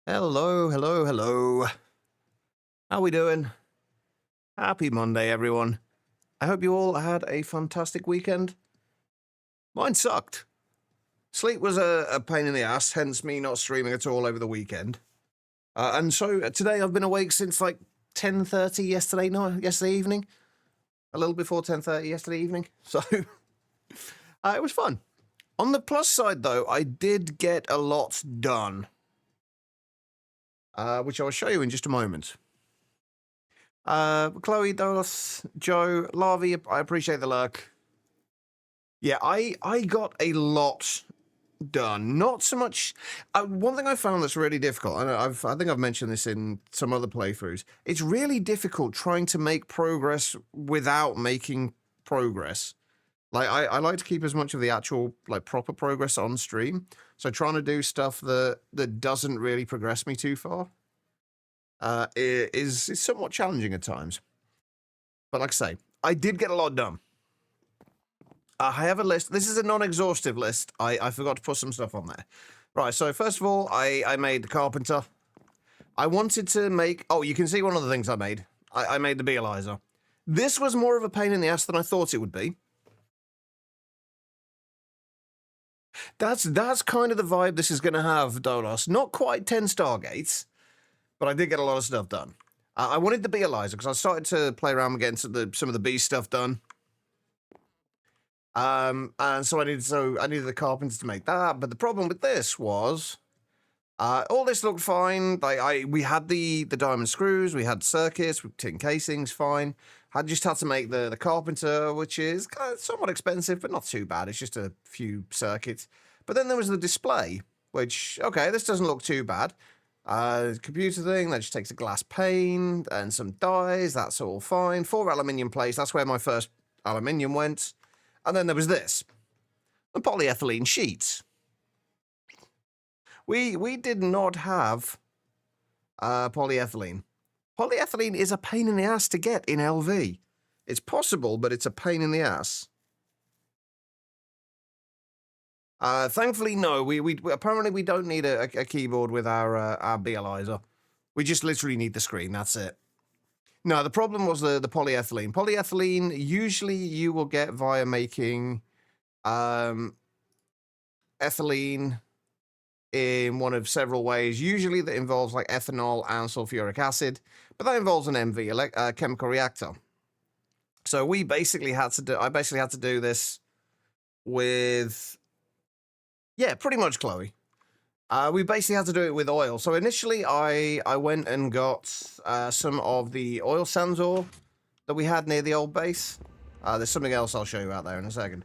Hello, hello, hello. How we doing? Happy Monday, everyone. I hope you all had a fantastic weekend. Mine sucked. Sleep was a pain in the ass, hence me not streaming at all over the weekend. And so today I've been awake since like 10:30 yesterday evening. A little before 10:30 yesterday evening. So it was fun. On the plus side, though, I did get a lot done, which I will show you in just a moment. Chloe, Dolos, Joe, Larvy, I appreciate the lurk. Yeah, I got a lot done. Not so much. One thing I found that's really difficult, and I think I've mentioned this in some other playthroughs. It's really difficult trying to make progress without making progress. Like I like to keep as much of the actual like proper progress on stream. So trying to do stuff that doesn't really progress me too far is somewhat challenging at times. But like I say, I did get a lot done. I have a list. This is a non-exhaustive list. I forgot to put some stuff on there. Right, so first of all, I made the carpenter. I wanted to make... Oh, you can see one of the things I made. I made the Bealizer. This was more of a pain in the ass than I thought it would be. That's kind of the vibe this is going to have, Dolos. Not quite 10 Stargates, but I did get a lot of stuff done. I wanted the Bealizer because I started to play around again to some of the bee stuff done. And so I needed the carpenter to make that. But the problem with this was, all this looked fine. Like we had the diamond screws, we had circuits, tin casings, fine. I just had to make the carpenter, which is kind of somewhat expensive, but not too bad. It's just a few circuits. But then there was the display, which, okay, this doesn't look too bad. Computer thing, that just takes a glass pane and some dies, that's all fine. 4 aluminium plates, that's where my first aluminium went. And then there was this, the polyethylene sheets. We did not have polyethylene. Polyethylene is a pain in the ass to get in LV. It's possible, but it's a pain in the ass. Thankfully, no. We apparently we don't need a keyboard with our Bealizer. We just literally need the screen. That's it. No, the problem was the polyethylene. Polyethylene usually you will get via making ethylene in one of several ways. Usually that involves like ethanol and sulfuric acid, but that involves an MV chemical reactor. So I basically had to do this with, yeah, pretty much Chloe. We basically had to do it with oil. So initially I went and got some of the oil sands ore that we had near the old base. There's something else I'll show you out there in a second.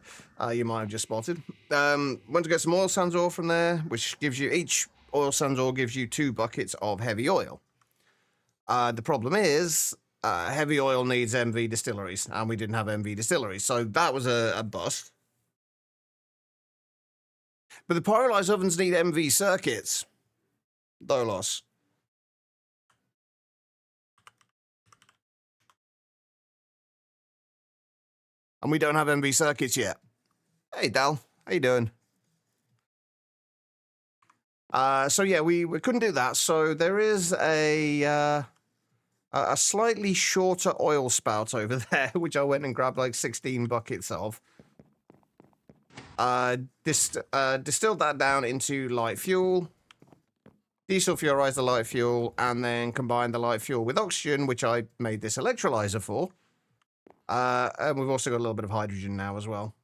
You might have just spotted. Went to get some oil sands ore from there, which gives you, each oil sands ore gives you 2 buckets of heavy oil. The problem is, heavy oil needs MV distilleries, and we didn't have MV distilleries, so that was a bust. But the pyrolyzed ovens need MV circuits. Dolos. And we don't have MV circuits yet. Hey, Dal. How you doing? So yeah, we couldn't do that. So there is a slightly shorter oil spout over there, which I went and grabbed like 16 buckets of. Distilled that down into light fuel, desulfurized the light fuel, and then combined the light fuel with oxygen, which I made this electrolyzer for. And we've also got a little bit of hydrogen now as well.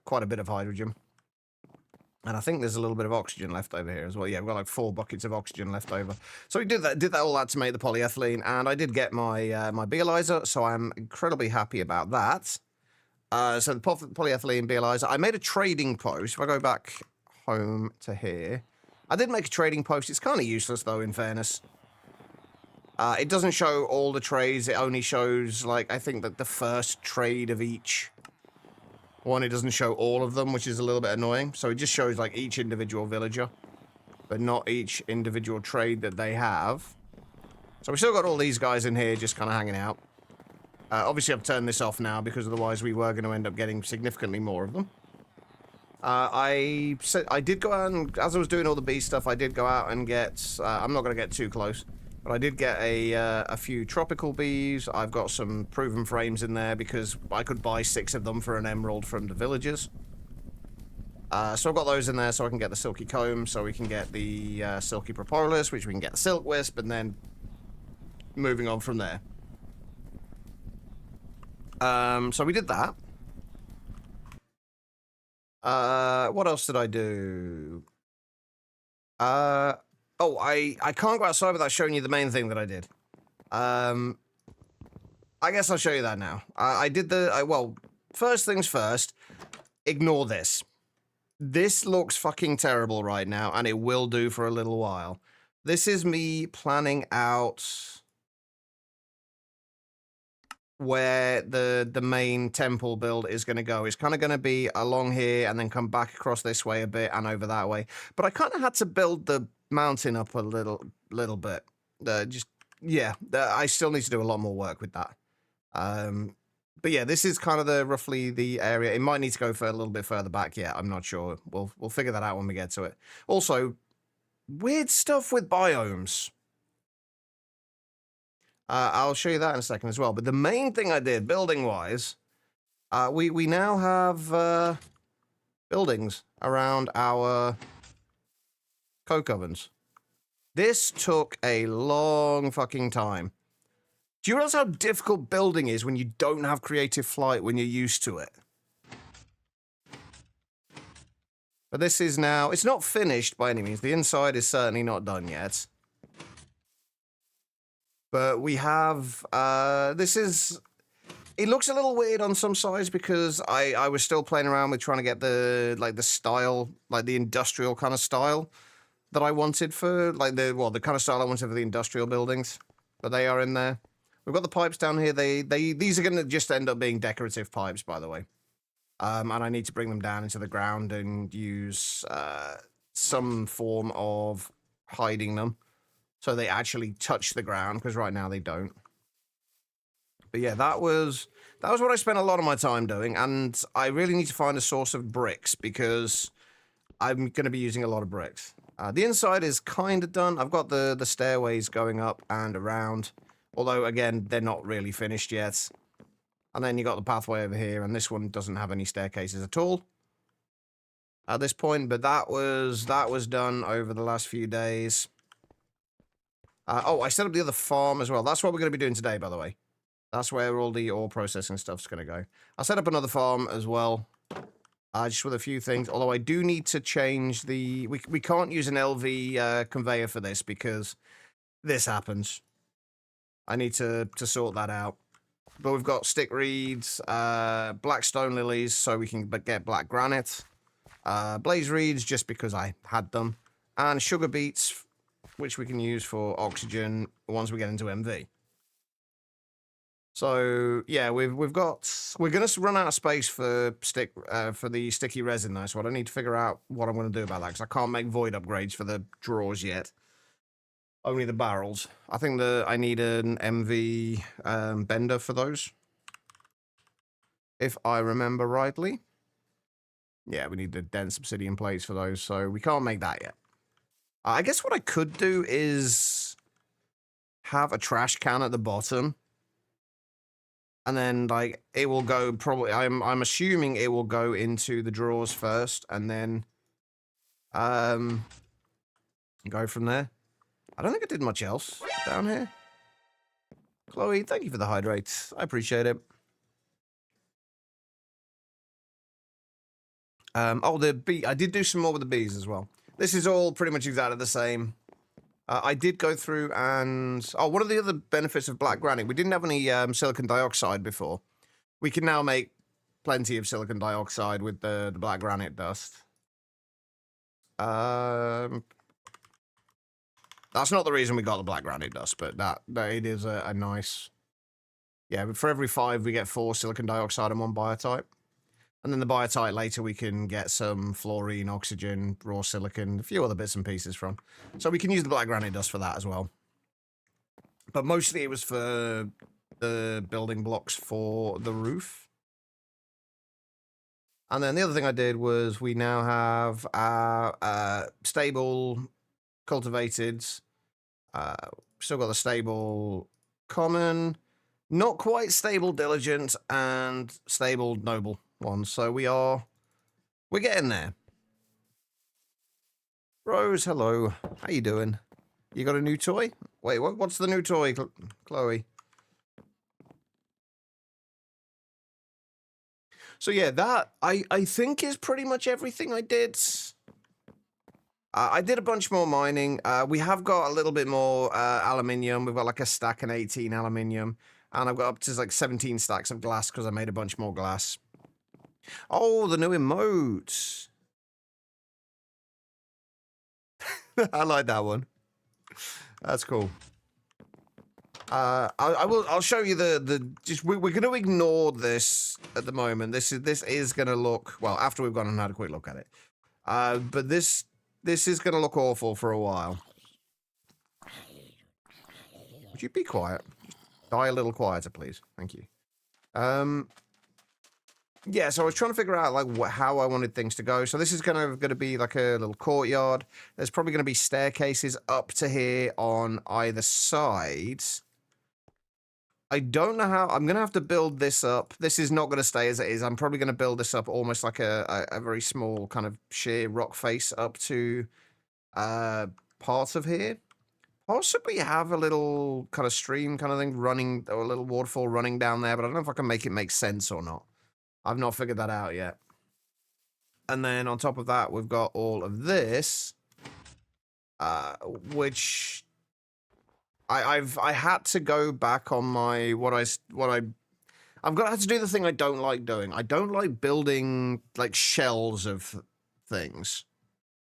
Quite a bit of hydrogen. And I think there's a little bit of oxygen left over here as well. Yeah, we've got like 4 buckets of oxygen left over. So we did all that to make the polyethylene, and I did get my my Bealizer, so I'm incredibly happy about that. So the polyethylene Bealizer, I made a trading post. If I go back home to here, I did make a trading post. It's kind of useless though, in fairness. It doesn't show all the trades. It only shows, like, I think that the first trade of each one. It doesn't show all of them, which is a little bit annoying. So it just shows, like, each individual villager, but not each individual trade that they have. So we still got all these guys in here just kind of hanging out. Obviously, I've turned this off now because otherwise we were going to end up getting significantly more of them. I did go out and, as I was doing all the bee stuff, I did go out and get, I'm not going to get too close, but I did get a few tropical bees. I've got some proven frames in there because I could buy 6 of them for an emerald from the villagers. So I've got those in there so I can get the silky comb, so we can get the silky propolis, which we can get the silk wisp, and then moving on from there. So we did that. What else did I do? Oh, I can't go outside without showing you the main thing that I did. I guess I'll show you that now. I did well, first things first, ignore this. This looks fucking terrible right now, and it will do for a little while. This is me planning out where the main temple build is going to go. It's kind of going to be along here and then come back across this way a bit and over that way. But I kind of had to build the mountain up a little bit. I still need to do a lot more work with that. But yeah, this is kind of roughly the area. It might need to go for a little bit further back. Yeah, I'm not sure. We'll figure that out when we get to it. Also, weird stuff with biomes. I'll show you that in a second as well. But the main thing I did, building-wise, we now have buildings around our coke ovens. This took a long fucking time. Do you realize how difficult building is when you don't have creative flight when you're used to it? But this is now... It's not finished by any means. The inside is certainly not done yet. But we have... this is... It looks a little weird on some sides because I was still playing around with trying to get the style, like the industrial kind of style that I wanted for, the kind of style I wanted for the industrial buildings. But they are in there. We've got the pipes down here. These are going to just end up being decorative pipes, by the way. And I need to bring them down into the ground and use some form of hiding them so they actually touch the ground, because right now they don't. But yeah, that was what I spent a lot of my time doing, and I really need to find a source of bricks because I'm going to be using a lot of bricks. The inside is kind of done. I've got the stairways going up and around. Although, again, they're not really finished yet. And then you got the pathway over here, and this one doesn't have any staircases at all at this point. But that was done over the last few days. Oh, I set up the other farm as well. That's what we're going to be doing today, by the way. That's where all the ore processing stuff's going to go. I set up another farm as well, just with a few things. Although I do need to change the... We can't use an LV conveyor for this because this happens. I need to sort that out. But we've got stick reeds, black stone lilies, so we can get black granite. Blaze reeds, just because I had them. And sugar beets, which we can use for oxygen once we get into MV. So, yeah, we're going to run out of space for the sticky resin, though, so I don't need to figure out what I'm going to do about that, because I can't make void upgrades for the drawers yet. Only the barrels. I think I need an MV bender for those. If I remember rightly. Yeah, we need the dense obsidian plates for those, so we can't make that yet. I guess what I could do is have a trash can at the bottom. And then, it will go probably... I'm assuming it will go into the drawers first, and then go from there. I don't think I did much else down here. Chloe, thank you for the hydrate. I appreciate it. Oh, the bee. I did do some more with the bees as well. This is all pretty much exactly the same. I did go through and... Oh, one of the other benefits of black granite. We didn't have any silicon dioxide before. We can now make plenty of silicon dioxide with the black granite dust. That's not the reason we got the black granite dust, but that it is a nice... Yeah, for every 5, we get 4 silicon dioxide and 1 biotite. And then the biotite later we can get some fluorine, oxygen, raw silicon, a few other bits and pieces from. So we can use the black granite dust for that as well. But mostly it was for the building blocks for the roof. And then the other thing I did was we now have our stable cultivated. Still got the stable common, not quite stable diligent, and stable noble ones. So we're getting there. Rose, hello. How you doing? You got a new toy? Wait, what's the new toy, Chloe? So yeah, that I think is pretty much everything I did. I did a bunch more mining. We have got a little bit more aluminium. We've got like a stack and 18 aluminium. And I've got up to like 17 stacks of glass because I made a bunch more glass. Oh, the new emote. I like that one. That's cool. I'll show you we're going to ignore this at the moment. This is going to look, well, after we've gone and had a quick look at it. But this is going to look awful for a while. Would you be quiet? Die a little quieter, please. Thank you. Yeah, so I was trying to figure out like how I wanted things to go. So this is going to be like a little courtyard. There's probably going to be staircases up to here on either side. I don't know how. I'm going to have to build this up. This is not going to stay as it is. I'm probably going to build this up almost like a very small kind of sheer rock face up to parts of here. Possibly have a little kind of stream kind of thing running, or a little waterfall running down there, but I don't know if I can make it make sense or not. I've not figured that out yet. And then on top of that, we've got all of this, which I had to go back on my I've got to have to do the thing I don't like doing. I don't like building like shells of things.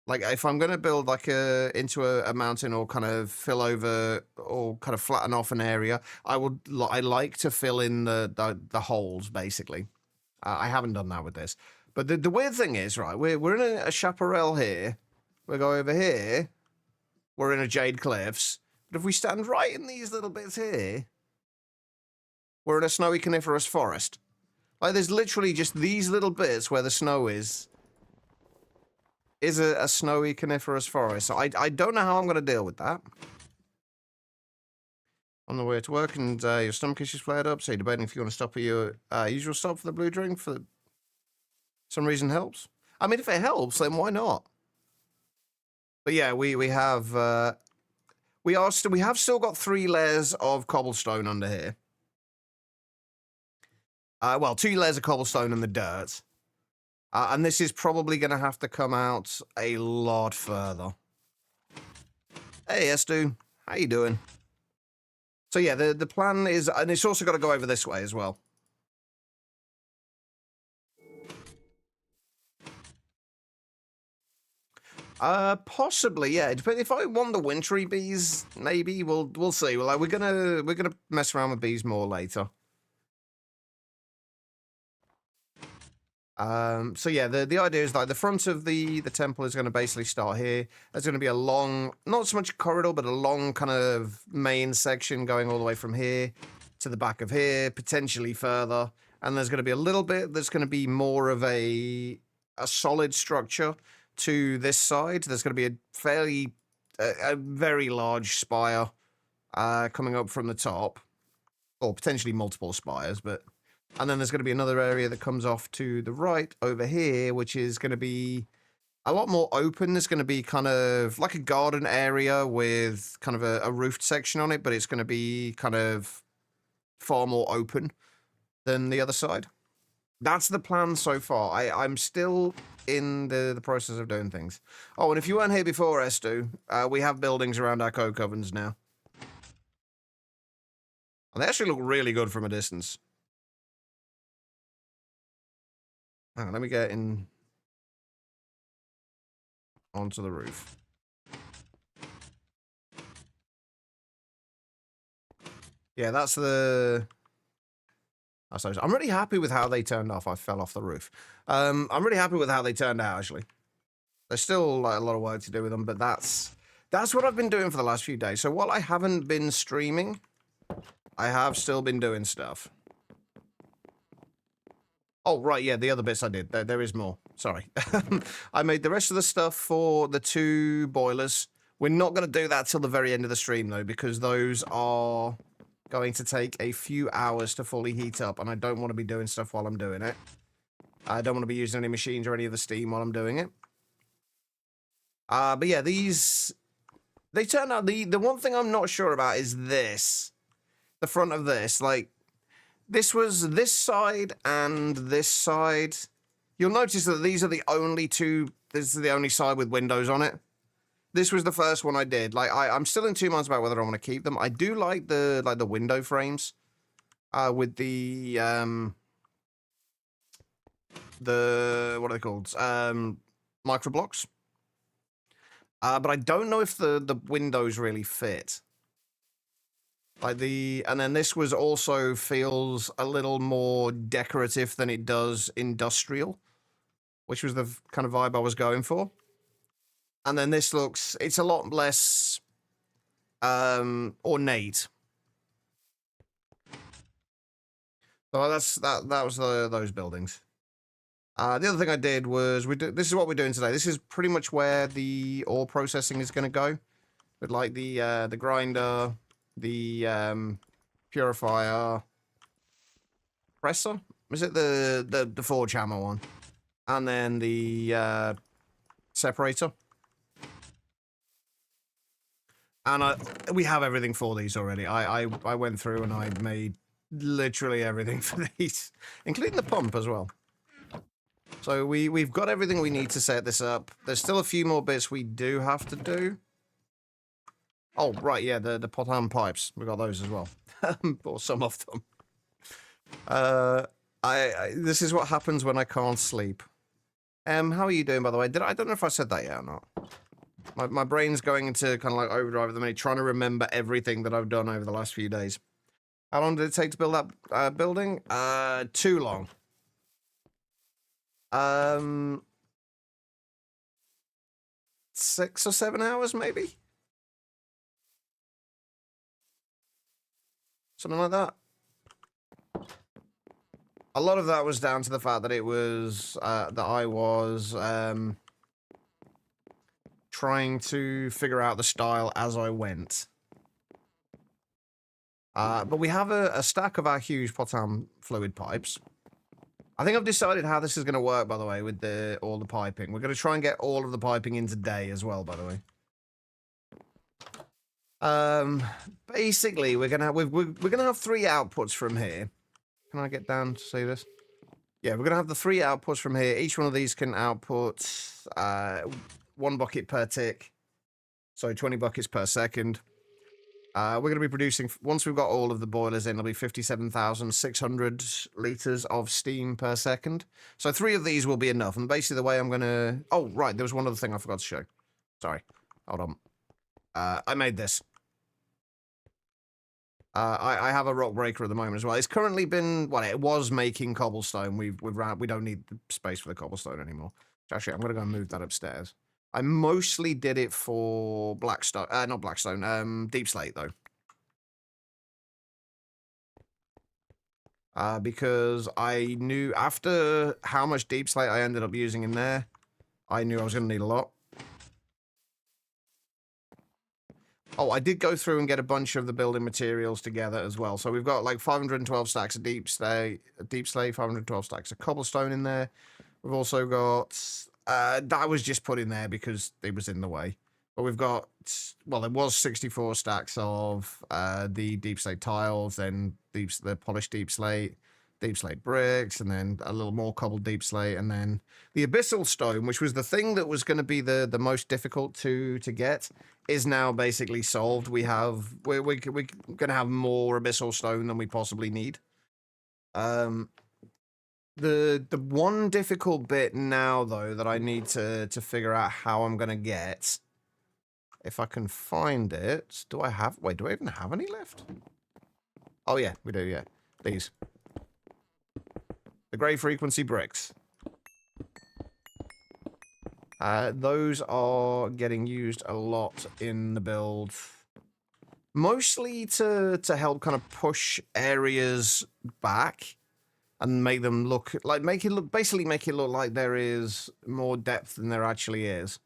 Like if I'm going to build like into a mountain or kind of fill over or kind of flatten off an area, I like to fill in the holes basically. I haven't done that with this. But the weird thing is, right, we're in a chaparral here. We go over here. We're in a Jade Cliffs. But if we stand right in these little bits here, we're in a snowy coniferous forest. Like there's literally just these little bits where the snow is a snowy coniferous forest. So I don't know how I'm going to deal with that. On the way to work and your stomach issues flared up, so you're debating if you want to stop at your usual stop for the blue drink for some reason helps. I mean, if it helps, then why not? But yeah, we have still got 3 layers of cobblestone under here. Well, 2 layers of cobblestone in the dirt. And this is probably going to have to come out a lot further. Hey, Estu. How you doing? So yeah, the plan is, and it's also got to go over this way as well. Possibly, yeah. If I want the wintry bees, maybe we'll see. Well, we're gonna mess around with bees more later. So yeah, the idea is like the front of the temple is going to basically start here. There's going to be a long, not so much corridor, but a long kind of main section going all the way from here to the back of here, potentially further. And there's going to be a little bit that's going to be more of a solid structure to this side. There's going to be a very large spire coming up from the top, or potentially multiple spires, but. And then there's going to be another area that comes off to the right over here, which is going to be a lot more open. There's going to be kind of like a garden area with kind of a roofed section on it, but it's going to be kind of far more open than the other side. That's the plan so far. I'm still in the process of doing things. Oh, and if you weren't here before, Estu, we have buildings around our coke ovens now. And they actually look really good from a distance. Hang on, let me get in onto the roof. Yeah, that's the... I'm really happy with how they turned off. I fell off the roof. I'm really happy with how they turned out, actually. There's still like, a lot of work to do with them, but that's what I've been doing for the last few days. So while I haven't been streaming, I have still been doing stuff. Oh, right, yeah, the other bits I did. There is more. Sorry. I made the rest of the stuff for the 2 boilers. We're not going to do that till the very end of the stream, though, because those are going to take a few hours to fully heat up, and I don't want to be doing stuff while I'm doing it. I don't want to be using any machines or any of the steam while I'm doing it. But yeah, these... They turn out... The one thing I'm not sure about is this. The front of this. Like, this was this side and this side. You'll notice that these are the only 2... This is the only side with windows on it. This was the first one I did. Like, I'm still in 2 minds about whether I want to keep them. I do like the window frames. With the... What are they called? Micro blocks. But I don't know if the windows really fit. Like and then this was also feels a little more decorative than it does industrial, which was the kind of vibe I was going for. And then this it's a lot less ornate. So that was those buildings. The other thing I did was this is what we're doing today. This is pretty much where the ore processing is going to go, with like the grinder, the purifier, presser. Is it the forge hammer one, and then the separator? And we have everything for these already. I went through and I made literally everything for these, including the pump as well. So we've got everything we need to set this up. There's still a few more bits we do have to do. Oh, right, yeah, the potham pipes. We got those as well. Or some of them. This is what happens when I can't sleep. How are you doing, by the way? I don't know if I said that yet or not. My brain's going into kind of like overdrive at the minute, trying to remember everything that I've done over the last few days. How long did it take to build that building? Too long. 6 or 7 hours, maybe? Something like that. A lot of that was down to the fact that it was, that I was, trying to figure out the style as I went. But we have a stack of our huge potam fluid pipes. I think I've decided how this is going to work, by the way, with all the piping. We're going to try and get all of the piping in today as well, by the way. Basically, we're gonna have 3 outputs from here. Can I get down to see this? Yeah, we're gonna have the 3 outputs from here. Each one of these can output 1 bucket per tick, so 20 buckets per second. We're going to be producing, once we've got all of the boilers in, it'll be 57,600 litres of steam per second. So 3 of these will be enough. And basically the way I'm going to... Oh, right, there was one other thing I forgot to show. Sorry. Hold on. I made this. I have a rock breaker at the moment as well. It's currently been... Well, it was making cobblestone. We don't need the space for the cobblestone anymore. Actually, I'm going to go and move that upstairs. I mostly did it for Blackstone, not Blackstone, Deep Slate, though. Because I knew after how much Deep Slate I ended up using in there, I knew I was going to need a lot. Oh, I did go through and get a bunch of the building materials together as well. So we've got like 512 stacks of Deep Slate, 512 stacks of cobblestone in there. We've also got... that was just put in there because it was in the way. But we've got, well, there was 64 stacks of the Deep Slate tiles, then the polished Deep Slate bricks, and then a little more cobbled Deep Slate, and then the Abyssal Stone, which was the thing that was going to be the most difficult to get, is now basically solved. We're going to have more Abyssal Stone than we possibly need. The one difficult bit now, though, that I need to figure out how I'm going to get, if I can find it, do I even have any left? Oh, yeah, we do, yeah. These. The grey frequency bricks. Those are getting used a lot in the build. Mostly to help kind of push areas back. and make them look like basically make it look like there is more depth than there actually is.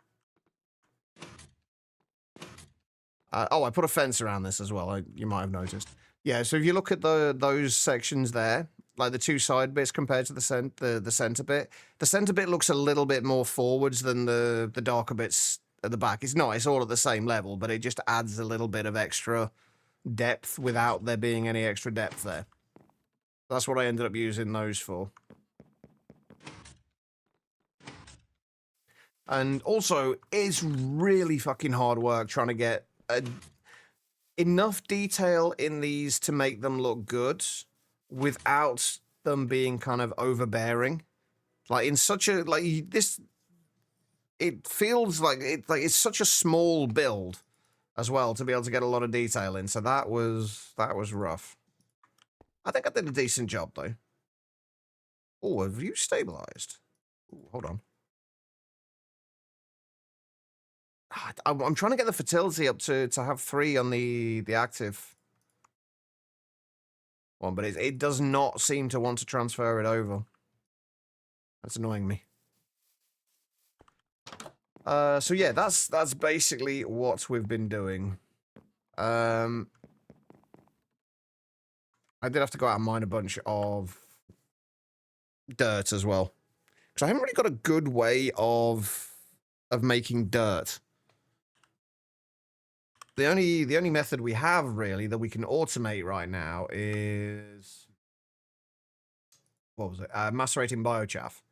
Oh, I put a fence around this as well. You might have noticed. Yeah, so if you look at those sections there, like the two side bits compared to the center bit, the center bit looks a little bit more forwards than the darker bits at the back. It's not. It's all at the same level, but it just adds a little bit of extra depth without there being any extra depth there. That's what I ended up using those for. And also, it's really fucking hard work trying to get enough detail in these to make them look good without them being kind of overbearing. Like in such a this, it feels like it's such a small build as well to be able to get a lot of detail in. So that was rough. I think I did a decent job though. Oh, have you stabilized? Ooh, hold on. I'm trying to get the fertility up to have 3 on the active one, but it does not seem to want to transfer it over. That's annoying me. So yeah, that's basically what we've been doing. I did have to go out and mine a bunch of dirt as well, because I haven't really got a good way of making dirt. The only method we have really that we can automate right now is, what was it? Macerating biochaff.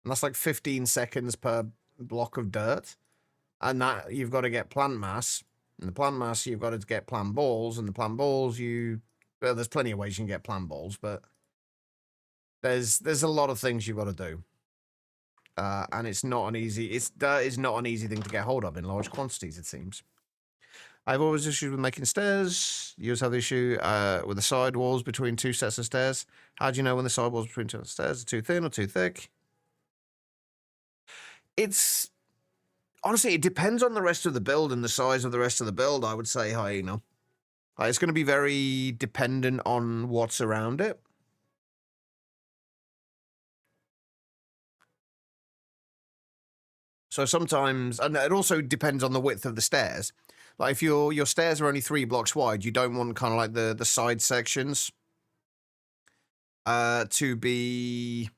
And that's like 15 seconds per block of dirt. And that you've got to get plant mass. And the plant mass you've got to get plant balls. And the plant balls well, there's plenty of ways you can get plant balls, but there's a lot of things you've got to do. And dirt is not an easy thing to get hold of in large quantities, it seems. I've always issues with making stairs. You also have the issue with the side walls between 2 sets of stairs. How do you know when the side walls between 2 stairs are too thin or too thick? Honestly, it depends on the rest of the build and the size of the rest of the build, I would say, Hyena. It's going to be very dependent on what's around it. So sometimes, and it also depends on the width of the stairs. Like if your stairs are only 3 blocks wide, you don't want kind of like the side sections to be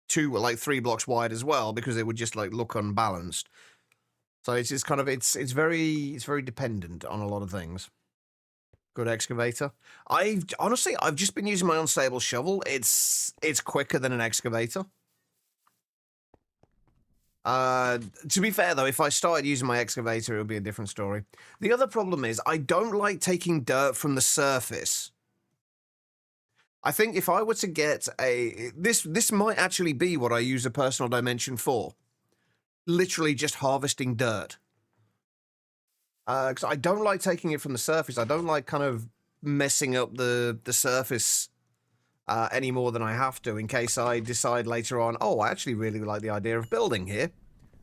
3 blocks wide as well, because it would just like look unbalanced. So it's just kind of it's very dependent on a lot of things. Good excavator. I've just been using my unstable shovel. It's quicker than an excavator. To be fair, though, if I started using my excavator, it would be a different story. The other problem is I don't like taking dirt from the surface. I think if I were to get this might actually be what I use a personal dimension for. Literally just harvesting dirt. Because I don't like taking it from the surface. I don't like kind of messing up the surface any more than I have to, in case I decide later on, oh, I actually really like the idea of building here.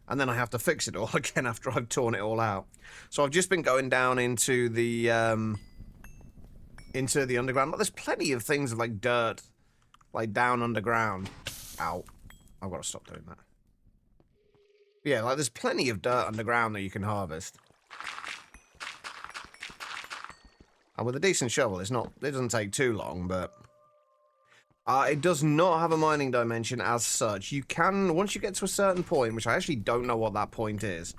And then I have to fix it all again after I've torn it all out. So I've just been going down into the underground. But there's plenty of things like dirt, like down underground. Ow. I've got to stop doing that. Yeah, like there's plenty of dirt underground that you can harvest. And with a decent shovel, it doesn't take too long, but it does not have a mining dimension as such. You can, once you get to a certain point, which I actually don't know what that point is,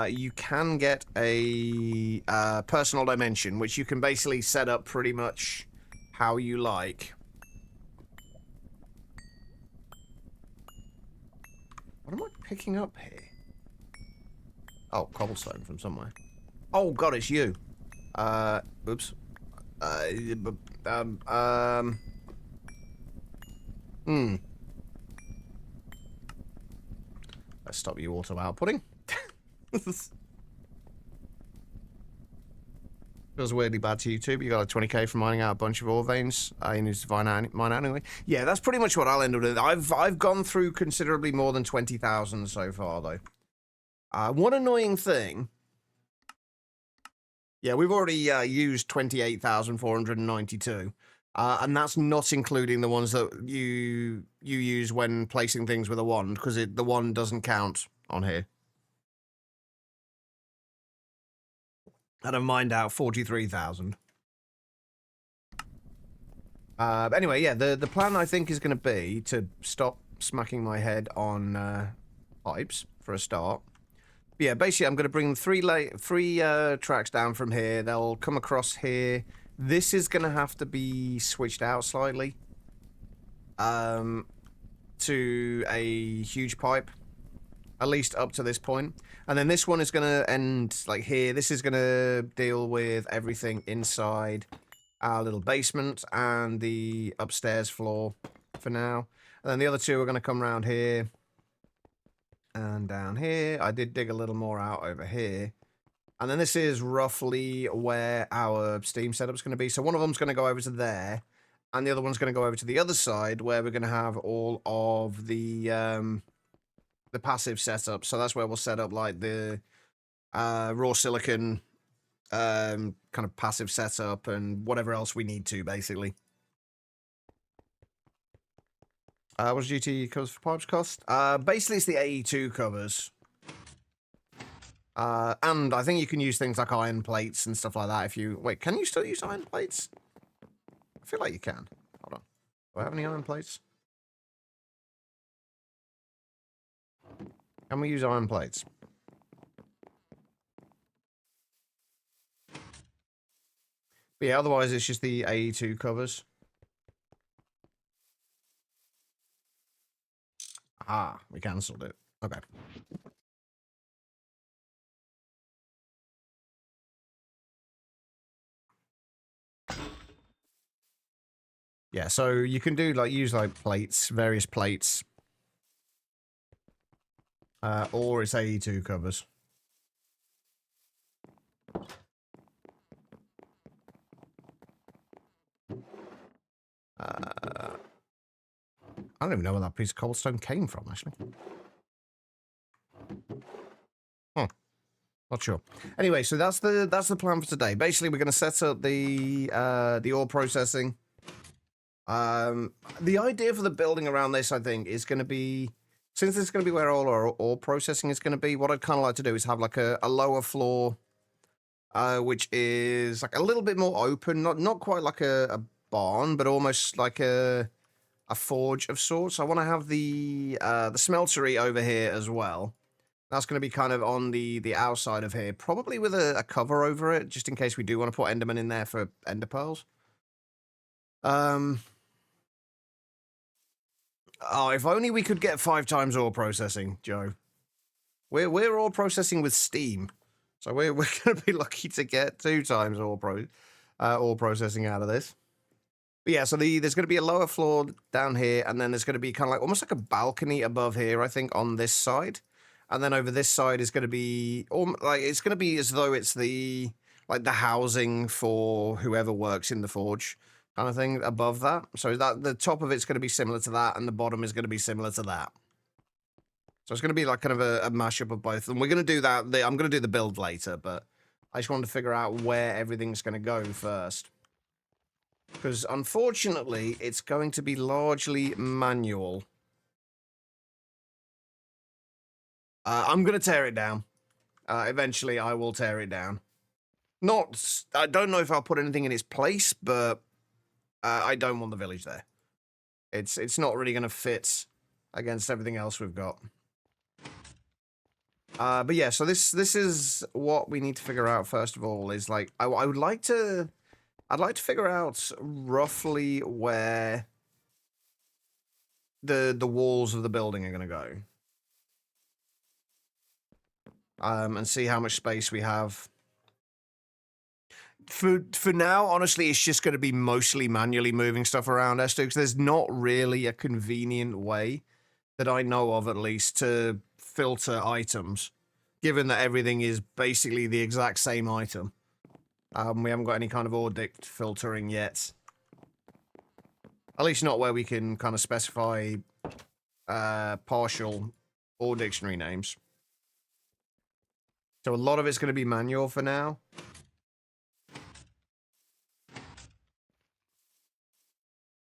you can get a personal dimension, which you can basically set up pretty much how you like. What am I picking up here? Oh, cobblestone from somewhere. Oh god, it's you. Oops. Let's stop you auto outputting. Feels weirdly bad to YouTube. You got like 20k from mining out a bunch of ore veins. You need to mine out anyway. Yeah, that's pretty much what I'll end up with. I've gone through considerably more than 20,000 so far, though. One annoying thing. Yeah, we've already used 28,492. And that's not including the ones that you use when placing things with a wand, because the wand doesn't count on here. And I've mined out 43,000. But anyway, yeah, the plan I think is going to be to stop smacking my head on pipes for a start. But yeah, basically I'm going to bring three tracks down from here. They'll come across here. This is going to have to be switched out slightly to a huge pipe, at least up to this point. And then this one is going to end like here. This is going to deal with everything inside our little basement and the upstairs floor for now. And then the other two are going to come around here and down here. I did dig a little more out over here. And then this is roughly where our Steam setup's going to be. So one of them's going to go over to there, and the other one's going to go over to the other side, where we're going to have all of the passive setup. So that's where we'll set up like the raw silicon kind of passive setup and whatever else we need to, basically. What does GT covers for pipes cost? Basically, it's the AE2 covers. And I think you can use things like iron plates and stuff like that if you... Wait, can you still use iron plates? I feel like you can. Hold on. Do I have any iron plates? Can we use iron plates? But yeah, otherwise it's just the AE2 covers. Ah, we cancelled it. Okay. Yeah, so you can do like use like plates, various plates. Or it's AE2 covers. I don't even know where that piece of cobblestone came from, actually. Not sure. Anyway, so that's the plan for today. Basically, we're going to set up the ore processing. The idea for the building around this, I think, is going to be, since this is going to be where all our ore processing is going to be, what I'd kind of like to do is have like a lower floor, which is like a little bit more open, not quite like a barn, but almost like a forge of sorts. I want to have the smeltery over here as well. That's going to be kind of on the outside of here, probably with a cover over it, just in case we do want to put Enderman in there for Ender Pearls. Oh, if only we could get 5 times ore processing, Joe. We're ore processing with Steam, so we're going to be lucky to get 2 times ore processing out of this. But yeah, so there's going to be a lower floor down here, and then there's going to be kind of like almost like a balcony above here, I think, on this side. And then over this side is going to be, like, it's going to be as though it's the housing for whoever works in the forge kind of thing above that. So that the top of it's going to be similar to that, and the bottom is going to be similar to that. So it's going to be like kind of a mashup of both. And we're going to do that. I'm going to do the build later, but I just wanted to figure out where everything's going to go first. Because unfortunately, it's going to be largely manual. I'm going to tear it down. Eventually, I will tear it down. I don't know if I'll put anything in its place, but I don't want the village there. It's not really going to fit against everything else we've got. But yeah, so this is what we need to figure out first of all. Is like I'd like to figure out roughly where the walls of the building are going to go. And see how much space we have. For now, honestly, it's just going to be mostly manually moving stuff around, Esther, because there's not really a convenient way that I know of, at least, to filter items, given that everything is basically the exact same item. We haven't got any kind of ordict filtering yet. At least not where we can kind of specify partial or dictionary names. So a lot of it's going to be manual for now.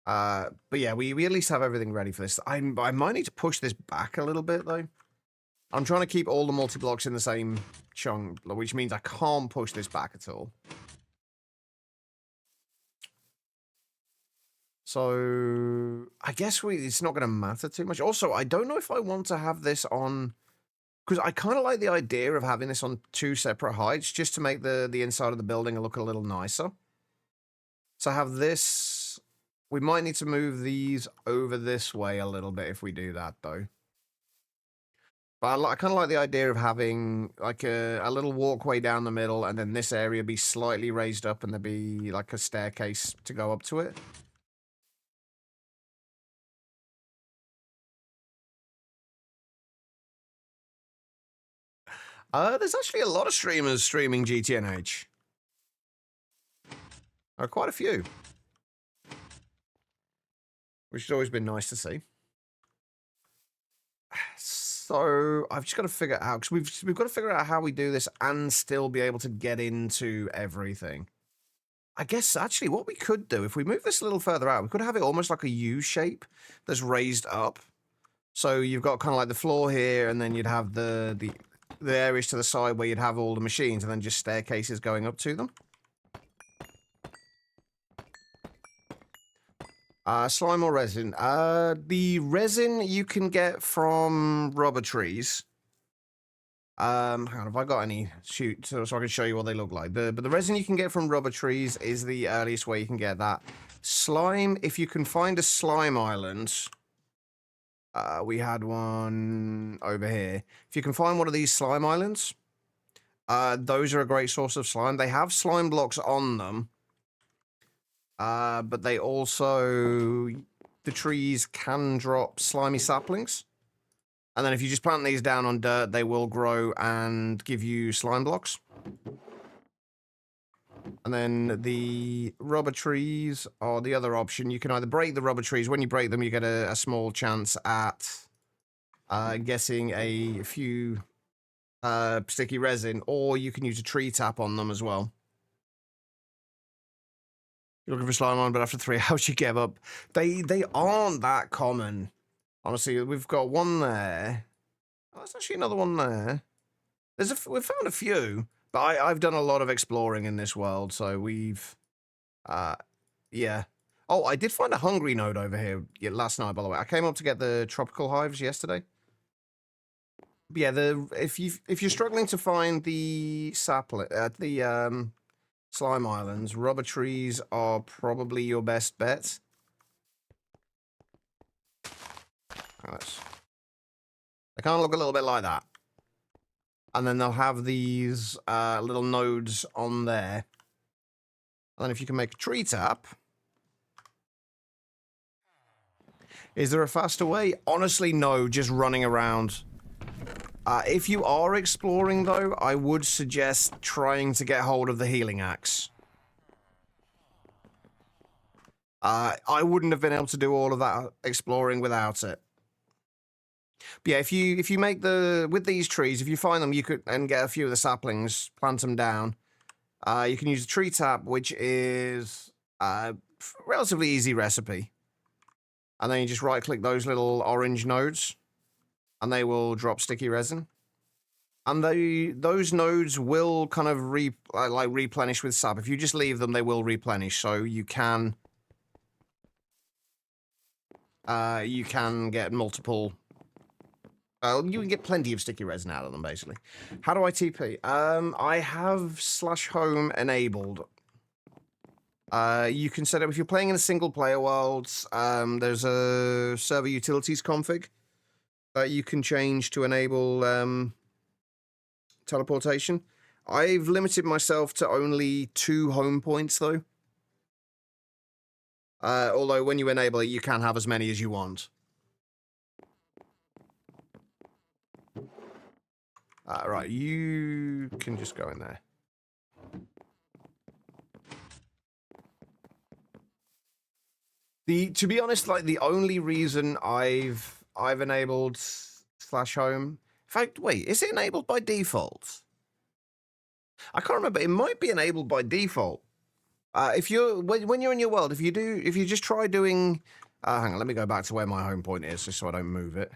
But yeah, we at least have everything ready for this. I might need to push this back a little bit, though. I'm trying to keep all the multi-blocks in the same chunk, which means I can't push this back at all. So I guess it's not going to matter too much. Also, I don't know if I want to have this on, because I kind of like the idea of having this on 2 separate heights just to make the inside of the building look a little nicer. So I have this. We might need to move these over this way a little bit if we do that, though. But I kind of like the idea of having like a little walkway down the middle, and then this area be slightly raised up, and there be like a staircase to go up to it. There's actually a lot of streamers streaming GTNH. Quite a few. Which has always been nice to see. So I've just got to figure out, because we've got to figure out how we do this and still be able to get into everything. I guess actually what we could do, if we move this a little further out, we could have it almost like a U shape that's raised up. So you've got kind of like the floor here, and then you'd have the areas to the side where you'd have all the machines, and then just staircases going up to them. Slime or resin? The resin you can get from rubber trees. Hang on, have I got any? Shoot, so I can show you what they look like. But the resin you can get from rubber trees is the earliest way you can get that. Slime, if you can find a slime island. We had one over here. If you can find one of these slime islands, those are a great source of slime. They have slime blocks on them. But they also, the trees can drop slimy saplings. And then if you just plant these down on dirt, they will grow and give you slime blocks. And then the rubber trees are the other option. You can either break the rubber trees. When you break them, you get a small chance at getting a few sticky resin, or you can use a tree tap on them as well. You're looking for slime on, but after 3 hours you give up. They aren't that common. Honestly, we've got one there. Oh, there's actually another one there. We've found a few, but I've done a lot of exploring in this world, so we've, yeah. Oh, I did find a hungry node over here last night, by the way. I came up to get the tropical hives yesterday. But yeah, if you're struggling to find the sapling, slime islands, rubber trees are probably your best bet. They kind of look a little bit like that. And then they'll have these little nodes on there. And then if you can make a tree tap. Is there a faster way? Honestly, no, just running around. If you are exploring, though, I would suggest trying to get hold of the healing axe. I wouldn't have been able to do all of that exploring without it. But yeah, if you make with these trees, if you find them, you could and get a few of the saplings, plant them down. You can use the tree tap, which is a relatively easy recipe. And then you just right-click those little orange nodes, and they will drop sticky resin. And those nodes will kind of replenish with sap. If you just leave them, they will replenish. So you can get multiple. You can get plenty of sticky resin out of them, basically. How do I TP? I have /home enabled. You can set up, if you're playing in a single-player world, there's a server utilities config that you can change to enable teleportation. I've limited myself to only 2 home points, though. Although when you enable it, you can have as many as you want. Right, you can just go in there. To be honest, like the only reason I've enabled /home. In fact, wait, is it enabled by default? I can't remember. It might be enabled by default. If you're when you're in your world, if you just try doing, hang on, let me go back to where my home point is, just so I don't move it.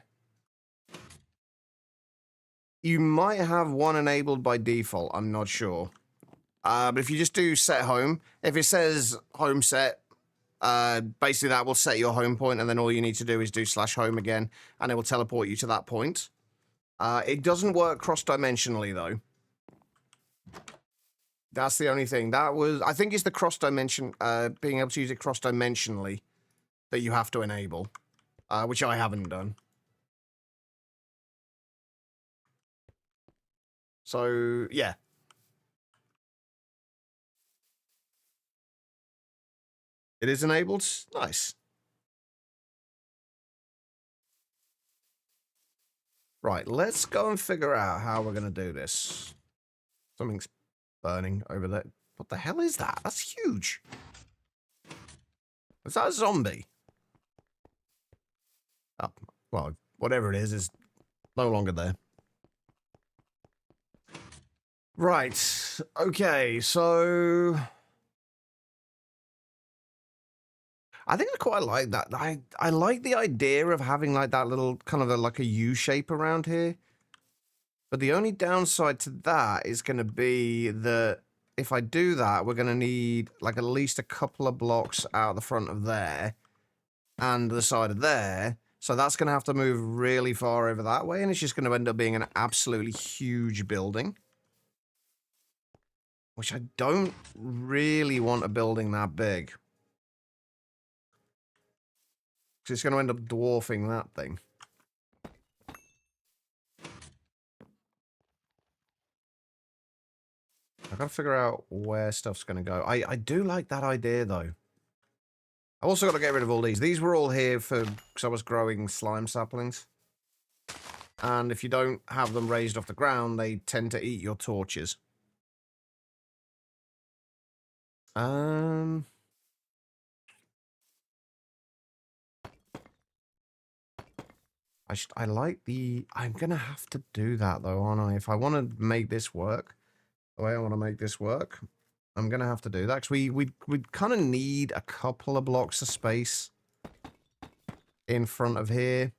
You might have one enabled by default. I'm not sure. But if you just do set home, if it says home set, basically that will set your home point, and then all you need to do is do /home again, and it will teleport you to that point. It doesn't work cross-dimensionally though. That's the only thing. I think it's the cross-dimension, being able to use it cross-dimensionally that you have to enable, which I haven't done. So, yeah. It is enabled? Nice. Right, let's go and figure out how we're going to do this. Something's burning over there. What the hell is that? That's huge. Is that a zombie? Oh, well, whatever it is no longer there. Right. Okay, so I think I quite like that. I like the idea of having like that little kind of like a U shape around here. But the only downside to that is going to be that if I do that, we're going to need like at least a couple of blocks out the front of there and the side of there. So that's going to have to move really far over that way, and it's just going to end up being an absolutely huge building. Which I don't really want a building that big. Because it's going to end up dwarfing that thing. I've got to figure out where stuff's going to go. I do like that idea, though. I've also got to get rid of all these. These were all here because I was growing slime saplings. And if you don't have them raised off the ground, they tend to eat your torches. I like the... I'm going to have to do that, though, aren't I? If I want to make this work, the way I want to make this work, I'm going to have to do that. Because we kind of need a couple of blocks of space in front of here.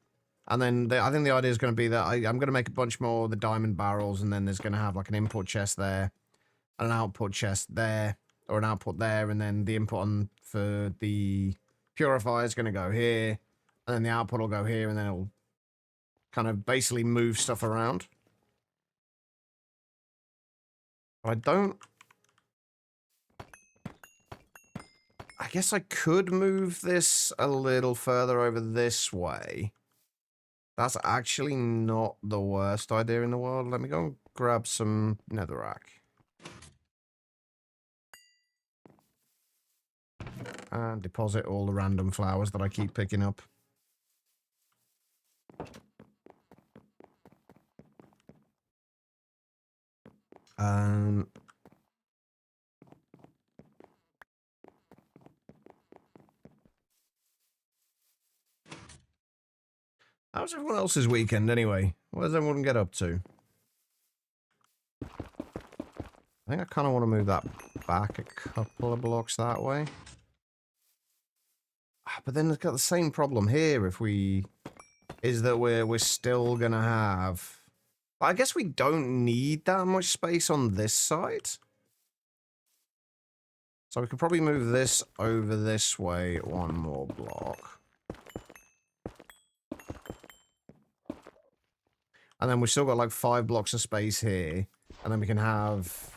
And then I think the idea is going to be that I'm going to make a bunch more of the diamond barrels, and then there's going to have like an input chest there, and an output chest there, or an output there, and then the input on for the purifier is going to go here, and then the output will go here, and then it'll kind of basically move stuff around. I guess I could move this a little further over this way. That's actually not the worst idea in the world. Let me go and grab some netherrack. And deposit all the random flowers that I keep picking up. How's everyone else's weekend anyway? What does everyone get up to? I think I kind of want to move that back a couple of blocks that way. But then it's got the same problem here is that we're still going to have... I guess we don't need that much space on this side. So we could probably move this over this way one more block. And then we've still got like 5 blocks of space here. And then we can have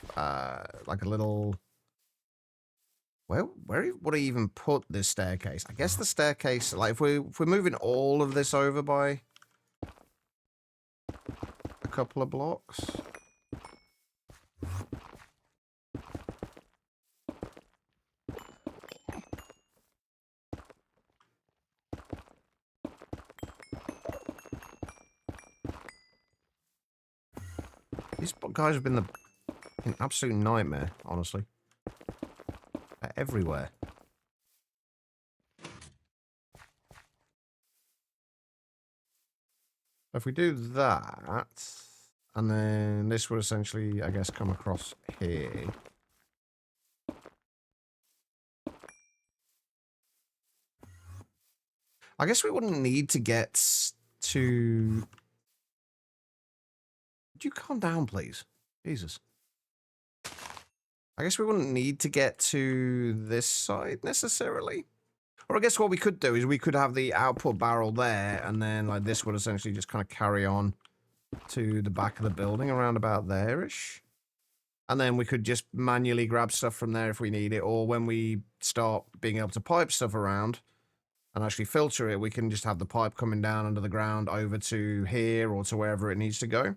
like a little... Where would I even put this staircase? I guess the staircase, like if we're moving all of this over by a couple of blocks. These guys have been an absolute nightmare, honestly. They're everywhere. If we do that, and then this would essentially, I guess, come across here. I guess we wouldn't need to get to... Would you calm down, please? Jesus. I guess we wouldn't need to get to this side necessarily. Or I guess what we could do is we could have the output barrel there, and then like this would essentially just kind of carry on to the back of the building around about there-ish. And then we could just manually grab stuff from there if we need it, or when we start being able to pipe stuff around and actually filter it, we can just have the pipe coming down under the ground over to here or to wherever it needs to go.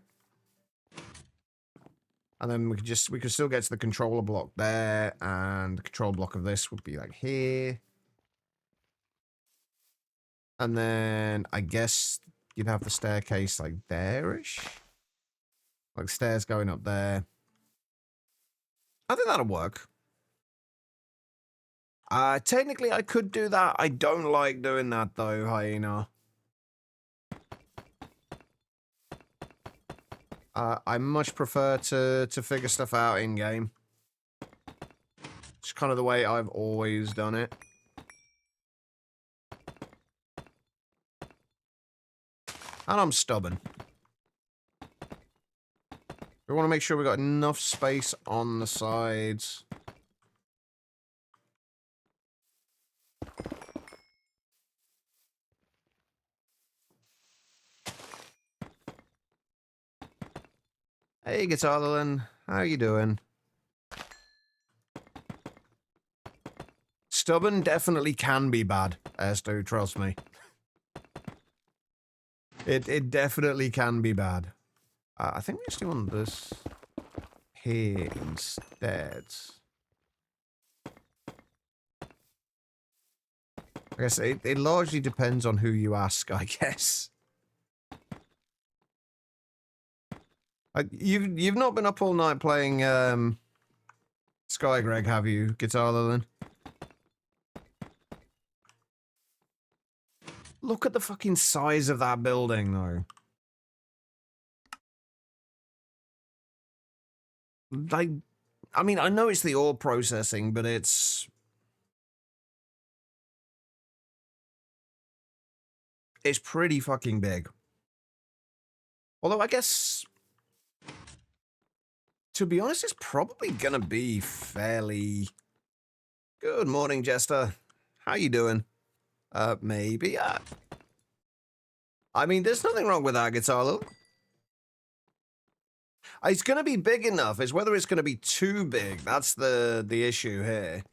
And then we could still get to the controller block there, and the control block of this would be like here. And then I guess you'd have the staircase like there-ish. Like stairs going up there. I think that'll work. Technically I could do that. I don't like doing that though, Hyena. I much prefer to figure stuff out in-game. It's kind of the way I've always done it. And I'm stubborn. We want to make sure we got enough space on the sides. Hey, Guitarlin. How you doing? Stubborn definitely can be bad, Esto, trust me. It definitely can be bad. I think we actually want this here instead. I guess it largely depends on who you ask, I guess. You've not been up all night playing Sky Greg, have you, Guitarlin? Look at the fucking size of that building, though. Like, I mean, I know it's the ore processing, but it's pretty fucking big. Although, I guess, to be honest, it's probably gonna be fairly... Good morning, Jester. How you doing? Maybe. I mean, there's nothing wrong with that, Guitarlo. It's going to be big enough. It's whether it's going to be too big. That's the issue here.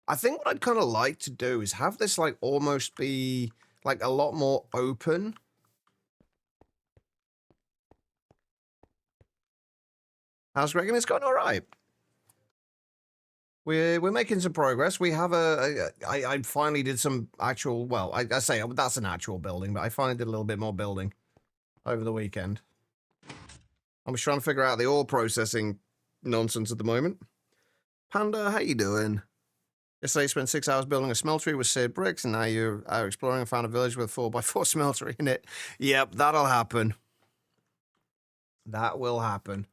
I think what I'd kind of like to do is have this, like, almost be, like, a lot more open. How's Greg? And it's going all right. We're making some progress. We have I finally did some actual, well, I say that's an actual building, but I finally did a little bit more building over the weekend. I'm just trying to figure out the ore processing nonsense at the moment. Panda, how you doing? Yesterday you spent 6 hours building a smeltery with seared bricks, and now you're out exploring and found a village with a 4x4 smeltery in it. Yep, that'll happen. That will happen.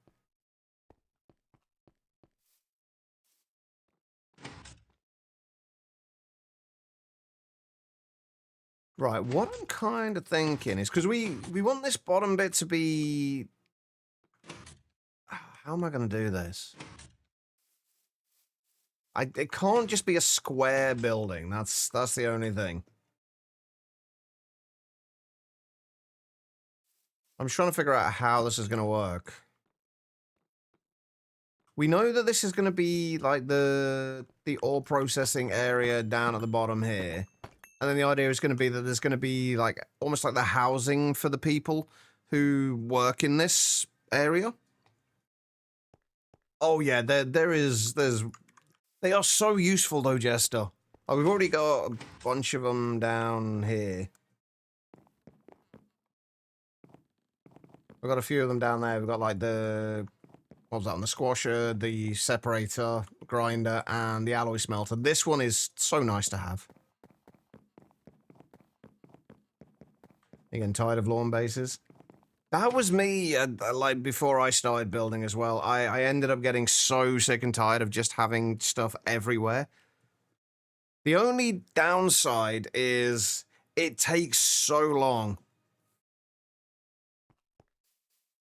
Right, what I'm kind of thinking is, because we want this bottom bit to be... How am I going to do this? It can't just be a square building. That's the only thing. I'm just trying to figure out how this is going to work. We know that this is going to be like the ore processing area down at the bottom here. And then the idea is going to be that there's going to be like almost like the housing for the people who work in this area. Oh yeah, there's they are so useful though, Jester. Oh, we've already got a bunch of them down here. We've got a few of them down there. We've got like the, what was that one? The squasher, the separator, grinder, and the alloy smelter. This one is so nice to have. You getting tired of lawn bases? That was me, like, before I started building as well. I ended up getting so sick and tired of just having stuff everywhere. The only downside is it takes so long.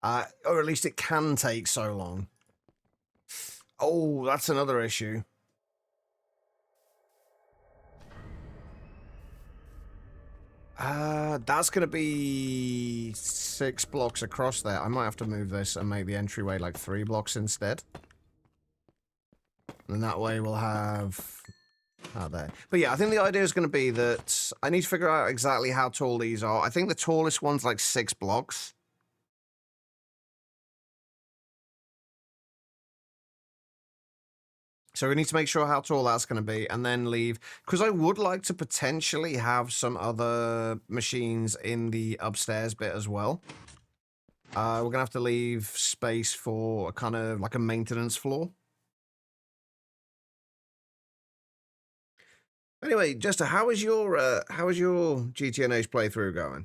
Or at least it can take so long. Oh, that's another issue. That's going to be 6 blocks across there. I might have to move this and make the entryway like 3 blocks instead. And that way we'll have... out there. But yeah, I think the idea is going to be that I need to figure out exactly how tall these are. I think the tallest one's like 6 blocks. So we need to make sure how tall that's going to be and then leave. Because I would like to potentially have some other machines in the upstairs bit as well. We're going to have to leave space for kind of like a maintenance floor. Anyway, Jester, how is your GTNH playthrough going?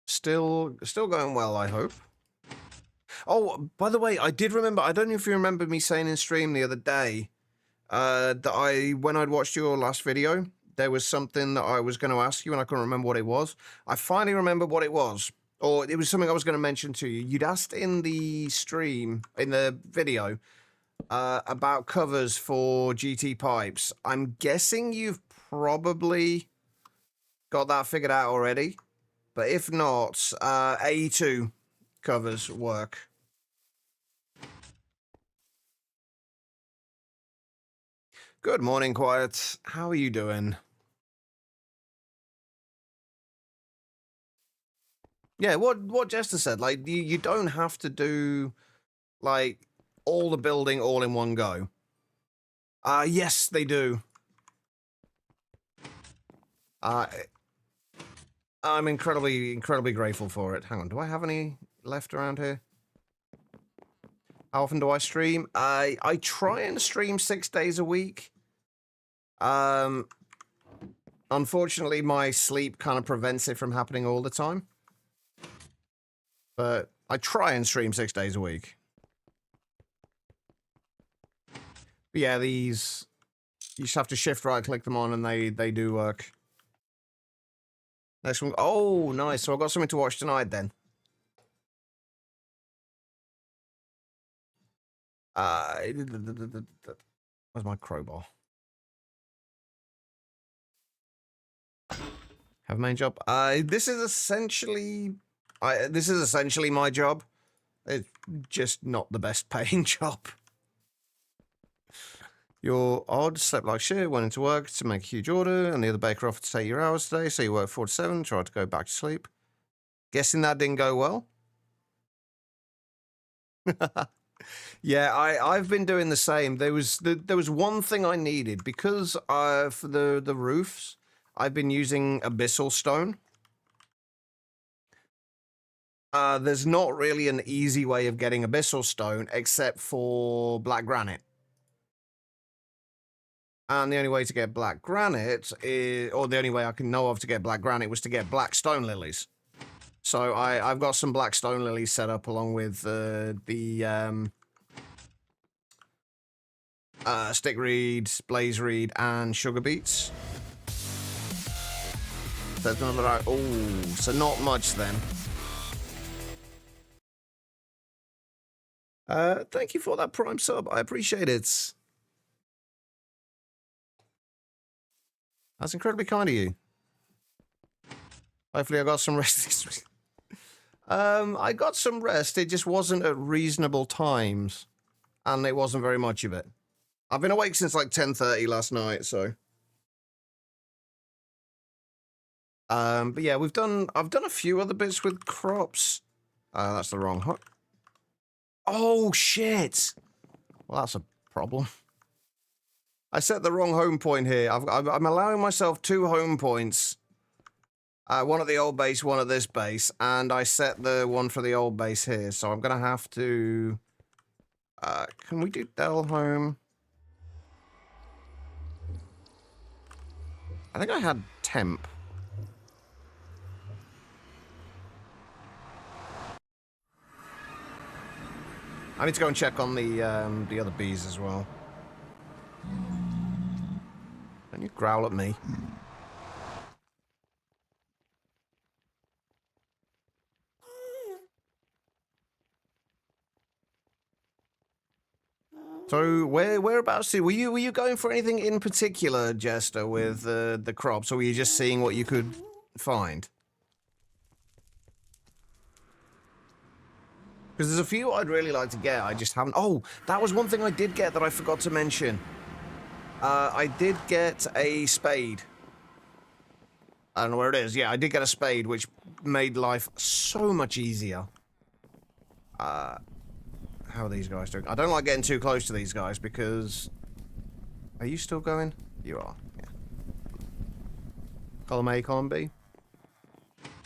Still going well, I hope. Oh, by the way, I did remember, I don't know if you remember me saying in stream the other day, that when I'd watched your last video, there was something that I was going to ask you and I couldn't remember what it was. I finally remembered what it was. Or it was something I was going to mention to you. You'd asked in the stream, in the video, about covers for GT pipes. I'm guessing you've probably got that figured out already. But if not, A2 covers work. Good morning, Quiet. How are you doing? Yeah, what Jester said, like, you don't have to do, like, all the building all in one go. Yes, they do. I'm incredibly grateful for it. Hang on, do I have any left around here? How often do I stream? I try and stream 6 days a week. Unfortunately, my sleep kind of prevents it from happening all the time. But I try and stream 6 days a week. But yeah, these... you just have to shift right-click them on and they do work. Next one. Oh, nice. So I've got something to watch tonight then. Where's my crowbar? Have a main job. This is essentially my job. It's just not the best paying job. You're odd, slept like shit, went into work to make a huge order, and the other baker offered to take your hours today, so you worked 4 to 7, tried to go back to sleep. Guessing that didn't go well? Yeah, I've been doing the same. There was one thing I needed, because for the roofs, I've been using abyssal stone. There's not really an easy way of getting abyssal stone except for black granite. And the only way to get black granite is, or the only way I can know of to get black granite was to get black stone lilies. So I've got some black stone lilies set up along with the stickreed, blazereed, and sugar beets. There's another. Oh, so not much then. Thank you for that Prime sub. I appreciate it. That's incredibly kind of you. Hopefully I got some rest this week. I got some rest. It just wasn't at reasonable times. And it wasn't very much of it. I've been awake since like 10:30 last night, so. But yeah, I've done a few other bits with crops. That's the wrong hook. Oh, shit. Well, that's a problem. I set the wrong home point here. I'm allowing myself 2 home points. One at the old base, one at this base. And I set the one for the old base here. So I'm going to have to... can we do Dell home? I think I had temp. I need to go and check on the other bees as well. growl at me. So whereabouts were you going for anything in particular, Jester, with the crops, or were you just seeing what you could find? Because there's a few I'd really like to get. I just haven't. Oh, that was one thing I did get that I forgot to mention. I did get a spade. I don't know where it is. Yeah, I did get a spade, which made life so much easier. How are these guys doing? I don't like getting too close to these guys because... Are you still going? You are, yeah. Column A, column B.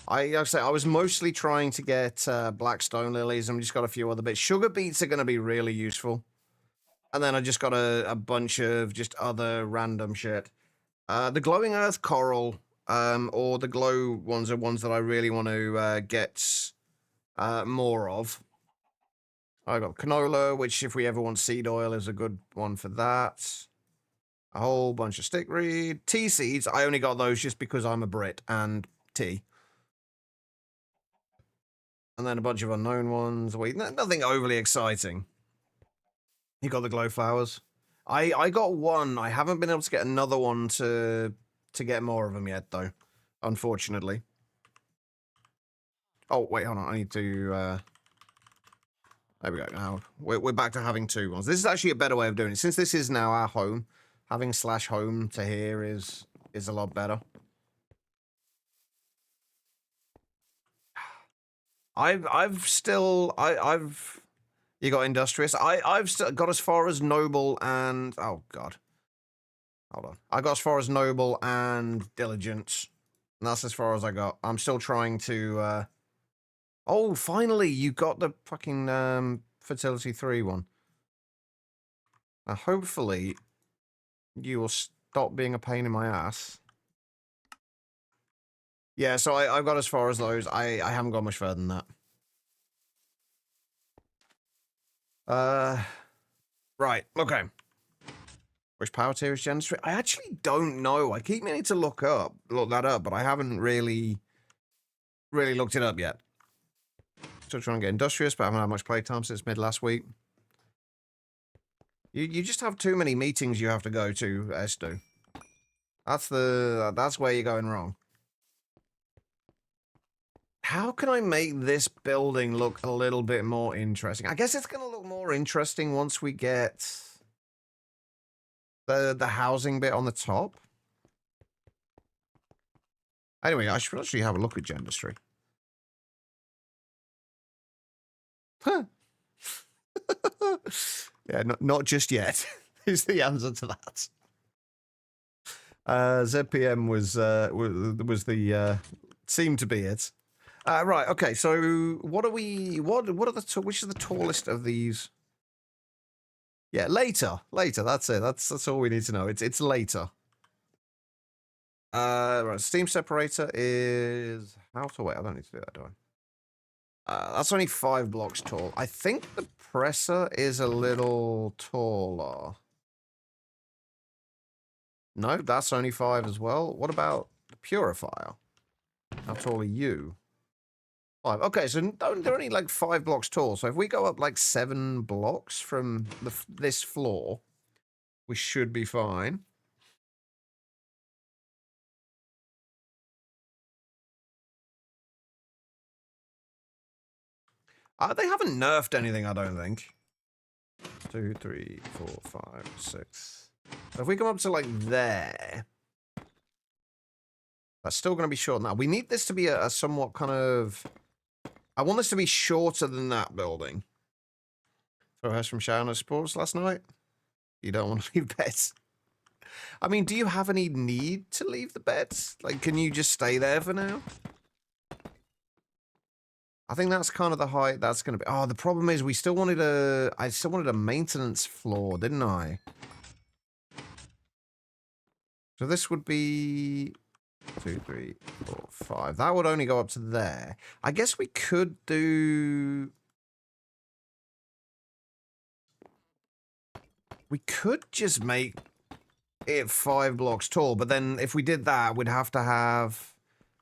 Like I say, I was mostly trying to get black stone lilies, and we just got a few other bits. Sugar beets are going to be really useful. And then I just got a bunch of just other random shit. The glowing earth coral, or the glow ones are ones that I really want to get more of. I got canola, which if we ever want seed oil is a good one for that. A whole bunch of stickweed. Tea seeds, I only got those just because I'm a Brit and tea. And then a bunch of unknown ones. Wait, nothing overly exciting. You got the glow flowers. I got one. I haven't been able to get another one to get more of them yet, though. Unfortunately. Oh, wait, hold on. I need to... There we go. Now we're back to having two ones. This is actually a better way of doing it. Since this is now our home, having / home to here is a lot better. I've still you got industrious. I've still got as far as noble and oh god. Hold on. I got as far as noble and diligence. And that's as far as I got. I'm still trying to oh, finally, you got the fucking fertility 3 one. Now, hopefully, you will stop being a pain in my ass. Yeah, so I've got as far as those. I haven't gone much further than that. Right, okay. Which power tier is Gen 3? I actually don't know. I keep meaning to look that up, but I haven't really looked it up yet. Still trying to get industrious, but I haven't had much playtime since mid last week. You just have too many meetings you have to go to, Estu. That's where you're going wrong. How can I make this building look a little bit more interesting? I guess it's going to look more interesting once we get the housing bit on the top. Anyway, I should actually have a look at Gendustry. Huh. Yeah, not just yet. Is the answer to that. ZPM was the seemed to be it. Right. Okay. So what are we? What are the? Which is the tallest of these? Yeah, later. That's it. That's all we need to know. It's later. Right. Steam separator is how to wait. I don't need to do that, do I? That's only 5 blocks tall. I think the presser is a little taller. No, that's only 5 as well. What about the purifier? How tall are you? 5. Okay, so they're only like 5 blocks tall. So if we go up like 7 blocks from this floor, we should be fine. They haven't nerfed anything, I don't think. 2, 3, 4, 5, 6. So if we come up to like there, that's still going to be short. Now we need this to be a somewhat kind of. I want this to be shorter than that building. So here's from Sharon at Sports last night. You don't want to leave beds. I mean, do you have any need to leave the beds? Like, can you just stay there for now? I think that's kind of the height that's going to be. Oh, the problem is I still wanted a maintenance floor, didn't I? So this would be 2, 3, 4, 5. That would only go up to there. I guess we could do. We could just make it 5 blocks tall. But then if we did that, we'd have to have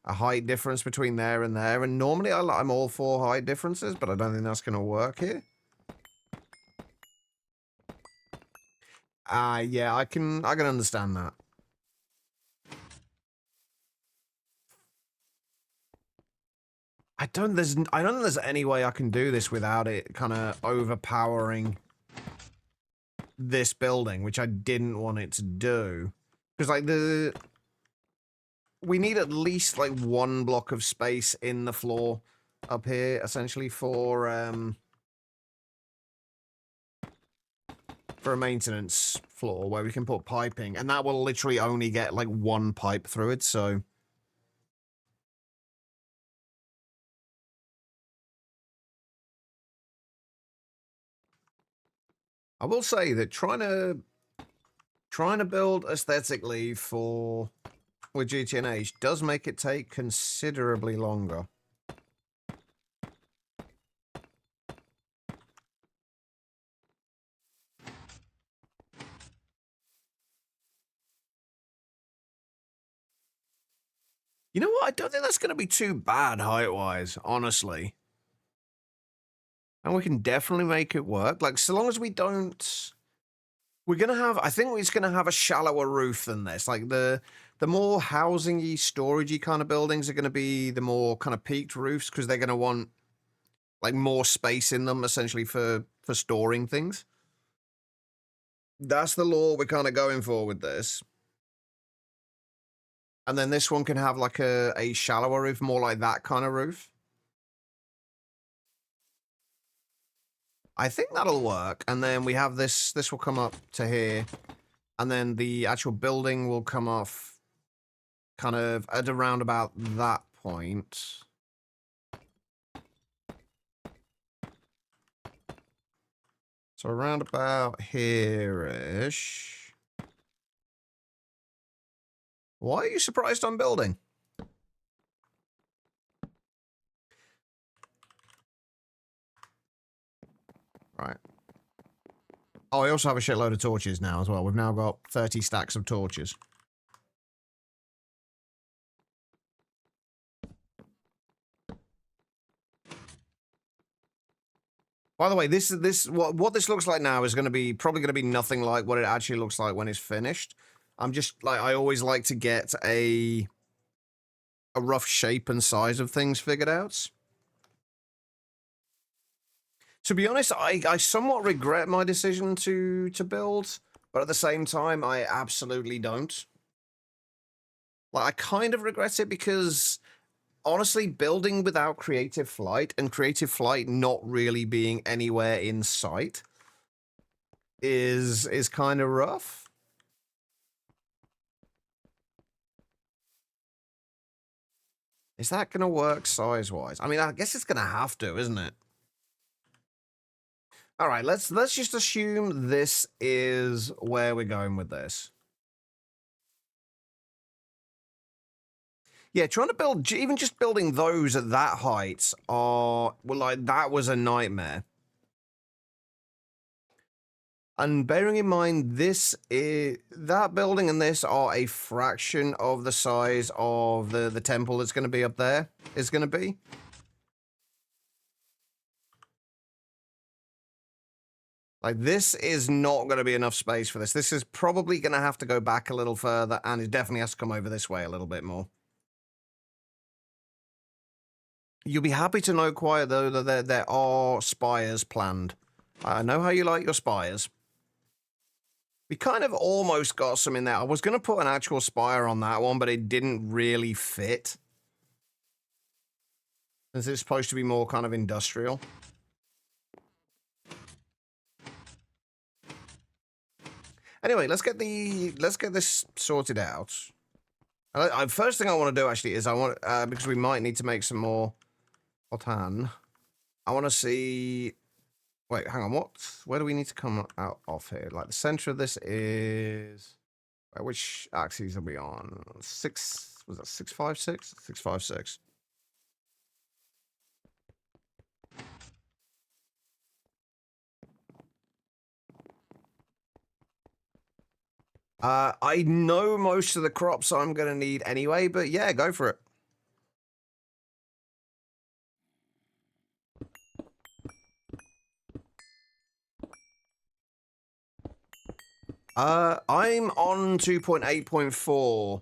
a height difference between there and there. And normally I'm all for height differences, but I don't think that's going to work here. Yeah, I can understand that. I don't think there's any way I can do this without it kind of overpowering this building, which I didn't want it to do. Because like we need at least like 1 block of space in the floor up here, essentially for a maintenance floor where we can put piping, and that will literally only get like 1 pipe through it, so. I will say that trying to build aesthetically with GTNH does make it take considerably longer. You know what? I don't think that's going to be too bad height-wise, honestly. And we can definitely make it work. Like, so long as we don't... We're going to have... I think we're going to have a shallower roof than this. Like, the more housing-y, storage-y kind of buildings are going to be the more kind of peaked roofs, because they're going to want, like, more space in them, essentially, for storing things. That's the law we're kind of going for with this. And then this one can have, like, a shallower roof, more like that kind of roof. I think that'll work. And then we have this will come up to here. And then the actual building will come off kind of at around about that point. So around about here-ish. Why are you surprised I'm building? Right. Oh, I also have a shitload of torches now as well. We've now got 30 stacks of torches. By the way, what this looks like now is probably going to be nothing like what it actually looks like when it's finished. I'm just like, I always like to get a rough shape and size of things figured out. To be honest, I somewhat regret my decision to build, but at the same time, I absolutely don't. Like, I kind of regret it because, honestly, building without creative flight and creative flight not really being anywhere in sight is kind of rough. Is that going to work size-wise? I mean, I guess it's going to have to, isn't it? All right, let's just assume this is where we're going with this. Yeah, trying to build, even just building those at that height well, like, that was a nightmare. And bearing in mind, that building and this are a fraction of the size of the temple that's going to be up there is going to be. Like, this is not going to be enough space for this. This is probably going to have to go back a little further, and it definitely has to come over this way a little bit more. You'll be happy to know, Quiet, though, that there are spires planned. I know how you like your spires. We kind of almost got some in there. I was going to put an actual spire on that one, but it didn't really fit. Since it's supposed to be more kind of industrial. Anyway, let's get this sorted out. First thing I want to do, actually, is because we might need to make some more Otan. I want to see... Wait, hang on, where do we need to come out of here? Like, the center of this is... Wait, which axes are we on? 6... Was that 656? 656. I know most of the crops I'm going to need anyway, but yeah, go for it. I'm on 2.8.4.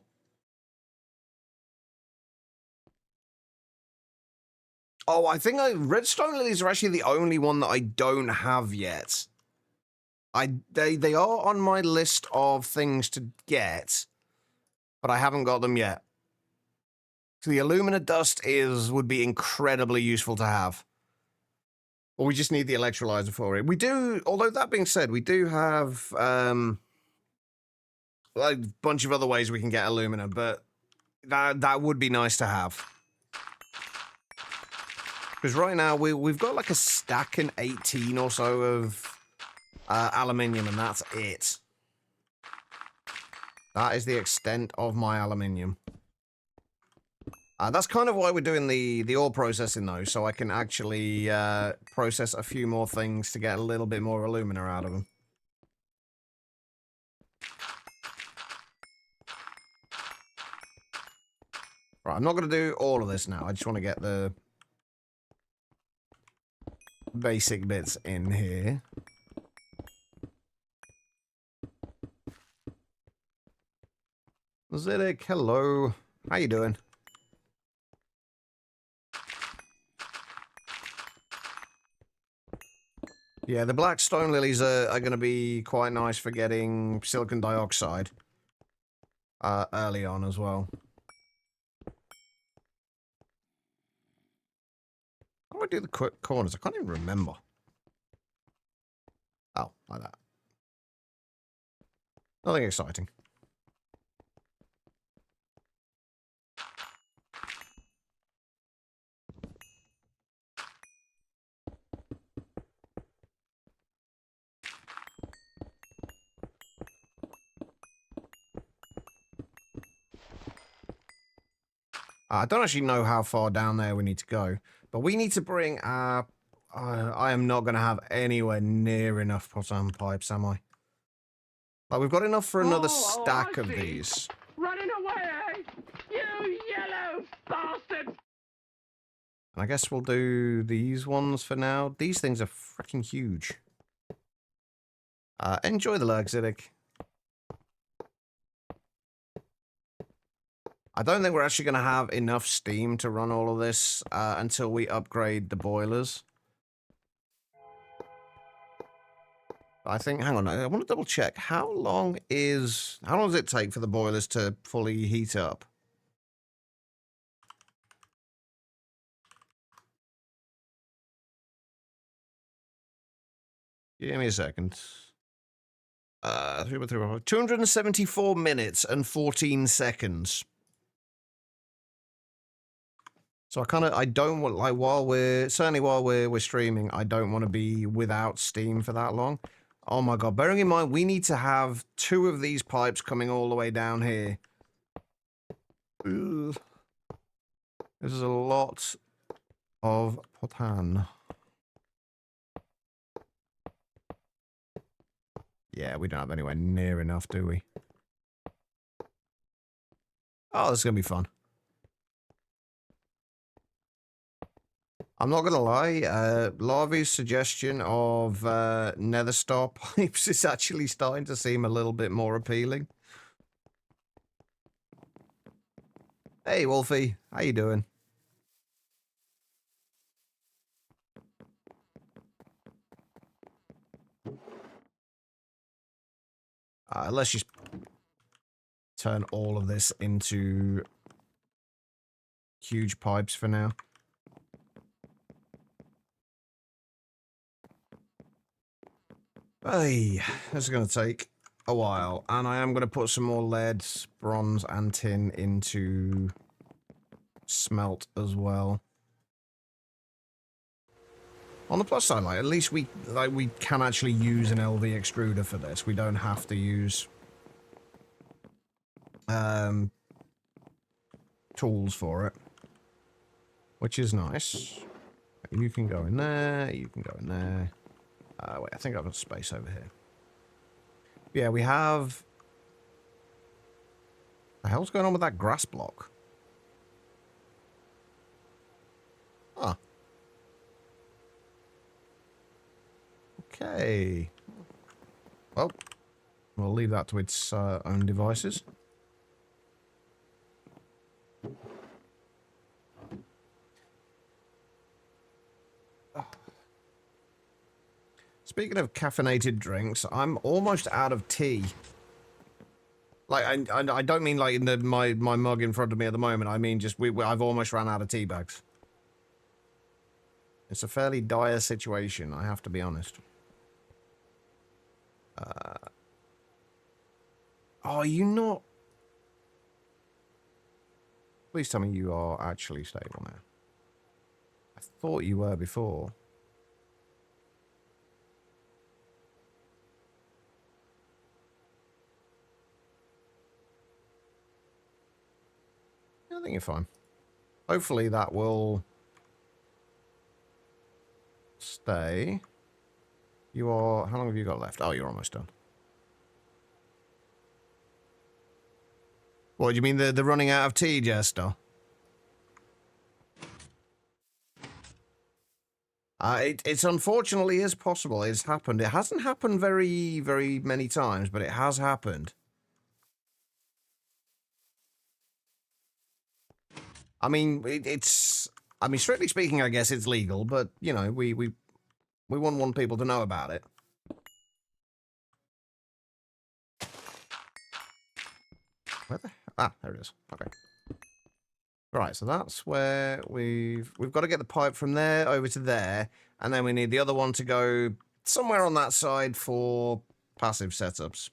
Oh, I think redstone lilies are actually the only one that I don't have yet. They are on my list of things to get, but I haven't got them yet. So the alumina dust would be incredibly useful to have. Or we just need the electrolyzer for it. We do, although that being said, we do have a bunch of other ways we can get alumina, but that would be nice to have. Because right now we've got like a stack and 18 or so of aluminium, and that's it. That is the extent of my aluminium. That's kind of why we're doing the ore processing, though, so I can actually process a few more things to get a little bit more alumina out of them. Right, I'm not going to do all of this now. I just want to get the basic bits in here. Ziddick, hello. How you doing? Yeah, the black stone lilies are going to be quite nice for getting silicon dioxide early on as well. How do I do the corners? I can't even remember. Oh, like that. Nothing exciting. I don't actually know how far down there we need to go, but we need to bring our... I am not going to have anywhere near enough potan pipes, am I? Like, we've got enough for another stack of these. Running away, you yellow bastard! And I guess we'll do these ones for now. These things are freaking huge. Enjoy the lurk, Ziddick. I don't think we're actually going to have enough steam to run all of this until we upgrade the boilers. I think, hang on, I want to double check. How long does it take for the boilers to fully heat up? Give me a second. 274 minutes and 14 seconds. So I don't want, like, while we're streaming, I don't want to be without steam for that long. Oh my god, bearing in mind, we need to have 2 of these pipes coming all the way down here. Ugh. This is a lot of potan. Yeah, we don't have anywhere near enough, do we? Oh, this is going to be fun. I'm not going to lie, Larvy's suggestion of nether star pipes is actually starting to seem a little bit more appealing. Hey, Wolfie, how you doing? Let's just turn all of this into huge pipes for now. Hey, this is going to take a while, and I am going to put some more lead, bronze, and tin into smelt as well. On the plus side, like, at least we can actually use an LV extruder for this. We don't have to use tools for it, which is nice. You can go in there. You can go in there. Wait, I think I've got space over here. Yeah, we have The hell's going on with that grass block? Huh. Okay. Well, we'll leave that to its own devices. Speaking of caffeinated drinks, I'm almost out of tea. Like, I don't mean like in my mug in front of me at the moment. I mean just I've almost run out of tea bags. It's a fairly dire situation, I have to be honest. Are you not? Please tell me you are actually stable now. I thought you were before. I think you're fine. Hopefully that will stay. You are... How long have you got left? Oh, you're almost done. What, do you mean the running out of tea, Jester? It's unfortunately is possible. It's happened. It hasn't happened very, very many times, but it has happened. I mean, it's... I mean, strictly speaking, I guess it's legal, but, you know, we wouldn't want people to know about it. Where the... Ah, there it is. Okay. Right, so that's where we've got to get the pipe from there over to there, and then we need the other one to go somewhere on that side for passive setups.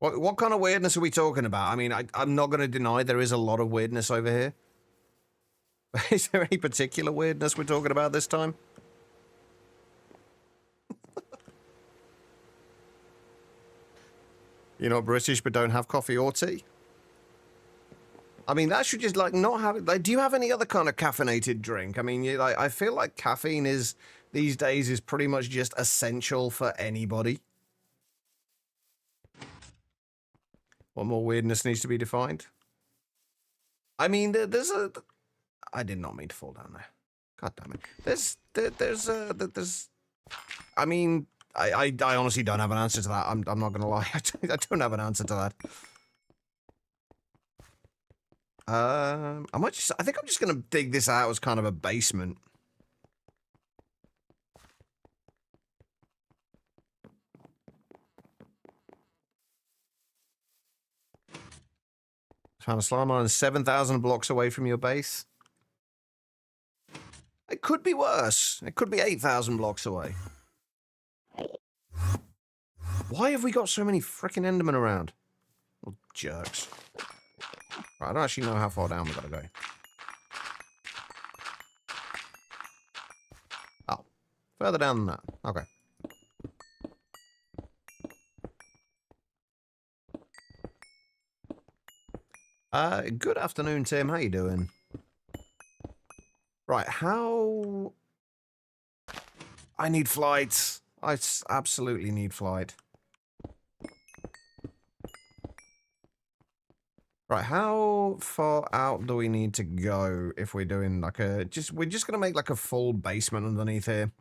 What kind of weirdness are we talking about? I mean, I'm not going to deny there is a lot of weirdness over here. Is there any particular weirdness we're talking about this time? You're not British but don't have coffee or tea? I mean, that should just, like, not have... Like, do you have any other kind of caffeinated drink? I mean, like, I feel like caffeine is, these days, is pretty much just essential for anybody. What more weirdness needs to be defined? I mean, there's a... I did not mean to fall down there. God damn it. There's... I mean, I honestly don't have an answer to that. I'm not going to lie. I don't have an answer to that. I think I'm just going to dig this out as kind of a basement. Found a slime island 7,000 blocks away from your base. It could be worse. It could be 8,000 blocks away. Why have we got so many frickin' Endermen around? Well, jerks. Right, I don't actually know how far down we gotta go. Oh, further down than that. Okay. Good afternoon, Tim. How you doing? Right, how... I need flight. I absolutely need flight. Right, how far out do we need to go if we're doing like a... We're just gonna make like a full basement underneath here.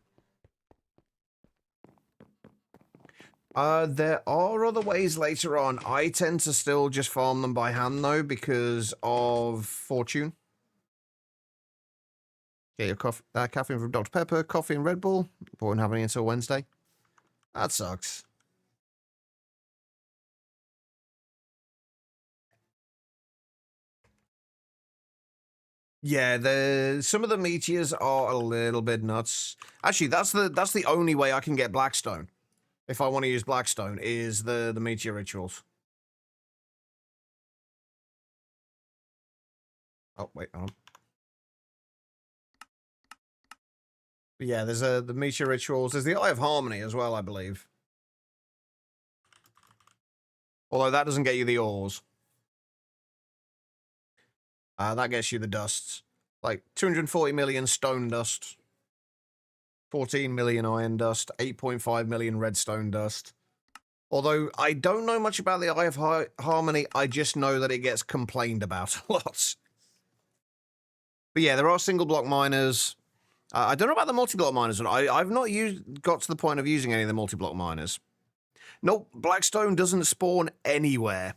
There are other ways later on. I tend to still just farm them by hand though because of fortune. Get your caffeine from Dr. Pepper, coffee and Red Bull. Won't have any until Wednesday. That sucks. Yeah, some of the meteors are a little bit nuts. Actually, that's the only way I can get Blackstone. If I want to use Blackstone, is the meteor rituals. Oh, wait, hold on. But yeah, there's the meteor rituals. There's the Eye of Harmony as well, I believe. Although that doesn't get you the ores. That gets you the dusts. Like 240 million stone dust. 14 million iron dust. 8.5 million redstone dust. Although I don't know much about the Eye of Harmony, I just know that it gets complained about a lot. But yeah, there are single block miners. I don't know about the multi-block miners. I've not got to the point of using any of the multi-block miners. Nope, Blackstone doesn't spawn anywhere.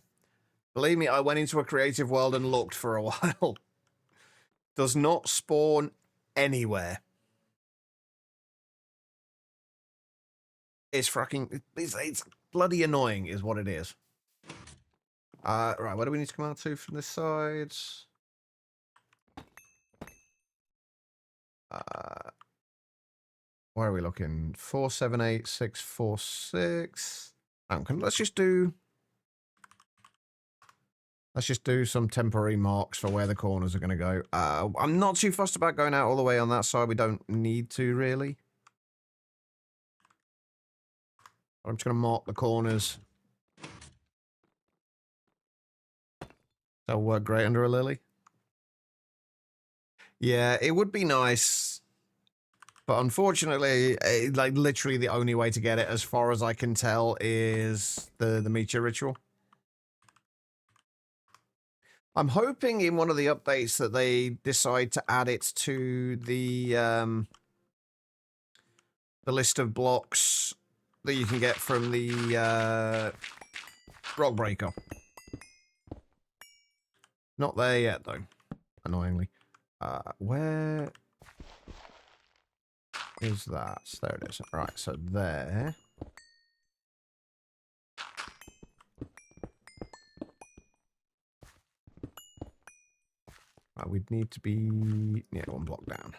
Believe me, I went into a creative world and looked for a while. Does not spawn anywhere. It's it's bloody annoying is what it is. Right, where do we need to come out to from this side? Where are we looking? 478646. Let's just do some temporary marks for where the corners are going to go. I'm not too fussed about going out all the way on that side. We don't need to, really. I'm just going to mark the corners. That'll work great under a lily. Yeah, it would be nice. But unfortunately, like literally the only way to get it, as far as I can tell, is the meteor ritual. I'm hoping in one of the updates that they decide to add it to the list of blocks that you can get from the rock breaker. Not there yet, though. Annoyingly. Where is that? There it is. Right, so there. Right, we'd need to be... yeah, one block down.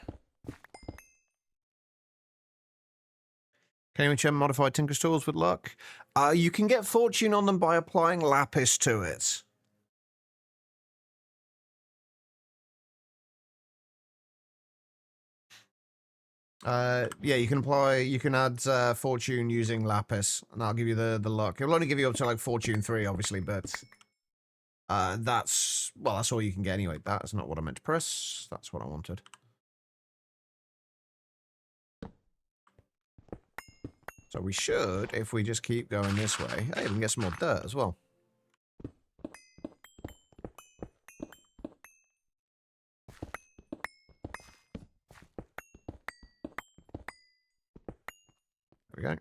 Can you enchant modified Tinker's tools with luck? You can get fortune on them by applying lapis to it. Yeah, you can add fortune using lapis, and I'll give you the luck. It'll only give you up to like fortune 3, obviously, but that's all you can get anyway. That's not what I meant to press. That's what I wanted. So we should, if we just keep going this way, hey, we can get some more dirt as well. There we go.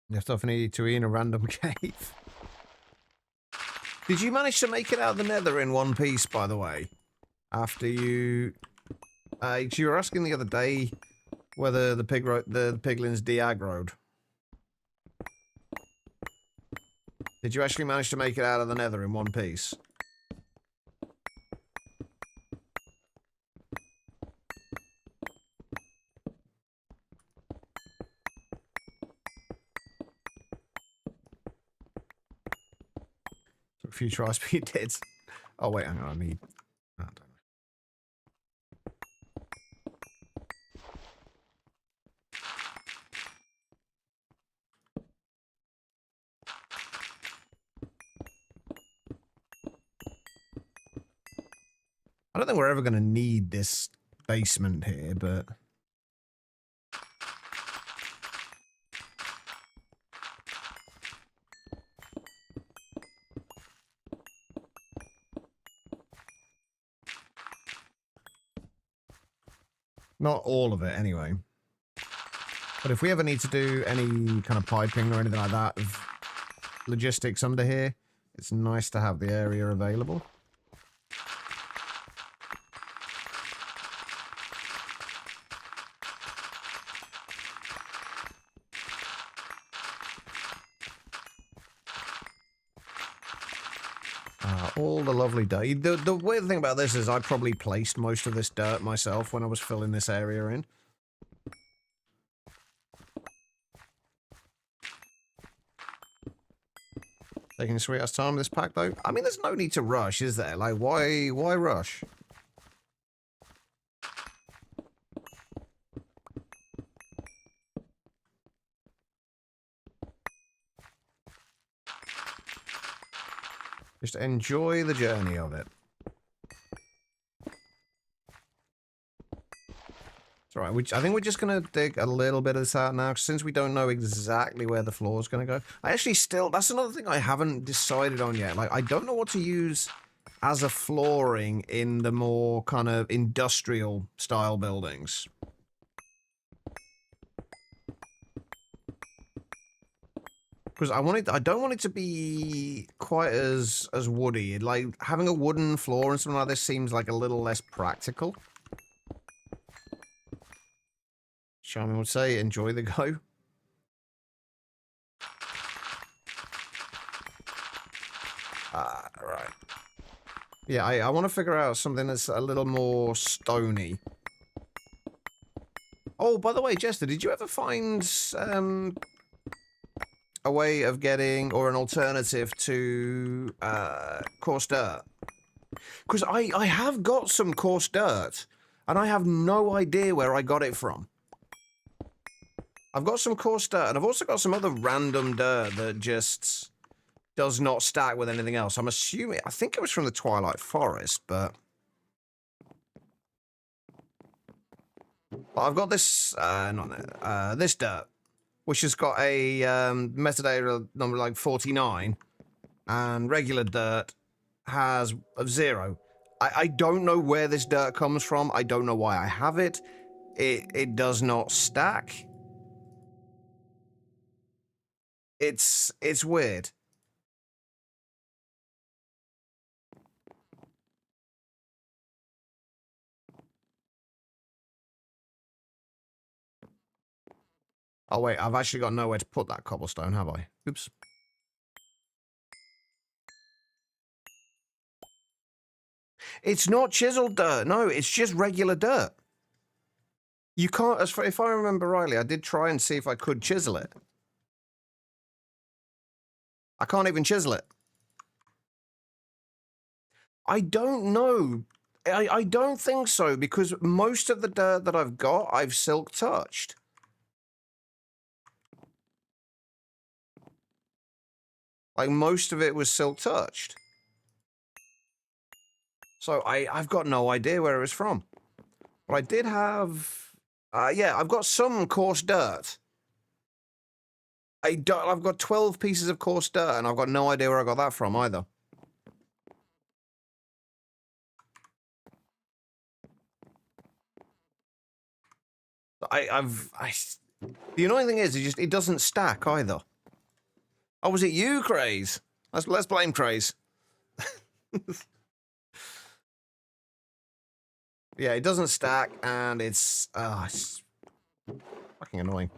Left off to in a random cave. Did you manage to make it out of the nether in one piece, by the way? After you... you were asking the other day whether the piglins de-aggroed. Did you actually manage to make it out of the nether in one piece? A few tries, but you did. Oh, wait, hang on, I need... I don't know. I don't think we're ever going to need this basement here, but... not all of it, anyway. But if we ever need to do any kind of piping or anything like that of logistics under here, it's nice to have the area available. All the lovely dirt. The weird thing about this is I probably placed most of this dirt myself when I was filling this area in. Taking a sweet ass time with this pack, though. I mean, there's no need to rush, is there? Like, why rush? Just enjoy the journey of it. right. I think we're just going to dig a little bit of this out now, since we don't know exactly where the floor is going to go. I actually still... That's another thing I haven't decided on yet. Like, I don't know what to use as a flooring in the more kind of industrial style buildings. Because I don't want it to be quite as woody. Like, having a wooden floor and something like this seems like a little less practical. Charmin would say, enjoy the go. Right. Yeah, I want to figure out something that's a little more stony. Oh, by the way, Jester, did you ever find a way of getting, or an alternative to coarse dirt? Because I have got some coarse dirt, and I have no idea where I got it from. I've got some coarse dirt, and I've also got some other random dirt that just does not stack with anything else. I'm assuming... I think it was from the Twilight Forest, but... I've got this... this dirt, which has got a metadata number like 49, and regular dirt has 0. I don't know where this dirt comes from. I don't know why I have it. It does not stack. It's weird. Oh wait, I've actually got nowhere to put that cobblestone, have I? Oops. It's not chiseled dirt. No, it's just regular dirt. You can't, if I remember rightly, I did try and see if I could chisel it. I can't even chisel it. I don't know. I don't think so, because most of the dirt that I've got, I've silk touched. Like, most of it was silk touched. So I've got no idea where it was from. But I did have... yeah, I've got some coarse dirt. I've got 12 pieces of coarse dirt, and I've got no idea where I got that from either. The annoying thing is, it doesn't stack either. Oh, was it you, Craze? Let's blame Craze. Yeah, it doesn't stack, and it's fucking annoying.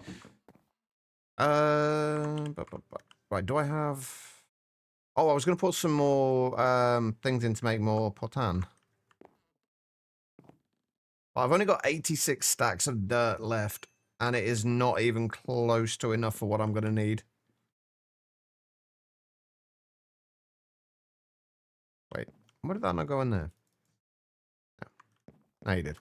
Right, do I have... Oh, I was going to put some more things in to make more potan. I've only got 86 stacks of dirt left, and it is not even close to enough for what I'm going to need. Wait, where did that not go in there? No, you did.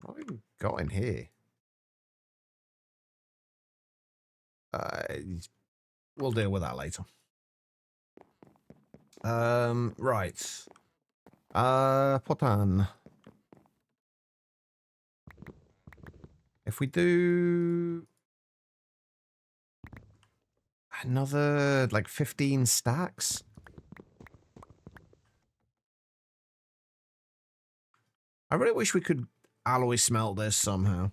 What have we got in here? We'll deal with that later. Right. Potan. If we do another, like, 15 stacks. I really wish we could alloy smelt this somehow.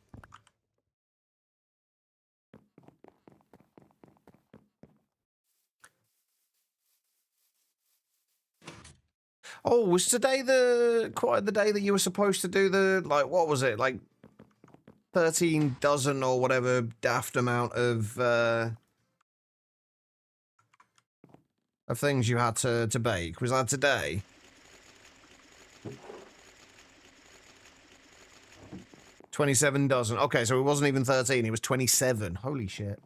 Oh, was today quite the day that you were supposed to do the, like, what was it, like 13 dozen or whatever daft amount of things you had to bake? Was that today? $27 dozen. Okay, so it wasn't even 13, it was 27. Holy shit.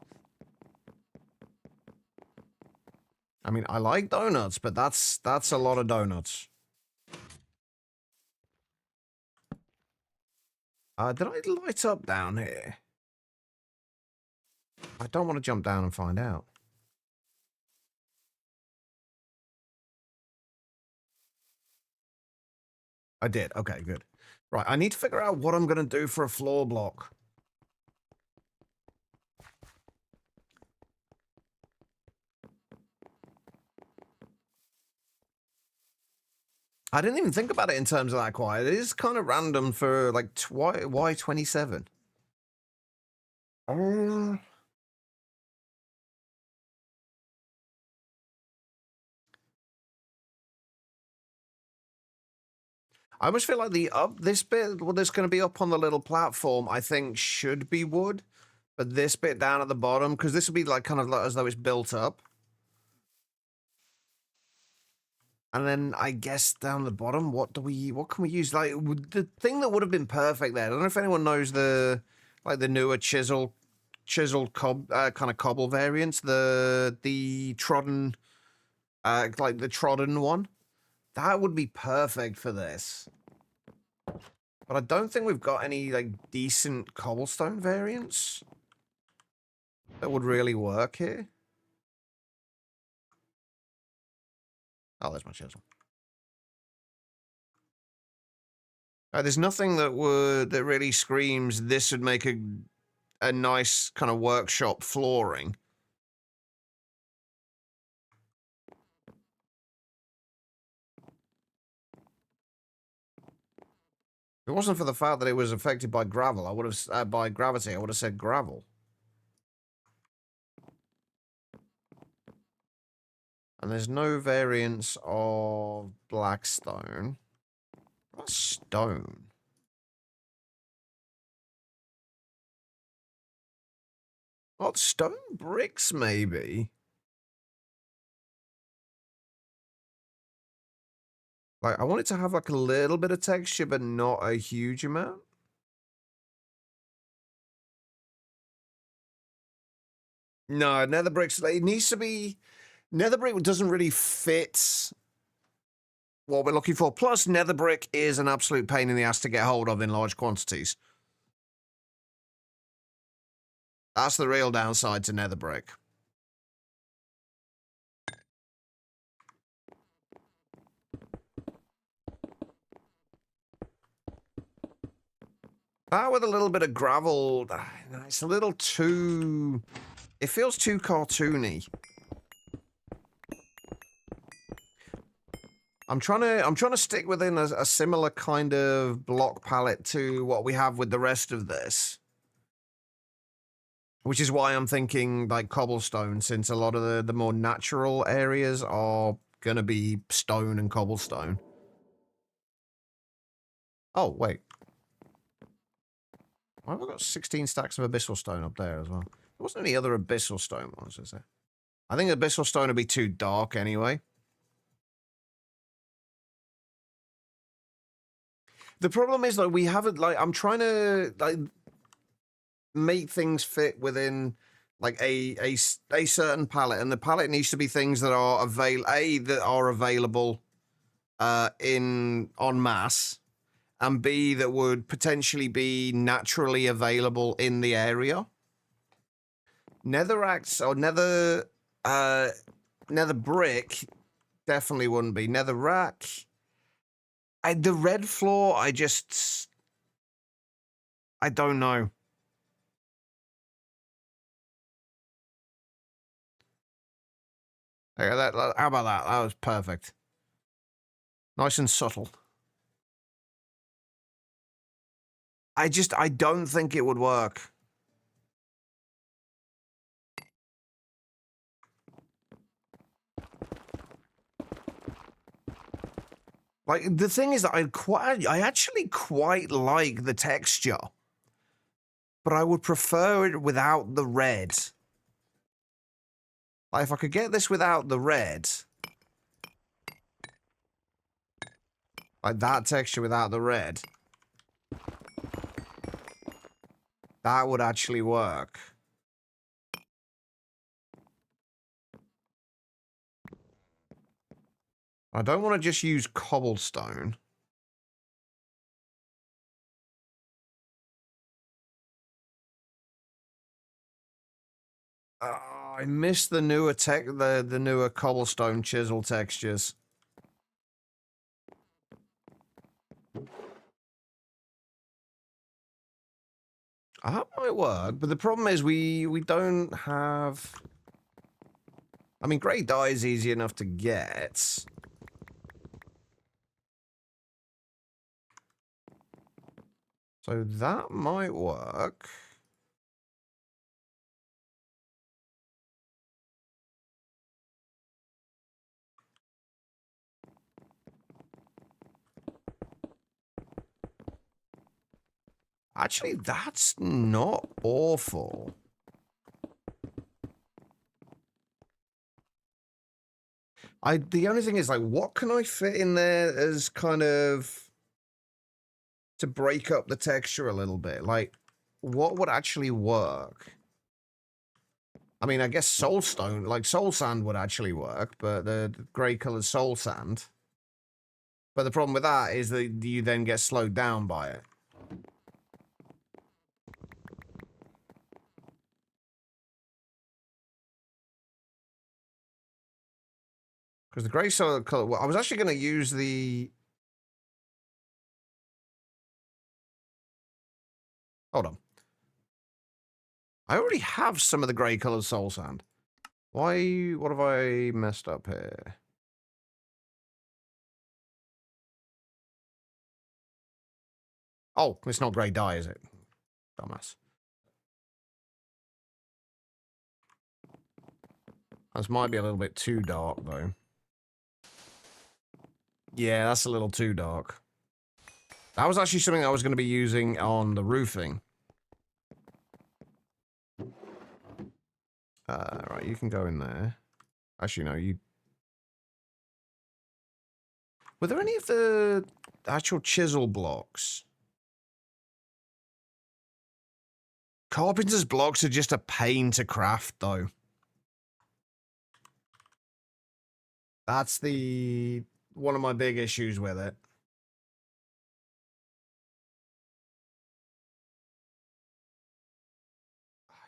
I mean, I like donuts, but that's a lot of donuts. Did I light up down here? I don't want to jump down and find out. I did. Okay, good. Right, I need to figure out what I'm going to do for a floor block. I didn't even think about it in terms of that quiet. It is kind of random for, like, why 27? I almost feel like this bit, well, that's going to be up on the little platform, I think should be wood. But this bit down at the bottom, because this will be like kind of like as though it's built up. And then I guess down the bottom, what can we use? Like the thing that would have been perfect there. I don't know if anyone knows the newer chiseled kind of cobble variants, the trodden, like the trodden one. That would be perfect for this. But I don't think we've got any like decent cobblestone variants that would really work here. Oh, there's my chisel. There's nothing that really screams this would make a nice kind of workshop flooring. If it wasn't for the fact that it was affected by gravel, I would have by gravity. I would have said gravel. And there's no variants of blackstone. What's stone? What, stone bricks, maybe? Like, I want it to have, like, a little bit of texture, but not a huge amount. No, nether bricks, it needs to be... Nether brick doesn't really fit what we're looking for. Plus, nether brick is an absolute pain in the ass to get hold of in large quantities. That's the real downside to nether brick. That with a little bit of gravel, it's a little too... It feels too cartoony. I'm trying to stick within a similar kind of block palette to what we have with the rest of this. Which is why I'm thinking like cobblestone, since a lot of the more natural areas are gonna be stone and cobblestone. Oh, wait. Why have I got 16 stacks of abyssal stone up there as well? There wasn't any other abyssal stone ones, is there? I think abyssal stone would be too dark anyway. The problem is, like, we haven't, like, I'm trying to, like, make things fit within, like, a certain palette, and the palette needs to be things that are available en masse, and B, that would potentially be naturally available in the area. Netherrack or nether brick definitely wouldn't be. Netherrack... the red floor, I don't know. Okay, how about that? That was perfect. Nice and subtle. I don't think it would work. Like, the thing is that I actually quite like the texture, but I would prefer it without the red. Like, if I could get this without the red, like that texture without the red, that would actually work. I don't want to just use cobblestone. I miss the newer the newer cobblestone chisel textures. That might work, but the problem is we don't have... I mean, grey dye is easy enough to get. So that might work. Actually, that's not awful. The only thing is, like, what can I fit in there as kind of to break up the texture a little bit? Like, what would actually work? I mean, I guess soul stone, like soul sand would actually work, but the grey colored soul sand. But the problem with that is that you then get slowed down by it. Because the grey solid color, well, I was actually going to use the... Hold on. I already have some of the grey colored soul sand. Why, what have I messed up here? Oh, it's not grey dye, is it? Dumbass. This might be a little bit too dark, though. Yeah, that's a little too dark. That was actually something I was going to be using on the roofing. Right, you can go in there. Actually, no, you... Were there any of the actual chisel blocks? Carpenter's blocks are just a pain to craft, though. That's one of my big issues with it.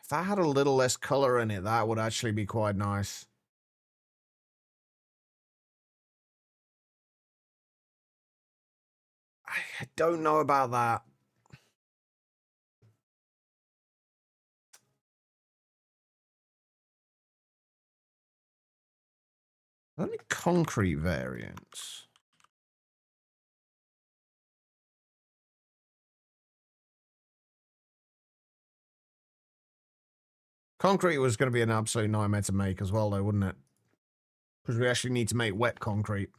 If that had a little less color in it, that would actually be quite nice. I don't know about that. Only concrete variants. Concrete was going to be an absolute nightmare to make as well, though, wouldn't it? Because we actually need to make wet concrete.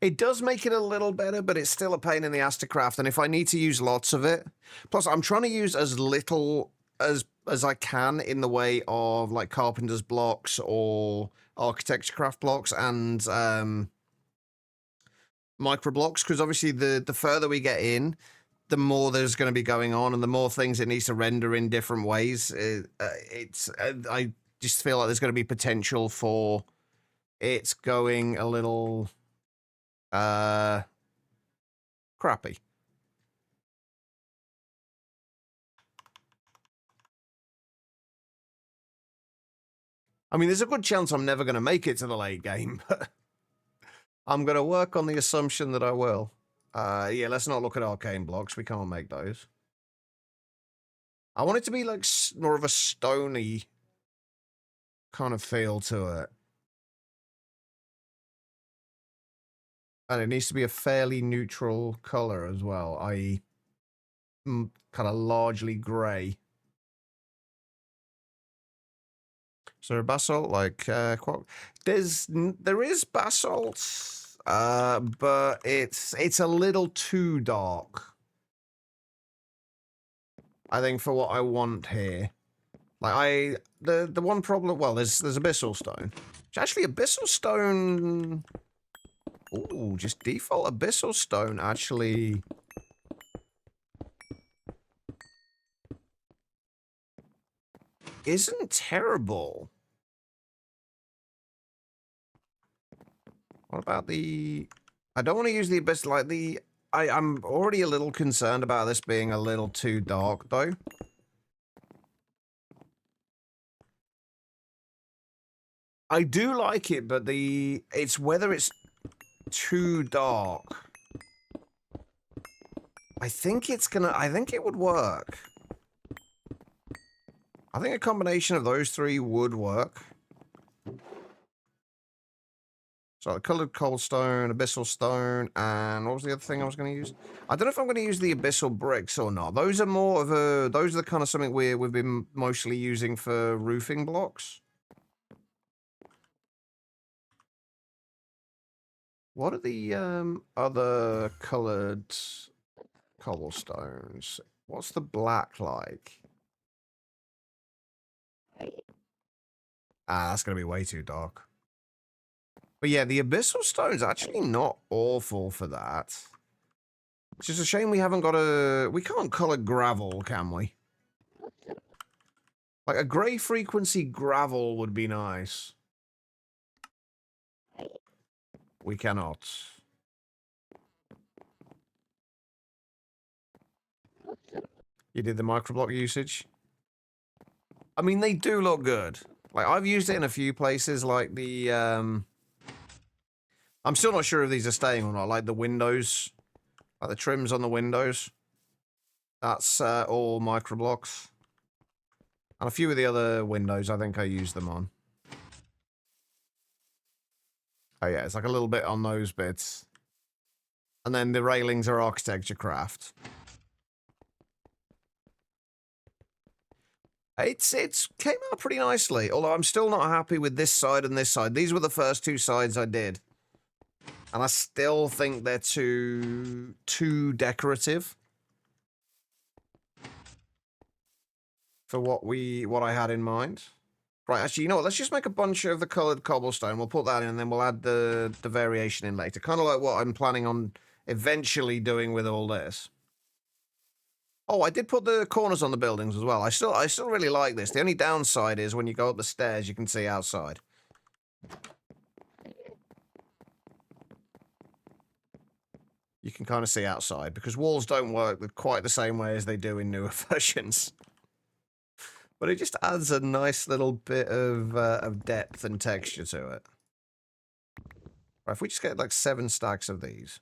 It does make it a little better, but it's still a pain in the ass to craft. And if I need to use lots of it, plus I'm trying to use as little as I can in the way of like carpenter's blocks or architecture craft blocks and micro blocks, because obviously the further we get in, the more there's going to be going on, and the more things it needs to render in different ways. I just feel like there's going to be potential for it's going a little crappy. I mean, there's a good chance I'm never going to make it to the late game, but I'm going to work on the assumption that I will. Yeah, let's not look at arcane blocks. We can't make those. I want it to be like more of a stony kind of feel to it. And it needs to be a fairly neutral color as well, i.e. kind of largely grey. So basalt, like, there is basalt, but it's a little too dark, I think, for what I want here. Like, the one problem, well, there's abyssal stone. Which actually, abyssal stone... Ooh, just default abyssal stone, actually... isn't terrible. What about the... I don't want to use the abyss, like the... I'm already a little concerned about this being a little too dark, though. I do like it, but it's whether it's too dark. I think it would work. I think a combination of those three would work. So the coloured cobblestone, abyssal stone, and what was the other thing I was going to use? I don't know if I'm going to use the abyssal bricks or not. Those are more of those are the kind of something we've been mostly using for roofing blocks. What are the other coloured cobblestones? What's the black like? Ah, that's going to be way too dark. But yeah, the abyssal stone's actually not awful for that. It's just a shame we haven't got we can't colour gravel, can we? Like a grey frequency gravel would be nice. We cannot. You did the microblock usage? I mean, they do look good. Like, I've used it in a few places, like the, I'm still not sure if these are staying or not, like the windows, like the trims on the windows. That's all microblocks. And a few of the other windows, I think I used them on. Oh yeah, it's like a little bit on those bits. And then the railings are architecture craft. It's came out pretty nicely, although I'm still not happy with this side and this side. These were the first two sides I did. And I still think they're too decorative for what I had in mind. Right, actually, you know what? Let's just make a bunch of the coloured cobblestone. We'll put that in, and then we'll add the variation in later. Kind of like what I'm planning on eventually doing with all this. Oh, I did put the corners on the buildings as well. I still really like this. The only downside is when you go up the stairs, you can see outside. You can kind of see outside because walls don't work quite the same way as they do in newer versions. But it just adds a nice little bit of depth and texture to it. Right, if we just get like 7 stacks of these.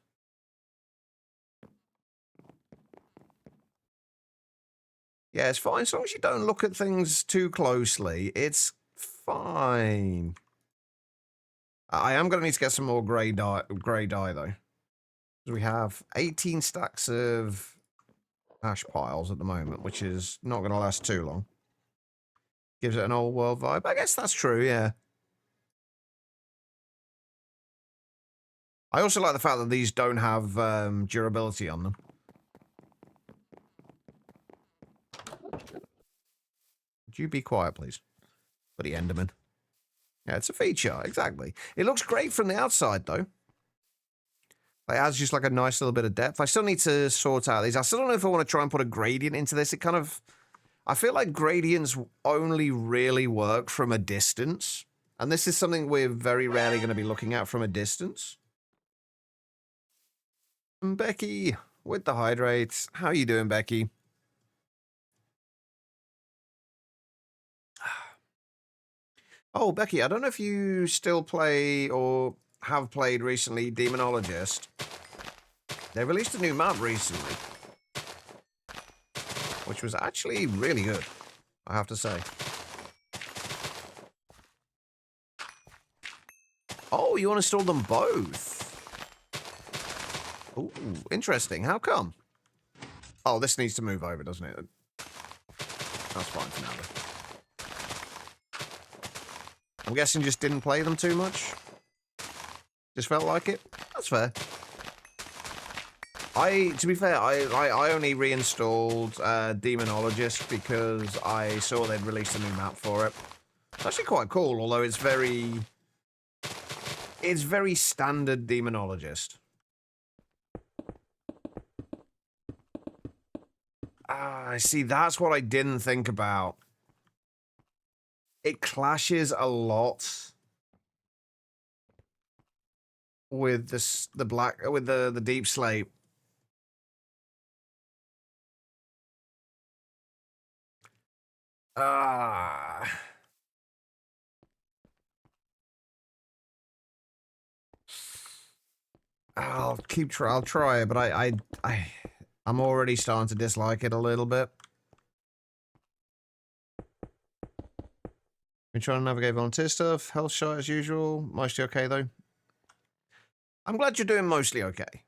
Yeah, it's fine. As long as you don't look at things too closely, it's fine. I am going to need to get some more grey dye though. We have 18 stacks of ash piles at the moment, which is not going to last too long. Gives it an old world vibe. I guess that's true, yeah. I also like the fact that these don't have durability on them. Would you be quiet, please? Bloody Enderman. Yeah, it's a feature, exactly. It looks great from the outside, though. It adds just like a nice little bit of depth. I still need to sort out these. I still don't know if I want to try and put a gradient into this. It kind of... I feel like gradients only really work from a distance. And this is something we're very rarely going to be looking at from a distance. Becky, with the hydrates. How are you doing, Becky? Oh, Becky, I don't know if you still play or have played recently Demonologist. They released a new map recently, which was actually really good, I have to say. Oh, you installed them both? Ooh, interesting. How come? Oh, this needs to move over, doesn't it? That's fine for now, though. I'm guessing just didn't play them too much? Just felt like it? That's fair. To be fair, I only reinstalled Demonologist because I saw they'd released a new map for it. It's actually quite cool, although it's very standard Demonologist. Ah, see, that's what I didn't think about. It clashes a lot with the Deep Slate. Ah. I'll try it, but I'm already starting to dislike it a little bit. Been trying to navigate volunteer stuff. Health shot as usual. Mostly okay, though. I'm glad you're doing mostly okay.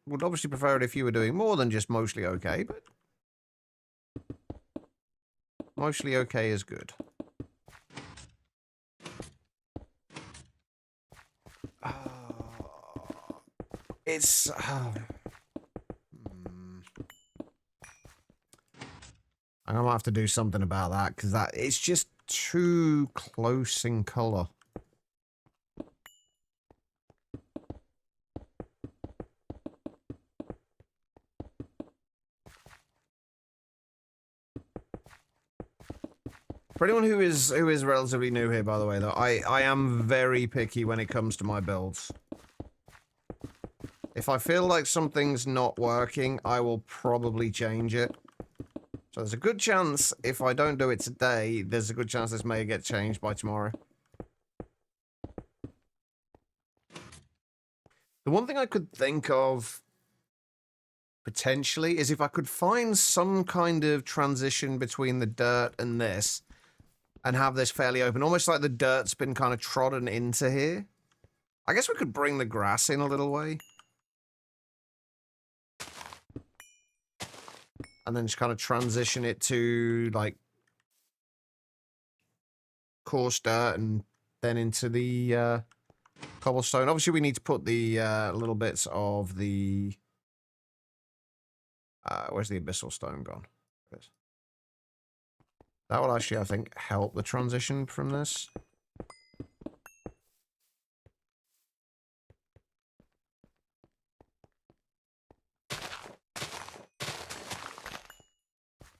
Would obviously prefer it if you were doing more than just mostly okay, but mostly okay is good. It's... I'm gonna have to do something about that, because it's just too close in color. For anyone who is relatively new here, by the way, though, I am very picky when it comes to my builds. If I feel like something's not working, I will probably change it. So there's a good chance, if I don't do it today, there's a good chance this may get changed by tomorrow. The one thing I could think of, potentially, is if I could find some kind of transition between the dirt and this, and have this fairly open, almost like the dirt's been kind of trodden into here. I guess we could bring the grass in a little way. And then just kind of transition it to, like, coarse dirt and then into the cobblestone. Obviously, we need to put the little bits of the... where's the abyssal stone gone? That will actually, I think, help the transition from this.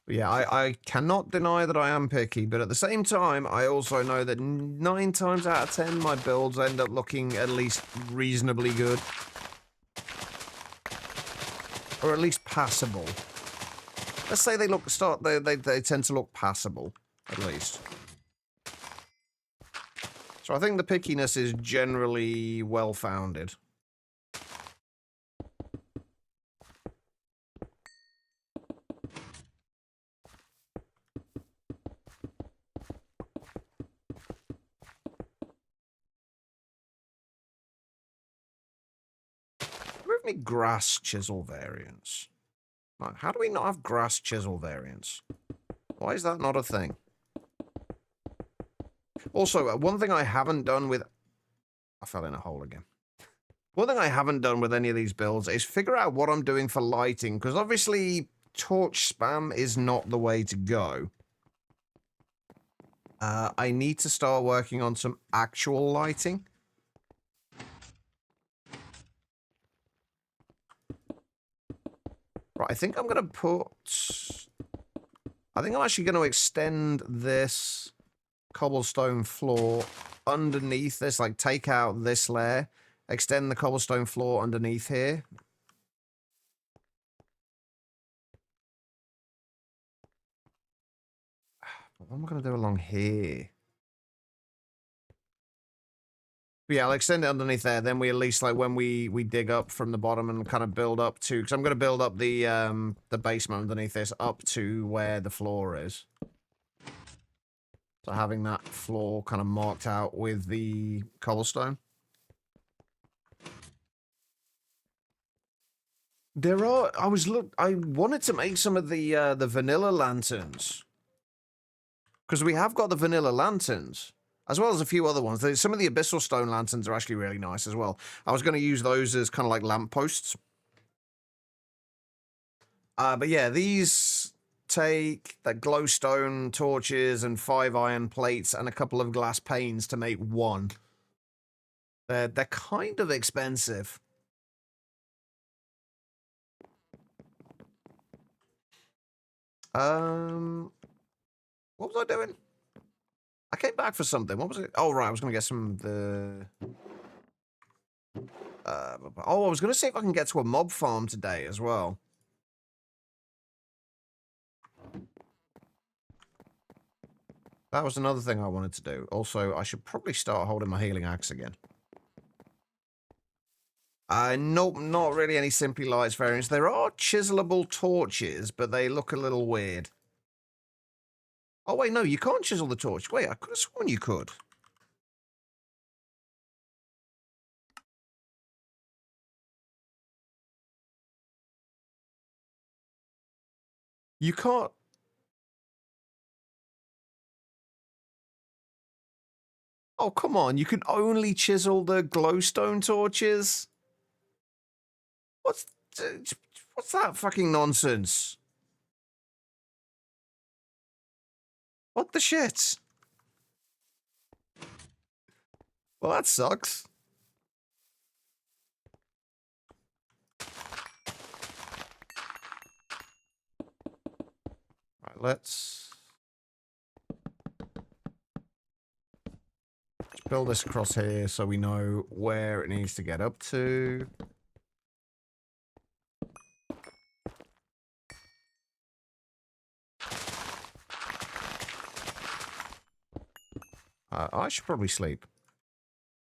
But yeah, I cannot deny that I am picky, but at the same time, I also know that 9 times out of 10, my builds end up looking at least reasonably good. Or at least passable. Let's say they they tend to look passable, at least. So I think the pickiness is generally well-founded. Do we have any grass chisel variants? Right, how do we not have grass chisel variants? Why is that not a thing? Also, one thing I haven't done with... I fell in a hole again. One thing I haven't done with any of these builds is figure out what I'm doing for lighting, because obviously torch spam is not the way to go. I need to start working on some actual lighting. Right, I think I'm going to put... I think I'm actually going to extend this cobblestone floor underneath this, like take out this layer, extend the cobblestone floor underneath here. What am I going to do along here? But yeah, I'll extend it underneath there. Then we at least, like, when we dig up from the bottom and kind of build up to... Because I'm going to build up the basement underneath this up to where the floor is. So having that floor kind of marked out with the cobblestone. There are... I wanted to make some of the vanilla lanterns. Because we have got the vanilla lanterns. As well as a few other ones. Some of the abyssal stone lanterns are actually really nice as well. I was going to use those as kind of like lampposts. But yeah, these take the glowstone torches and 5 iron plates and a couple of glass panes to make one. They're kind of expensive. What was I doing? I came back for something. What was it? Oh, right. I was going to get some of the... I was going to see if I can get to a mob farm today as well. That was another thing I wanted to do. Also, I should probably start holding my healing axe again. Nope, not really any Simply Lights variants. There are chiselable torches, but they look a little weird. Oh, wait, no, you can't chisel the torch. Wait, I could have sworn you could. You can't. Oh, come on. You can only chisel the glowstone torches? What's that fucking nonsense? What the shit? Well, that sucks. Right, let's build this across here so we know where it needs to get up to. I should probably sleep.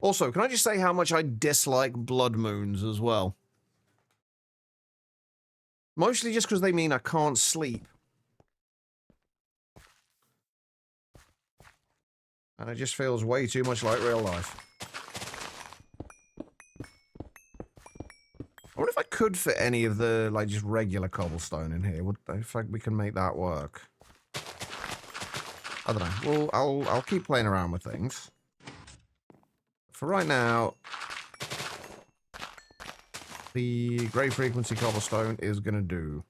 Also, can I just say how much I dislike blood moons as well? Mostly just because they mean I can't sleep. And it just feels way too much like real life. I wonder if I could fit any of the, like, just regular cobblestone in here. If we can make that work. I don't know. Well, I'll keep playing around with things. For right now, the great frequency cobblestone is gonna do.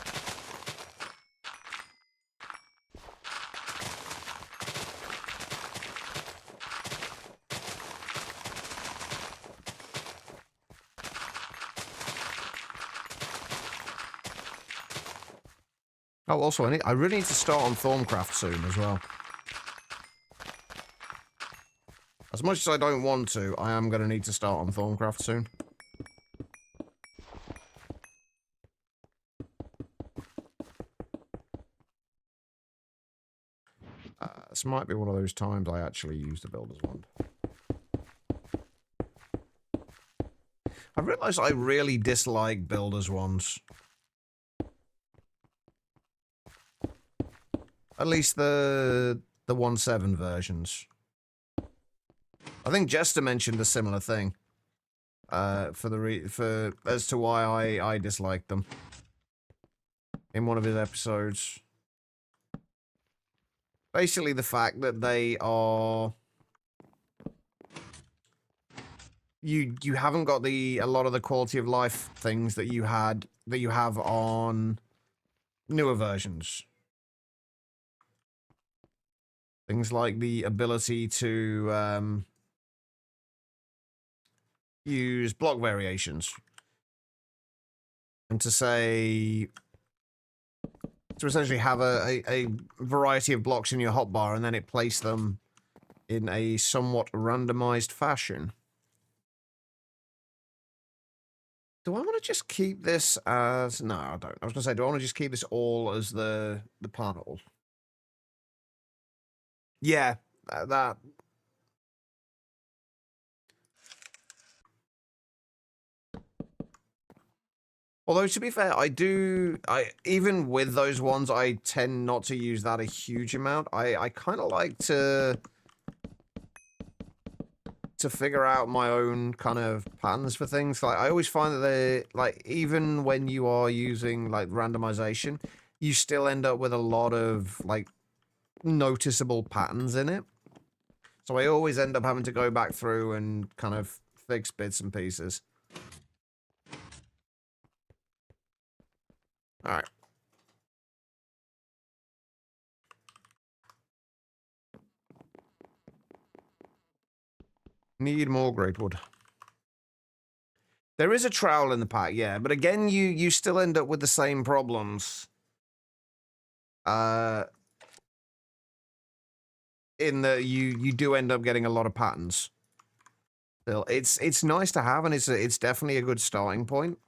Oh, also, I really need to start on Thorncraft soon as well. As much as I don't want to, I am going to need to start on Thorncraft soon. This might be one of those times I actually use the Builder's Wand. I realise I really dislike Builder's Wands. At least the 1.7 versions. I think Jester mentioned a similar thing. As to why I disliked them. In one of his episodes. Basically the fact that they are... You haven't got a lot of the quality of life things that you have on newer versions. Things like the ability to use block variations. And to essentially have a variety of blocks in your hotbar and then it place them in a somewhat randomized fashion. Do I want to just keep this as... No, I don't. I was going to say, do I want to just keep this all as the panel? Yeah, that... Although, to be fair, even with those ones, I tend not to use that a huge amount. I kind of like to figure out my own kind of patterns for things. Like, I always find that they, like, even when you are using, like, randomization, you still end up with a lot of, like, noticeable patterns in it. So I always end up having to go back through and kind of fix bits and pieces. Alright. Need more great wood. There is a trowel in the pack, yeah, but again, you still end up with the same problems. In that you do end up getting a lot of patterns. Still, it's nice to have, and it's definitely a good starting point.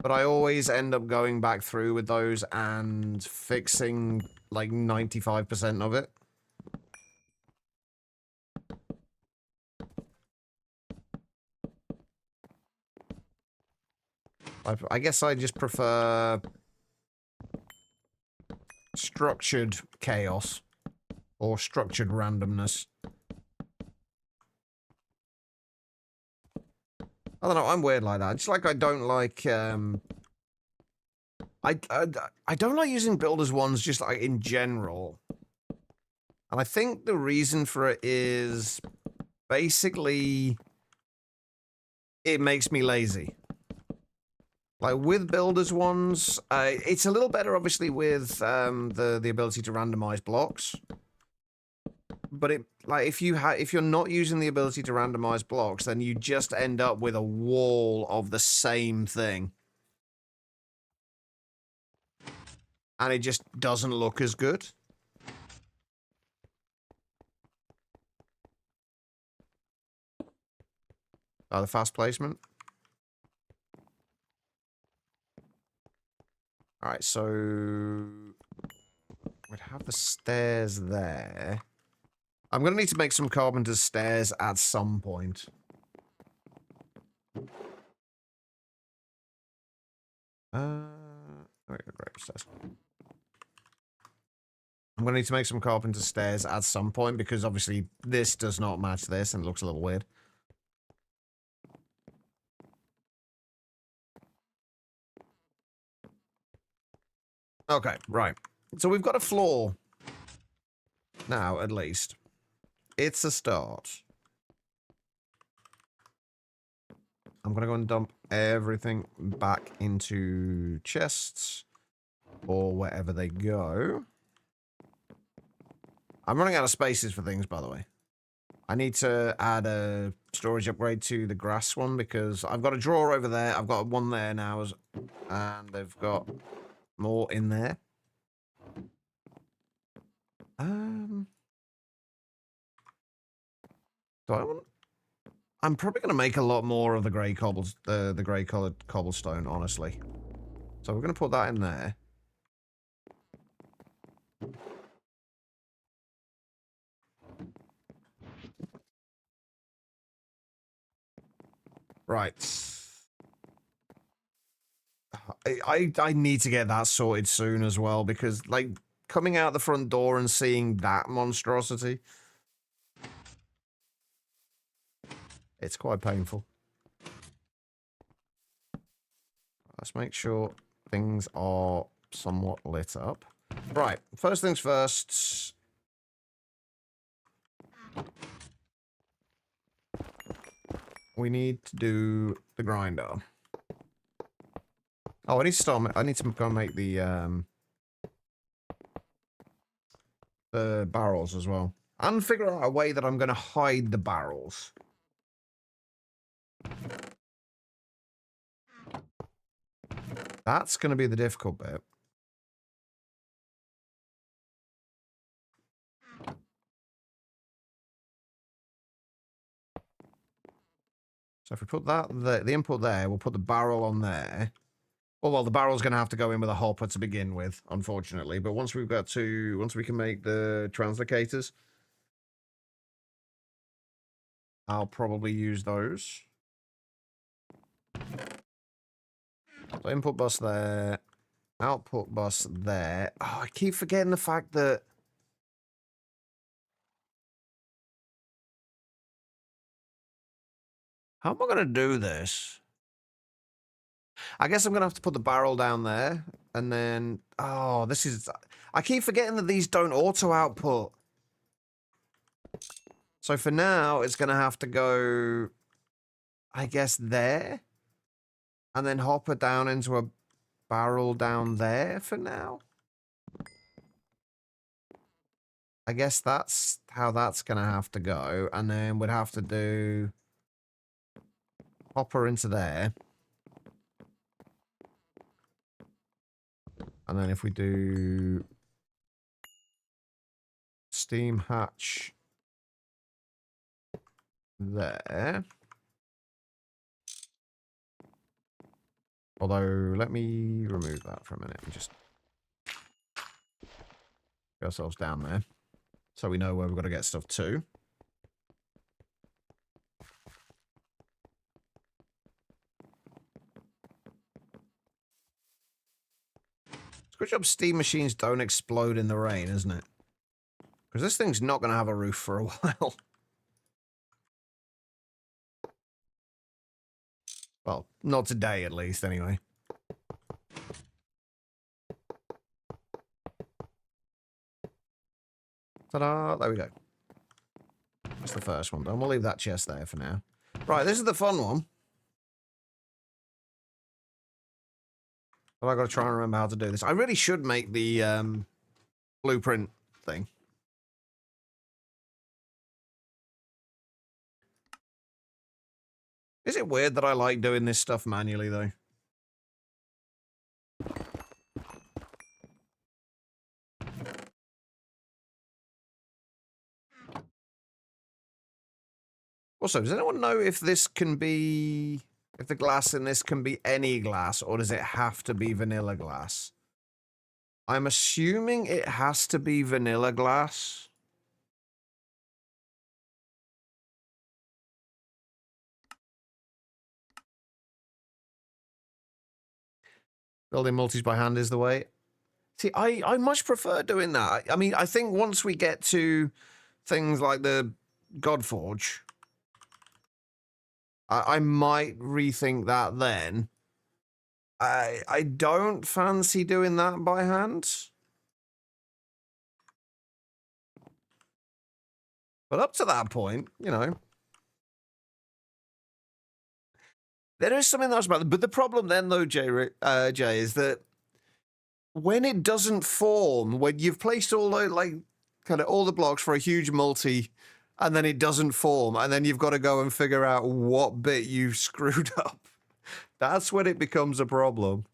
But I always end up going back through with those and fixing like 95% of it. I guess I just prefer structured chaos or structured randomness. I don't know, I'm weird like that. Just like I don't like, I don't like using builders ones just like in general. And I think the reason for it is basically it makes me lazy. Like with builders ones, it's a little better obviously with the ability to randomize blocks. But it like if you're not using the ability to randomize blocks, then you just end up with a wall of the same thing. And it just doesn't look as good. Oh, the fast placement. Alright, so we'd have the stairs there. I'm gonna need to make some carpenter's stairs at some point. Right, stairs. I'm gonna need to make some carpenter's stairs at some point because obviously this does not match this and it looks a little weird. Okay, right. So we've got a floor. Now, at least. It's a start. I'm gonna go and dump everything back into chests. Or wherever they go. I'm running out of spaces for things, by the way. I need to add a storage upgrade to the grass one because I've got a drawer over there. I've got one there now. And they've got more in there. Do I want... I'm probably going to make a lot more of the grey the grey coloured cobblestone, honestly. So we're going to put that in there. Right. I need to get that sorted soon as well because, like, coming out the front door and seeing that monstrosity, it's quite painful. Let's make sure things are somewhat lit up. Right, first things first. We need to do the grinder. Oh, I need to start. I need to go and make the barrels as well, and figure out a way that I'm going to hide the barrels. That's going to be the difficult bit. So if we put that the input there, we'll put the barrel on there. Well, the barrel's going to have to go in with a hopper to begin with, unfortunately. But once we can make the translocators, I'll probably use those. So input bus there, output bus there. Oh, I keep forgetting the fact that how am I going to do this? I guess I'm going to have to put the barrel down there, and then... Oh, this is... I keep forgetting that these don't auto-output. So for now, it's going to have to go, I guess, there. And then hopper down into a barrel down there for now. I guess that's how that's going to have to go. And then we'd have to do hopper into there. And then if we do steam hatch there. Although, let me remove that for a minute and just get ourselves down there. So we know where we've got to get stuff to. Good job steam machines don't explode in the rain, isn't it? Because this thing's not going to have a roof for a while. Well, not today at least, anyway. Ta-da! There we go. That's the first one done. We'll leave that chest there for now. Right, this is the fun one. But I've got to try and remember how to do this. I really should make the blueprint thing. Is it weird that I like doing this stuff manually, though? Also, does anyone know if this can be... If the glass in this can be any glass, or does it have to be vanilla glass? I'm assuming it has to be vanilla glass. Building multis by hand is the way. See, I much prefer doing that. I mean, I think once we get to things like the Godforge, I might rethink that then. I don't fancy doing that by hand. But up to that point, you know. There is something else about it. But the problem then, though, Jay, is that when it doesn't form, when you've placed all the, like, kind of all the blocks for a huge multi, and then it doesn't form, and then you've got to go and figure out what bit you screwed up. That's when it becomes a problem.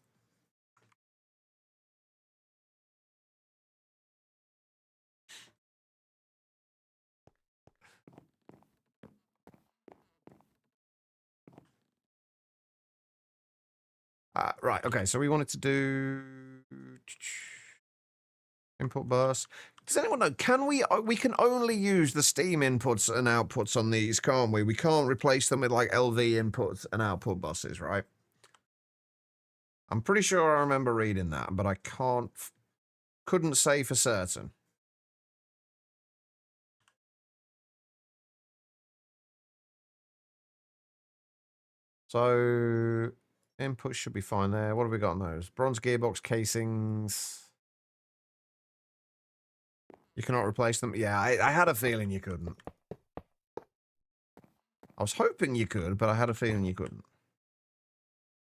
Right, okay, so we wanted to do input bus. Does anyone know, can we can only use the steam inputs and outputs on these, can't we? We can't replace them with like LV inputs and output buses, right? I'm pretty sure I remember reading that, but I couldn't say for certain. So input should be fine there. What have we got on those? Bronze gearbox casings. You cannot replace them? Yeah, I had a feeling you couldn't. I was hoping you could, but I had a feeling you couldn't.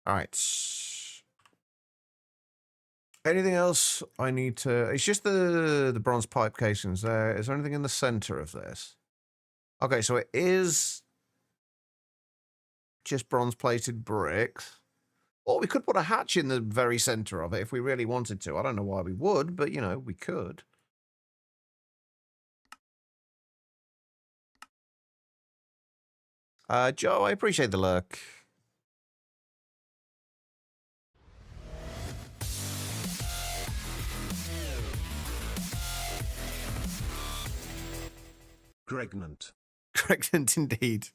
All right. Anything else I need to... It's just the bronze pipe casings there. Is there anything in the center of this? Okay, so it is just bronze-plated bricks. Or we could put a hatch in the very center of it if we really wanted to. I don't know why we would, but, you know, we could. Joe, I appreciate the lurk. Pregnant. Pregnant indeed.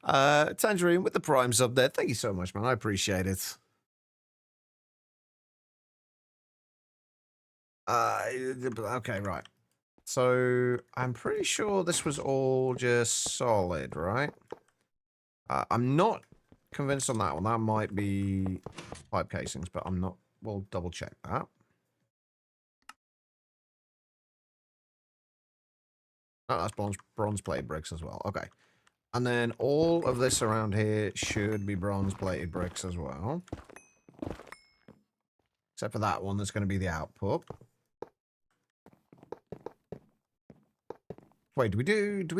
Tangerine with the prime sub there. Thank you so much, man. I appreciate it. Okay, right. So I'm pretty sure this was all just solid, right? I'm not convinced on that one. That might be pipe casings, but I'm not. We'll double check that. Oh, that's bronze plated bricks as well. Okay. And then all of this around here should be bronze plated bricks as well. Except for that one that's going to be the output. Wait, do we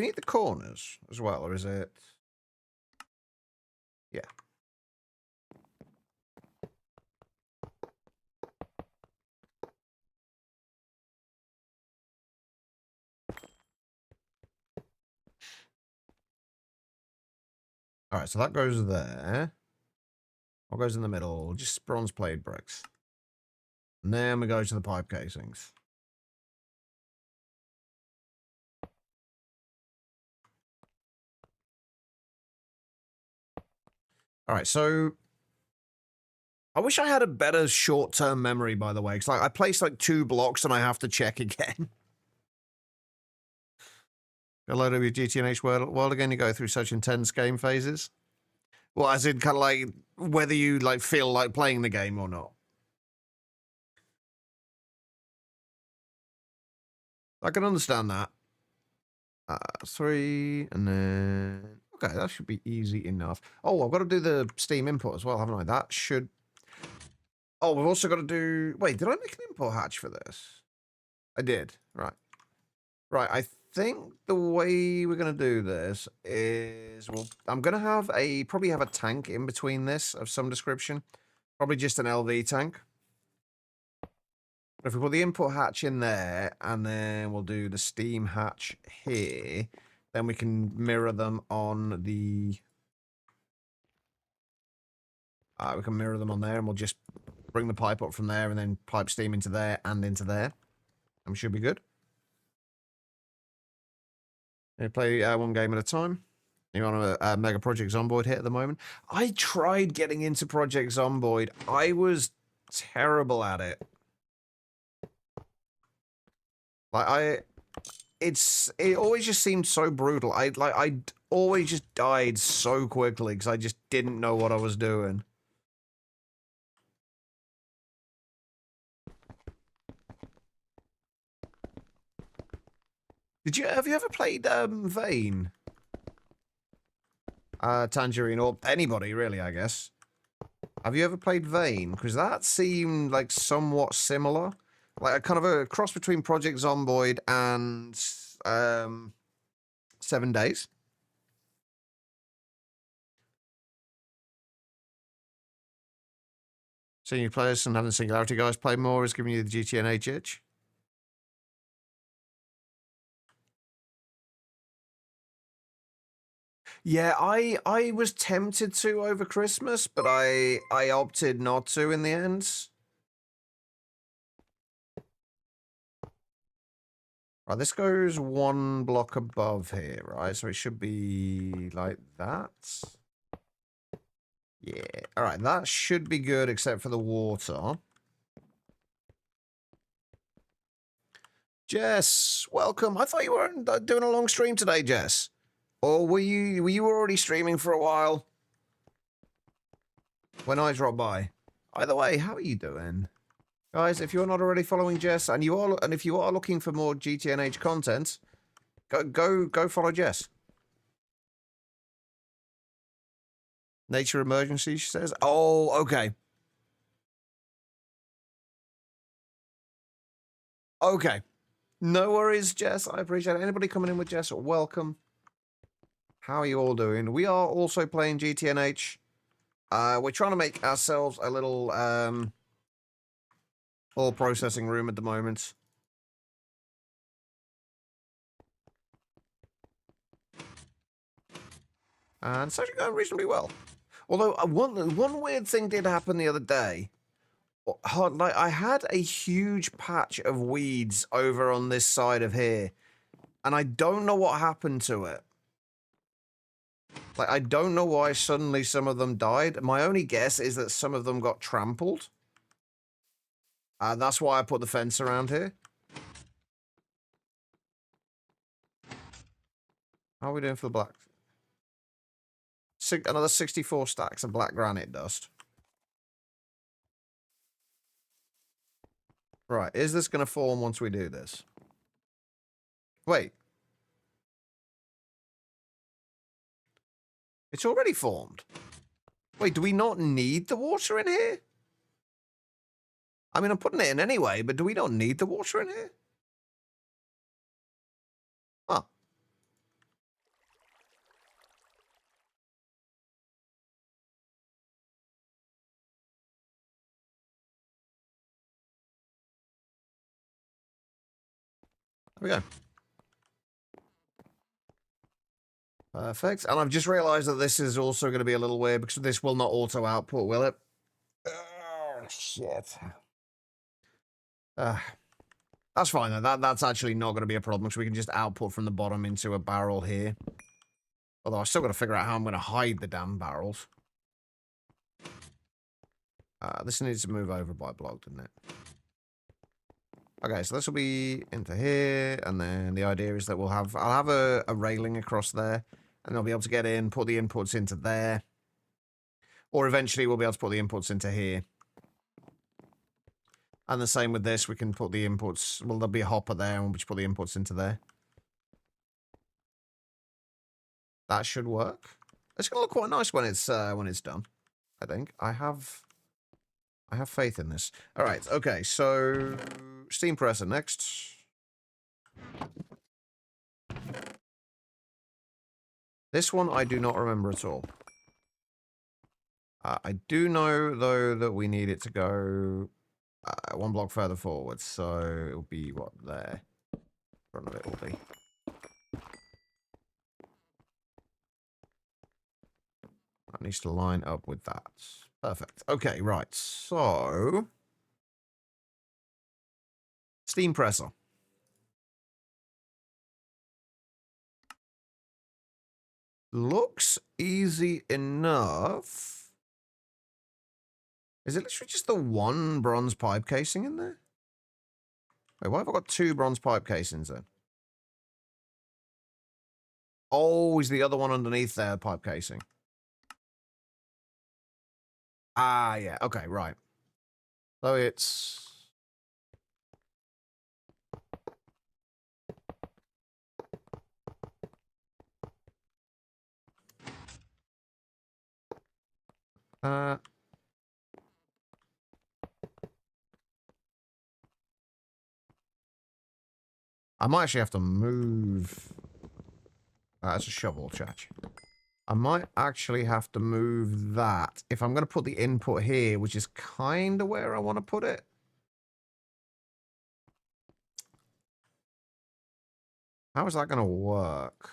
need the corners as well, or is it? Yeah. All right, so that goes there. What goes in the middle? Just bronze plated bricks. And then we go to the pipe casings. All right, so I wish I had a better short-term memory, by the way, because like, I place like 2 blocks and I have to check again. A load of your GTNH world again, you go through such intense game phases. Well, as in kind of like whether you like feel like playing the game or not. I can understand that. 3, and then... Okay, that should be easy enough. Oh, I've got to do the Steam import as well, haven't I? That should... Oh, we've also got to do... Wait, did I make an import hatch for this? I did. Right. Right, I think the way we're going to do this is... Well, I'm going to have a... Probably have a tank in between this of some description. Probably just an LV tank. If we put the import hatch in there, and then we'll do the Steam hatch here, then we can mirror them on the... we can mirror them on there, and we'll just bring the pipe up from there, and then pipe steam into there and into there. And we should be good. Play one game at a time. You're on a Mega Project Zomboid hit at the moment. I tried getting into Project Zomboid. I was terrible at it. Like it always just seemed so brutal. I always just died so quickly because I just didn't know what I was doing. Have you ever played Vane? Tangerine, or anybody really, I guess. Have you ever played Vane? Because that seemed like somewhat similar. Like a kind of a cross between Project Zomboid and 7 Days. Seeing you players and having the Singularity guys play more is giving you the GTNH itch. Yeah, I was tempted to over Christmas, but I opted not to in the end. Right, this goes 1 block above here, right? So it should be like that. Yeah, all right, that should be good except for the water. Jess, welcome. I thought you weren't doing a long stream today, Jess. Or were you already streaming for a while? When I dropped by. Either way, how are you doing? Guys, if you're not already following Jess and if you are looking for more GTNH content, go follow Jess. Nature emergency, she says. Oh, okay. Okay. No worries, Jess. I appreciate it. Anybody coming in with Jess, welcome. How are you all doing? We are also playing GTNH. We're trying to make ourselves a little ore processing room at the moment. And it's actually going reasonably well. Although one weird thing did happen the other day. Like I had a huge patch of weeds over on this side of here, and I don't know what happened to it. Like I don't know why suddenly some of them died. My only guess is that some of them got trampled. That's why I put the fence around here. How are we doing for the black? Another 64 stacks of black granite dust. Right, is this going to form once we do this? Wait. It's already formed. Wait, do we not need the water in here? I mean, I'm putting it in anyway, but do we not need the water in here? Huh. There we go. Perfect. And I've just realized that this is also going to be a little weird because this will not auto output, will it? Oh, shit. That's fine, though. That's actually not going to be a problem because we can just output from the bottom into a barrel here. Although I still got to figure out how I'm going to hide the damn barrels. This needs to move over by a block, doesn't it? Okay, so this will be into here, and then the idea is that I'll have a railing across there, and I'll be able to get in, put the inputs into there, or eventually we'll be able to put the inputs into here. And the same with this, we can put the inputs, well, there'll be a hopper there, and we'll just put the inputs into there. That should work. It's gonna look quite nice when it's done, I think. I have faith in this. All right, okay, so steam presser next. This one I do not remember at all. I do know, though, that we need it to go one block further forward, so it'll be, what, there? Front of it will be. That needs to line up with that. Perfect. Okay, right, so... steam presser. Looks easy enough. Is it literally just the one bronze pipe casing in there? Wait, why have I got two bronze pipe casings then? Oh, is the other one underneath there pipe casing? Ah, yeah. Okay, right. So it's... I might actually have to move... that's a shovel, chat. I might actually have to move that if I'm going to put the input here, which is kind of where I want to put it. How is that going to work?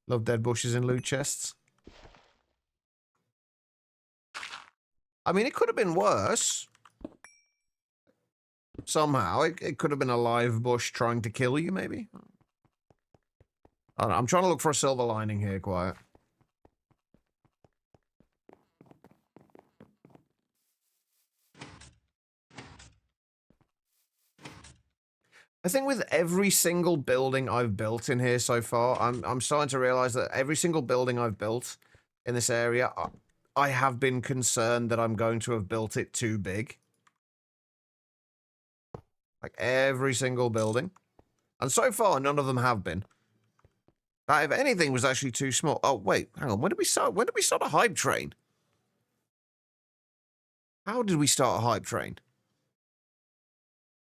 Love dead bushes and loot chests. I mean, it could have been worse. Somehow. It could have been a live bush trying to kill you, maybe. I don't know. I'm trying to look for a silver lining here, quiet. I think with every single building I've built in here so far, I'm starting to realize that every single building I've built in this area, I have been concerned that I'm going to have built it too big. Like every single building. And so far, none of them have been. That, if anything, was actually too small. Oh, wait, hang on. When did we start a hype train? How did we start a hype train?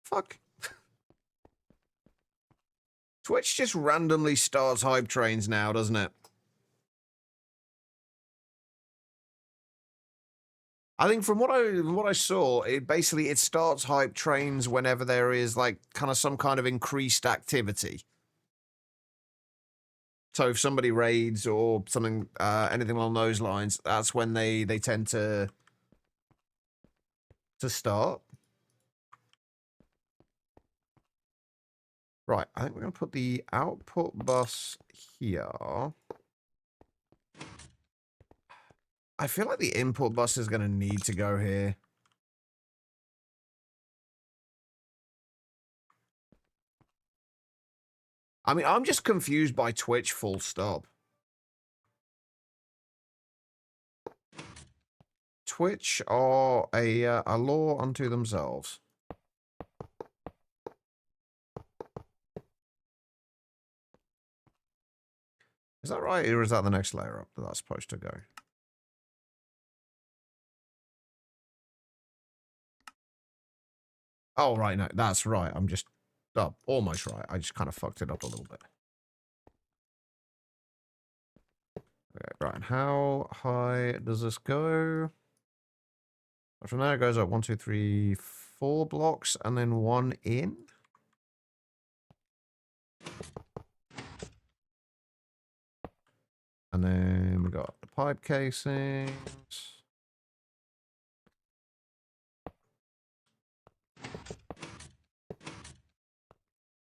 Fuck. Twitch just randomly starts hype trains now, doesn't it? I think from what I saw, it starts hype trains whenever there is like kind of some kind of increased activity. So if somebody raids or something, anything along those lines, that's when they tend to start. Right, I think we're going to put the output bus here. I feel like the input bus is going to need to go here. I mean, I'm just confused by Twitch, full stop. Twitch are a law unto themselves. Is that right, or is that the next layer up that that's supposed to go? Oh, right, no, that's right. I'm just almost right. I just kind of fucked it up a little bit. Okay, right, and how high does this go? From there it goes up 1, 2, 3, 4 blocks, and then 1 in. And then we got the pipe casings.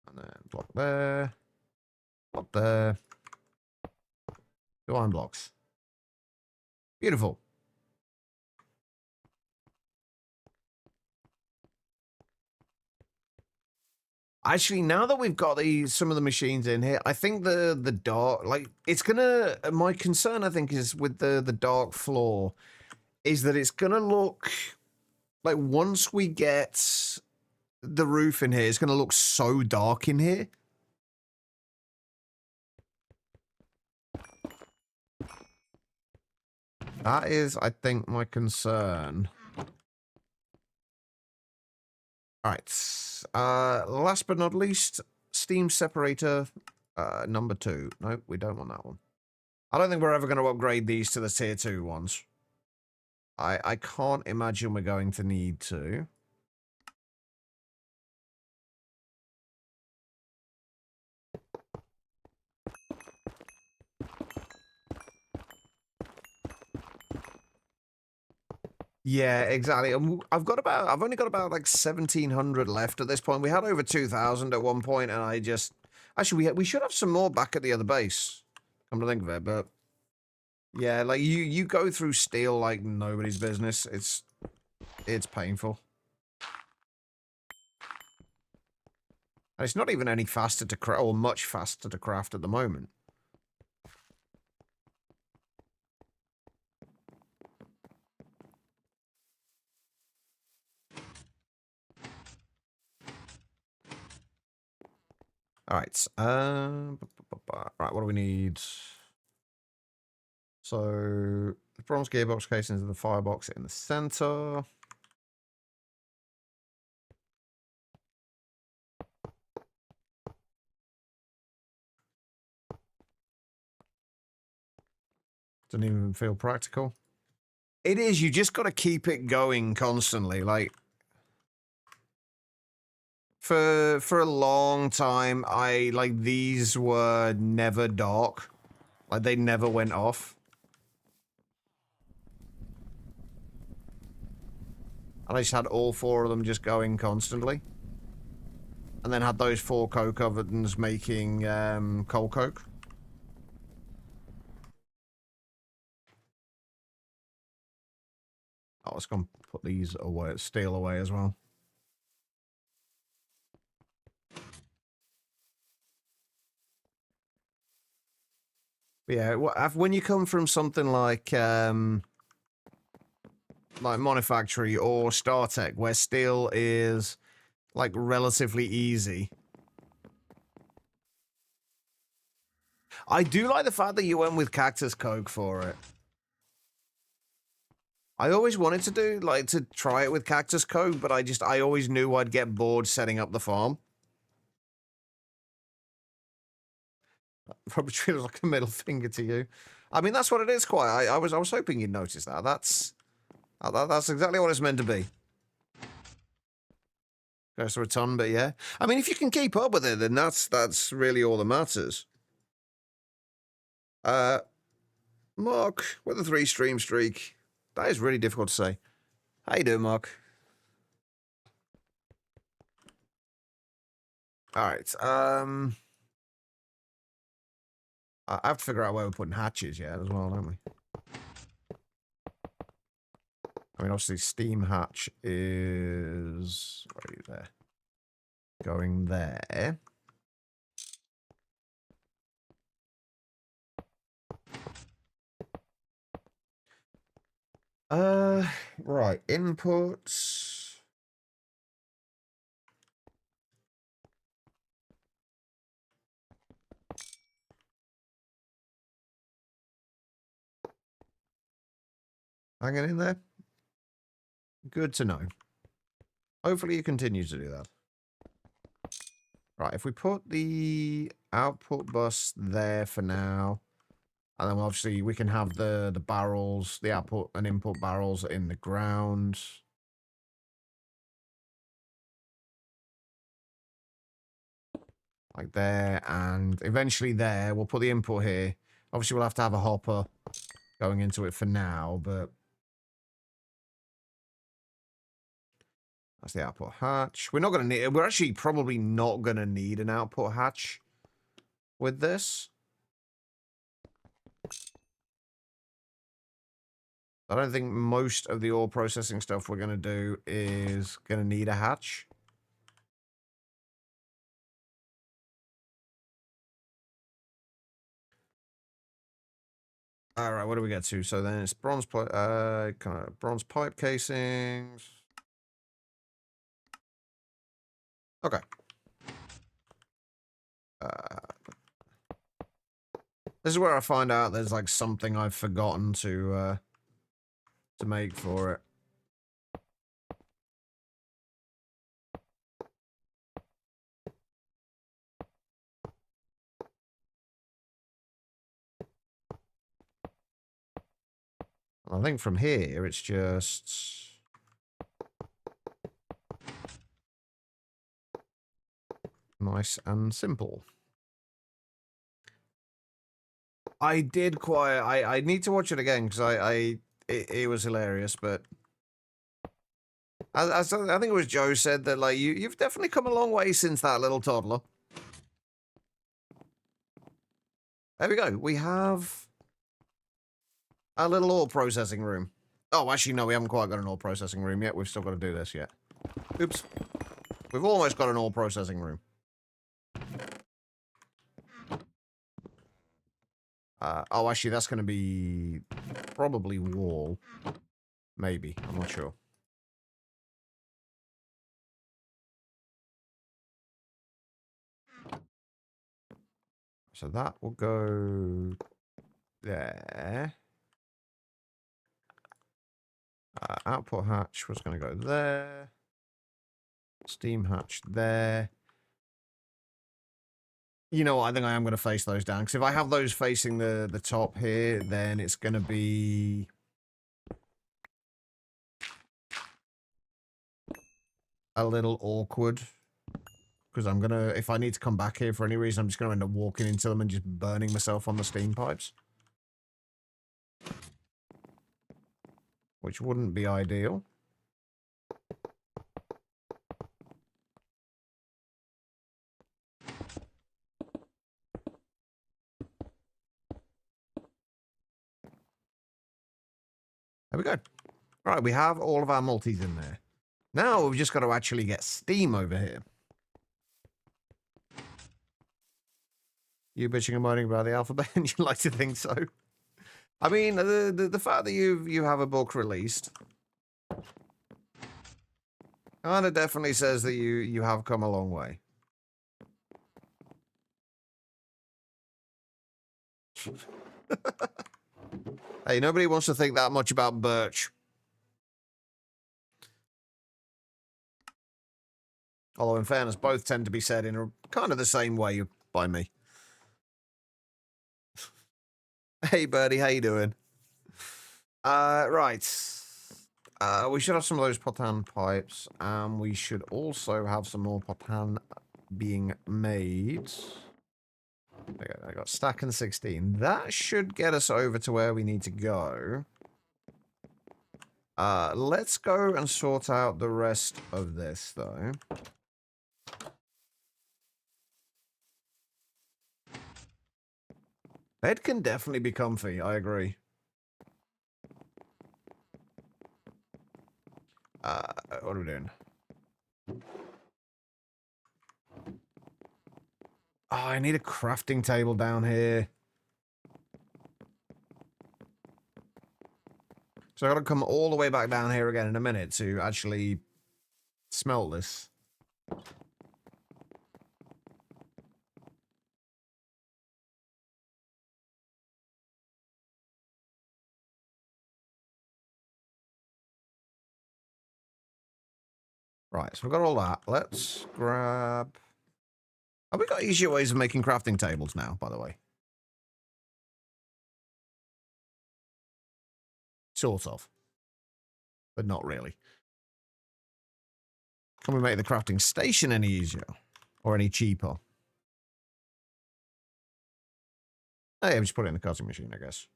And then block there. Block there. 2 iron blocks. Beautiful. Actually, now that we've got some of the machines in here, I think the dark, like, it's gonna, my concern, I think, is with the dark floor, is that it's gonna look, like, once we get the roof in here, it's gonna look so dark in here. That is, I think, my concern. Alright, last but not least, steam separator, number 2. Nope, we don't want that one. I don't think we're ever going to upgrade these to the tier 2 ones. I can't imagine we're going to need to. Yeah, exactly. I've only got about like 1,700 left at this point. We had over 2,000 at one point, and I just actually we should have some more back at the other base. Come to think of it, but yeah, like you go through steel like nobody's business. It's painful. And it's not even any faster to craft, or much faster to craft at the moment. All right. Right. What do we need? So the bronze gearbox casings in the firebox in the center. Doesn't even feel practical. It is. You just got to keep it going constantly. Like for a long time, these were never dark. Like they never went off. And I just had all 4 of them just going constantly. And then had those 4 coke ovens making coal coke. Oh, let's go and put these away, steel away as well. But yeah, when you come from something like Manufactory or StarTech, where steel is like relatively easy. I do like the fact that you went with cactus coke for it. I always wanted to try it with cactus coke, but I always knew I'd get bored setting up the farm. Probably treated like a middle finger to you. I mean, that's what it is. Quite. I was hoping you'd notice that. That's exactly what it's meant to be. Goes to a ton, but yeah. I mean, if you can keep up with it, then that's really all that matters. Mark, with a 3-stream streak. That is really difficult to say. How you doing, Mark? All right. I have to figure out where we're putting hatches yet as well, don't we? I mean, obviously, steam hatch is right there. Going there. Right. Inputs. Hanging in there. Good to know. Hopefully you continue to do that. Right, if we put the output bus there for now, and then obviously we can have the barrels, the output and input barrels in the ground. Like there, and eventually there, we'll put the input here. Obviously we'll have to have a hopper going into it for now, but that's the output hatch. We're not going to need, we're actually probably not going to need an output hatch with this. I don't think most of the ore processing stuff we're going to do is going to need a hatch. All right, what do we get to? So then it's bronze, kind of bronze pipe casings. Okay. This is where I find out there's like something I've forgotten to make for it. I think from here it's just nice and simple. I did quite. I need to watch it again because it was hilarious. But I think it was Joe said that like you've definitely come a long way since that little toddler. There we go. We have a little ore processing room. Oh, actually, no, we haven't quite got an ore processing room yet. We've still got to do this yet. Oops. We've almost got an ore processing room. Oh, actually, that's going to be probably wall. Maybe. I'm not sure. So that will go there. Output hatch was going to go there. Steam hatch there. You know what? I think I am going to face those down. Because if I have those facing the top here, then it's going to be... a little awkward. Because I'm going to... if I need to come back here for any reason, I'm just going to end up walking into them and just burning myself on the steam pipes. Which wouldn't be ideal. There we go. Right, we have all of our multis in there. Now we've just got to actually get steam over here. You bitching and moaning about the alphabet, and you like to think so. I mean, the fact that you have a book released kind of definitely says that you have come a long way. Hey, nobody wants to think that much about Birch. Although, in fairness, both tend to be said in a kind of the same way by me. Hey, Birdie, how you doing? Right. We should have some of those potan pipes, and we should also have some more potan being made. I got stack and 16. That should get us over to where we need to go. Let's go and sort out the rest of this, though. Bed can definitely be comfy, I agree. What are we doing? Oh, I need a crafting table down here. So I gotta come all the way back down here again in a minute to actually smelt this. Right, so we've got all that. Let's grab... have we got easier ways of making crafting tables now, by the way? Sort of. But not really. Can we make the crafting station any easier? Or any cheaper? Oh yeah, we just put it in the cutting machine, I guess.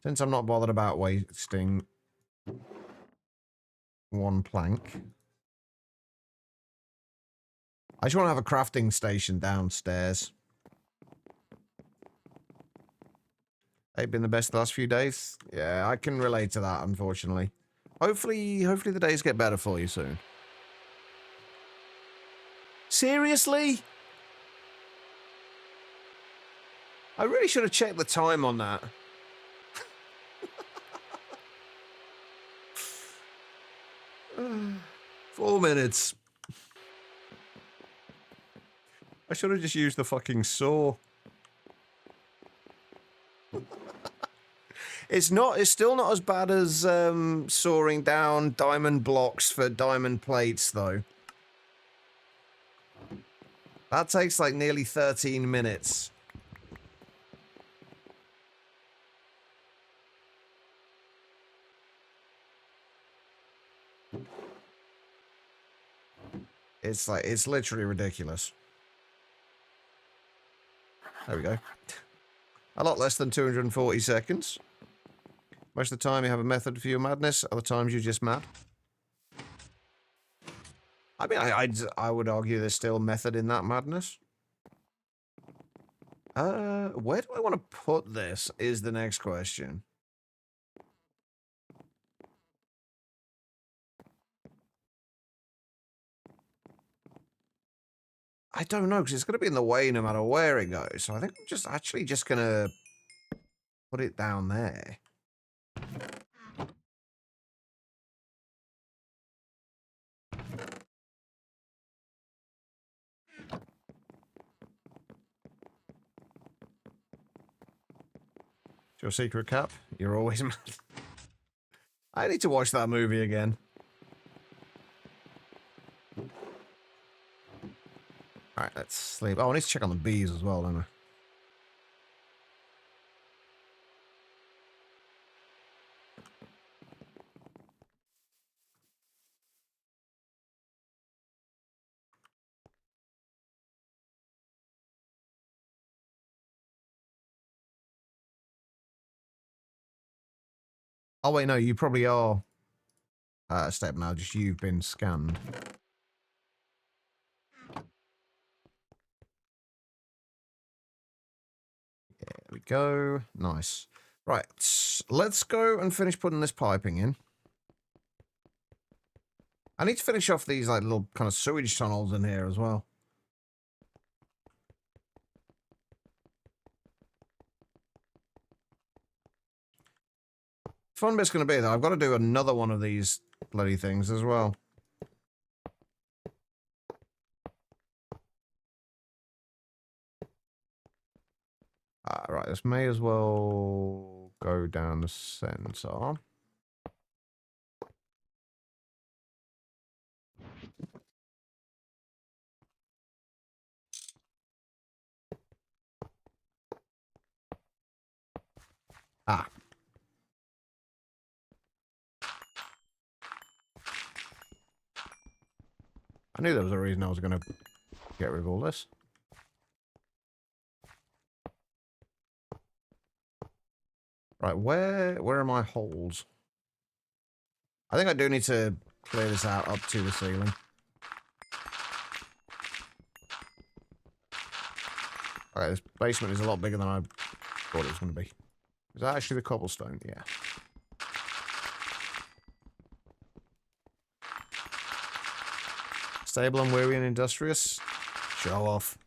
Since I'm not bothered about wasting one plank. I just want to have a crafting station downstairs. Ain't been the best the last few days. Yeah, I can relate to that, unfortunately. Hopefully the days get better for you soon. Seriously? I really should have checked the time on that. 4 minutes. I should have just used the fucking saw. It's still not as bad as sawing down diamond blocks for diamond plates, though. That takes like nearly 13 minutes. It's literally ridiculous. There we go. A lot less than 240 seconds. Most of the time you have a method for your madness, other times you're just mad. I mean, I would argue there's still method in that madness. Where do I want to put this is the next question. I don't know, because it's going to be in the way no matter where it goes. So I think I'm just actually just going to put it down there. Your secret cap? You're always mad. I need to watch that movie again. Alright, let's sleep. Oh, I need to check on the bees as well, don't I? Oh, wait, no, you probably are a step now, just you've been scanned. There we go. Nice. Right, let's go and finish putting this piping in. I need to finish off these like little kind of sewage tunnels in here as well. Fun bit's going to be, though, I've got to do another one of these bloody things as well. Right, this may as well go down the center. Ah. I knew there was a reason I was going to get rid of all this. Right, where are my holes? I think I do need to clear this out up to the ceiling. Okay, this basement is a lot bigger than I thought it was going to be. Is that actually the cobblestone? Yeah. Stable and weary and industrious? Show off.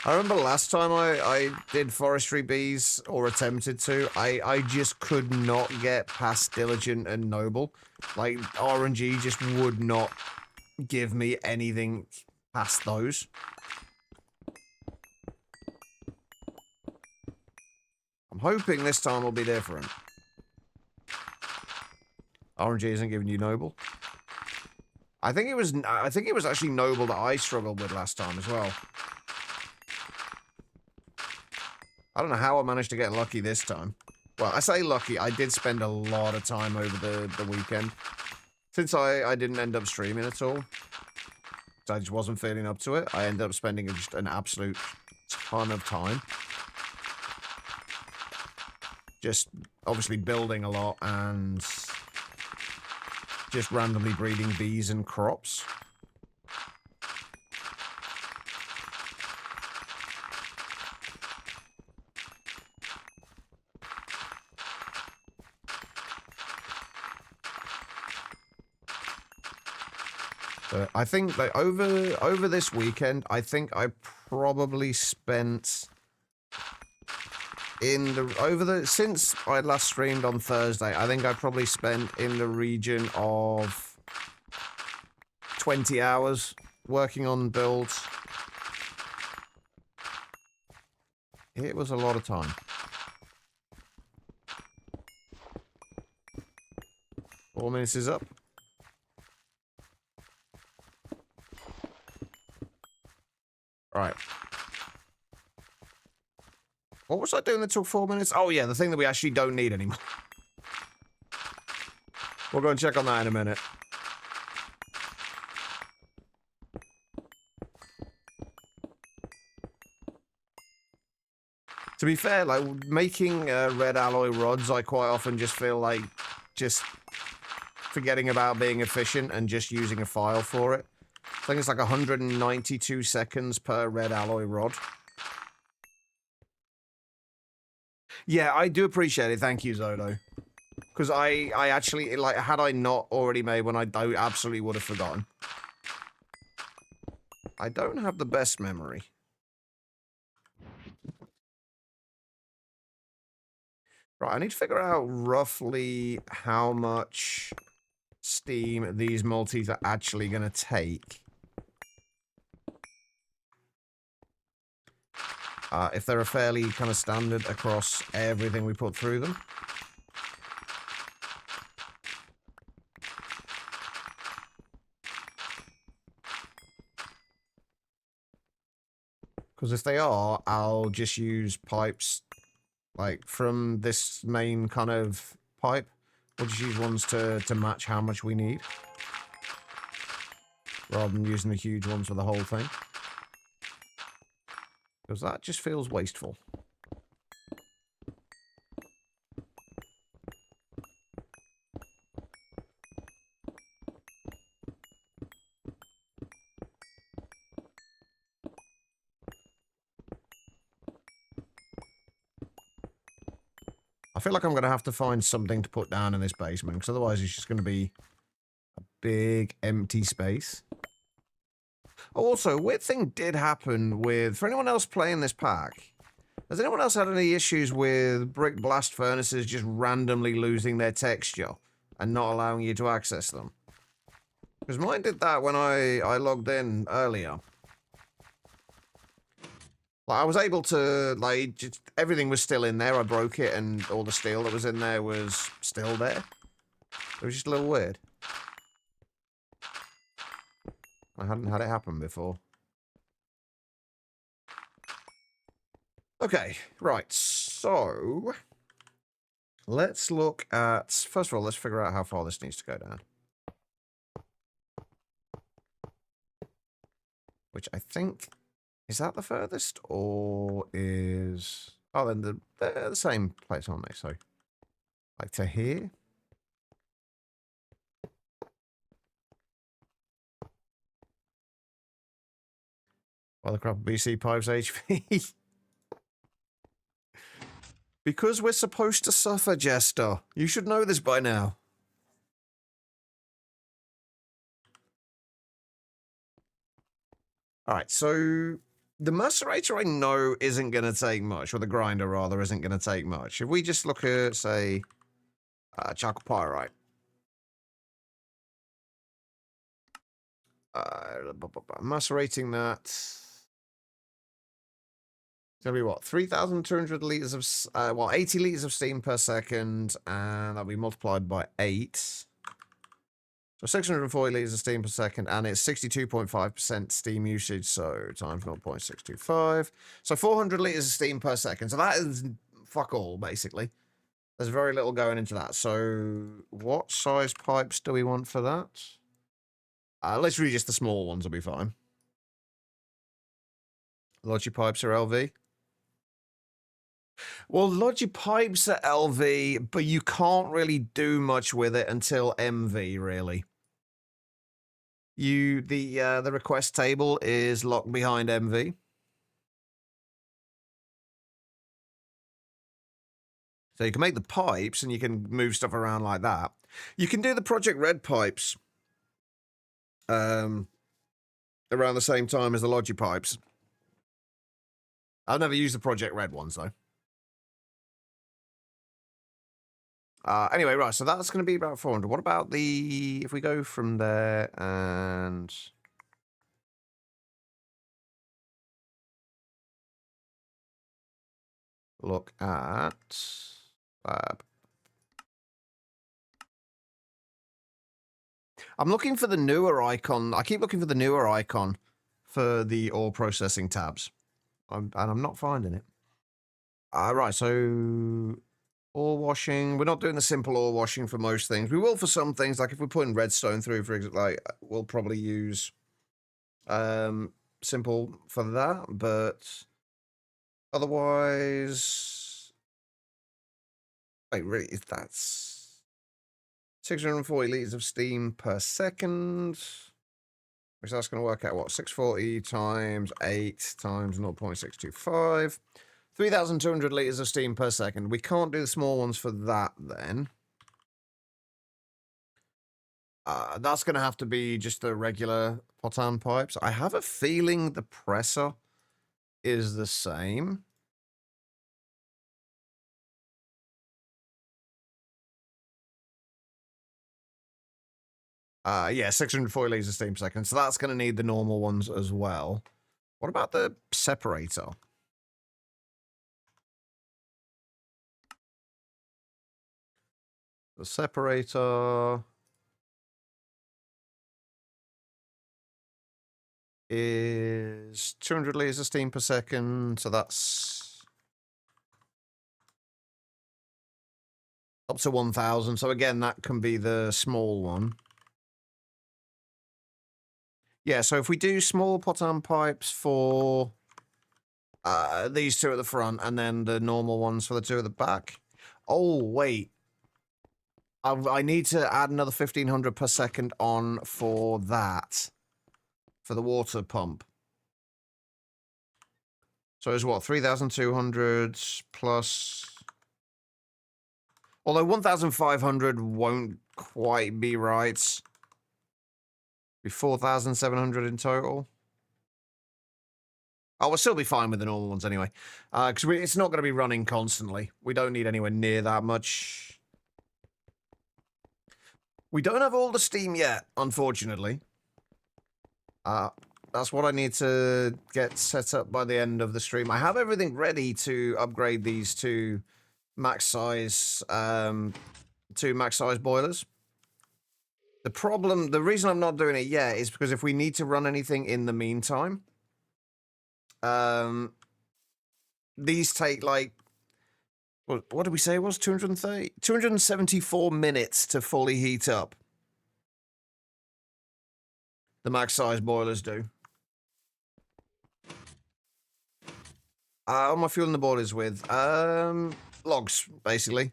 I remember last time I did forestry bees, or attempted to, I just could not get past diligent and noble. Like, RNG just would not give me anything past those. I'm hoping this time will be different. RNG isn't giving you noble. I think it was actually noble that I struggled with last time as well. I don't know how I managed to get lucky this time. Well, I say lucky, I did spend a lot of time over the weekend. Since I didn't end up streaming at all, so I just wasn't feeling up to it, I ended up spending just an absolute ton of time. Just obviously building a lot and just randomly breeding bees and crops. But I think that over this weekend, I think I probably spent since I last streamed on Thursday, I think I probably spent in the region of 20 hours working on builds. It was a lot of time. Four minutes is up. Right. What was I doing that took 4 minutes? Oh, yeah, the thing that we actually don't need anymore. We'll go and check on that in a minute. To be fair, like, making red alloy rods, I quite often just feel like just forgetting about being efficient and just using a file for it. I think it's like 192 seconds per red alloy rod. Yeah, I do appreciate it. Thank you, Zodo. Because I actually, like, had I not already made one, I absolutely would have forgotten. I don't have the best memory. Right, I need to figure out roughly how much steam these multis are actually going to take. If they're a fairly kind of standard across everything we put through them. Because if they are, I'll just use pipes, like, from this main kind of pipe. We'll just use ones to match how much we need. Rather than using the huge ones for the whole thing. Because that just feels wasteful. I feel like I'm going to have to find something to put down in this basement, because otherwise it's just going to be a big empty space. Also, a weird thing did happen with... For anyone else playing this pack, has anyone else had any issues with brick blast furnaces just randomly losing their texture and not allowing you to access them? Because mine did that when I logged in earlier. Like, I was able to, like, just, everything was still in there. I broke it and all the steel that was in there was still there. It was just a little weird. I hadn't had it happen before. Okay, right, so... Let's look at... First of all, let's figure out how far this needs to go down. Which I think... Is that the furthest, or is... Oh, then they're the same place, aren't they? So, like to here? Well, the crap BC pipes HP. Because we're supposed to suffer, Jester. You should know this by now. Alright, so... The macerator I know isn't going to take much, or the grinder, rather, isn't going to take much. If we just look at, say, charcoal pyrite. Macerating that. It's going to be what? 3,200 litres of, 80 litres of steam per second, and that'll be multiplied by 8. So 640 litres of steam per second, and it's 62.5% steam usage, so times 0.625. So 400 litres of steam per second. So that is fuck all, basically. There's very little going into that. So what size pipes do we want for that? Literally just the small ones will be fine. Logi pipes are LV. Well, Logi pipes are LV, but you can't really do much with it until MV, really. The request table is locked behind MV. So you can make the pipes and you can move stuff around like that. You can do the Project Red pipes around the same time as the Logi pipes. I've never used the Project Red ones, though. Anyway, right, so that's going to be about 400. What about if we go from there and... look at lab. I'm looking for the newer icon. I keep looking for the newer icon for the ore processing tabs. And I'm not finding it. Right, so ore washing. We're not doing the simple ore washing for most things. We will for some things, like if we're putting redstone through, for example, like we'll probably use simple for that, but otherwise, wait, really, if that's 640 liters of steam per second, which that's going to work out what, 640 times 8 times 0.625. 3,200 liters of steam per second. We can't do the small ones for that then. That's going to have to be just the regular Potan pipes. I have a feeling the presser is the same. Yeah, 640 liters of steam per second. So that's going to need the normal ones as well. What about the separator? The separator is 200 liters of steam per second. So that's up to 1,000. So again, that can be the small one. Yeah, so if we do small Potan pipes for these two at the front and then the normal ones for the two at the back. Oh, wait. I need to add another 1,500 per second on for that. For the water pump. So it's what, 3,200 plus... Although 1,500 won't quite be right. Be 4,700 in total. Oh, we'll still be fine with the normal ones anyway. Because it's not going to be running constantly. We don't need anywhere near that much. We don't have all the steam yet, unfortunately. That's what I need to get set up by the end of the stream. I have everything ready to upgrade these to max size boilers. The reason I'm not doing it yet is because if we need to run anything in the meantime, these take like, what did we say it was? 274 minutes to fully heat up. The max size boilers do. What am I fueling the boilers with? Logs, basically.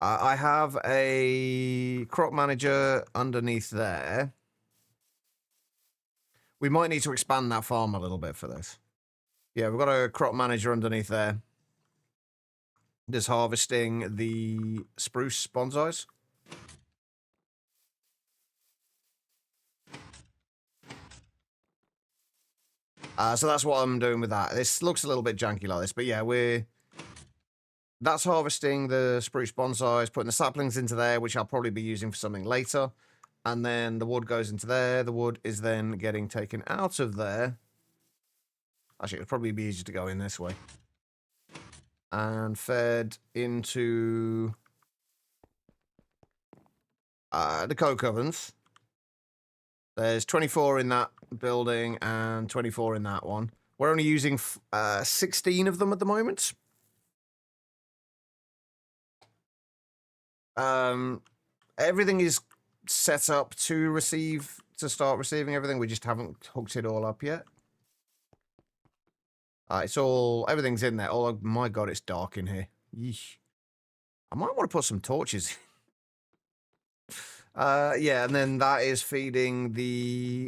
I have a crop manager underneath there. We might need to expand that farm a little bit for this. Yeah, we've got a crop manager underneath there. Just harvesting the spruce bonsais. So that's what I'm doing with that. This looks a little bit janky like this, but yeah, that's harvesting the spruce bonsais, putting the saplings into there, which I'll probably be using for something later. And then the wood goes into there. The wood is then getting taken out of there. Actually, it'd probably be easier to go in this way. And fed into the coke ovens. There's 24 in that building and 24 in that one. We're only using 16 of them at the moment. Everything is set up to start receiving everything. We just haven't hooked it all up yet. Everything's in there. Oh my god, it's dark in here. Yeesh. I might want to put some torches. Yeah, and then that is feeding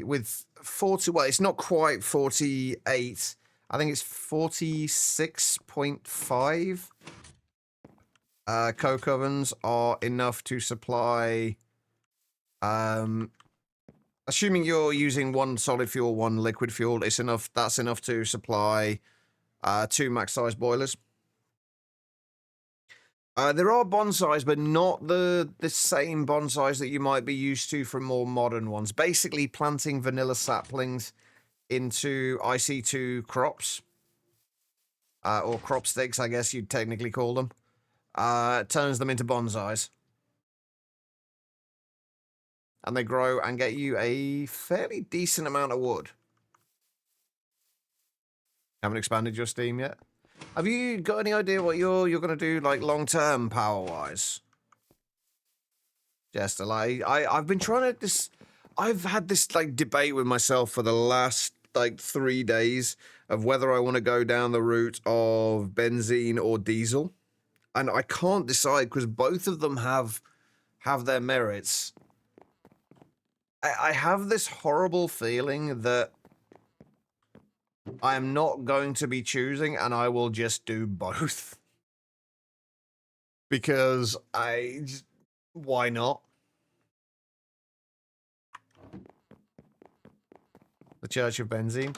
with 40, well, it's not quite 48. I think it's 46.5. Coke ovens are enough to supply Um, assuming you're using one solid fuel, one liquid fuel, it's enough. That's enough to supply 2 max size boilers. There are bonsais, but not the same bonsais that you might be used to from more modern ones. Basically, planting vanilla saplings into IC2 crops, or crop sticks, I guess you'd technically call them, turns them into bonsais. And they grow and get you a fairly decent amount of wood. Haven't expanded your Steam yet? Have you got any idea what you're going to do, like, long-term power-wise? Jester, like, I've been trying to... I've had this, like, debate with myself for the last, like, 3 days of whether I want to go down the route of benzene or diesel. And I can't decide because both of them have their merits. I have this horrible feeling that I am not going to be choosing and I will just do both. Because why not? The Church of Benzene.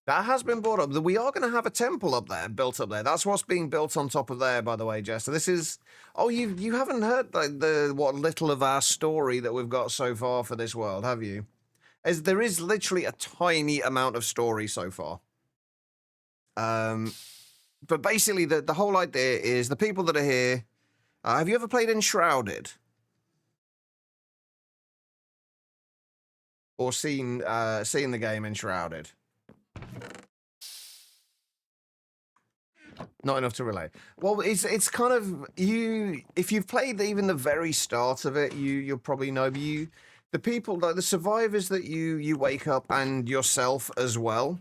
That has been brought up. We are going to have a temple up there, built up there. That's what's being built on top of there, by the way, Jester. This is... Oh, you haven't heard like what little of our story that we've got so far for this world, have you? There is literally a tiny amount of story so far. But basically, the whole idea is the people that are here... have you ever played Enshrouded? Or seen the game Enshrouded? Not enough to relate. Well, it's kind of if you've played even the very start of it, you'll probably know the people, like the survivors that you wake up and yourself as well.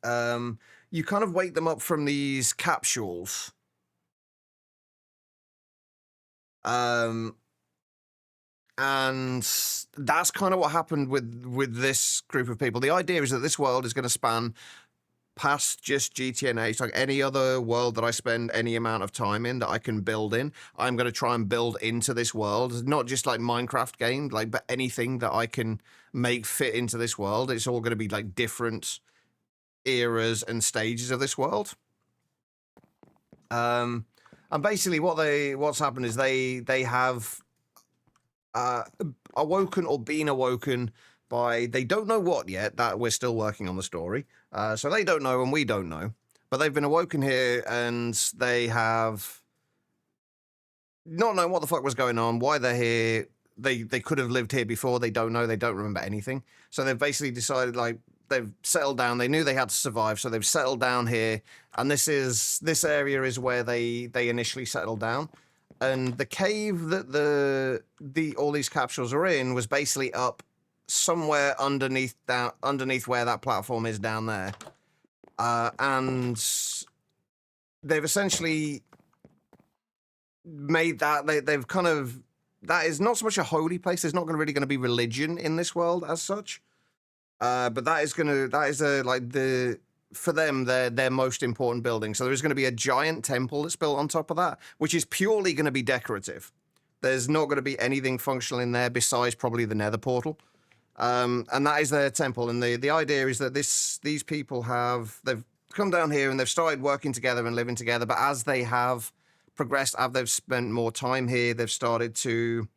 You kind of wake them up from these capsules. And that's kind of what happened with this group of people. The idea is that this world is going to span past just GTNH, like any other world that I spend any amount of time in that I can build in. I'm going to try and build into this world, not just like Minecraft game, like, but anything that I can make fit into this world. It's all going to be like different eras and stages of this world. And basically what's happened is they have awoken or been awoken by, they don't know what yet, that we're still working on the story. So they don't know and we don't know. But they've been awoken here and they have not known what the fuck was going on, why they're here. They could have lived here before. They don't know. They don't remember anything. So they've basically decided, like, they've settled down. They knew they had to survive, so they've settled down here. And this area is where they initially settled down. And the cave that all these capsules are in was basically up somewhere underneath where that platform is down there. And they've essentially made that, they've kind of, that is not so much a holy place. There's not really going to be religion in this world as such. But for them, their most important building. So there's going to be a giant temple that's built on top of that, which is purely going to be decorative. There's not going to be anything functional in there besides probably the nether portal. And that is their temple. And the idea is that these people they've come down here and they've started working together and living together. But as they have progressed, as they've spent more time here, they've started to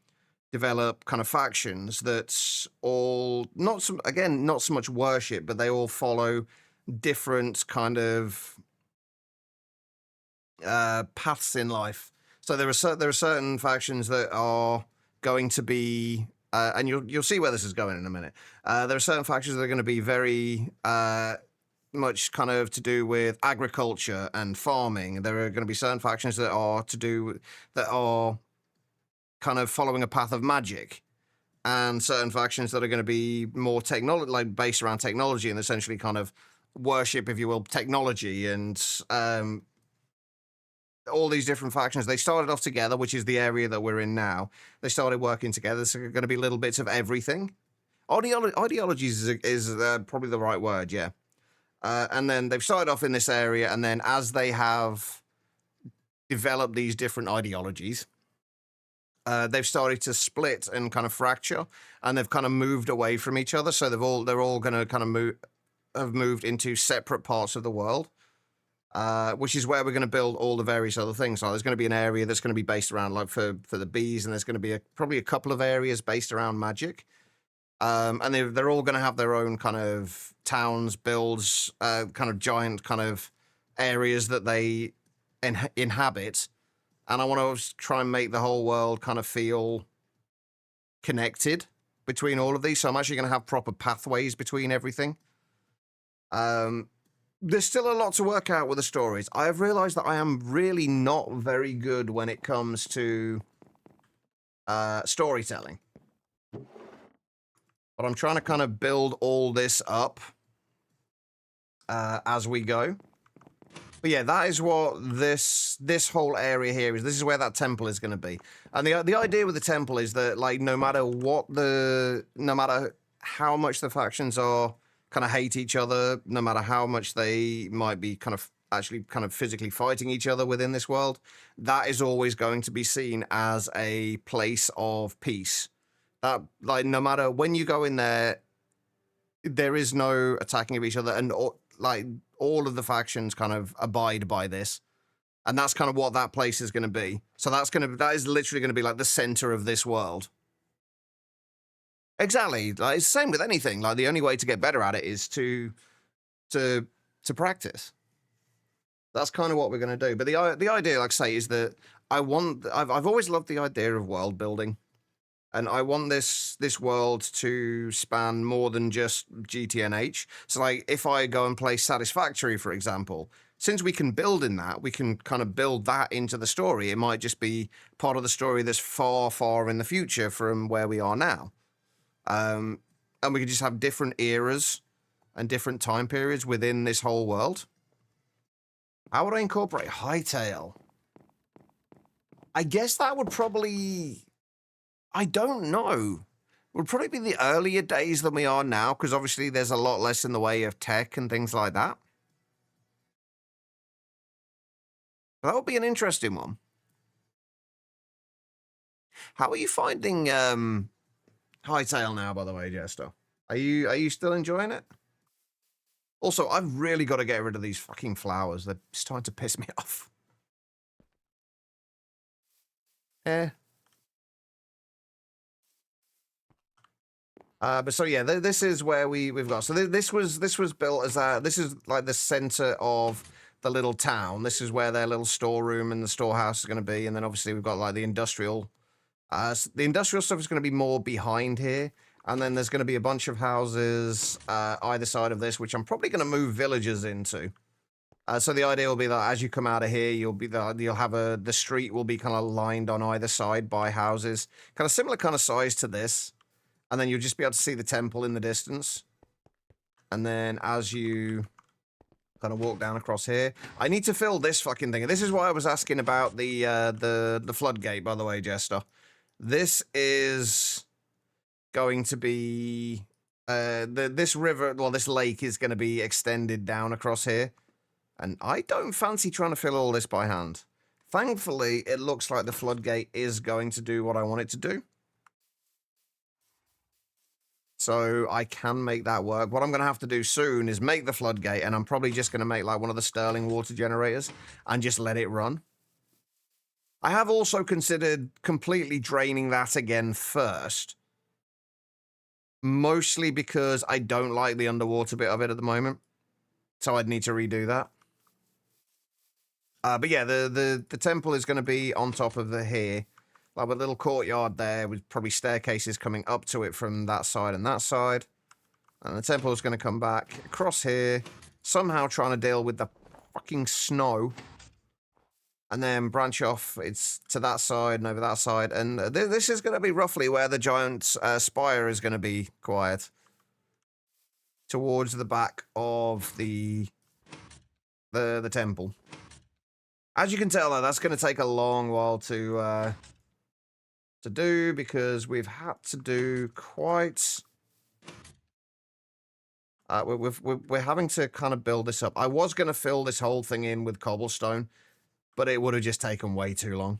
develop kind of factions that's all not so much worship, but they all follow different kind of paths in life. So there are certain factions that are going to be, and you'll see where this is going in a minute. There are certain factions that are going to be very much kind of to do with agriculture and farming. There are going to be certain factions that are kind of following a path of magic, and certain factions that are going to be more technology, like based around technology and essentially kind of worship, if you will, technology. And all these different factions, they started off together, which is the area that we're in now. They started working together. So there are going to be little bits of everything. Ideologies is probably the right word, yeah. And then they've started off in this area, and then as they have developed these different ideologies, they've started to split and kind of fracture, and they've kind of moved away from each other. So they're all going to kind of have moved into separate parts of the world, which is where we're going to build all the various other things. So there's going to be an area that's going to be based around like for the bees, and there's going to be probably a couple of areas based around magic. And they're all going to have their own kind of towns, builds, kind of giant kind of areas that they inhabit. And I want to try and make the whole world kind of feel connected between all of these. So I'm actually going to have proper pathways between everything. There's still a lot to work out with the stories. I have realized that I am really not very good when it comes to storytelling. But I'm trying to kind of build all this up as we go. But yeah, that is what this whole area here is. This is where that temple is going to be. And the idea with the temple is that, like, no matter how much the factions are kind of hate each other, no matter how much they might be kind of actually kind of physically fighting each other within this world, that is always going to be seen as a place of peace. Like, no matter when you go in there, there is no attacking of each other, and like all of the factions kind of abide by this, and that's kind of what that place is going to be. So that is literally going to be like the center of this world. Exactly. Like, it's the same with anything. Like, the only way to get better at it is to practice. That's kind of what we're going to do. But the idea, like I say, is that I've always loved the idea of world building. And I want this world to span more than just GTNH. So, like, if I go and play Satisfactory, for example, since we can build in that, we can kind of build that into the story. It might just be part of the story that's far, far in the future from where we are now. And we could just have different eras and different time periods within this whole world. How would I incorporate Hightail? I guess that would probably... I don't know. It would probably be the earlier days than we are now, because obviously there's a lot less in the way of tech and things like that. That would be an interesting one. How are you finding Hightail now, by the way, Jester? Are you still enjoying it? Also, I've really got to get rid of these fucking flowers. They're starting to piss me off. Eh. But so yeah, this is where we've got. So this was built as this is like the center of the little town. This is where their little storeroom and the storehouse is going to be, and then obviously we've got like the industrial. The industrial stuff is going to be more behind here, and then there's going to be a bunch of houses either side of this, which I'm probably going to move villagers into. So the idea will be that as you come out of here, you'll have the street will be kind of lined on either side by houses, kind of similar kind of size to this. And then you'll just be able to see the temple in the distance. And then as you kind of walk down across here, I need to fill this fucking thing. And this is why I was asking about the floodgate, by the way, Jester. This is going to be this river, well, this lake is going to be extended down across here. And I don't fancy trying to fill all this by hand. Thankfully, it looks like the floodgate is going to do what I want it to do. So I can make that work. What I'm going to have to do soon is make the floodgate, and I'm probably just going to make like one of the Stirling water generators and just let it run. I have also considered completely draining that again first. Mostly because I don't like the underwater bit of it at the moment. So I'd need to redo that. But yeah, the temple is going to be on top of the here. Like a little courtyard there with probably staircases coming up to it from that side and that side. And the temple is going to come back across here, somehow trying to deal with the fucking snow. And then branch off, it's to that side and over that side. And this is going to be roughly where the giant spire is going to be quiet. Towards the back of the temple. As you can tell, though, that's going to take a long while to do, because we've had to do quite... we're having to kind of build this up. I was going to fill this whole thing in with cobblestone, but it would have just taken way too long.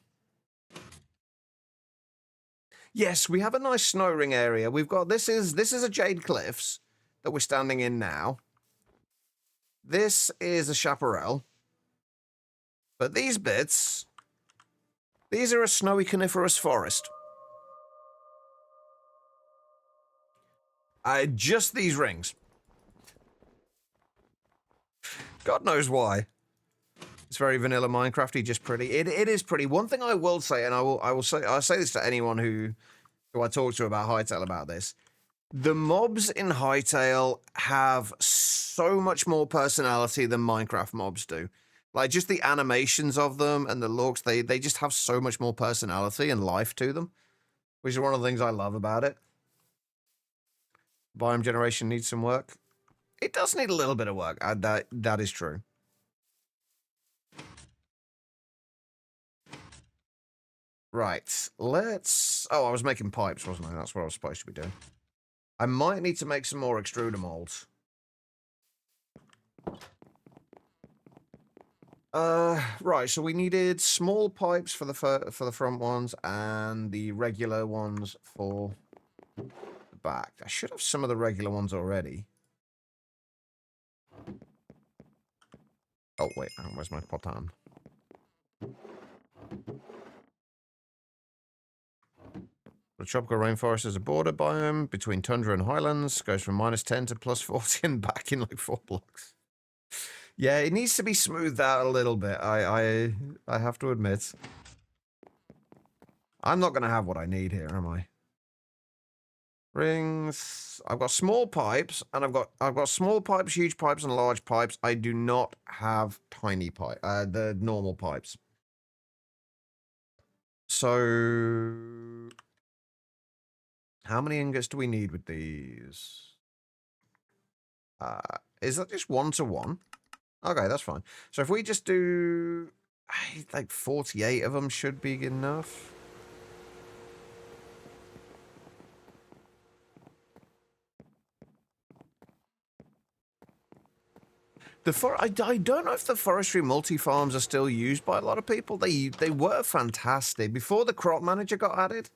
Yes, we have a nice snow ring area. We've got this is a Jade Cliffs that we're standing in now. This is a chaparral. But these bits, these are a snowy coniferous forest. Just these rings. God knows why. It's very vanilla Minecrafty, just pretty. It is pretty. One thing I will say, and I'll say this to anyone who I talk to about Hytale about this. The mobs in Hytale have so much more personality than Minecraft mobs do. Like, just the animations of them and the looks, they just have so much more personality and life to them, which is one of the things I love about it. Biome generation needs some work. It does need a little bit of work. That is true. Right, let's... Oh, I was making pipes, wasn't I? That's what I was supposed to be doing. I might need to make some more extruder molds. Right, so we needed small pipes for the front ones and the regular ones for the back. I should have some of the regular ones already. Oh, wait, where's my potan? The tropical rainforest is a border biome between tundra and highlands. Goes from -10 to +40 and back in like 4 blocks. Yeah, it needs to be smoothed out a little bit. I have to admit. I'm not going to have what I need here, am I? Rings. I've got small pipes, and I've got small pipes, huge pipes, and large pipes. I do not have tiny pipe. The normal pipes. So, how many ingots do we need with these? Is that just 1 to 1? Okay, that's fine. So if we just do like 48 of them should be enough. I don't know if the forestry multi-farms are still used by a lot of people. They were fantastic. Before the crop manager got added,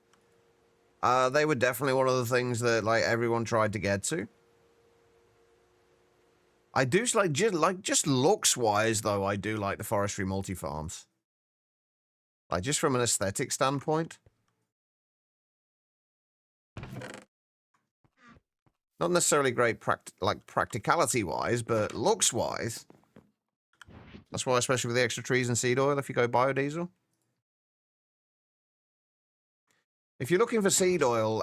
they were definitely one of the things that like everyone tried to get to. I do just looks wise though, I do like the forestry multi-farms. Like just from an aesthetic standpoint. Not necessarily great practicality-wise, but looks-wise. That's why, especially with the extra trees and seed oil, if you go biodiesel. If you're looking for seed oil,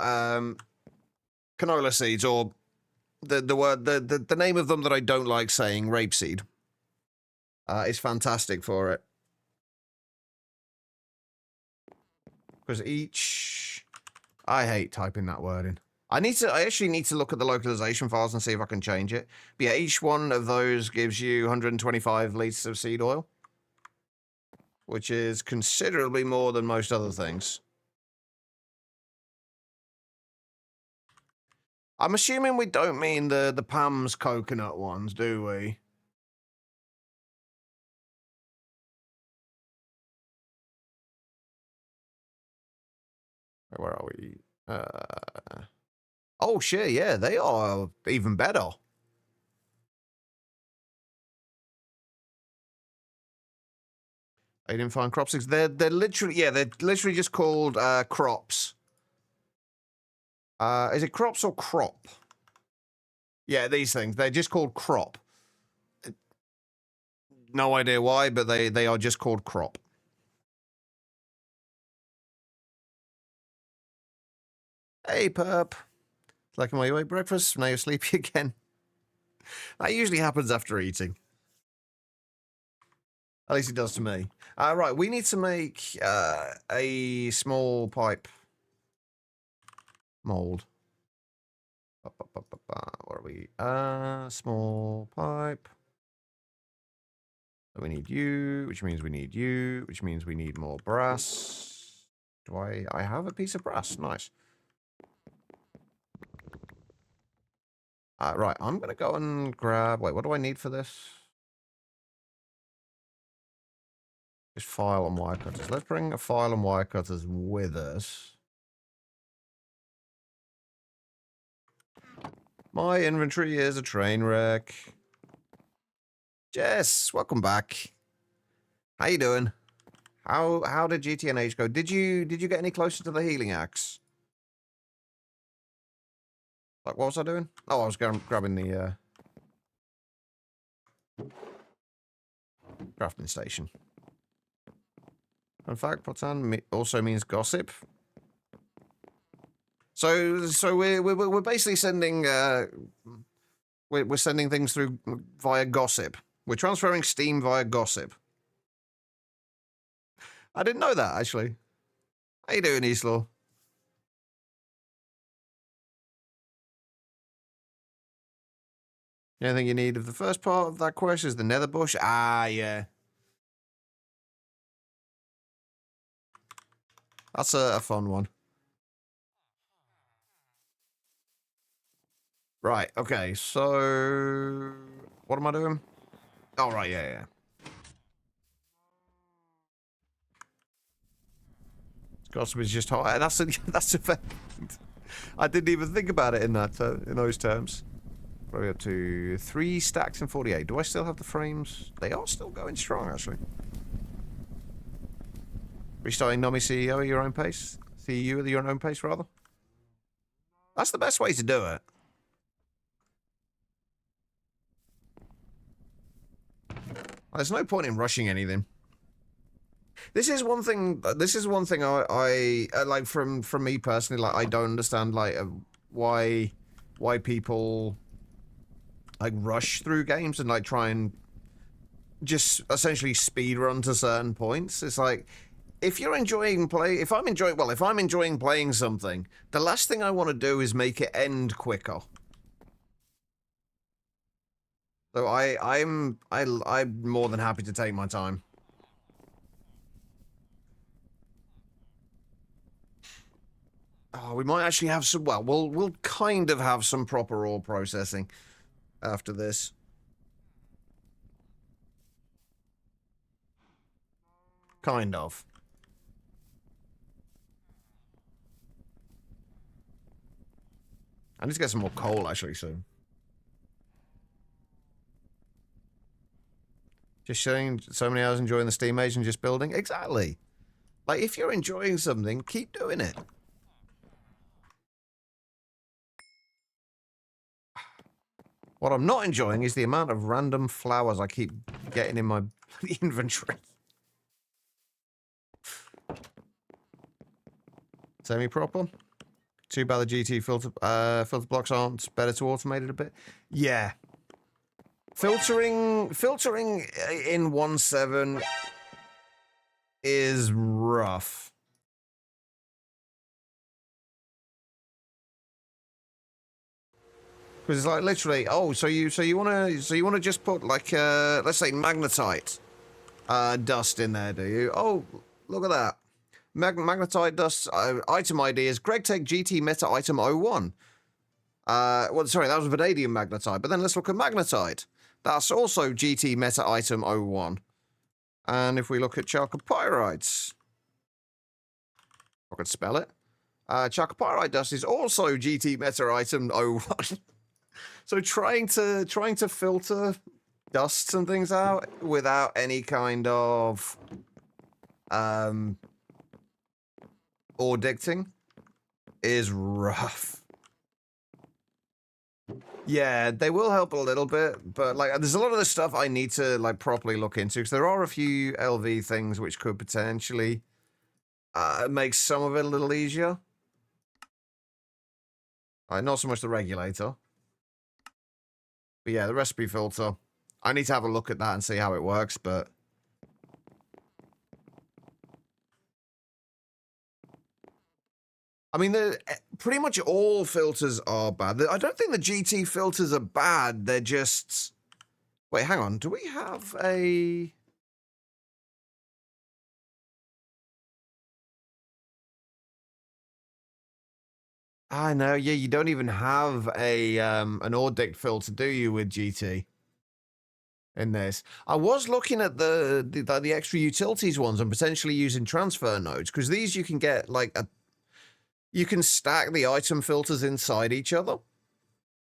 canola seeds, or the name of them that I don't like saying, rapeseed, is fantastic for it. Because I hate typing that word in. I actually need to look at the localization files and see if I can change it. But yeah, each one of those gives you 125 liters of seed oil, which is considerably more than most other things. I'm assuming we don't mean the Pam's coconut ones, do we? Where are we? Oh shit, yeah, they are even better. I didn't find crop sticks. They're literally just called crops. Is it crops or crop? Yeah, these things. They're just called crop. No idea why, but they are just called crop. Hey, pup. Like my you ate breakfast, now you're sleepy again. That usually happens after eating. At least it does to me. Right, we need to make a small pipe mold. What are we? Small pipe. So we need you, which means we need you, which means we need more brass. Do I have a piece of brass? Nice. Right, I'm going to go and grab... Wait, what do I need for this? Just file and wire cutters. Let's bring a file and wire cutters with us. My inventory is a train wreck. Jess, welcome back. How you doing? How did GTNH go? Did you get any closer to the healing axe? Like, what was I doing? Oh, I was grabbing the crafting station. In fact, Potan also means gossip. So we're basically sending we're sending things through via gossip. We're transferring Steam via gossip. I didn't know that actually. How you doing, Eastlaw? Anything you need of the first part of that quest is the nether bush. Ah, yeah. That's a fun one. Right, okay, so... What am I doing? Oh, right, yeah. Gossip is just hot. That's a fact. I didn't even think about it in those terms. Probably up to 3 stacks and 48. Do I still have the frames? They are still going strong, actually. Restarting Nomi CEO at your own pace? CEU at your own pace, rather? That's the best way to do it. There's no point in rushing anything. This is one thing. I like from me personally. Like, I don't understand why people like rush through games and like try and just essentially speed run to certain points. It's like, if I'm enjoying playing something, the last thing I want to do is make it end quicker. So I'm more than happy to take my time. Oh, we might actually have some. Well, we'll kind of have some proper ore processing after this. Kind of. I need to get some more coal actually soon. Just showing so many hours enjoying the Steam Age and just building. Exactly. Like, if you're enjoying something, keep doing it. What I'm not enjoying is the amount of random flowers I keep getting in my inventory. Semi-proper. Too bad the GT filter blocks aren't better to automate it a bit. Yeah. Filtering in 1.7 is rough. Because it's like literally, oh, so you wanna just put like let's say magnetite dust in there, do you? Oh, look at that. Magnetite dust item ID is Greg Take GT Meta item 01. Well, sorry, that was vanadium magnetite. But then let's look at magnetite. That's also GT Meta item 01. And if we look at chalcopyrites, I could spell it. Chalcopyrite dust is also GT Meta item 01. So trying to filter dusts and things out without any kind of ore dicting is rough. Yeah, they will help a little bit, but like there's a lot of the stuff I need to like properly look into because there are a few LV things which could potentially make some of it a little easier. Not so much the regulator. But yeah, the recipe filter. I need to have a look at that and see how it works, but I mean, pretty much all filters are bad. I don't think the GT filters are bad. They're just... Wait, hang on. Do we have a... I know. Yeah, you don't even have a an ore dict filter, do you, with GT? In this, I was looking at the extra utilities ones and potentially using transfer nodes because these you can get like you can stack the item filters inside each other.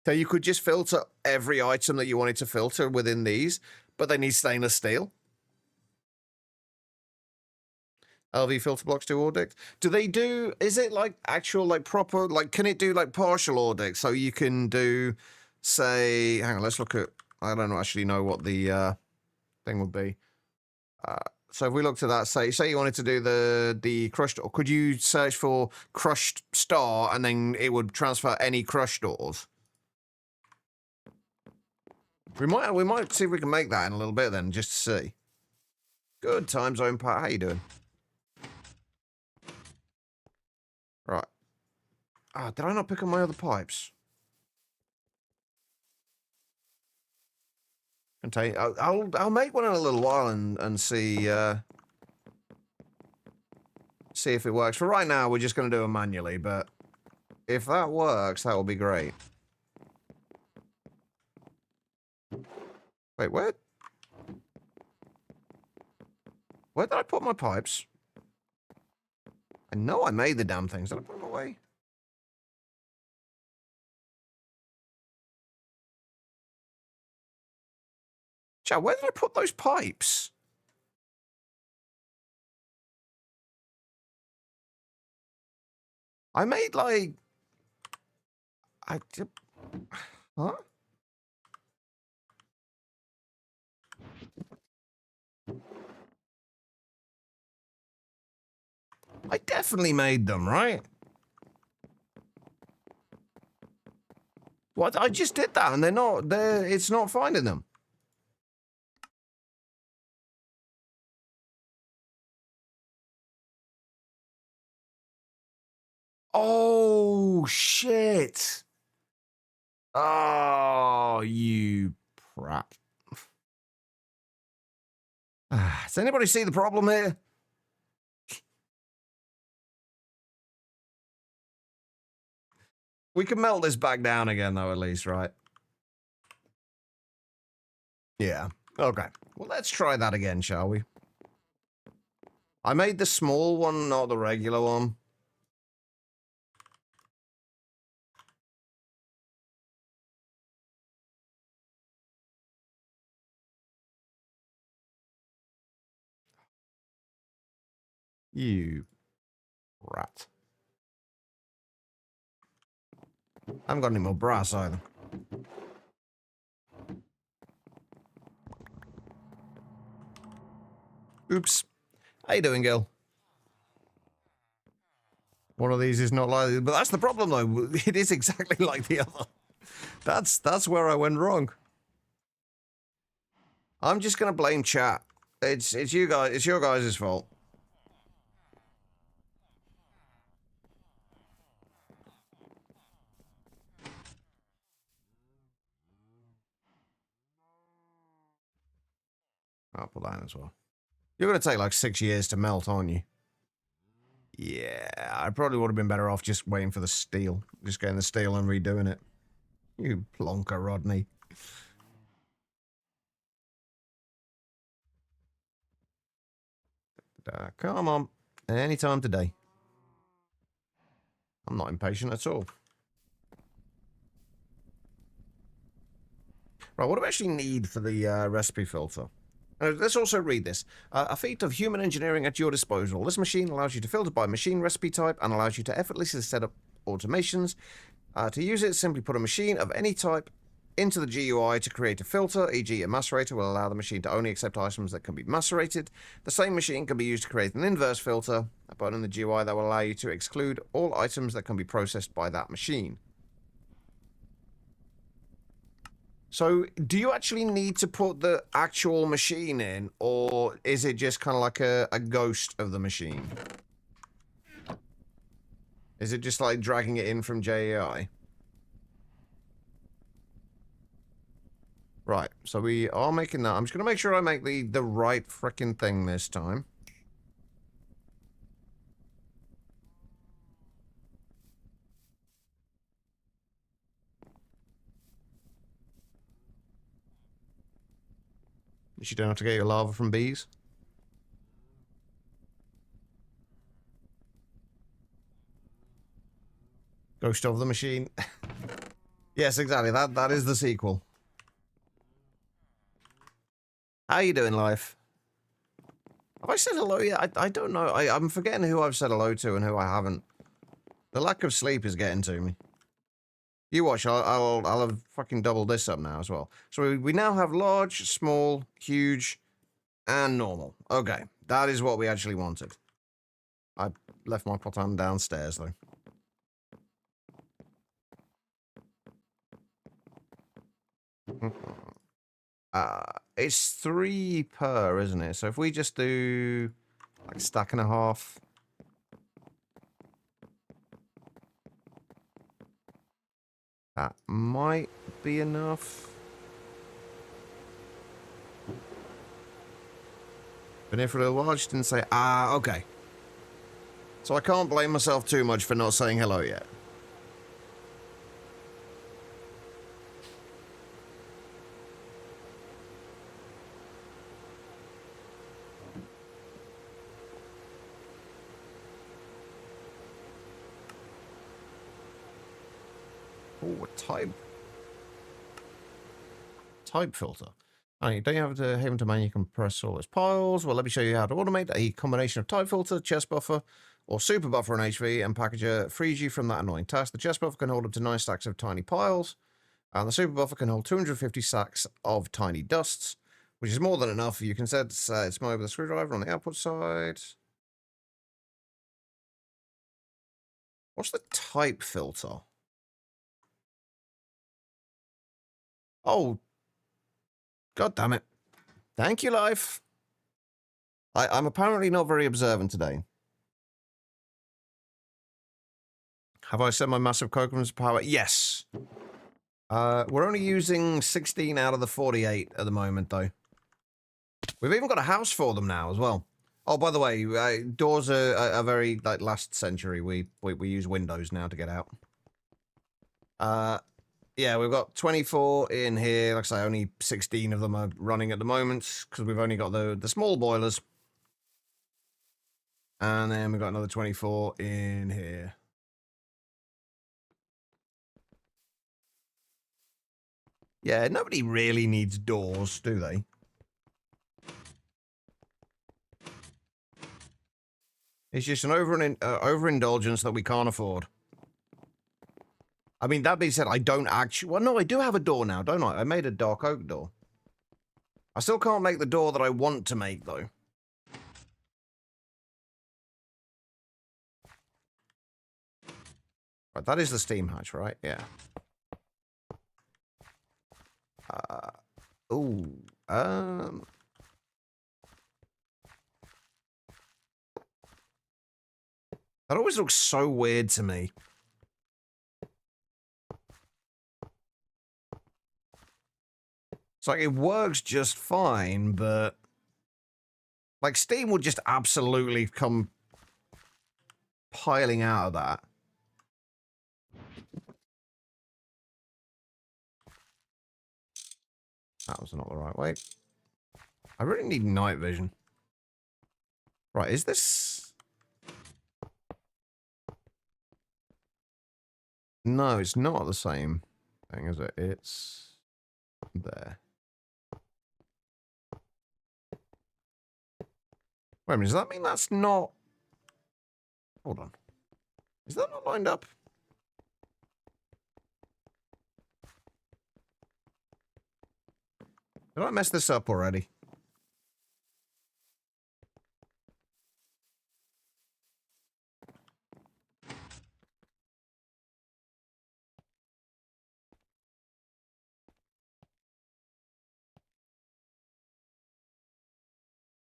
So you could just filter every item that you wanted to filter within these, but they need stainless steel. LV filter blocks do Audix. Do they do, is it like actual, like proper, like can it do like partial Audix? So you can do, say, hang on, let's look at, I don't actually know what the thing would be. So if we looked at that, say you wanted to do the crushed, or could you search for crushed star and then it would transfer any crushed ores? We might see if we can make that in a little bit then, just to see. Good time zone, Pat. How you doing? Right. Ah, did I not pick up my other pipes? Okay, I'll make one in a little while and see see if it works. For right now, we're just going to do it manually, but if that works, that will be great. Wait, where? Where did I put my pipes? I know I made the damn things. Did I put them away? Chad, where did I put those pipes? I made like... Huh? I definitely made them, right? What? I just did that and it's not finding them. Oh, shit. Oh, you prat. Does anybody see the problem here? We can melt this back down again, though, at least, right? Yeah. Okay. Well, let's try that again, shall we? I made the small one, not the regular one. You rat. I haven't got any more brass either. Oops. How you doing, Gil? One of these is not like, but that's the problem, though. It is exactly like the other. That's where I went wrong. I'm just gonna blame chat. It's you guys. It's your guys' fault. I'll put that in as well. You're gonna take like 6 years to melt, aren't you? Yeah, I probably would have been better off just waiting for the steel. Just getting the steel and redoing it. You plonker, Rodney. Come on. Anytime today. I'm not impatient at all. Right, what do we actually need for the recipe filter? Let's also read this. A feat of human engineering at your disposal. This machine allows you to filter by machine recipe type and allows you to effortlessly set up automations. To use it, simply put a machine of any type into the GUI to create a filter, e.g. a macerator will allow the machine to only accept items that can be macerated. The same machine can be used to create an inverse filter, a button in the GUI that will allow you to exclude all items that can be processed by that machine. So, do you actually need to put the actual machine in, or is it just kind of like a ghost of the machine? Is it just like dragging it in from JAI? Right, so we are making that. I'm just going to make sure I make the right frickin' thing this time. You don't have to get your lava from bees. Ghost of the machine. Yes, exactly. That is the sequel. How you doing, life? Have I said hello yet? I don't know. I'm forgetting who I've said hello to and who I haven't. The lack of sleep is getting to me. You watch, I'll have fucking doubled this up now as well. So we now have large, small, huge, and normal. Okay, that is what we actually wanted. I left my potan downstairs, though. It's 3 per, isn't it? So if we just do, like, a stack and a half... That might be enough. Been here for a little while, just didn't say... Ah, okay. So I can't blame myself too much for not saying hello yet. Oh, a type filter. Alright, don't you have to him to manually compress all its piles? Well, let me show you how to automate a combination of type filter, chest buffer, or super buffer and HV, and packager frees you from that annoying task. The chest buffer can hold up to 9 stacks of tiny piles, and the super buffer can hold 250 stacks of tiny dusts, which is more than enough. You can set its mode with a screwdriver on the output side. What's the type filter? Oh, god damn it. Thank you, life. I'm apparently not very observant today. Have I set my massive coconuts power? Yes. We're only using 16 out of the 48 at the moment, though. We've even got a house for them now as well. Oh, by the way, doors are very, like, last century. We use windows now to get out. Yeah, we've got 24 in here. Like I say, only 16 of them are running at the moment because we've only got the small boilers. And then we've got another 24 in here. Yeah, nobody really needs doors, do they? It's just an overindulgence that we can't afford. I mean, that being said, I don't actually... Well, no, I do have a door now, don't I? I made a dark oak door. I still can't make the door that I want to make, though. Right, that is the steam hatch, right? Yeah. Ooh. That always looks so weird to me. It's like, it works just fine, but... Like, steam would just absolutely come piling out of that. That was not the right way. I really need night vision. Right, is this... No, it's not the same thing, is it? It's... there. Wait a minute, does that mean that's not... Hold on. Is that not lined up? Did I mess this up already?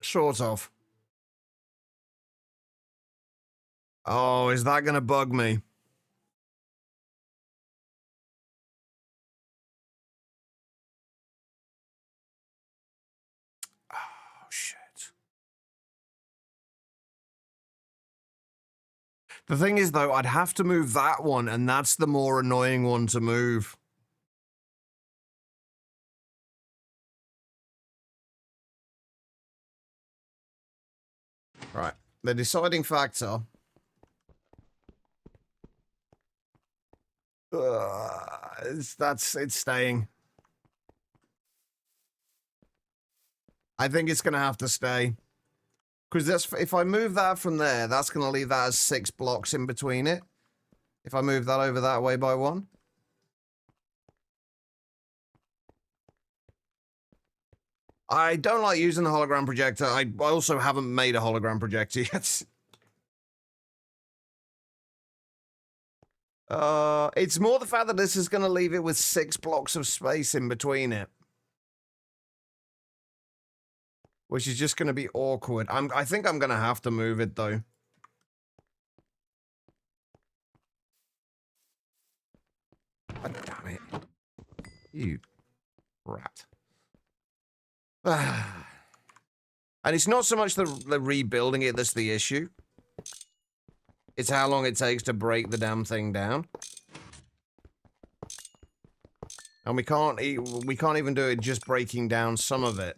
Sort of. Oh, is that gonna bug me? Oh, shit. The thing is, though, I'd have to move that one, and that's the more annoying one to move. Right. The deciding factor... It's staying. I think it's going to have to stay. Because if I move that from there, that's going to leave that as 6 blocks in between it. If I move that over that way by 1. I don't like using the hologram projector. I also haven't made a hologram projector yet. It's more the fact that this is going to leave it with 6 blocks of space in between it. Which is just going to be awkward. I think I'm going to have to move it, though. Oh, damn it. You rat. And it's not so much the rebuilding it that's the issue. It's how long it takes to break the damn thing down. And we can't even do it just breaking down some of it.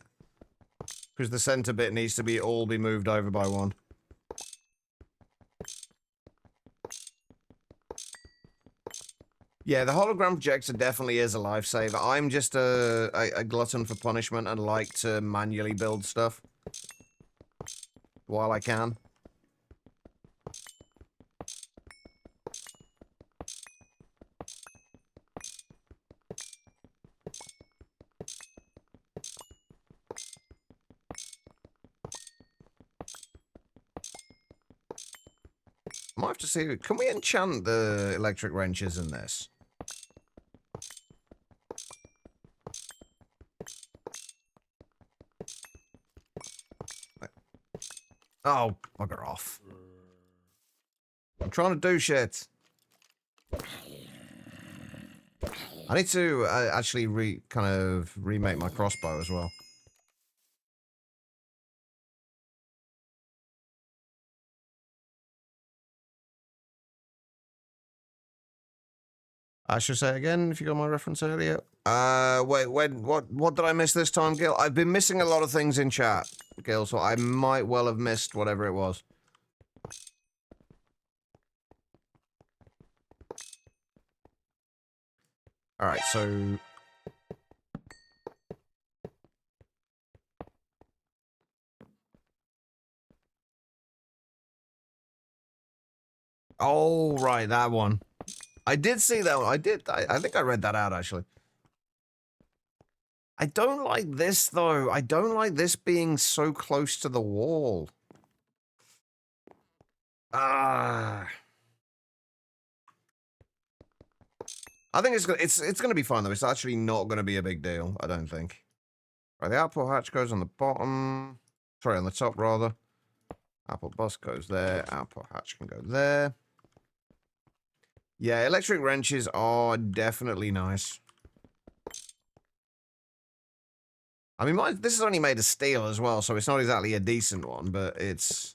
Because the center bit needs to all be moved over by 1. Yeah, the hologram projector definitely is a lifesaver. I'm just a glutton for punishment and like to manually build stuff. While I can. I might have to see, can we enchant the electric wrenches in this? Oh, bugger off. I'm trying to do shit. I need to actually kind of remake my crossbow as well. I should say again, if you got my reference earlier. Wait, what did I miss this time, Gil? I've been missing a lot of things in chat, Gil, so I might well have missed whatever it was. Alright, so... Oh, right, that one. I did see that one. I think I read that out, actually. I don't like this, though. I don't like this being so close to the wall. Ah. I think it's gonna be fine, though. It's actually not gonna be a big deal, I don't think. Right, the output hatch goes on the bottom. Sorry, on the top, rather. Output bus goes there. Output hatch can go there. Yeah, electric wrenches are definitely nice. I mean, this is only made of steel as well, so it's not exactly a decent one, but it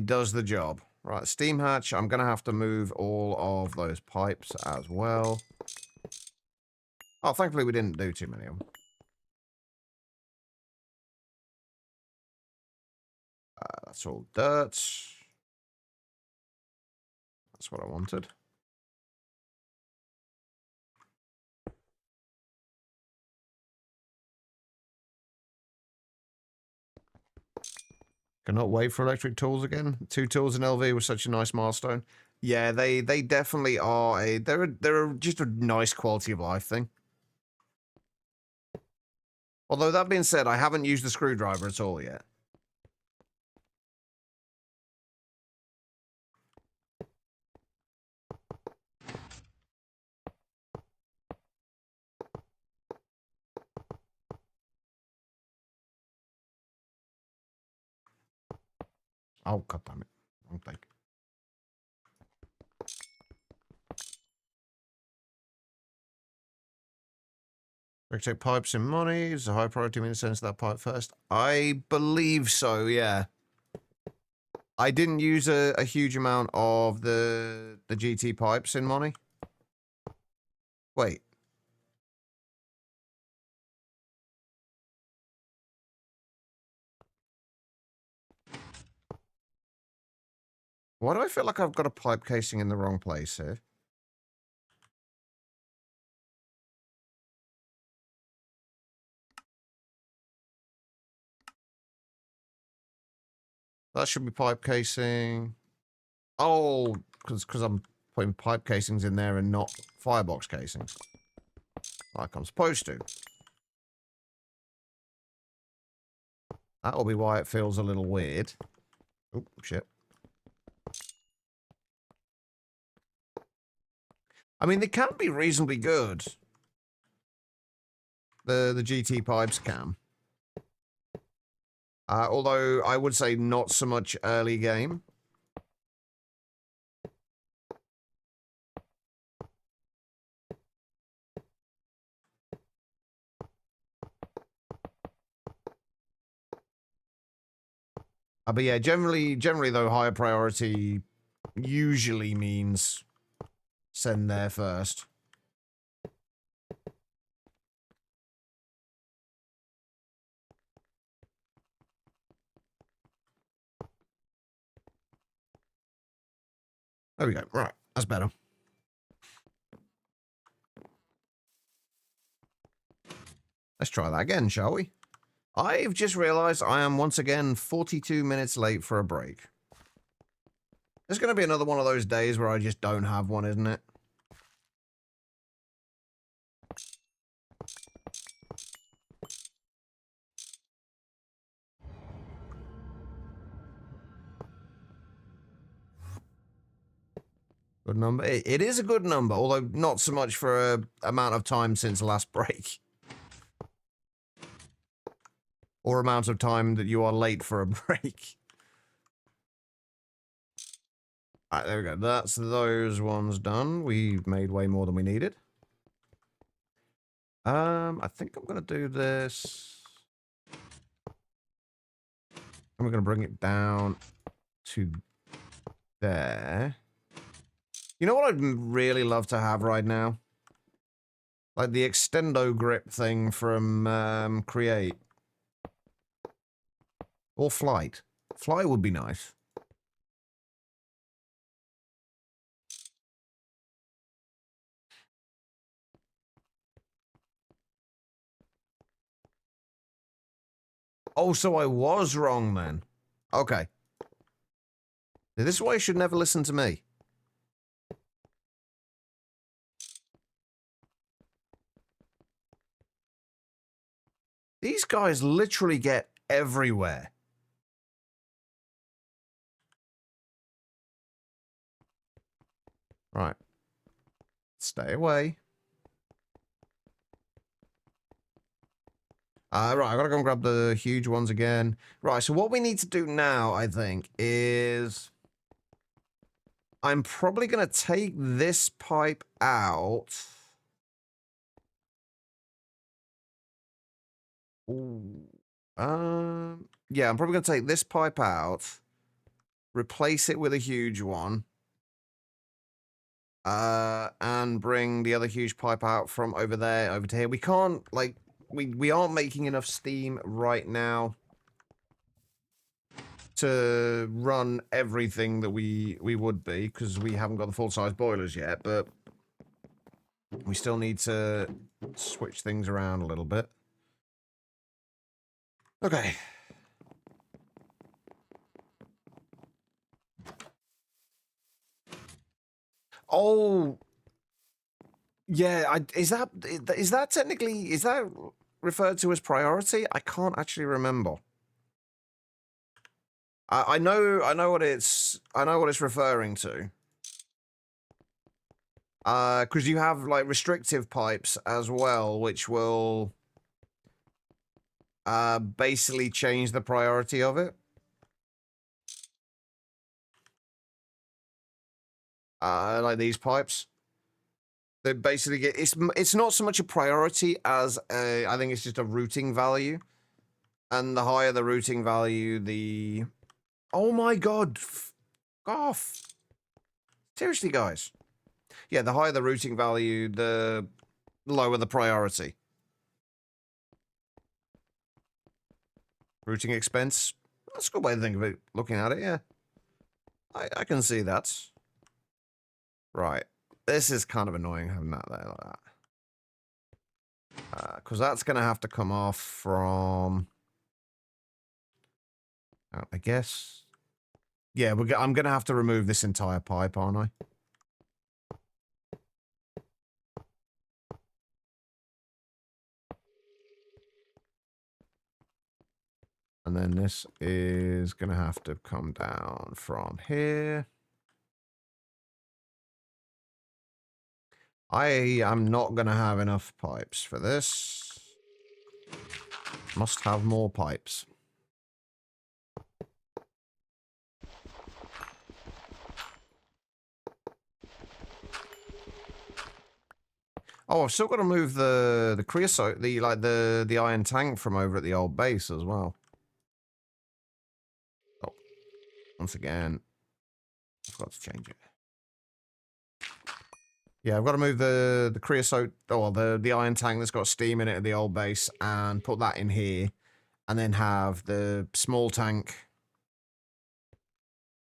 does the job. Right, steam hatch, I'm going to have to move all of those pipes as well. Oh, thankfully we didn't do too many of them. That's all dirt. That's what I wanted. Cannot wait for electric tools again. 2 tools in LV was such a nice milestone. Yeah, they definitely are they're just a nice quality of life thing. Although that being said, I haven't used the screwdriver at all yet. Oh, god damn it. Wrong thing. Check pipes and money. Is a high priority in the sense of that pipe first? I believe so, yeah. I didn't use a huge amount of the GT pipes in money. Wait. Why do I feel like I've got a pipe casing in the wrong place here? That should be pipe casing. Oh, because I'm putting pipe casings in there and not firebox casings. Like I'm supposed to. That'll be why it feels a little weird. Oh, shit. I mean, they can be reasonably good. The GT pipes can. Although I would say not so much early game. But yeah, generally though, higher priority usually means send there first. There we go. Right, that's better. Let's try that again, shall we? I've just realized I am once again 42 minutes late for a break. It's going to be another one of those days where I just don't have one, isn't it? Good number. It is a good number, although not so much for a amount of time since last break. Or amount of time that you are late for a break. Alright, there we go. That's those ones done. We've made way more than we needed. I think I'm going to do this. And we're going to bring it down to there. You know what I'd really love to have right now? Like the extendo grip thing from Create. Or Flight. Flight would be nice. Oh, so I was wrong then. Okay. This is why you should never listen to me. These guys literally get everywhere. Right. Stay away. Right, I gotta go and grab the huge ones again. Right, so what we need to do now, I think, is... I'm probably gonna take this pipe out. Ooh. Yeah, I'm probably gonna take this pipe out, replace it with a huge one, and bring the other huge pipe out from over there over to here. We can't, like, we aren't making enough steam right now to run everything that we would be, because we haven't got the full-size boilers yet, but we still need to switch things around a little bit. Okay. Oh, yeah. Is that technically, is that referred to as priority? I can't actually remember. I know what it's referring to. Because you have like restrictive pipes as well, which will basically change the priority of it. Like these pipes. They basically get it's not so much a priority as I think it's just a routing value. And the higher the routing value, the oh my god. Off. Seriously, guys. Yeah, the higher the routing value, the lower the priority. Routing expense. That's a good way to think of it, looking at it, yeah. I can see that. Right. This is kind of annoying having that there like that. Because that's going to have to come off from... I guess Yeah, I'm going to have to remove this entire pipe, aren't I? And then this is going to have to come down from here. I am not going to have enough pipes for this. Must have more pipes. Oh, I've still got to move the creosote, the iron tank from over at the old base as well. Oh, once again, I forgot to change it. Yeah, I've got to move the creosote, or the iron tank that's got steam in it at the old base, and put that in here, and then have the small tank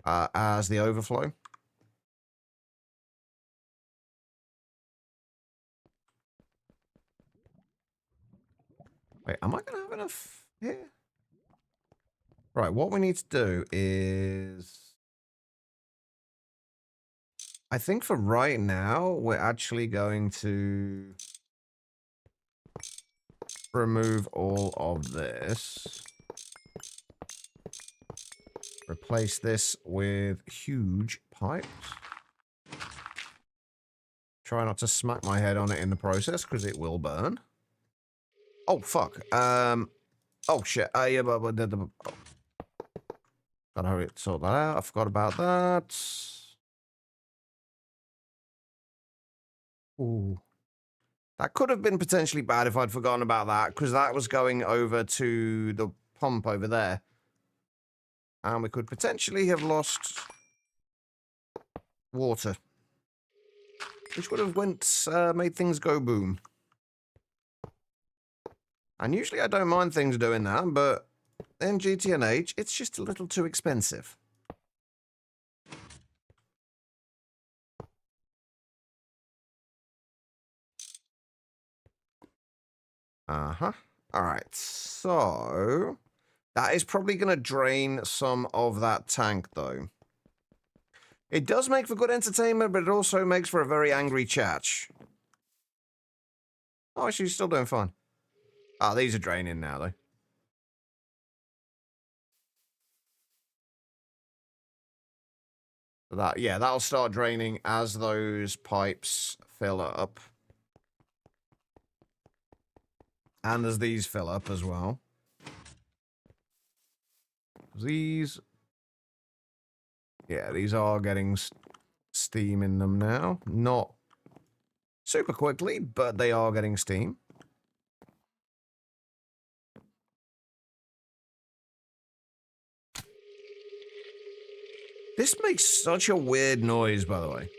as the overflow. Wait, am I going to have enough here? Right, what we need to do is... I think for right now, we're actually going to remove all of this. Replace this with huge pipes. Try not to smack my head on it in the process, because it will burn. Oh, fuck. Oh, shit. Yeah, gotta hurry to sort that out. I forgot about that. Ooh. That could have been potentially bad if I'd forgotten about that, because that was going over to the pump over there. And we could potentially have lost water. Which would have made things go boom. And usually I don't mind things doing that, but in GTNH, it's just a little too expensive. Uh-huh. Alright, so... that is probably going to drain some of that tank, though. It does make for good entertainment, but it also makes for a very angry chatch. Oh, she's still doing fine. Ah, these are draining now, though. Yeah, that'll start draining as those pipes fill up. And as these fill up as well. These... yeah, these are getting steam in them now. Not super quickly, but they are getting steam. This makes such a weird noise, by the way.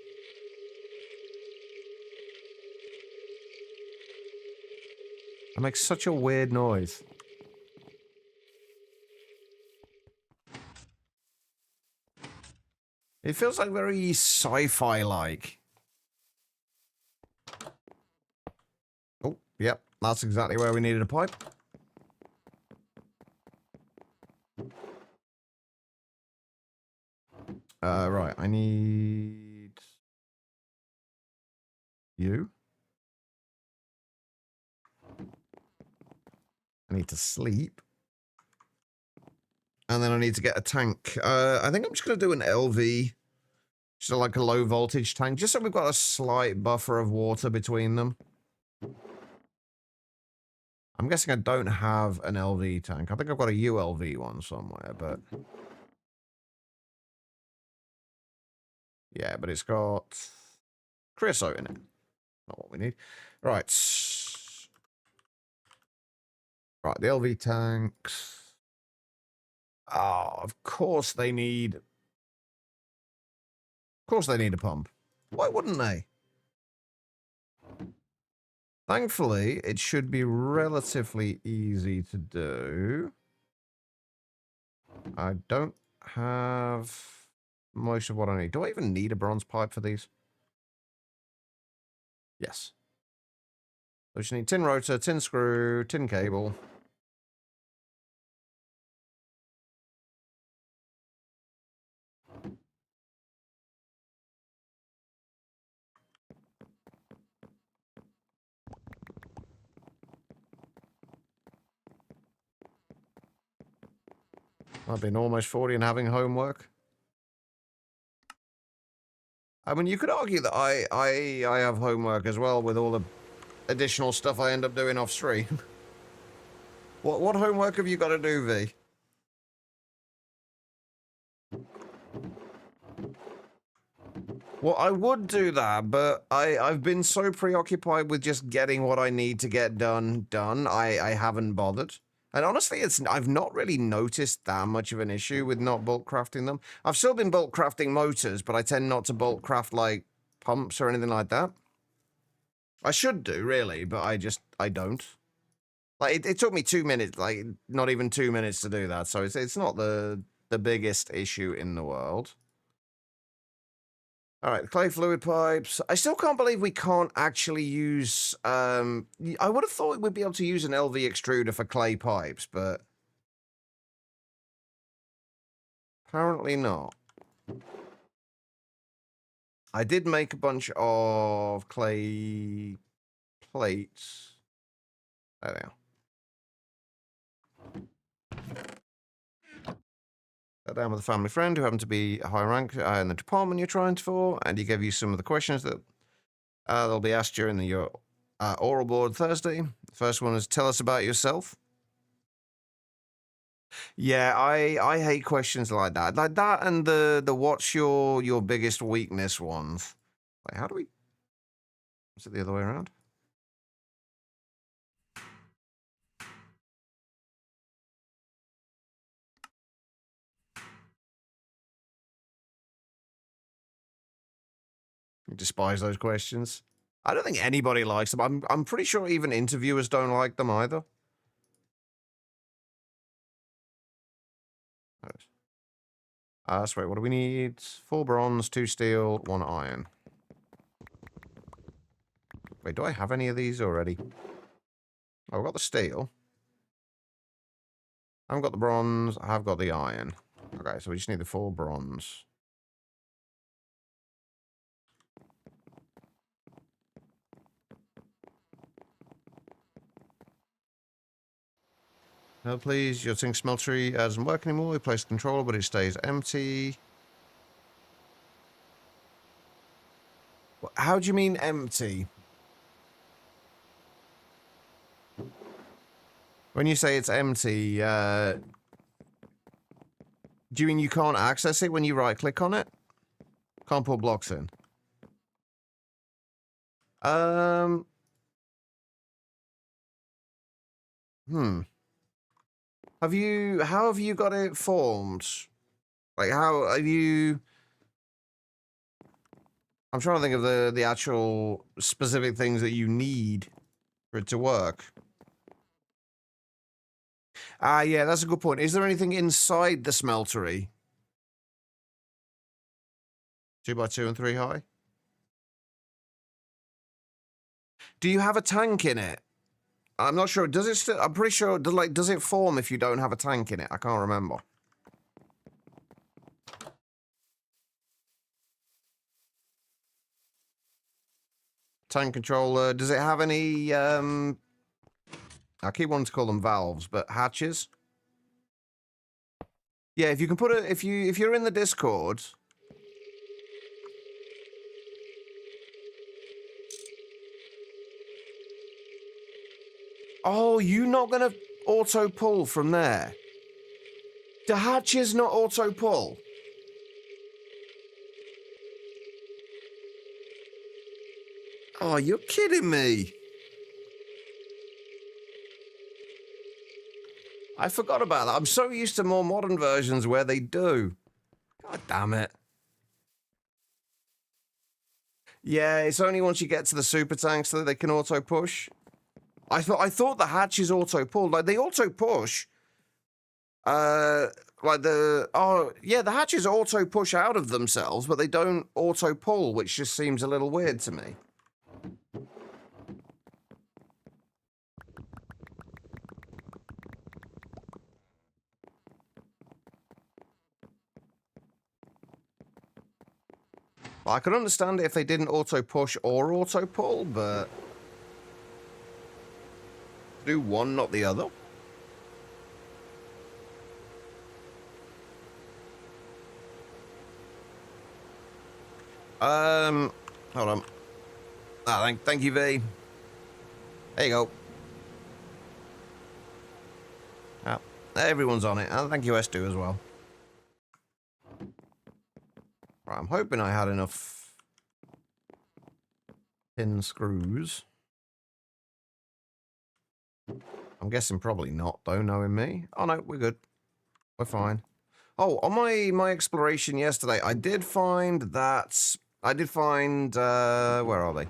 It makes such a weird noise. It feels like very sci-fi-like. Oh, yep. That's exactly where we needed a pipe. Right. I need... you. I need to sleep. And then I need to get a tank. I think I'm just going to do an LV. Just like a low voltage tank. Just so we've got a slight buffer of water between them. I'm guessing I don't have an LV tank. I think I've got a ULV one somewhere, but... yeah, but it's got creosote in it. Not what we need. Right. Right, the LV tanks. Oh, of course they need... of course they need a pump. Why wouldn't they? Thankfully, it should be relatively easy to do. I don't have most of what I need. Do I even need a bronze pipe for these? Yes. We just need tin rotor, tin screw, tin cable. I've been almost 40 and having homework. I mean, you could argue that I have homework as well with all the additional stuff I end up doing off stream. What homework have you got to do, V? Well, I would do that, but I've been so preoccupied with just getting what I need to get done, I haven't bothered. And honestly, I've not really noticed that much of an issue with not bulk crafting them. I've still been bulk crafting motors, but I tend not to bulk craft, like, pumps or anything like that. I should do, really, but I don't. Like, it took me 2 minutes, like, not even 2 minutes to do that, so it's not the biggest issue in the world. All right, clay fluid pipes. I still can't believe we can't actually use... I would have thought we'd be able to use an LV extruder for clay pipes, but... apparently not. I did make a bunch of clay plates. There they are. Sat down with a family friend who happened to be a high rank in the department you're trying for, and he gave you some of the questions that they'll be asked during your oral board Thursday. The first one is, tell us about yourself. Yeah, I hate questions like that. Like that and the what's your biggest weakness ones. Wait, how do we... is it the other way around? I despise those questions. I don't think anybody likes them. I'm pretty sure even interviewers don't like them either. So wait, what do we need? 4 bronze, 2 steel, 1 iron. Wait, do I have any of these already? Oh, I've got the steel. I haven't got the bronze. I have got the iron. Okay, so we just need the 4 bronze. No, please. Your zinc smeltery doesn't work anymore. We placed the controller, but it stays empty. How do you mean empty? When you say it's empty, do you mean you can't access it when you right-click on it? Can't put blocks in. How have you got it formed? Like, how have you... I'm trying to think of the actual specific things that you need for it to work. Yeah, that's a good point. Is there anything inside the smeltery? 2x2 and 3 high? Do you have a tank in it? I'm not sure. Does it still... I'm pretty sure... does it form if you don't have a tank in it? I can't remember. Tank controller. Does it have any... I keep wanting to call them valves, but hatches? Yeah, if you can put it... If you're in the Discord... Oh, you not gonna auto-pull from there? The hatches not auto-pull? Oh, you're kidding me. I forgot about that. I'm so used to more modern versions where they do. God damn it. Yeah, it's only once you get to the super tanks that they can auto-push. I thought the hatches auto-pull. Like, they auto-push. Like the... Oh, yeah, the hatches auto-push out of themselves, but they don't auto-pull, which just seems a little weird to me. Well, I could understand it if they didn't auto-push or auto-pull, but... do one, not the other? Hold on. Ah, thank you, V. There you go. Ah, everyone's on it. And thank you, S2 as well. Right, I'm hoping I had enough pin screws. I'm guessing probably not, though, knowing me. Oh, no, we're good. We're fine. Oh, on my exploration yesterday, I did find that... where are they?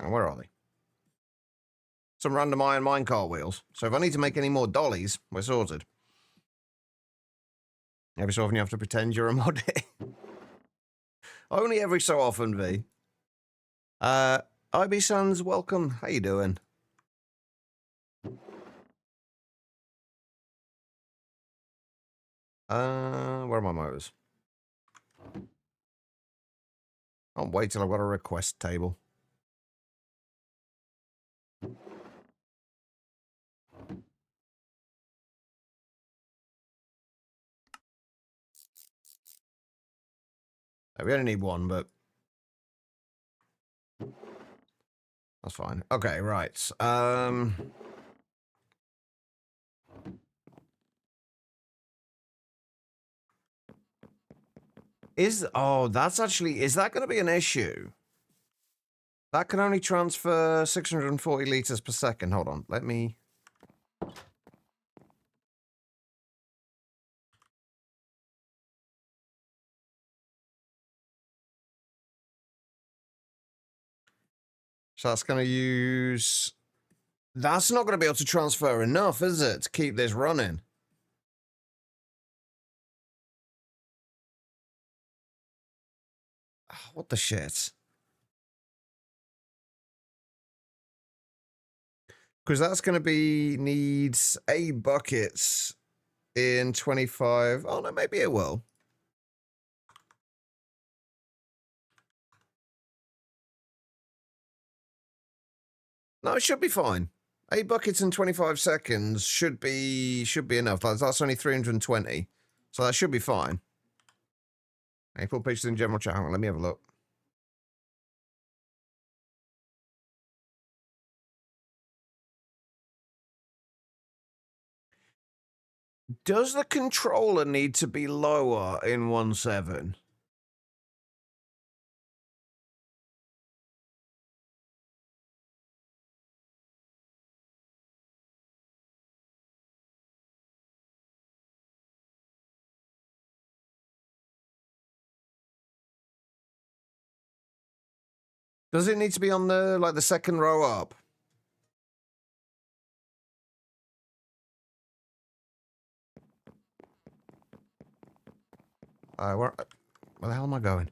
Where are they? Some random iron minecart wheels. So if I need to make any more dollies, we're sorted. Every so often you have to pretend you're a mod. Only every so often, V. IB Sons, welcome. How you doing? Where are my motors? I'll wait till I've got a request table. We only need one, but that's fine. Okay, right. Is that going to be an issue? That can only transfer 640 liters per second. Hold on, let me... So that's going to use... That's not going to be able to transfer enough, is it, to keep this running? What the shit? Because that's going to be... needs 8 buckets in 25... Oh, no, maybe it will. No, it should be fine. 8 buckets in 25 seconds should be enough. That's only 320. So that should be fine. Hey, put pictures in general chat. Let me have a look. Does the controller need to be lower in 1.7? Does it need to be on the, like, the second row up? Where the hell am I going?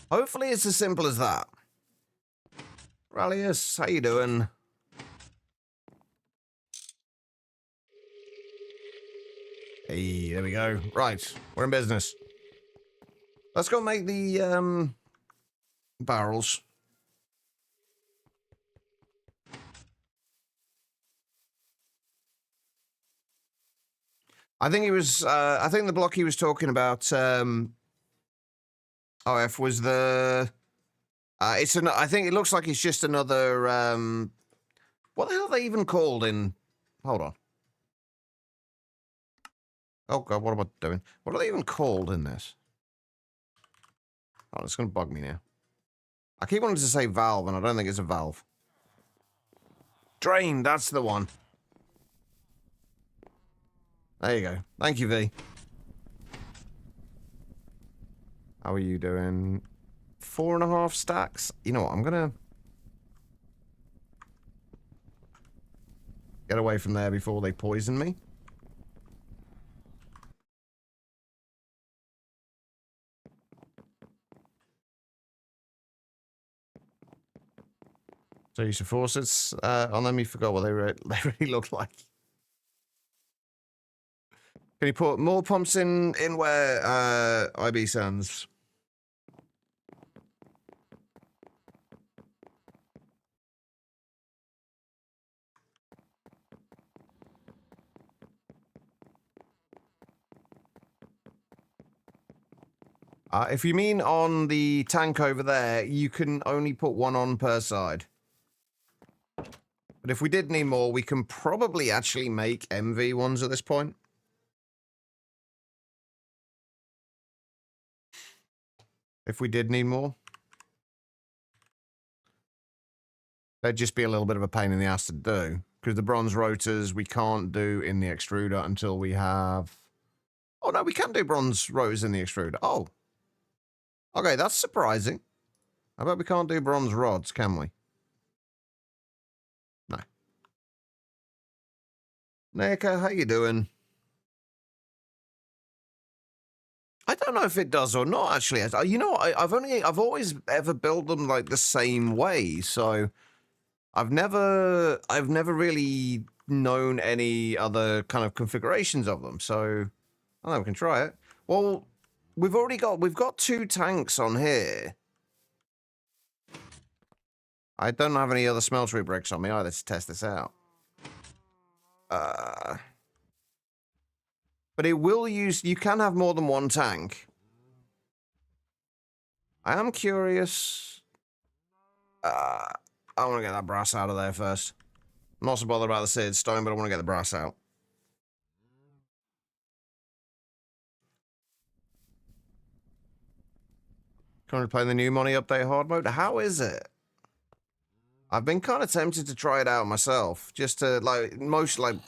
Hopefully it's as simple as that. Rallius, how you doing? Hey, there we go. Right, we're in business. Let's go make the, barrels. I think he was, I think the block he was talking about, OF was the, I think it looks like it's just another, what the hell are they even called in, hold on. Oh god, what am I doing? What are they even called in this? Oh, it's gonna bug me now. I keep wanting to say valve, and I don't think it's a valve. Drain, that's the one. There you go. Thank you, V. How are you doing? 4.5 stacks? You know what, I'm gonna... get away from there before they poison me. So use of forces on them. You forgot what they really look like. Can you put more pumps in where IB stands? If you mean on the tank over there, you can only put one on per side. But if we did need more, we can probably actually make MV ones at this point. If we did need more. They'd just be a little bit of a pain in the ass to do. Because the bronze rotors we can't do in the extruder until we have... Oh, no, we can do bronze rotors in the extruder. Oh. Okay, that's surprising. I bet we can't do bronze rods, can we? No. Nika, how you doing? I don't know if it does or not, actually. You know, I've always ever built them like the same way, so I've never really known any other kind of configurations of them. So I don't know, we can try it. Well, we've got 2 tanks on here. I don't have any other smeltery bricks on me either to test this out. But it will use... You can have more than 1 tank. I am curious... I want to get that brass out of there first. I'm not so bothered about the seared stone, but I want to get the brass out. Currently playing the new money update hard mode. How is it? I've been kind of tempted to try it out myself. Just to,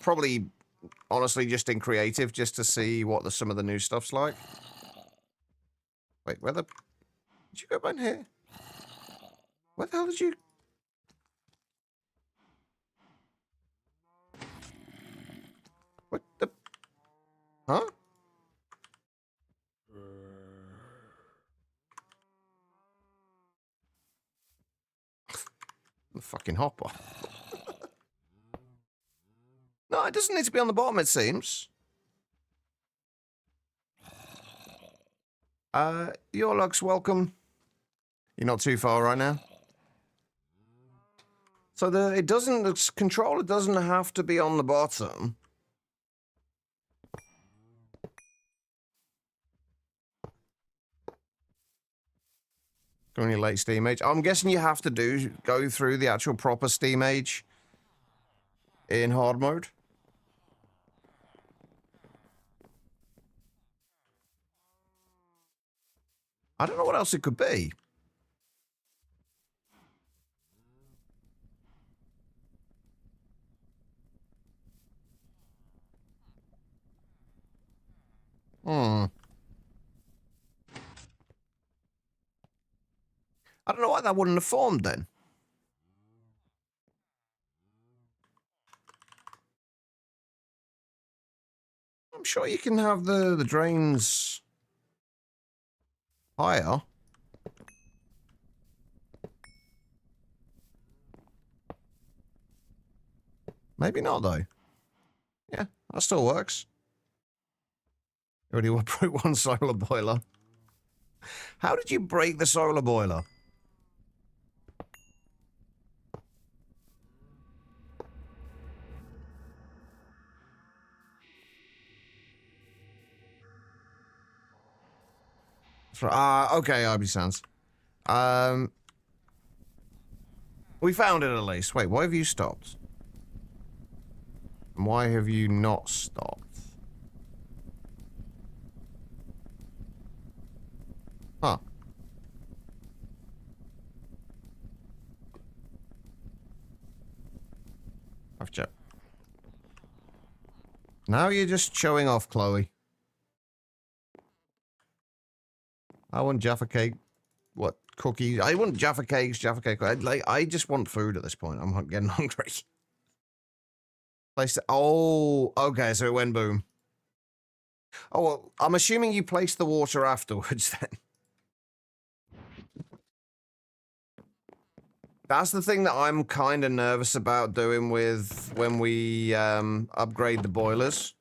probably, honestly, just in creative, just to see what some of the new stuff's like. Wait, did you go back in here? Where the hell did you... What the... Huh? The fucking hopper. No, it doesn't need to be on the bottom, it seems. Your luck's welcome. You're not too far right now. So the controller doesn't have to be on the bottom. Going your late steam age. I'm guessing you have to go through the actual proper steam age in hard mode. I don't know what else it could be. I don't know why that wouldn't have formed then. I'm sure you can have the drains higher. Maybe not, though. Yeah, that still works. You already broke 1 solar boiler. How did you break the solar boiler? Okay, Arby Sans. We found it at least. Wait, why have you stopped? And why have you not stopped? Huh. I've checked. Now you're just showing off, Chloe. I want Jaffa cake. What? Cookies? I want Jaffa cakes, Jaffa cake. I just want food at this point. I'm getting hungry. Oh, okay, so it went boom. Oh, well, I'm assuming you placed the water afterwards then. That's the thing that I'm kind of nervous about doing with when we upgrade the boilers.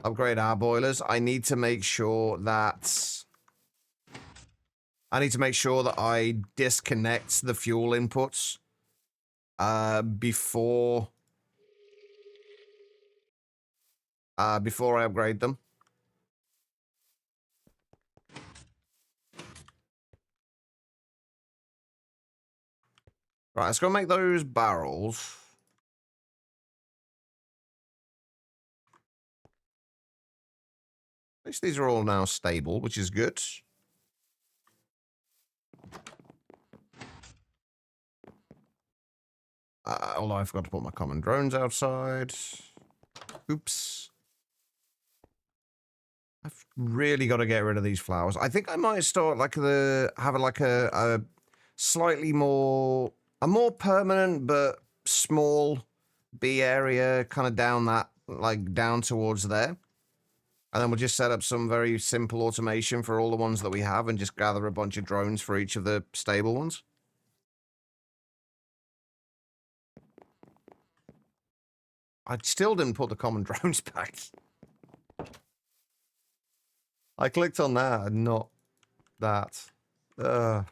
Upgrade our boilers. I need to make sure that I disconnect the fuel inputs before I upgrade them. Right, let's go make those barrels. At least these are all now stable, which is good. Although I forgot to put my common drones outside. Oops. I've really got to get rid of these flowers. I think I might start like having like a slightly more, a more permanent but small bee area kind of down that, like down towards there. And then we'll just set up some very simple automation for all the ones that we have and just gather a bunch of drones for each of the stable ones. I still didn't put the common drones back. I clicked on that and not that. All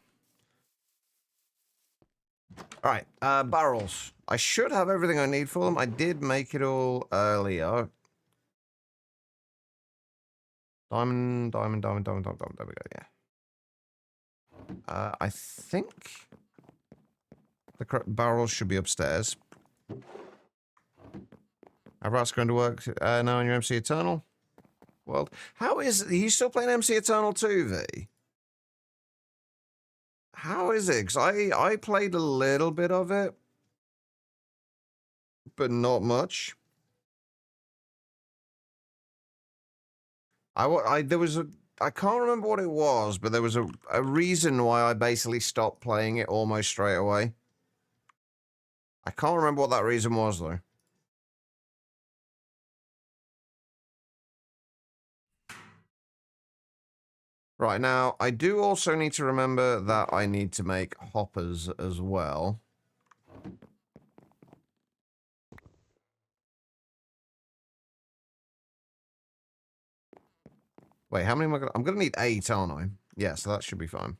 right, barrels. I should have everything I need for them. I did make it all earlier. Diamond, diamond, diamond, diamond, diamond, diamond. There we go, yeah. I think the correct barrels should be upstairs. How that's going to work now in your MC Eternal world? Are you still playing MC Eternal 2, V? How is it? Because I played a little bit of it, but not much. I can't remember what it was, but there was a reason why I basically stopped playing it almost straight away. I can't remember what that reason was, though. Right, now, I do also need to remember that I need to make hoppers as well. Wait, how many am I gonna... I'm gonna need 8, aren't I? Yeah, so that should be fine.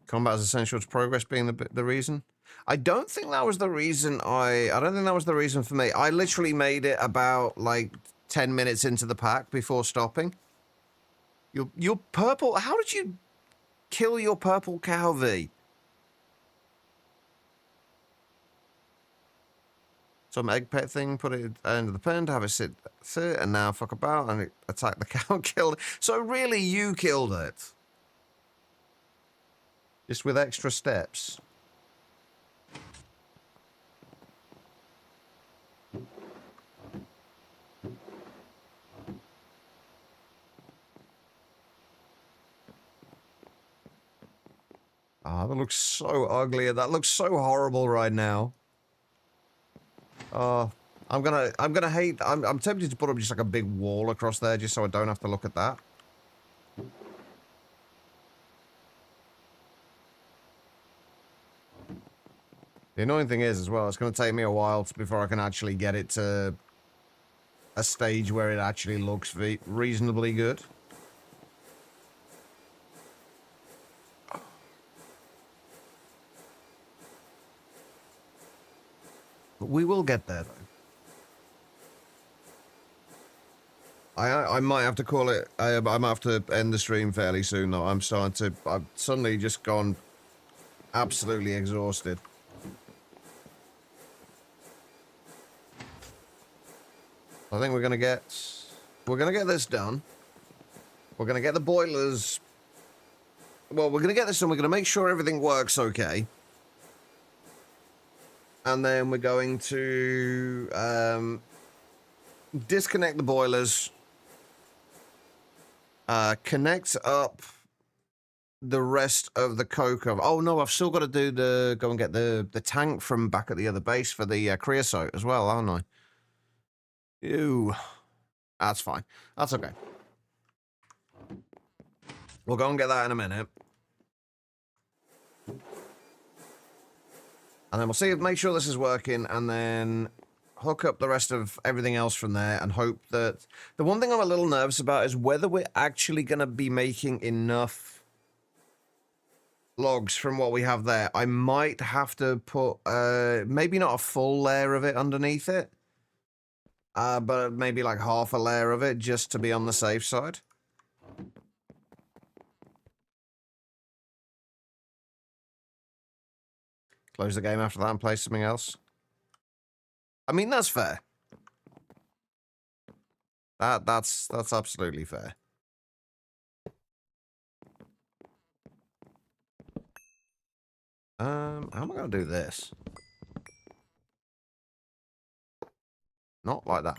Combat is essential to progress being the reason. I don't think that was the reason I don't think that was the reason for me. I literally made it about, like, 10 minutes into the pack before stopping. Your purple... How did you kill your purple cow, V? Some egg pet thing, put it into the pen to have it sit, and now fuck about and it attack the cow, killed it. So really, you killed it. Just with extra steps. Ah, that looks so ugly. That looks so horrible right now. Oh, I'm gonna hate. I'm tempted to put up just like a big wall across there, just so I don't have to look at that. The annoying thing is, as well, it's going to take me a while before I can actually get it to a stage where it actually looks reasonably good. But we will get there, though. I might have to call it. I might have to end the stream fairly soon, though. I've suddenly just gone absolutely exhausted. I think we're gonna get this done. We're gonna get the boilers. Well, we're gonna get this done. We're gonna make sure everything works okay. And then we're going to disconnect the boilers. Connect up the rest of the cocoa. Oh no, I've still got to go and get the tank from back at the other base for the creosote as well, aren't I? Ew. That's fine. That's okay. We'll go and get that in a minute. And then we'll see, make sure this is working, and then hook up the rest of everything else from there and hope that... The one thing I'm a little nervous about is whether we're actually going to be making enough logs from what we have there. I might have to put maybe not a full layer of it underneath it, But maybe like half a layer of it just to be on the safe side. Close the game after that and play something else. I mean, that's fair. That's absolutely fair. How am I gonna do this? Not like that.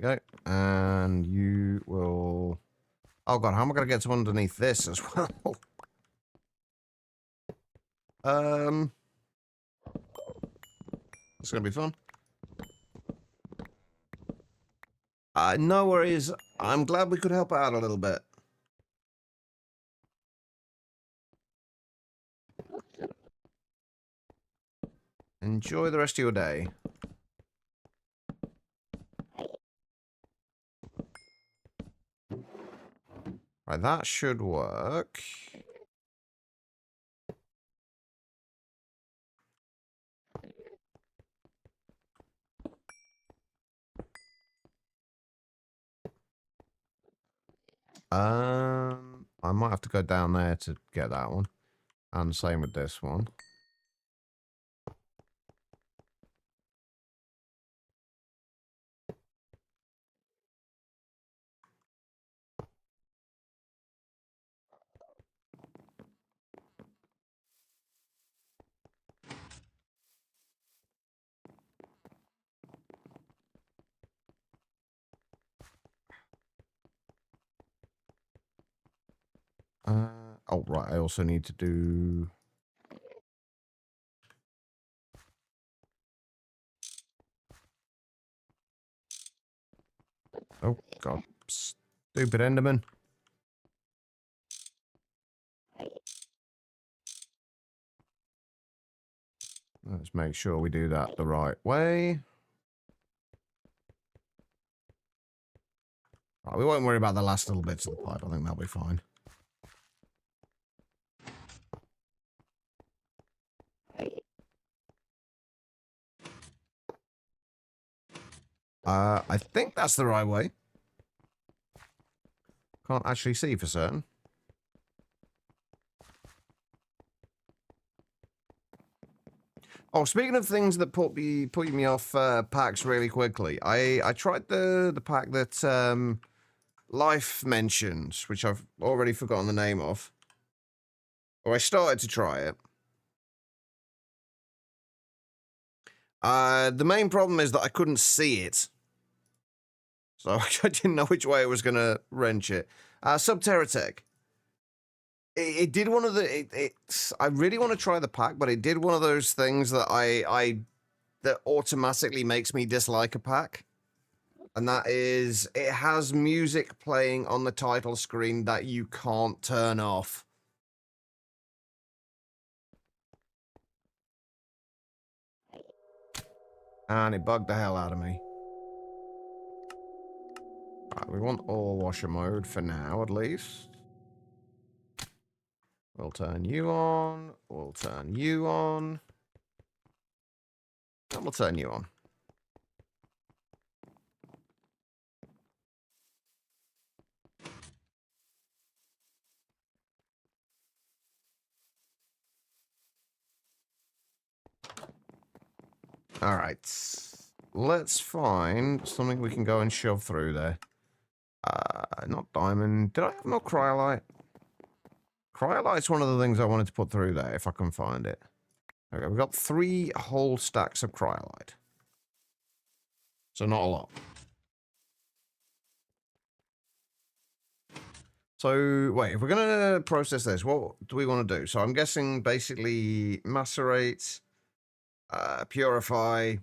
There we go. And you will... Oh god, how am I gonna get to underneath this as well? It's gonna be fun. No worries. I'm glad we could help out a little bit. Enjoy the rest of your day. Right, that should work. I might have to go down there to get that one. And same with this one. Oh, right, I also need to do... Oh, God. Stupid Enderman. Let's make sure we do that the right way. Right, we won't worry about the last little bits of the pipe. I think that'll be fine. I think that's the right way. Can't actually see for certain. Oh, speaking of things that put me off packs really quickly, I tried the pack that Life mentioned, which I've already forgotten the name of. Or I started to try it. The main problem is that I couldn't see it. So I didn't know which way it was going to wrench it. Subterratech. It did one of the... I really want to try the pack, but it did one of those things that that automatically makes me dislike a pack. And that is, it has music playing on the title screen that you can't turn off. And it bugged the hell out of me. Right, we want ore washer mode for now, at least. We'll turn you on. We'll turn you on. And we'll turn you on. All right. Let's find something we can go and shove through there. Not diamond. Did I have no cryolite? Cryolite's one of the things I wanted to put through there, if I can find it. Okay, we've got 3 whole stacks of cryolite. So not a lot. So, wait, if we're going to process this, what do we want to do? So I'm guessing basically macerate Purify.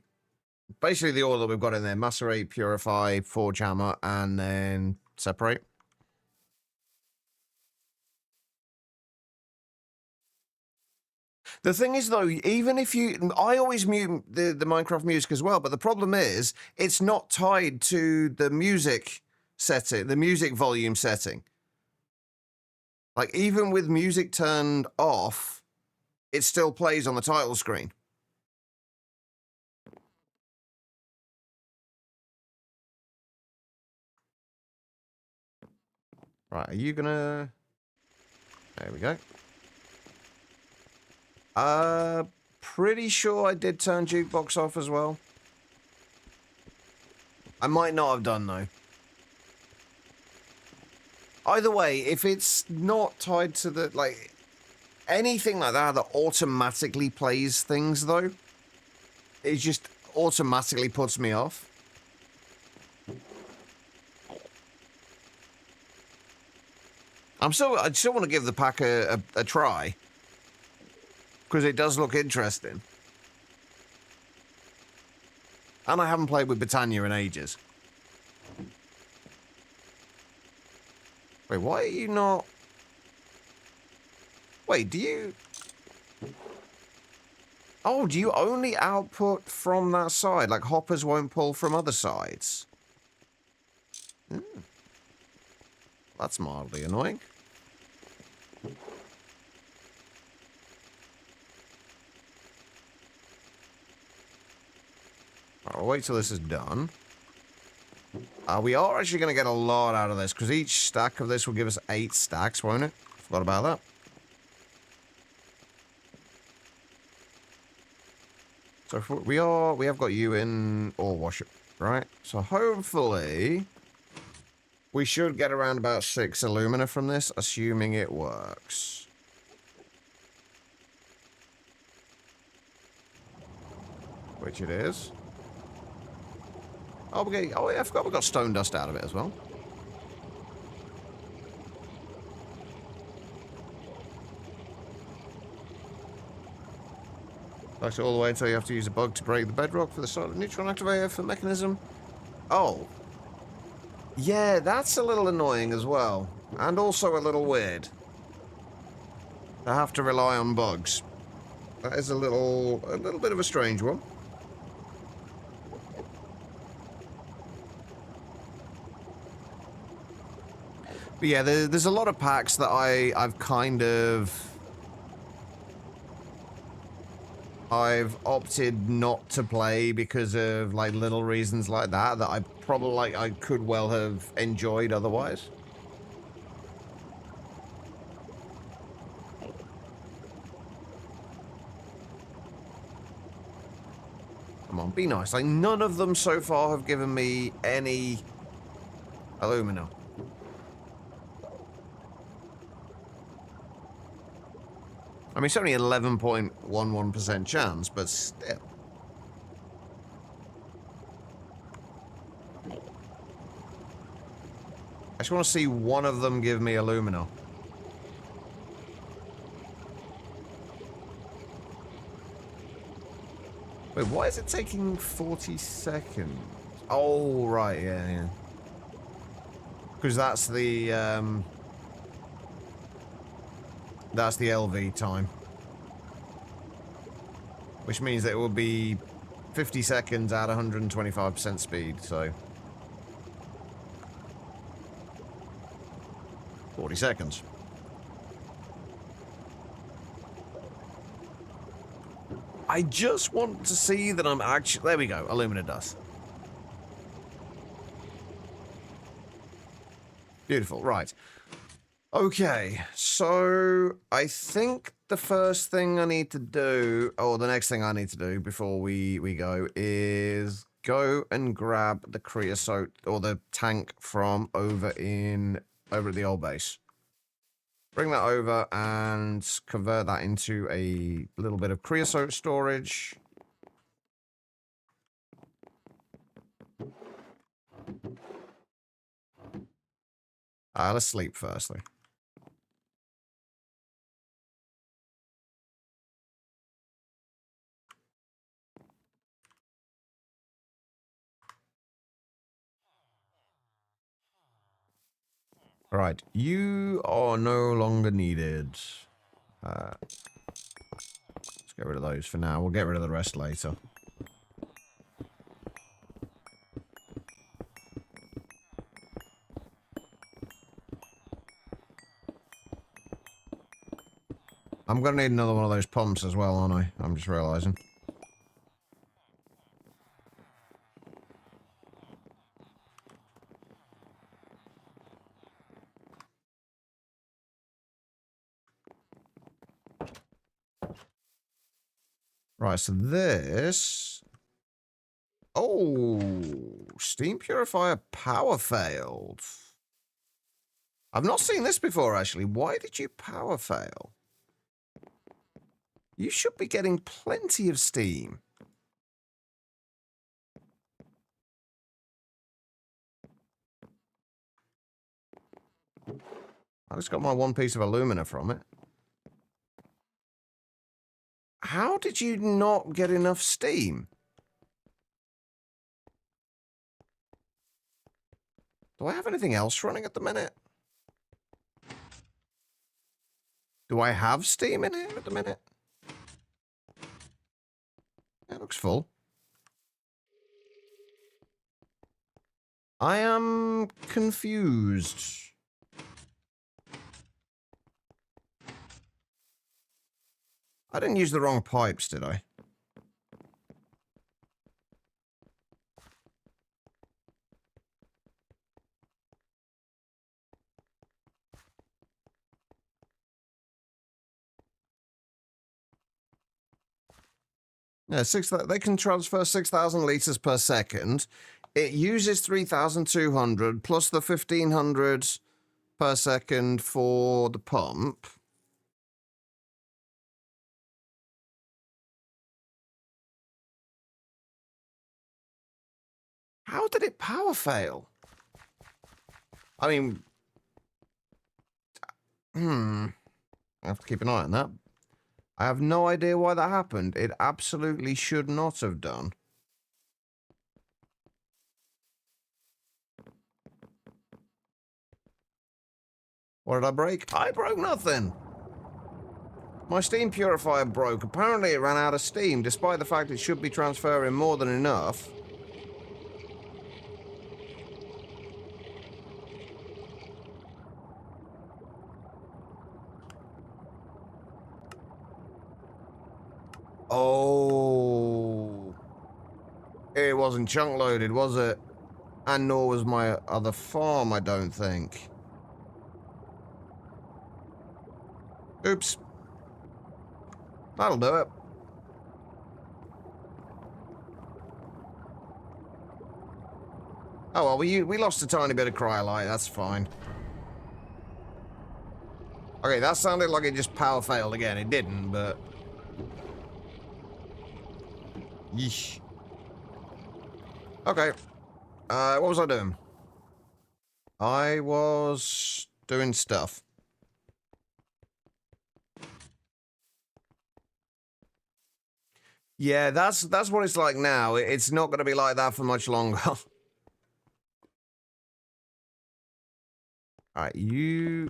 Basically the order that we've got in there. Macerate, purify, forge hammer, and then separate. The thing is, though, even if you... I always mute the Minecraft music as well, but the problem is it's not tied to the music setting, the music volume setting. Like, even with music turned off, it still plays on the title screen. Right, are you gonna... There we go. Pretty sure I did turn jukebox off as well. I might not have done, though. Either way, if it's not tied to the, like, anything like that that automatically plays things, though, it just automatically puts me off. I still want to give the pack a try. Because it does look interesting. And I haven't played with Britannia in ages. Wait, why are you not... Wait, do you... Oh, do you only output from that side? Like, hoppers won't pull from other sides? That's mildly annoying. I'll wait till this is done. We are actually going to get a lot out of this, because each stack of this will give us 8 stacks, won't it? Forgot about that. So if we have got you in ore washer, right? So hopefully we should get around about 6 alumina from this, assuming it works. Which it is. Oh, yeah, I forgot we got stone dust out of it as well. That's all the way until you have to use a bug to break the bedrock for the solid neutron activator for mechanism. Oh. Yeah, that's a little annoying as well. And also a little weird. I have to rely on bugs. That is a little bit of a strange one. But yeah, there's a lot of packs that I've kind of... I've opted not to play because of, like, little reasons like that I probably, like, I could well have enjoyed otherwise. Come on, be nice. Like, none of them so far have given me any alumina. I mean, it's only 11.11% chance, but still. I just want to see one of them give me alumina. Wait, why is it taking 40 seconds? Oh, right, yeah. Because that's the LV time. Which means that it will be 50 seconds at 125% speed, so... 40 seconds. I just want to see that I'm actually... There we go, alumina dust. Beautiful, right. Okay, so I think the first thing I need to do, or the next thing I need to do before we go, is go and grab the creosote, or the tank from over at the old base. Bring that over and convert that into a little bit of creosote storage. Let's sleep firstly. Right, you are no longer needed. Let's get rid of those for now. We'll get rid of the rest later. I'm going to need another one of those pumps as well, aren't I? I'm just realising. Right, so this... Oh, steam purifier power failed. I've not seen this before, actually. Why did you power fail? You should be getting plenty of steam. I just got my one piece of alumina from it. How did you not get enough steam? Do I have anything else running at the minute? Do I have steam in here at the minute? It looks full. I am confused. I didn't use the wrong pipes, did I? Yeah, they can transfer 6,000 litres per second. It uses 3,200 plus the 1,500 per second for the pump. How did it power fail? I mean... I have to keep an eye on that. I have no idea why that happened. It absolutely should not have done. What did I break? I broke nothing. My steam purifier broke. Apparently it ran out of steam, despite the fact it should be transferring more than enough. Oh. It wasn't chunk loaded, was it? And nor was my other farm, I don't think. Oops. That'll do it. Oh, well, we lost a tiny bit of cryolite. That's fine. Okay, that sounded like it just power failed again. It didn't, but... Yeesh. Okay. What was I doing? I was doing stuff. Yeah, that's what it's like now. It's not going to be like that for much longer. Alright, you...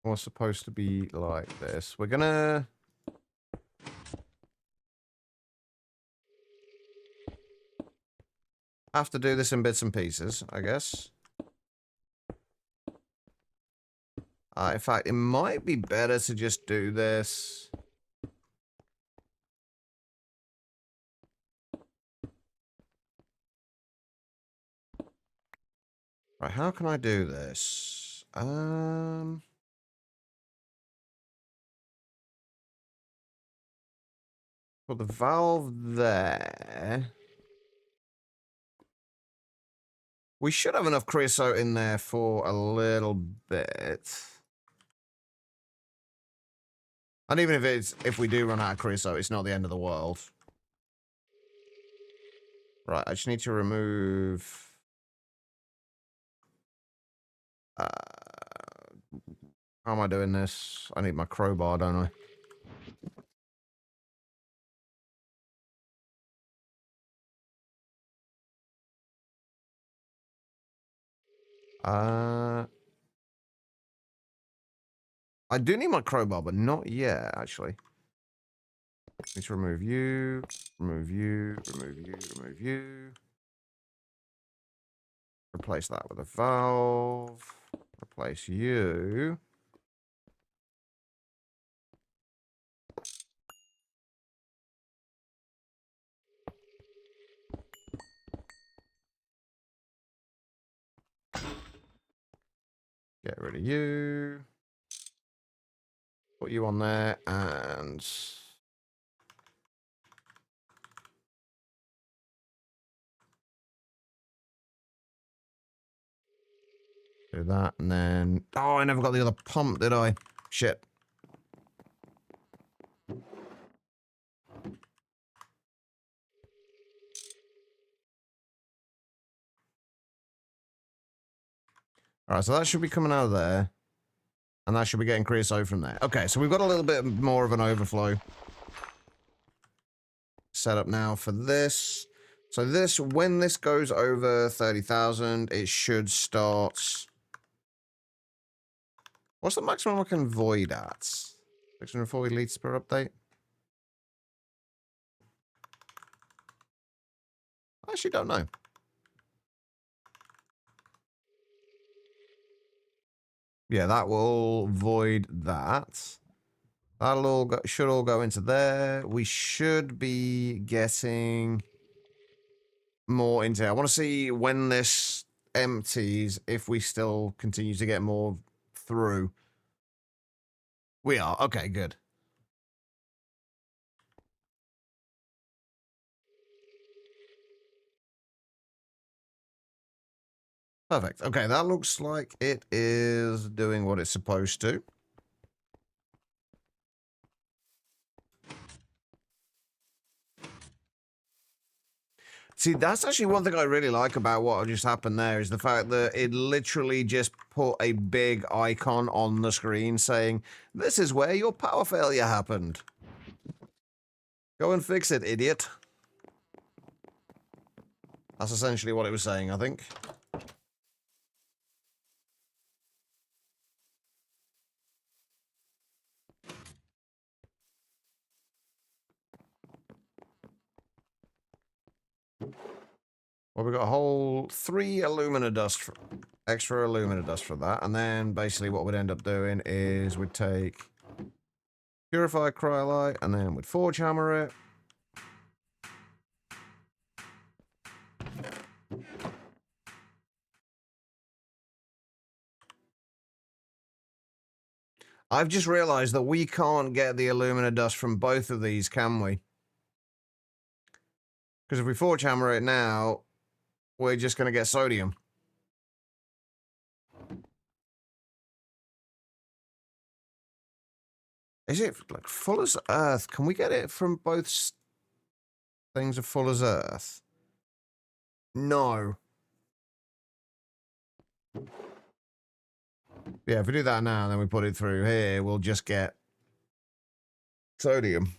was supposed to be like this. We're gonna... have to do this in bits and pieces, I guess. In fact, it might be better to just do this. Right, how can I do this? Put the valve there. We should have enough creosote in there for a little bit. And even if we do run out of creosote, it's not the end of the world. Right, I just need to remove... how am I doing this? I need my crowbar, don't I? I do need my crowbar, but not yet, actually. Need to remove you, remove you, remove you, remove you. Replace that with a valve. Replace you. Get rid of you. Put you on there and... do that, and then... oh, I never got the other pump, did I? Shit. Alright, so that should be coming out of there. And that should be getting creosote from there. Okay, so we've got a little bit more of an overflow set up now for this. So this, when this goes over 30,000, it should start... what's the maximum I can void at? 640 liters per update? I actually don't know. Yeah, that will void that. That'll all go, should all go into there. We should be getting more into here. I want to see when this empties, if we still continue to get more through. We are. Okay, good. Perfect. Okay, that looks like it is doing what it's supposed to. See, that's actually one thing I really like about what just happened there is the fact that it literally just put a big icon on the screen saying, this is where your power failure happened. Go and fix it, idiot. That's essentially what it was saying, I think. Well, we've got a whole 3 alumina dust, extra alumina dust for that. And then basically what we'd end up doing is we'd take purified cryolite and then we'd forge hammer it. I've just realized that we can't get the alumina dust from both of these, can we? Because if we forge hammer it now, we're just going to get sodium. Is it like full as earth? Can we get it from both things are full as earth? No. Yeah, if we do that now, and then we put it through here, we'll just get sodium.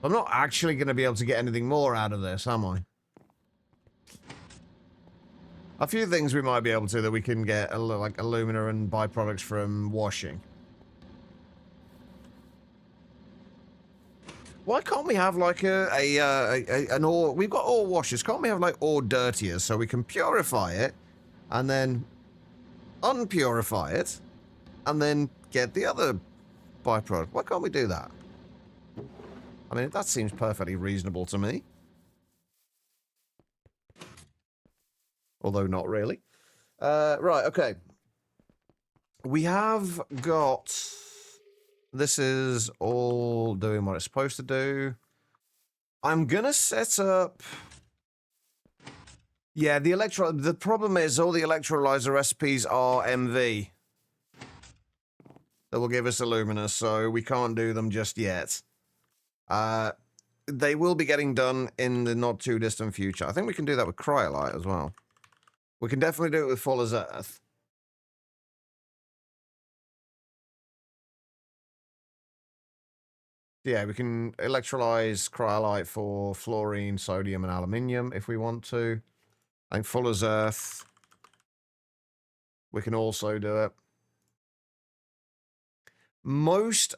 I'm not actually going to be able to get anything more out of this, am I? A few things we might be able to that we can get, like alumina and byproducts from washing. Why can't we have like an ore? We've got ore washers. Can't we have like ore dirtiers so we can purify it and then unpurify it and then get the other byproduct? Why can't we do that? I mean, that seems perfectly reasonable to me. Although not really. Right, okay. We have got... this is all doing what it's supposed to do. I'm gonna set up... yeah, the problem is all the electrolyzer recipes are MV. That will give us alumina, so we can't do them just yet. They will be getting done in the not too distant future. I think we can do that with cryolite as well. We can definitely do it with full as earth. Yeah, we can electrolyze cryolite for fluorine, sodium, and aluminium if we want to. I think Fuller's Earth. We can also do it. Most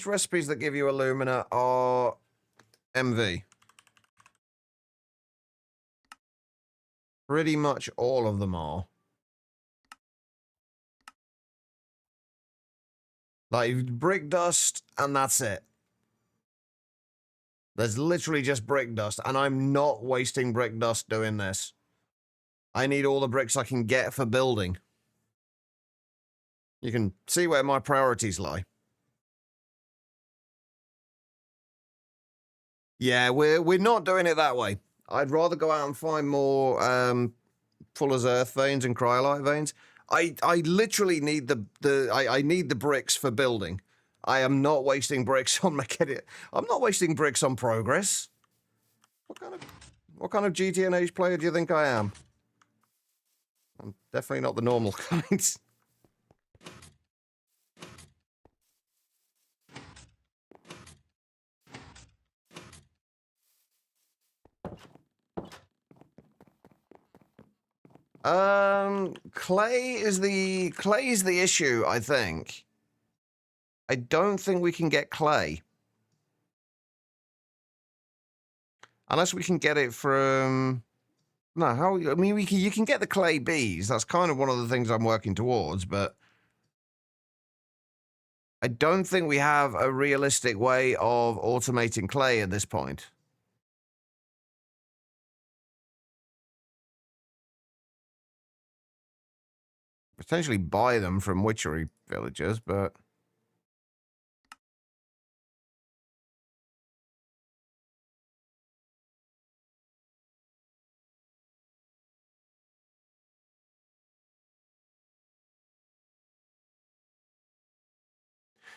recipes that give you alumina are MV. Pretty much all of them are. Like brick dust, and that's it. There's literally just brick dust, and I'm not wasting brick dust doing this. I need all the bricks I can get for building. You can see where my priorities lie. Yeah, we're not doing it that way. I'd rather go out and find more Fuller's Earth veins and cryolite veins. I literally need I need the bricks for building. I am not wasting bricks on I'm not wasting bricks on progress. What kind of GTNH player do you think I am? I'm definitely not the normal kind. Clay is the issue, I think. I don't think we can get clay. Unless we can get it from... No, how... I mean, you can get the clay bees. That's kind of one of the things I'm working towards, but... I don't think we have a realistic way of automating clay at this point. Potentially buy them from witchery villagers, but...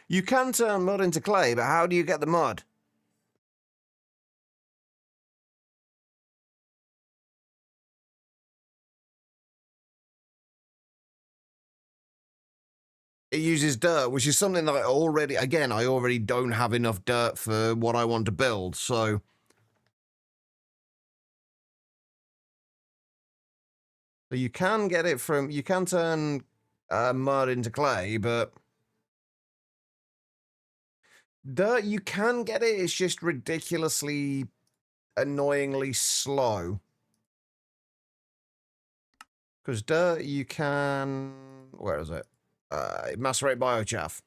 You can turn mud into clay, but how do you get the mud? It uses dirt, which is something that I already don't have enough dirt for what I want to build, so... So you can get it from... You can turn mud into clay, but... Dirt, you can get it, it's just ridiculously, annoyingly slow. Because dirt, you can... Where is it? Macerate biochaff.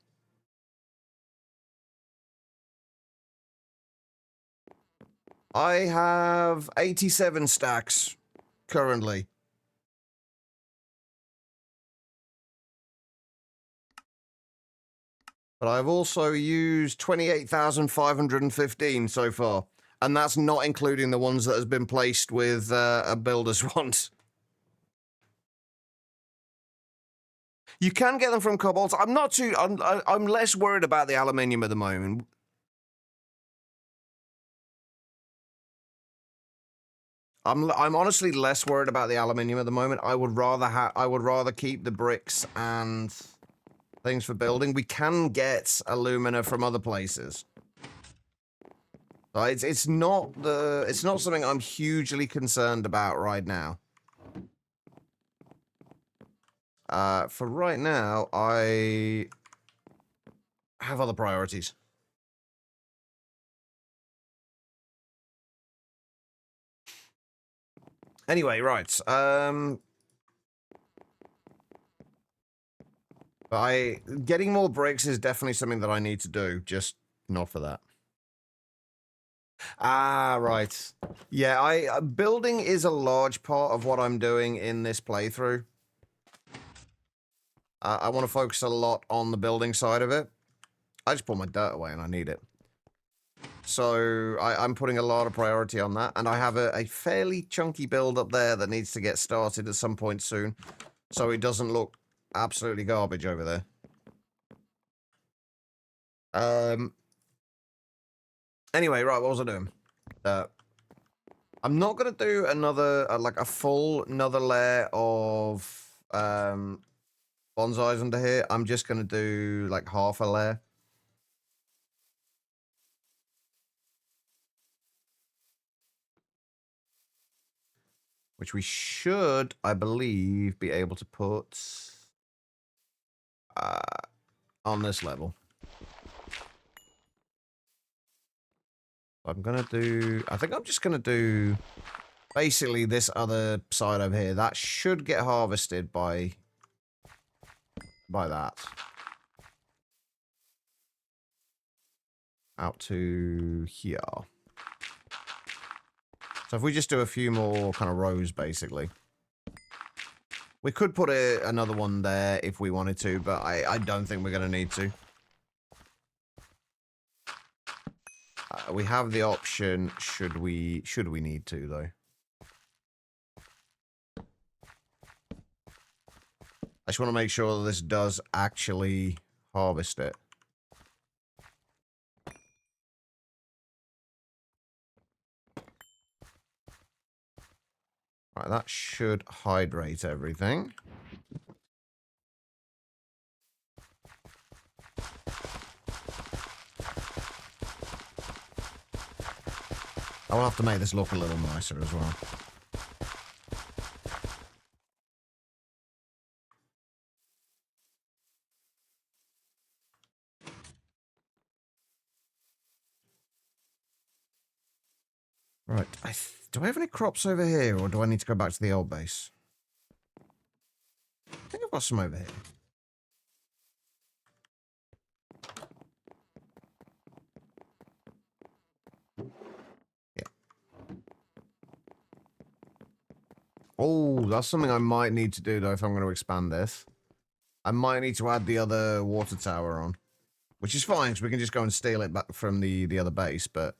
I have 87 stacks currently. But I've also used 28,515 so far. And that's not including the ones that has been placed with a builder's ones. You can get them from cobalt. I'm less worried about the aluminium at the moment. I'm honestly less worried about the aluminium at the moment. I would rather keep the bricks and things for building. We can get alumina from other places. It's not something I'm hugely concerned about right now. For right now, I have other priorities. Anyway, right. Getting more bricks is definitely something that I need to do, just not for that. Ah, right. Yeah, building is a large part of what I'm doing in this playthrough. I want to focus a lot on the building side of it. I just put my dirt away and I need it. So I'm putting a lot of priority on that. And I have a fairly chunky build up there that needs to get started at some point soon. So it doesn't look absolutely garbage over there. Anyway, right, what was I doing? I'm not going to do another, like a full another layer of bonsais under here. I'm just going to do like half a layer. which we should, I believe, be able to put on this level. I'm going to do... I think I'm just going to do basically this other side over here. That should get harvested by that. Out to here. So if we just do a few more kind of rows, basically. We could put another one there if we wanted to, but I don't think we're going to need to. We have the option should we need to, though. I just want to make sure that this does actually harvest it. Right, that should hydrate everything. I will have to make this look a little nicer as well. Right, do I have any crops over here, or do I need to go back to the old base? I think I've got some over here. Oh, that's something I might need to do, though, if I'm going to expand this. I might need to add the other water tower on. Which is fine, because we can just go and steal it back from the other base, but...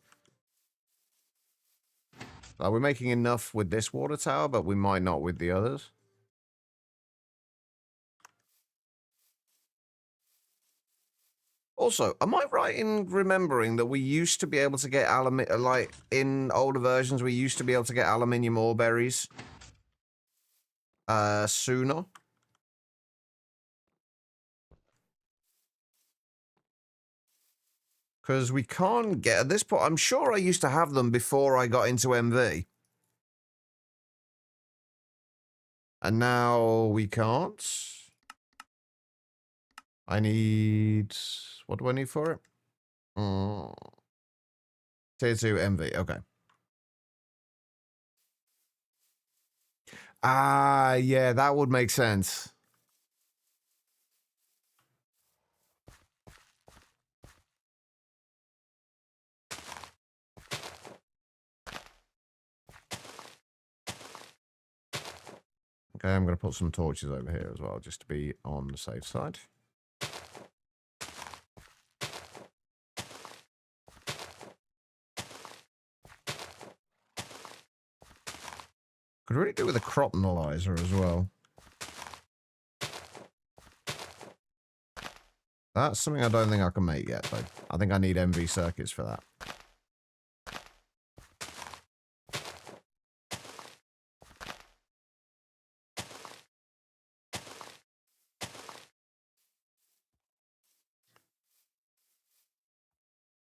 we're making enough with this water tower, but we might not with the others. Also, am I right in remembering that we used to be able to get aluminium... Like, in older versions, we used to be able to get aluminium ore berries... sooner? Because we can't get... At this point, I'm sure I used to have them before I got into MV. And now we can't. I need... What do I need for it? Tier 2 MV, okay. Ah, yeah, that would make sense. Okay, I'm going to put some torches over here as well, just to be on the safe side. Could really do with a crop analyzer as well. That's something I don't think I can make yet, though. I think I need MV circuits for that.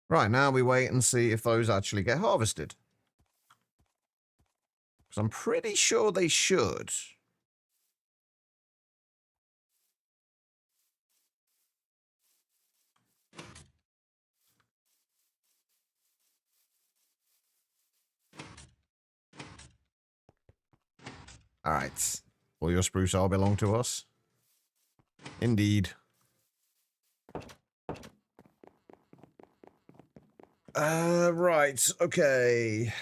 Right, now we wait and see if those actually get harvested. Because I'm pretty sure they should. Alright. Will your spruce all belong to us? Indeed. Right, okay.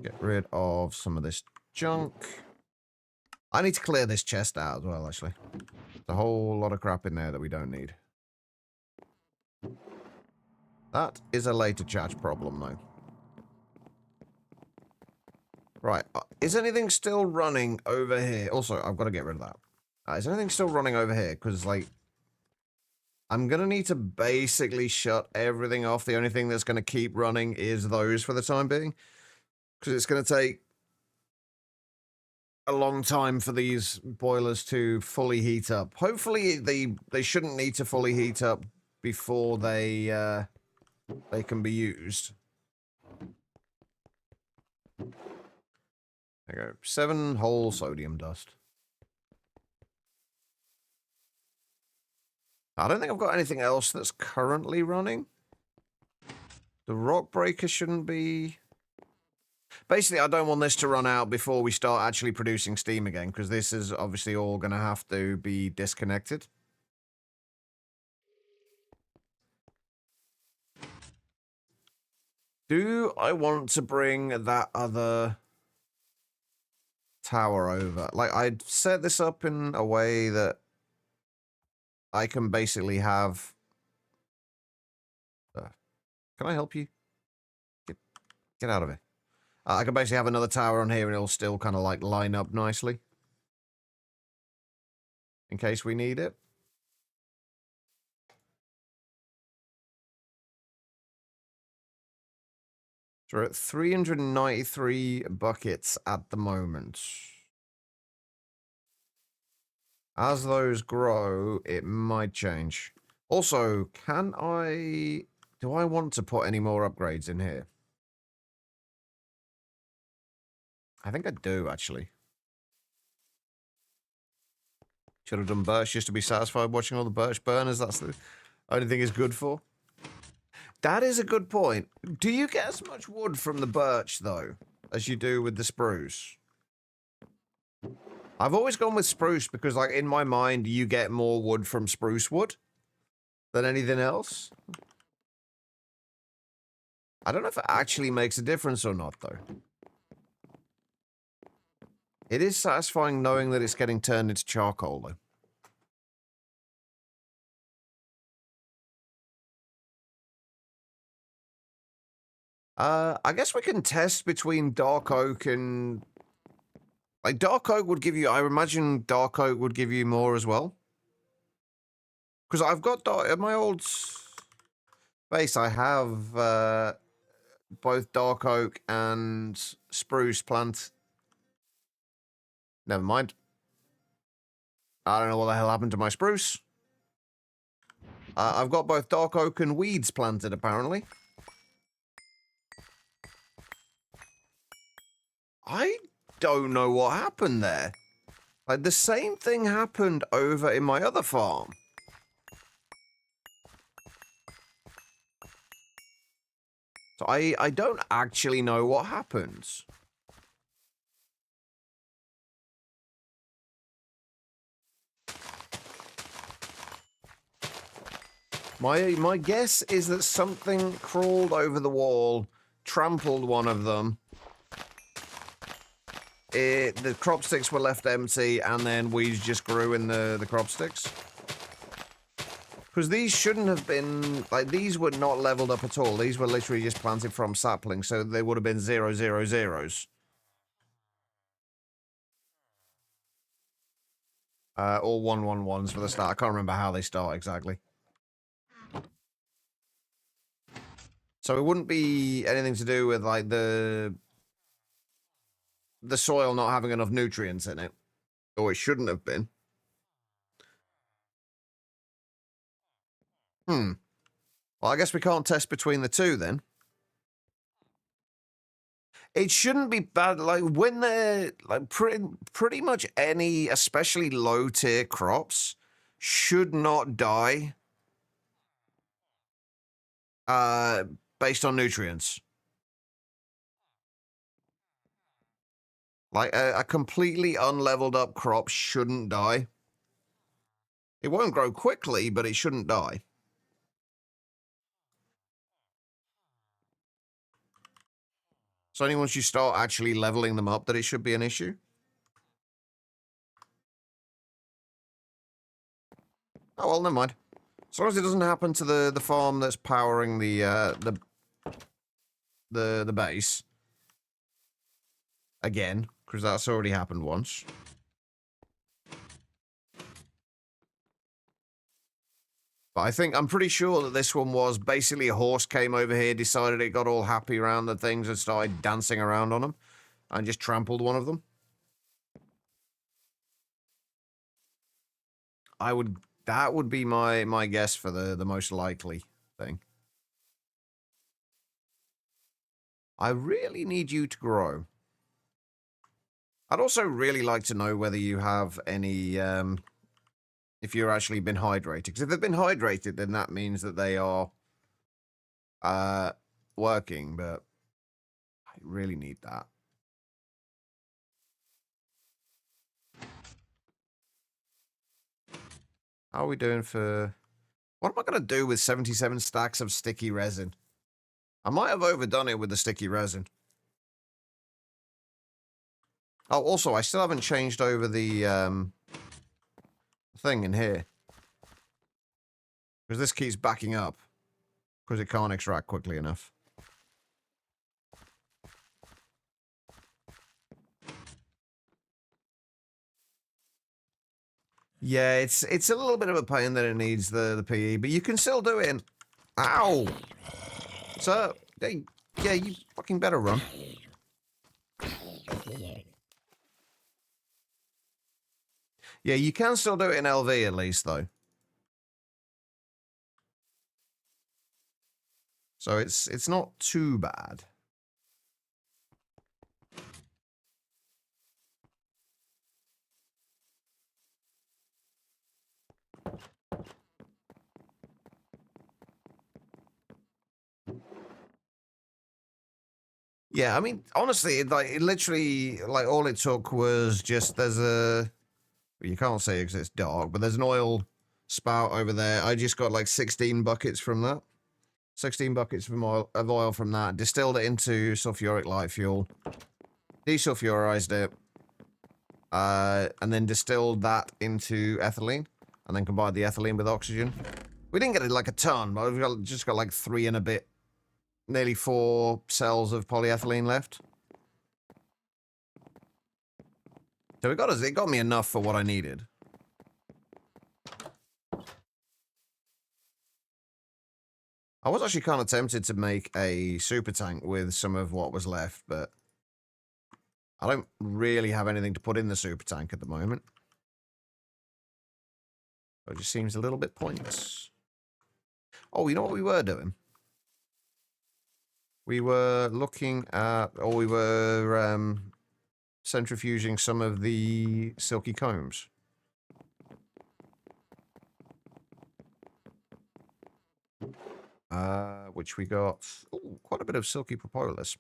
Get rid of some of this junk. I need to clear this chest out as well, actually. There's a whole lot of crap in there that we don't need. That is a later chat problem, though. Right, is anything still running over here? Also, I've got to get rid of that. Is anything still running over here? Because, like, I'm going to need to basically shut everything off. The only thing that's going to keep running is those for the time being. Because it's going to take a long time for these boilers to fully heat up. Hopefully, they shouldn't need to fully heat up before they can be used. There you go. 7 whole sodium dust. I don't think I've got anything else that's currently running. The rock breaker shouldn't be... Basically, I don't want this to run out before we start actually producing steam again, because this is obviously all going to have to be disconnected. Do I want to bring that other tower over? Like, I'd set this up in a way that I can basically have... can I help you? Get out of it. I can basically have another tower on here and it'll still kind of like line up nicely. In case we need it. So we're at 393 buckets at the moment. As those grow, it might change. Also, do I want to put any more upgrades in here? I think I do, actually. Should have done birch just to be satisfied watching all the birch burn, as that's the only thing it's good for. That is a good point. Do you get as much wood from the birch, though, as you do with the spruce? I've always gone with spruce because, like, in my mind, you get more wood from spruce wood than anything else. I don't know if it actually makes a difference or not, though. It is satisfying knowing that it's getting turned into charcoal, though. I guess we can test between dark oak and... Like, dark oak would give you... I imagine dark oak would give you more as well. Because I've got... At my old base, I have both dark oak and spruce plant. Never mind. I don't know what the hell happened to my spruce. I've got both dark oak and weeds planted, apparently. I don't know what happened there. Like, the same thing happened over in my other farm. So I don't actually know what happens. My guess is that something crawled over the wall, trampled one of them. The crop sticks were left empty, and then weeds just grew in the crop sticks. Because these shouldn't have been... Like, these were not leveled up at all. These were literally just planted from saplings, so they would have been 0, 0, 0s. All 1, 1, 1s for the start. I can't remember how they start exactly. So it wouldn't be anything to do with, like, the soil not having enough nutrients in it. Or it shouldn't have been. Well, I guess we can't test between the two, then. It shouldn't be bad. Like, when they're... Like, pretty much any, especially low-tier crops, should not die based on nutrients. Like, a completely unleveled up crop shouldn't die. It won't grow quickly, but it shouldn't die. It's only once you start actually leveling them up that it should be an issue. Oh, well, never mind. As long as it doesn't happen to the farm that's powering the base. Again, because that's already happened once. But I'm pretty sure that this one was basically a horse came over here, decided it got all happy around the things and started dancing around on them and just trampled one of them. That would be my guess for the most likely thing. I really need you to grow. I'd also really like to know whether you have any, if you're actually been hydrated. Because if they've been hydrated, then that means that they are working, but I really need that. How are we doing for... What am I going to do with 77 stacks of sticky resin? I might have overdone it with the sticky resin. Oh, also, I still haven't changed over the thing in here. Because this keeps backing up. Because it can't extract quickly enough. Yeah, it's a little bit of a pain that it needs the PE, but you can still do it. Ow! So, hey, yeah, you fucking better run. Yeah, you can still do it in LV at least, though. So it's not too bad. Yeah, I mean, honestly, it literally, like, all it took was just, there's a, well, you can't say because it's dark, but there's an oil spout over there. I just got like 16 buckets from that. 16 buckets of oil from that, distilled it into sulfuric light fuel, desulfurized it, and then distilled that into ethylene, and then combined the ethylene with oxygen. We didn't get like a ton, but we've just got like 3 and a bit, nearly 4 cells of polyethylene left. So it got me enough for what I needed. I was actually kind of tempted to make a super tank with some of what was left, but I don't really have anything to put in the super tank at the moment. It just seems a little bit pointless. Oh, you know what we were doing? We were looking at, or we were centrifuging some of the silky combs. Which we got quite a bit of silky propolis.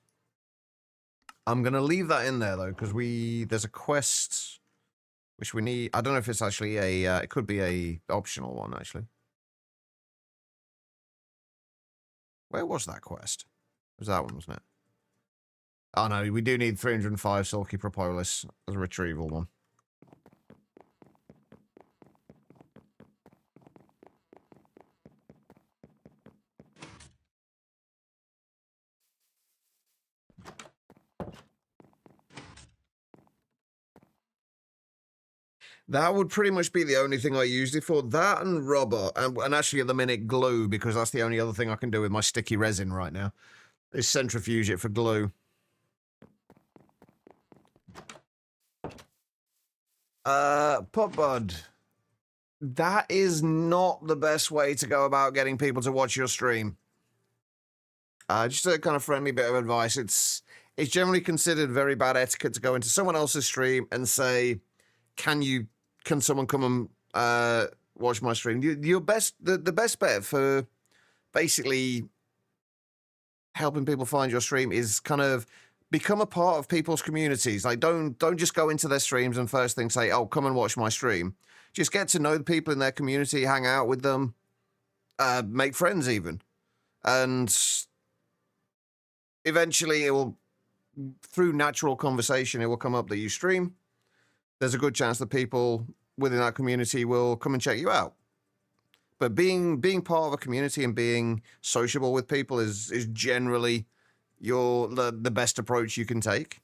I'm going to leave that in there, though, because there's a quest which we need. I don't know if it's actually a, it could be a optional one, actually. Where was that quest? It was that one, wasn't it? Oh, no, we do need 305 silky propolis as a retrieval one. That would pretty much be the only thing I used it for. That and rubber, and actually at the minute glue, because that's the only other thing I can do with my sticky resin right now, is centrifuge it for glue. Putbud. That is not the best way to go about getting people to watch your stream. Just a kind of friendly bit of advice. It's generally considered very bad etiquette to go into someone else's stream and say, can someone come and watch my stream? The best bet for basically helping people find your stream is kind of become a part of people's communities. Like, don't just go into their streams and first thing say, oh, come and watch my stream. Just get to know the people in their community, hang out with them, make friends even. And eventually it will, through natural conversation, it will come up that you stream. There's a good chance that people within that community will come and check you out. But being part of a community and being sociable with people is generally the best approach you can take.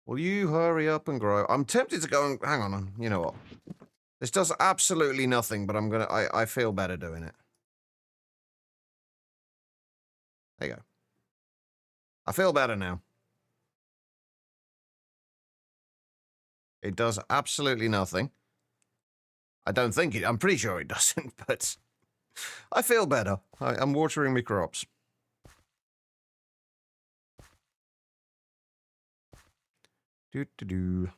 Will you hurry up and grow? I'm tempted to go and hang on. You know what? This does absolutely nothing, but I feel better doing it. There you go. I feel better now. It does absolutely nothing. I don't think it. I'm pretty sure it doesn't, but I feel better. I'm watering my crops. Do.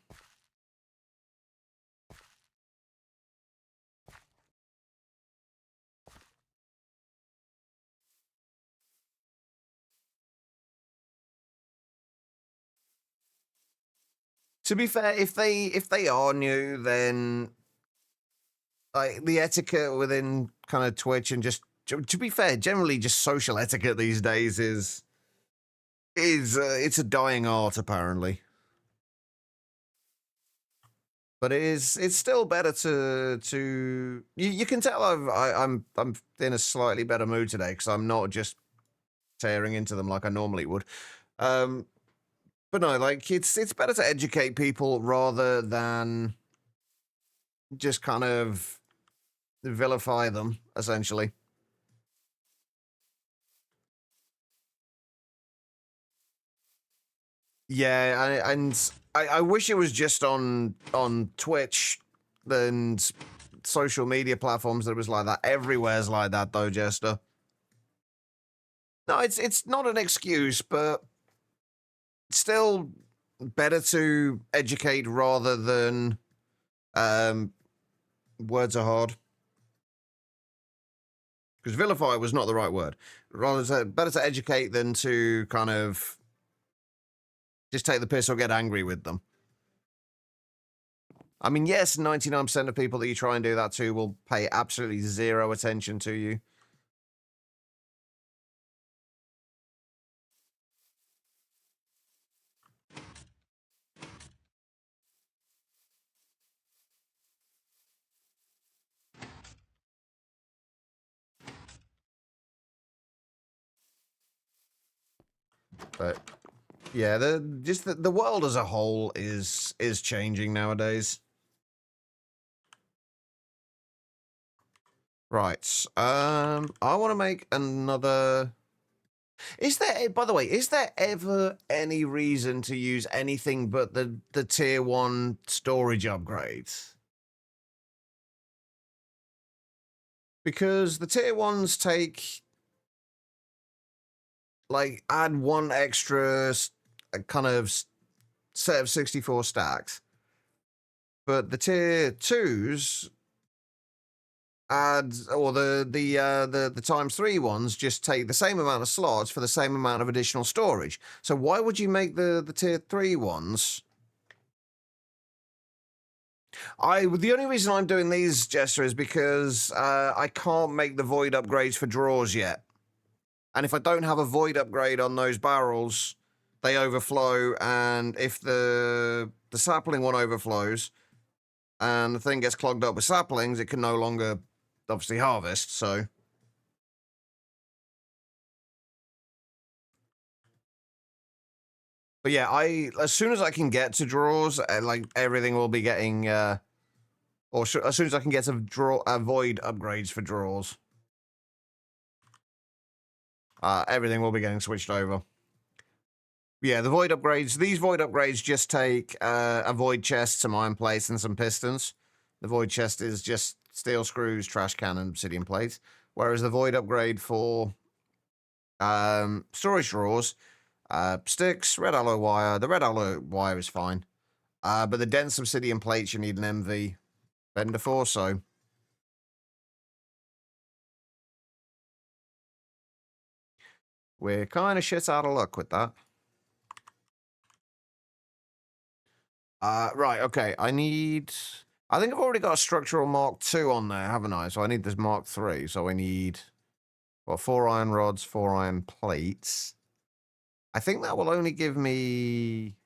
To be fair, if they are new, then like the etiquette within kind of Twitch and just to be fair, generally just social etiquette these days is it's a dying art apparently. But it's still better to you can tell I'm in a slightly better mood today because I'm not just tearing into them like I normally would. Um, but no, like it's better to educate people rather than just kind of vilify them essentially. Yeah, and I wish it was just on Twitch and social media platforms that it was like that. Everywhere's like that though, Jester. No, it's not an excuse, but still better to educate rather than um words are hard. Because vilify was not the right word. Better to educate than to kind of just take the piss or get angry with them. I mean, yes, 99% of people that you try and do that to will pay absolutely zero attention to you. But yeah, the world as a whole is changing nowadays. Right. I want to make another. Is there, by the way, is there ever any reason to use anything but the tier 1 storage upgrades? Because the tier 1s take, like, add one extra kind of set of 64 stacks. But the tier 2s add, or the times 3 ones just take the same amount of slots for the same amount of additional storage. So why would you make the tier 3 ones? The only reason I'm doing these, Jester, is because I can't make the void upgrades for drawers yet. And if I don't have a void upgrade on those barrels, they overflow, and if the sapling one overflows and the thing gets clogged up with saplings, it can no longer obviously harvest, so. But yeah, as soon as I can get to drawers, like everything will be getting as soon as I can get to void upgrades for drawers, everything will be getting switched over. Yeah, the void upgrades. These void upgrades just take a void chest, some iron plates, and some pistons. The void chest is just steel screws, trash can, and obsidian plates. Whereas the void upgrade for storage drawers, sticks, red alloy wire. The red alloy wire is fine. But the dense obsidian plates you need an MV vendor for, so. We're kind of shit out of luck with that. Right, okay. I think I've already got a structural Mark 2 on there, haven't I? So I need this Mark 3. So I need, 4 iron rods, 4 iron plates. I think that will only give me.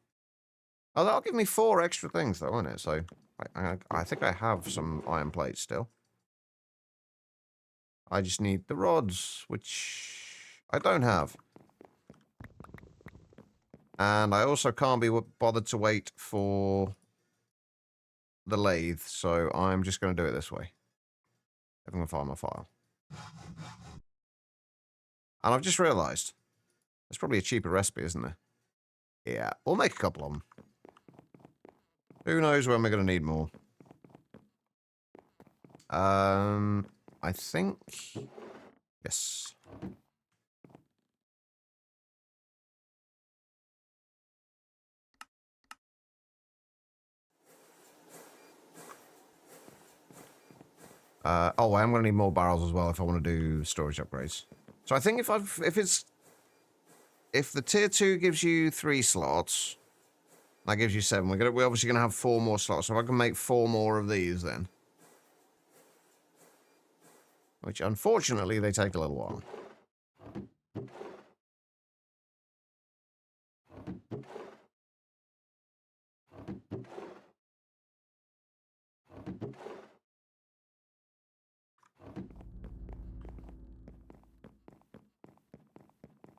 Oh, that'll give me 4 extra things, though, won't it? So I think I have some iron plates still. I just need the rods, which I don't have. And I also can't be bothered to wait for the lathe, so I'm just going to do it this way. I'm going to find my file. And I've just realised, there's probably a cheaper recipe, isn't there? Yeah, we'll make a couple of them. Who knows when we're going to need more. I think. Yes. Oh, I'm going to need more barrels as well if I want to do storage upgrades. So I think if the tier 2 gives you 3 slots, that gives you 7. We're obviously going to have 4 more slots. So I can make 4 more of these then. Which, unfortunately, they take a little while.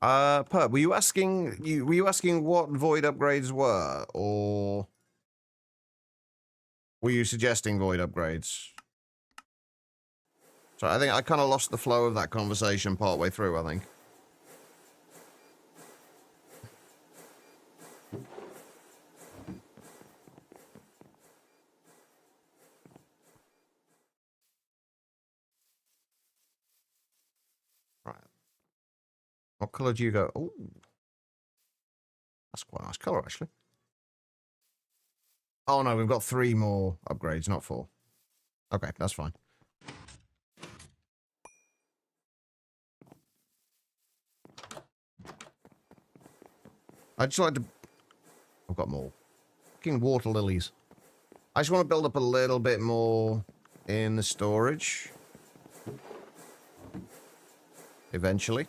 Perp, were you asking what void upgrades were, or were you suggesting void upgrades? So I think I kind of lost the flow of that conversation partway through, I think. Right. What color do you go? Oh, that's quite a nice color, actually. Oh, no, we've got 3 more upgrades, not 4. Okay, that's fine. I'd just like to... I've got more. Fucking water lilies. I just want to build up a little bit more in the storage. Eventually.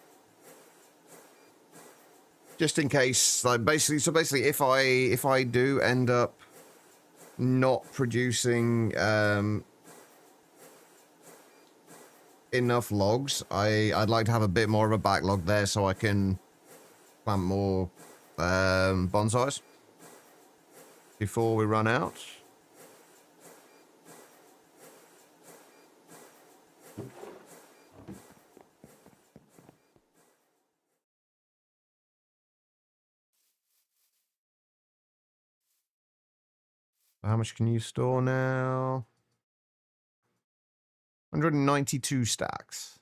Just in case, like, basically, if I do end up not producing enough logs, I'd like to have a bit more of a backlog there so I can plant more bonsais before we run out. How much can you store now? 192 stacks.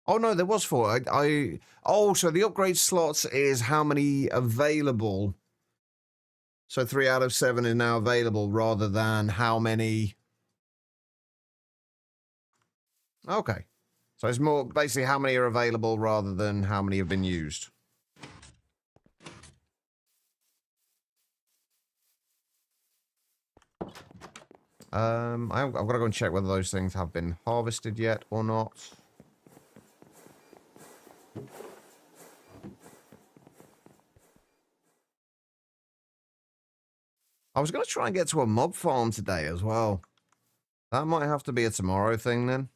Oh, no, there was 4. Oh, so the upgrade slots is how many available. So 3 out of 7 is now available rather than how many. Okay. So it's more basically how many are available rather than how many have been used. I've got to go and check whether those things have been harvested yet or not. I was going to try and get to a mob farm today as well. That might have to be a tomorrow thing then.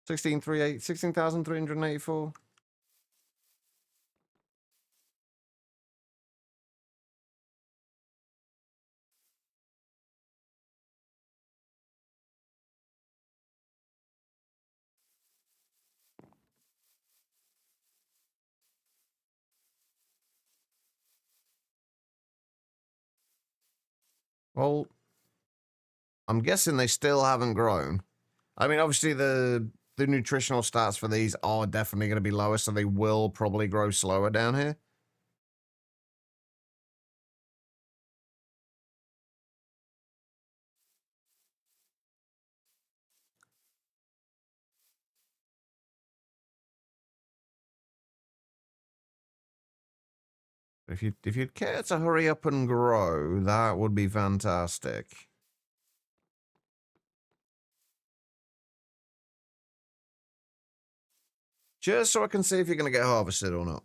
16,384. Well, I'm guessing they still haven't grown. I mean, obviously the nutritional stats for these are definitely going to be lower, so they will probably grow slower down here. If you'd care to hurry up and grow, that would be fantastic. Just so I can see if you're going to get harvested or not.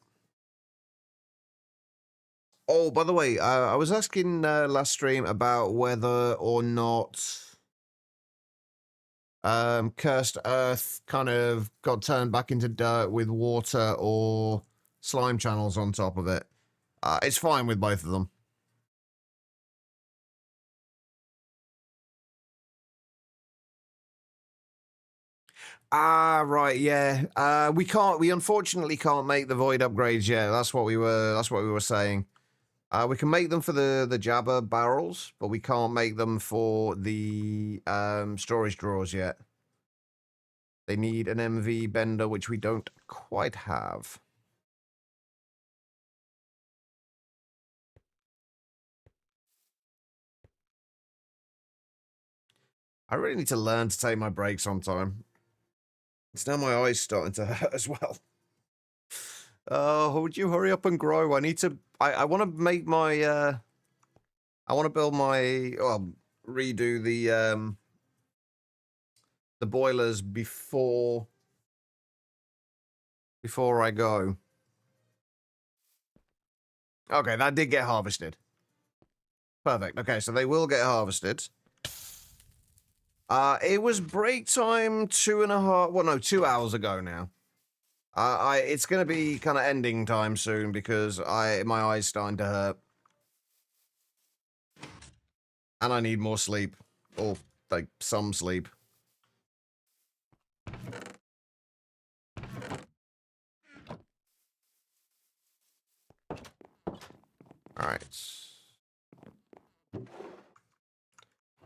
Oh, by the way, I was asking last stream about whether or not Cursed Earth kind of got turned back into dirt with water or slime channels on top of it. It's fine with both of them. Ah, right, yeah. We unfortunately can't make the void upgrades yet. That's what we were saying. We can make them for the jabber barrels, but we can't make them for the storage drawers yet. They need an MV bender, which we don't quite have. I really need to learn to take my breaks on time. It's now my eyes starting to hurt as well. Oh, would you hurry up and grow? I need to... I want to make my... I want to build my... Well, redo the boilers before I go. Okay, that did get harvested. Perfect. Okay, so they will get harvested. It was break time 2.5... Well, no, 2 hours ago now. It's going to be kind of ending time soon because my eyes starting to hurt. And I need more sleep. Or, like, some sleep. Alright.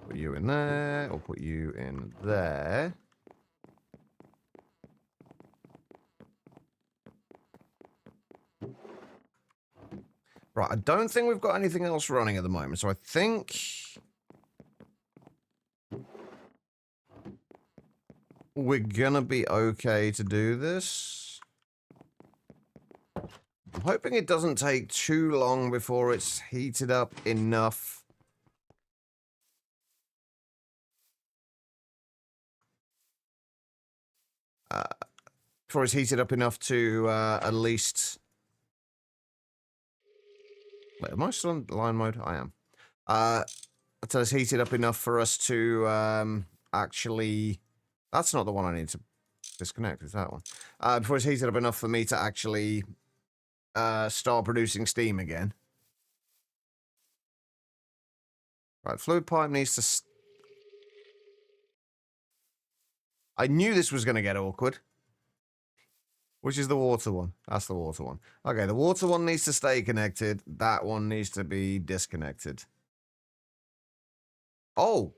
Put you in there, or put you in there. Right, I don't think we've got anything else running at the moment, so I think... we're gonna be okay to do this. I'm hoping it doesn't take too long before it's heated up enough. Before it's heated up enough to at least... Wait, am I still on line mode? I am. Until it's heated up enough for us to actually... That's not the one I need to disconnect, is that one? Before it's heated up enough for me to actually start producing steam again. Right, fluid pipe needs to... I knew this was going to get awkward. Which is the water one? That's the water one. Okay, the water one needs to stay connected. That one needs to be disconnected. Oh!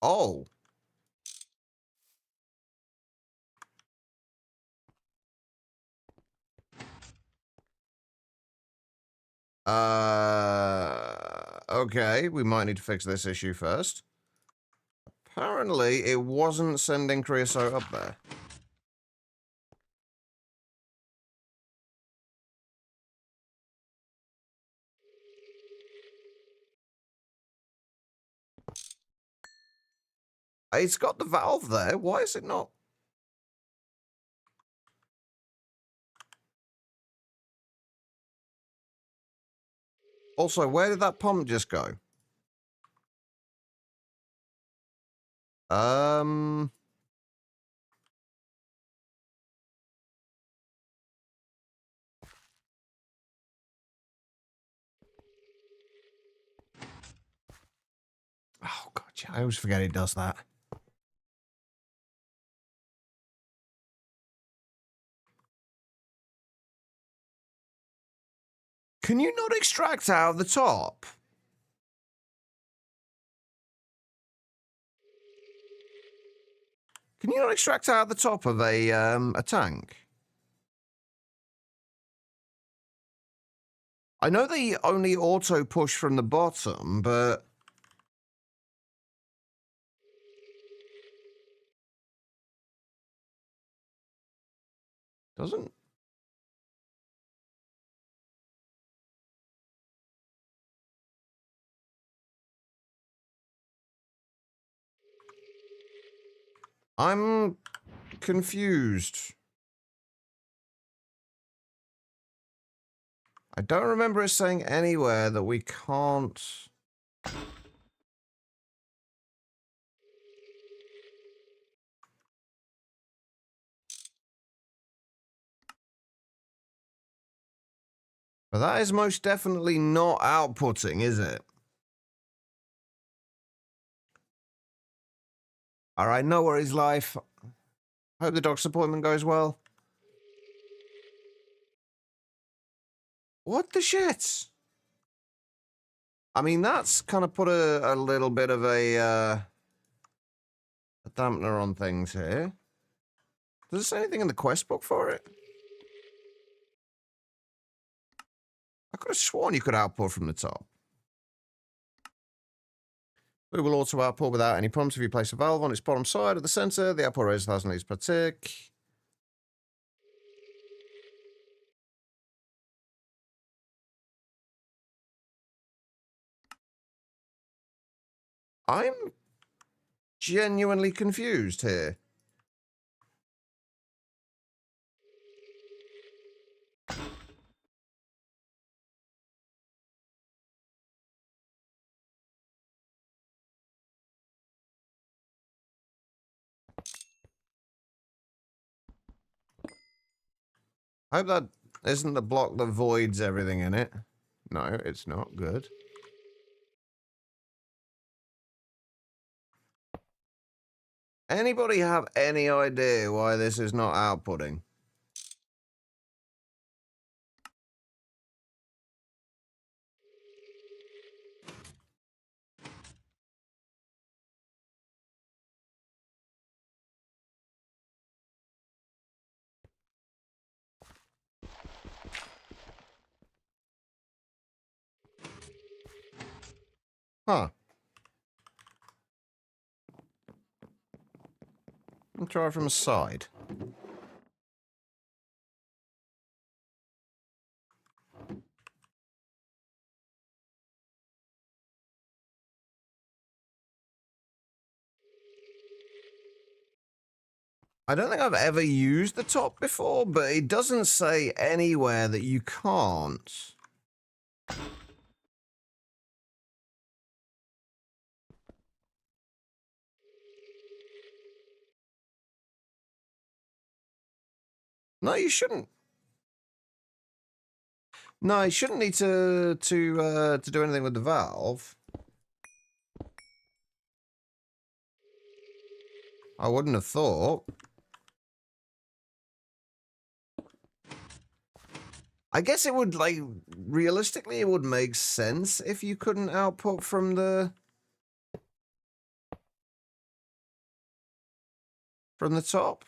Oh! Okay, we might need to fix this issue first. Apparently, it wasn't sending creosote up there. It's got the valve there. Why is it not? Also, where did that pump just go? Oh, God, yeah, I always forget it does that. Can you not extract out of the top? Can you not extract out of the top of a tank? I know they only auto push from the bottom, but... Doesn't... I'm confused. I don't remember it saying anywhere that we can't... But that is most definitely not outputting, is it? Alright, no worries, life. Hope the doctor's appointment goes well. What the shit? I mean, that's kind of put a little bit of a dampener on things here. Does it say anything in the quest book for it? I could have sworn you could output from the top. It will auto output without any prompts if you place a valve on its bottom side of the sensor. The output rate is 1,000 liters per tick. I'm genuinely confused here. I hope that isn't the block that voids everything in it. No, it's not. Good. Anybody have any idea why this is not outputting? Huh. I'll try from the side. I don't think I've ever used the top before, but it doesn't say anywhere that you can't. No, you shouldn't. No, you shouldn't need to do anything with the valve. I wouldn't have thought. I guess it would, like, realistically, it would make sense if you couldn't output from the top.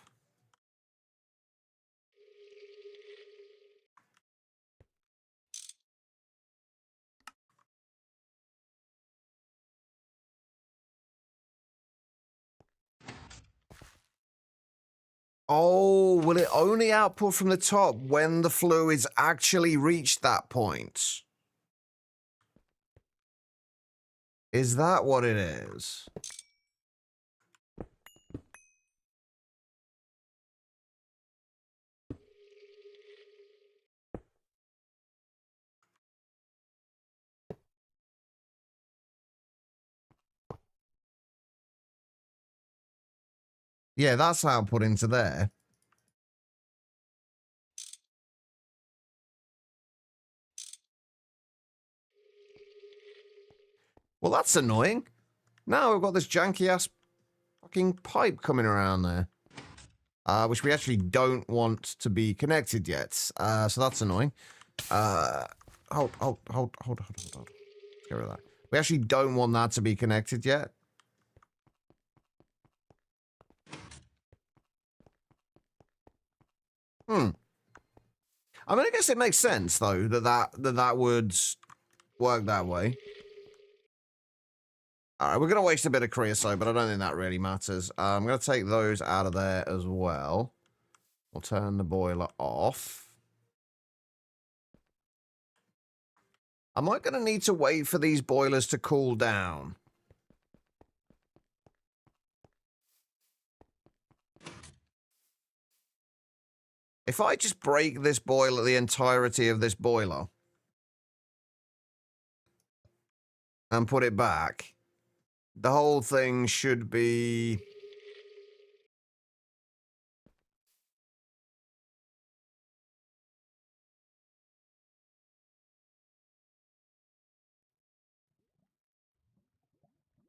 Oh, will it only output from the top when the fluid's actually reached that point? Is that what it is? Yeah, that's output into there. Well, that's annoying. Now we've got this janky-ass fucking pipe coming around there. Which we actually don't want to be connected yet. So that's annoying. Hold. Let's get rid of that. We actually don't want that to be connected yet. I mean, I guess it makes sense, though, that would work that way. Alright, we're going to waste a bit of creosote, but I don't think that really matters. I'm going to take those out of there as well. We'll turn the boiler off. Am I going to need to wait for these boilers to cool down? If I just break this boiler, the entirety of this boiler, and put it back, the whole thing should be...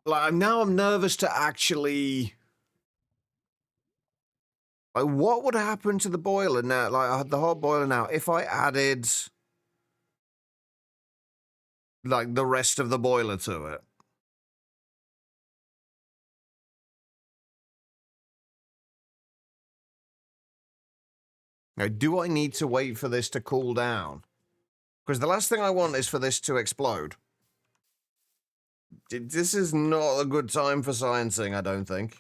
Like, now I'm nervous to actually... Like, what would happen to the boiler now? Like, the hot boiler now, if I added like the rest of the boiler to it. Now, do I need to wait for this to cool down? Because the last thing I want is for this to explode. This is not a good time for sciencing, I don't think.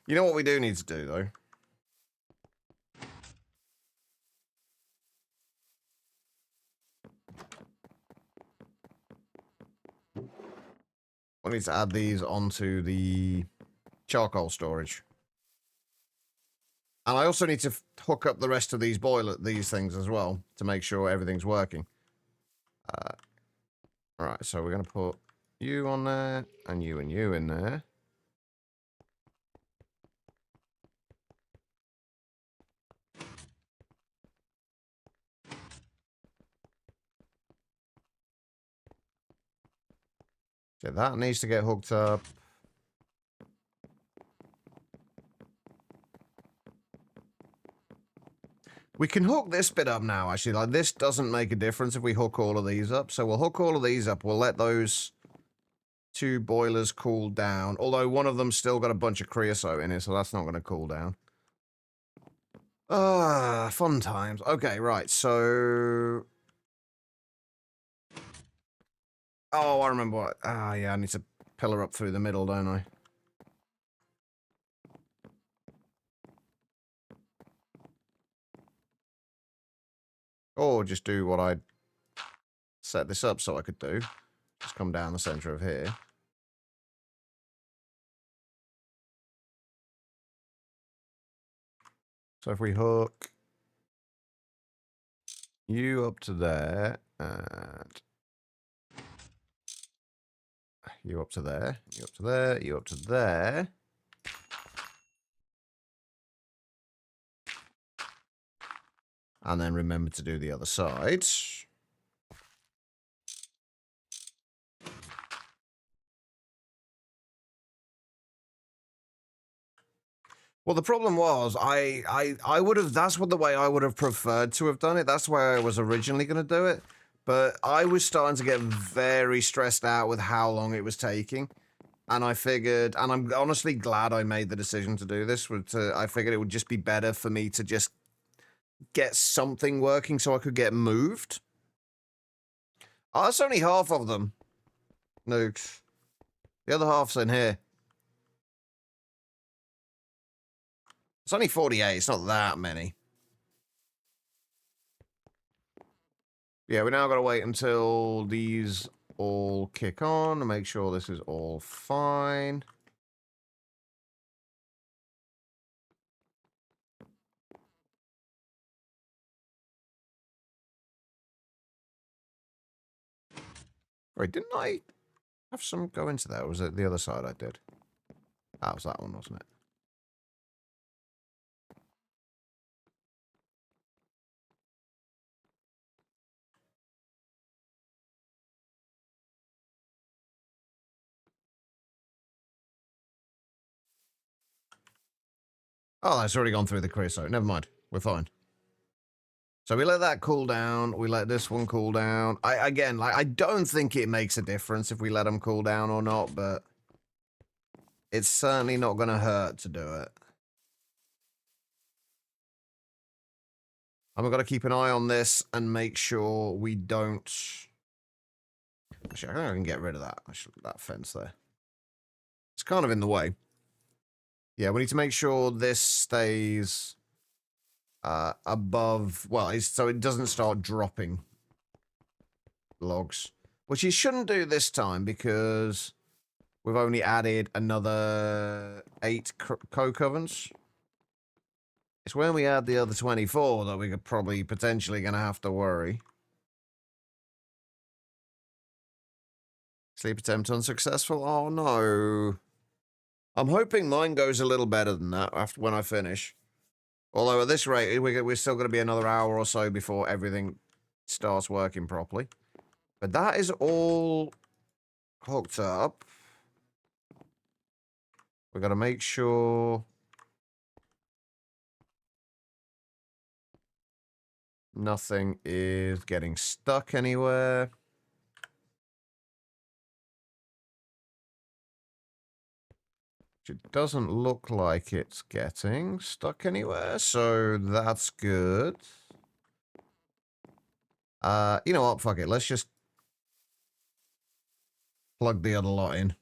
You know what we do need to do, though? We need to add these onto the charcoal storage. And I also need to hook up the rest of these these things as well to make sure everything's working. Alright, so we're going to put you on there and you in there. So that needs to get hooked up. We can hook this bit up now, actually. Like, this doesn't make a difference if we hook all of these up. So we'll hook all of these up. We'll let those 2 boilers cool down. Although one of them's still got a bunch of creosote in it, so that's not going to cool down. Fun times. Okay, right, so... Oh, I remember what... yeah, I need to pillar up through the middle, don't I? Or just do what I set this up so I could do. Just come down the center of here. So if we hook you up to there, and you up to there, you up to there, you up to there. And then remember to do the other side. Well, the problem was, I would have, that's what the way I would have preferred to have done it. That's why I was originally going to do it. But I was starting to get very stressed out with how long it was taking. And I figured, and I'm honestly glad I made the decision to do this. I figured it would just be better for me to just get something working so I could get moved. Oh, that's only half of them. Nukes. The other half's in here. It's only 48. It's not that many. Yeah, we now got to wait until these all kick on and make sure this is all fine. Wait, didn't I have some go into there? Or was it the other side I did? That was that one, wasn't it? Oh, that's already gone through the creosote. Never mind. We're fine. So we let that cool down. We let this one cool down. I don't think it makes a difference if we let them cool down or not, but it's certainly not going to hurt to do it. And we've got to keep an eye on this and make sure we don't... Actually, I think I can get rid of that fence there. It's kind of in the way. Yeah, we need to make sure this stays above... Well, so it doesn't start dropping logs. Which you shouldn't do this time because we've only added another 8 coke ovens. It's when we add the other 24 that we're probably potentially going to have to worry. Sleep attempt unsuccessful? Oh, no. I'm hoping mine goes a little better than that after when I finish. Although at this rate, we're still going to be another hour or so before everything starts working properly. But that is all hooked up. We've got to make sure nothing is getting stuck anywhere. It doesn't look like it's getting stuck anywhere, so that's good. You know what? Fuck it. Let's just plug the other lot in.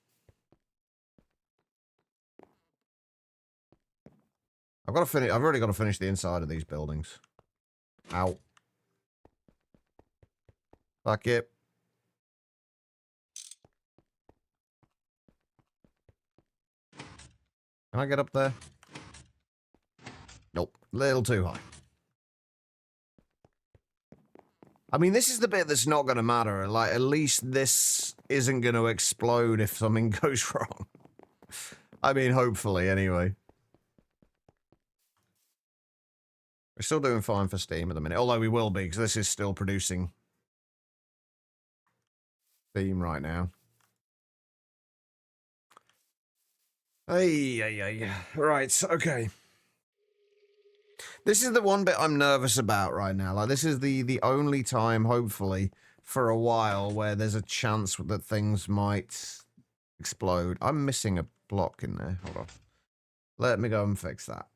I've already got to finish the inside of these buildings. Ow. Fuck it. Can I get up there? Nope. Little too high. I mean, this is the bit that's not going to matter. Like, at least this isn't going to explode if something goes wrong. I mean, hopefully, anyway. We're still doing fine for Steam at the minute. Although we will be, because this is still producing Steam right now. Hey. Right, okay. This is the one bit I'm nervous about right now. Like, this is the only time, hopefully, for a while where there's a chance that things might explode. I'm missing a block in there. Hold on. Let me go and fix that.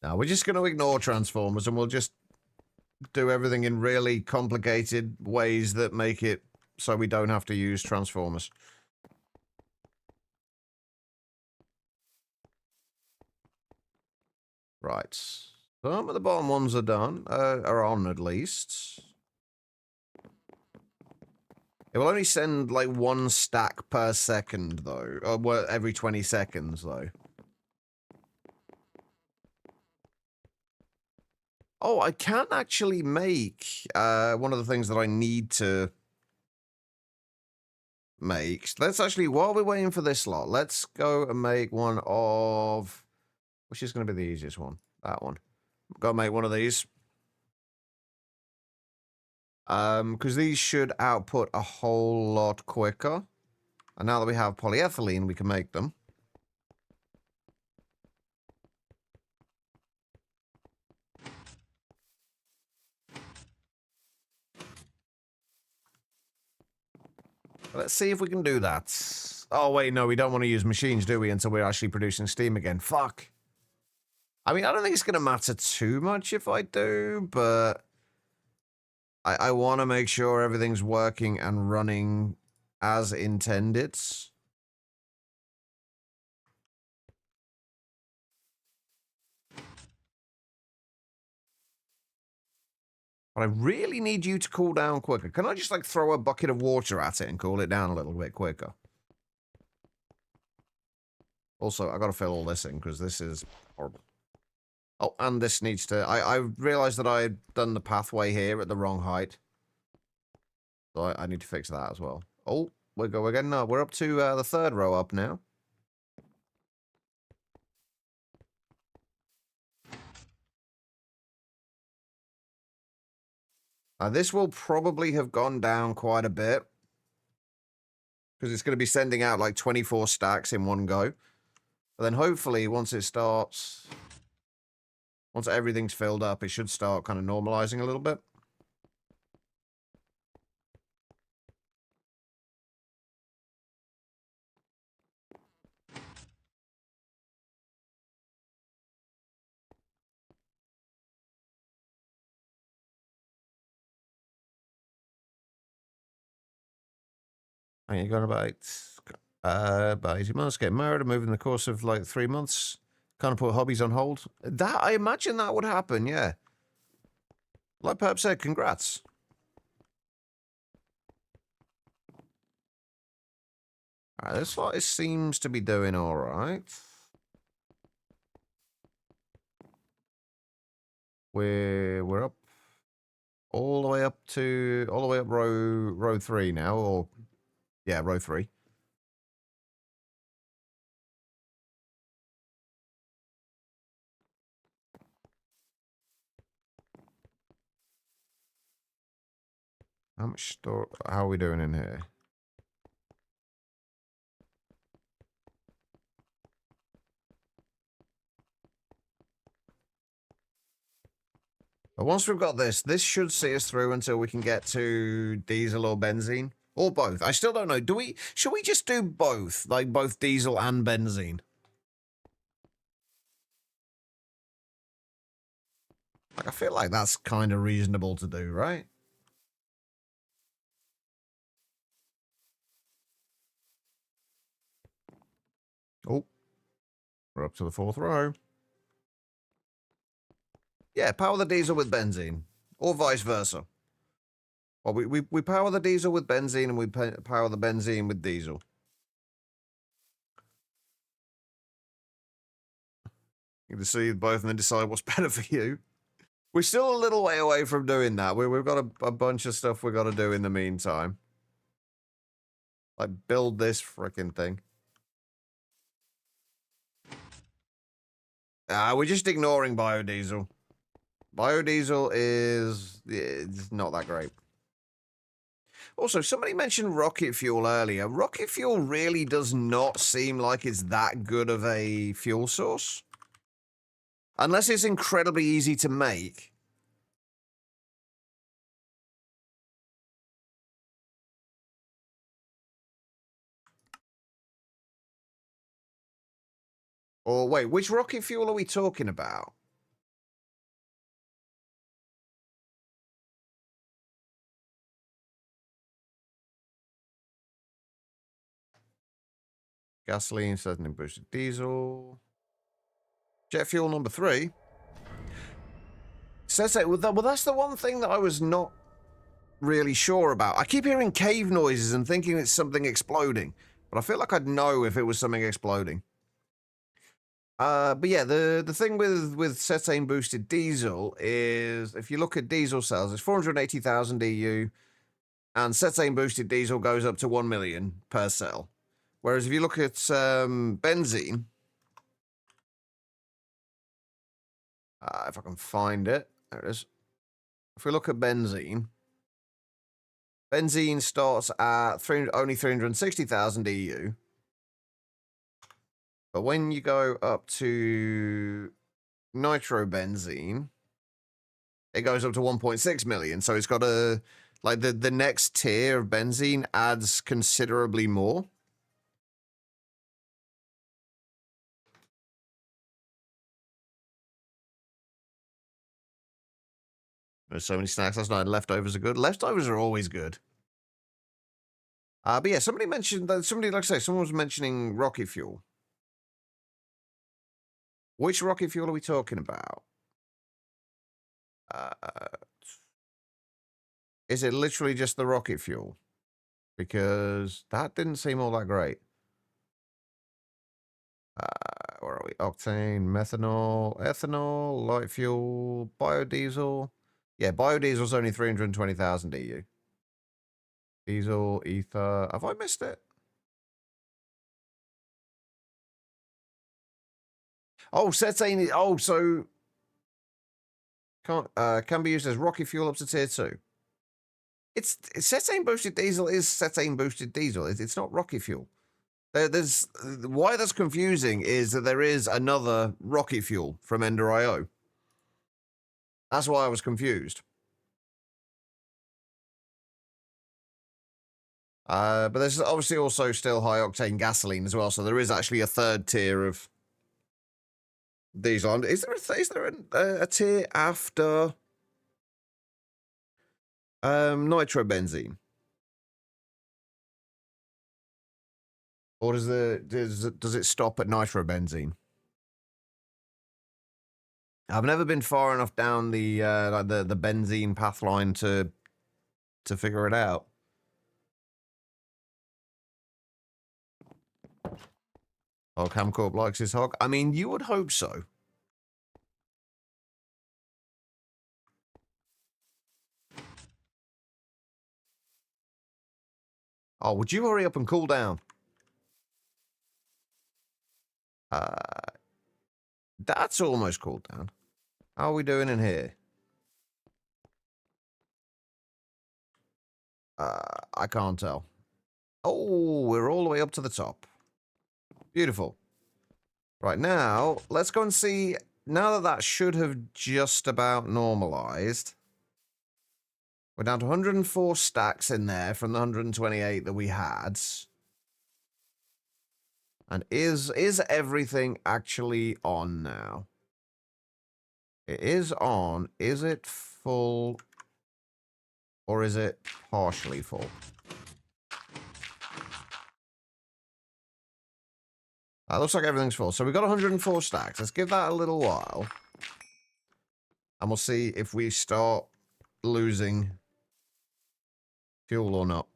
Now, we're just going to ignore Transformers and we'll just do everything in really complicated ways that make it so we don't have to use Transformers. Right. Some of the bottom ones are done, are on at least. It will only send like one stack per second, though. Or every 20 seconds, though. Oh, I can actually make one of the things that I need to make. Let's actually, while we're waiting for this lot, let's go and make one of... Which is going to be the easiest one? That one. Gotta make one of these. Because these should output a whole lot quicker. And now that we have polyethylene, we can make them. Let's see if we can do that. Oh, wait, no, we don't want to use machines, do we, until we're actually producing steam again. Fuck. I mean, I don't think it's going to matter too much if I do, but I want to make sure everything's working and running as intended. But I really need you to cool down quicker. Can I just, like, throw a bucket of water at it and cool it down a little bit quicker? Also, I got to fill all this in, because this is horrible. Oh, and this needs to... I realized that I had done the pathway here at the wrong height. So I need to fix that as well. Oh, we're getting... No, we're up to the third row up now. This will probably have gone down quite a bit. Because it's going to be sending out like 24 stacks in one go. But then hopefully once it starts... Once everything's filled up, it should start kind of normalizing a little bit. And you're going about 18 months, get married and move in the course of like 3 months. Kind of put hobbies on hold. That, I imagine that would happen, yeah. Like Perp said, congrats. Alright, this lot seems to be doing alright. We're up all the way up row 3 now, or yeah, row 3. How much store? How are we doing in here? But once we've got this, this should see us through until we can get to diesel or benzene. Or both. I still don't know. Should we just do both? Like both diesel and benzene? Like, I feel like that's kind of reasonable to do, right? Oh. We're up to the 4th row. Yeah, power the diesel with benzene. Or vice versa. Well, we power the diesel with benzene and we power the benzene with diesel. You can see both and then decide what's better for you. We're still a little way away from doing that. We've got a bunch of stuff we've got to do in the meantime. Like, build this freaking thing. We're just ignoring biodiesel. Biodiesel is it's not that great. Also, somebody mentioned rocket fuel earlier. Rocket fuel really does not seem like it's that good of a fuel source. Unless it's incredibly easy to make. Or wait, which rocket fuel are we talking about? Gasoline, certainly boosted diesel. Jet fuel number 3. Says that, well, that's the one thing that I was not really sure about. I keep hearing cave noises and thinking it's something exploding, but I feel like I'd know if it was something exploding. But yeah, the thing with cetane boosted diesel is if you look at diesel cells, it's 480,000 EU, and cetane boosted diesel goes up to 1 million per cell. Whereas if you look at benzene, if I can find it, there it is. If we look at benzene, benzene starts at only 360,000 EU. But when you go up to nitrobenzene, it goes up to 1.6 million. So it's got a, like the next tier of benzene adds considerably more. There's so many snacks last night. Leftovers are good. Leftovers are always good. But yeah, somebody mentioned that like I say, someone was mentioning rocket fuel. Which rocket fuel are we talking about? Is it literally just the rocket fuel? Because that didn't seem all that great. Where are we? Octane, methanol, ethanol, light fuel, biodiesel. Yeah, biodiesel's only 320,000 EU. Diesel, ether. Have I missed it? Oh, cetane. Oh, so can be used as rocket fuel up to tier 2. It's cetane boosted diesel is cetane boosted diesel. It's not rocket fuel. There's why that's confusing is that there is another rocket fuel from Ender.io. That's why I was confused. But there's obviously also still high octane gasoline as well, so there is actually a third tier of diesel. Is there a tier after nitrobenzene? Or does it stop at nitrobenzene? I've never been far enough down the like the benzene path line to figure it out. Oh, Camcorp likes his hog. I mean, you would hope so. Oh, would you hurry up and cool down? That's almost cooled down. How are we doing in here? I can't tell. Oh, we're all the way up to the top. Beautiful. Right, now, let's go and see. Now that that should have just about normalized. We're down to 104 stacks in there from the 128 that we had. And is everything actually on now? It is on. Is it full? Or is it partially full? Looks like everything's full. So we've got 104 stacks. Let's give that a little while. And we'll see if we start losing fuel or not.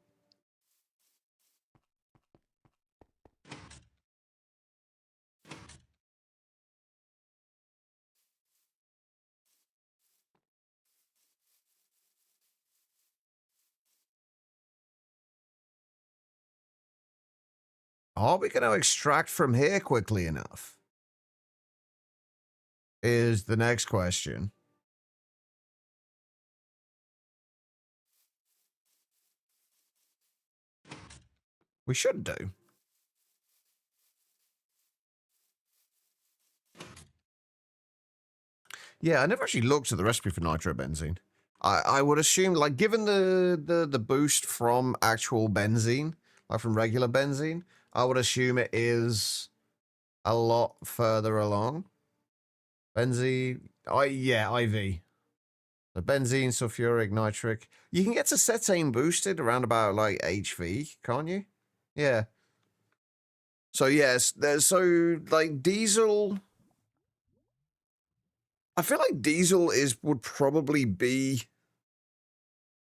Are we going to extract from here quickly enough? Is the next question. We should do. Yeah, I never actually looked at the recipe for nitrobenzene. I would assume, like, given the boost from actual benzene, like from regular benzene, I would assume it is a lot further along. Benzene, yeah, IV. The benzene, sulfuric, nitric. You can get to cetane boosted around about like HV, can't you? Yeah. So yes, there's like diesel. I feel like diesel would probably be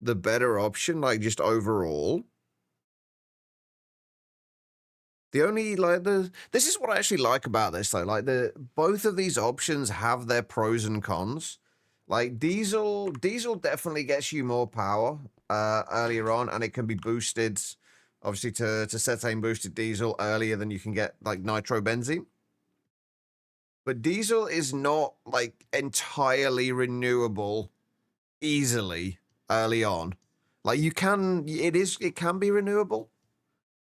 the better option, like just overall. The only this is what I actually like about this though. Like both of these options have their pros and cons. Like diesel definitely gets you more power earlier on, and it can be boosted, obviously to cetane boosted diesel earlier than you can get like nitrobenzene. But diesel is not like entirely renewable easily early on. Like it can be renewable.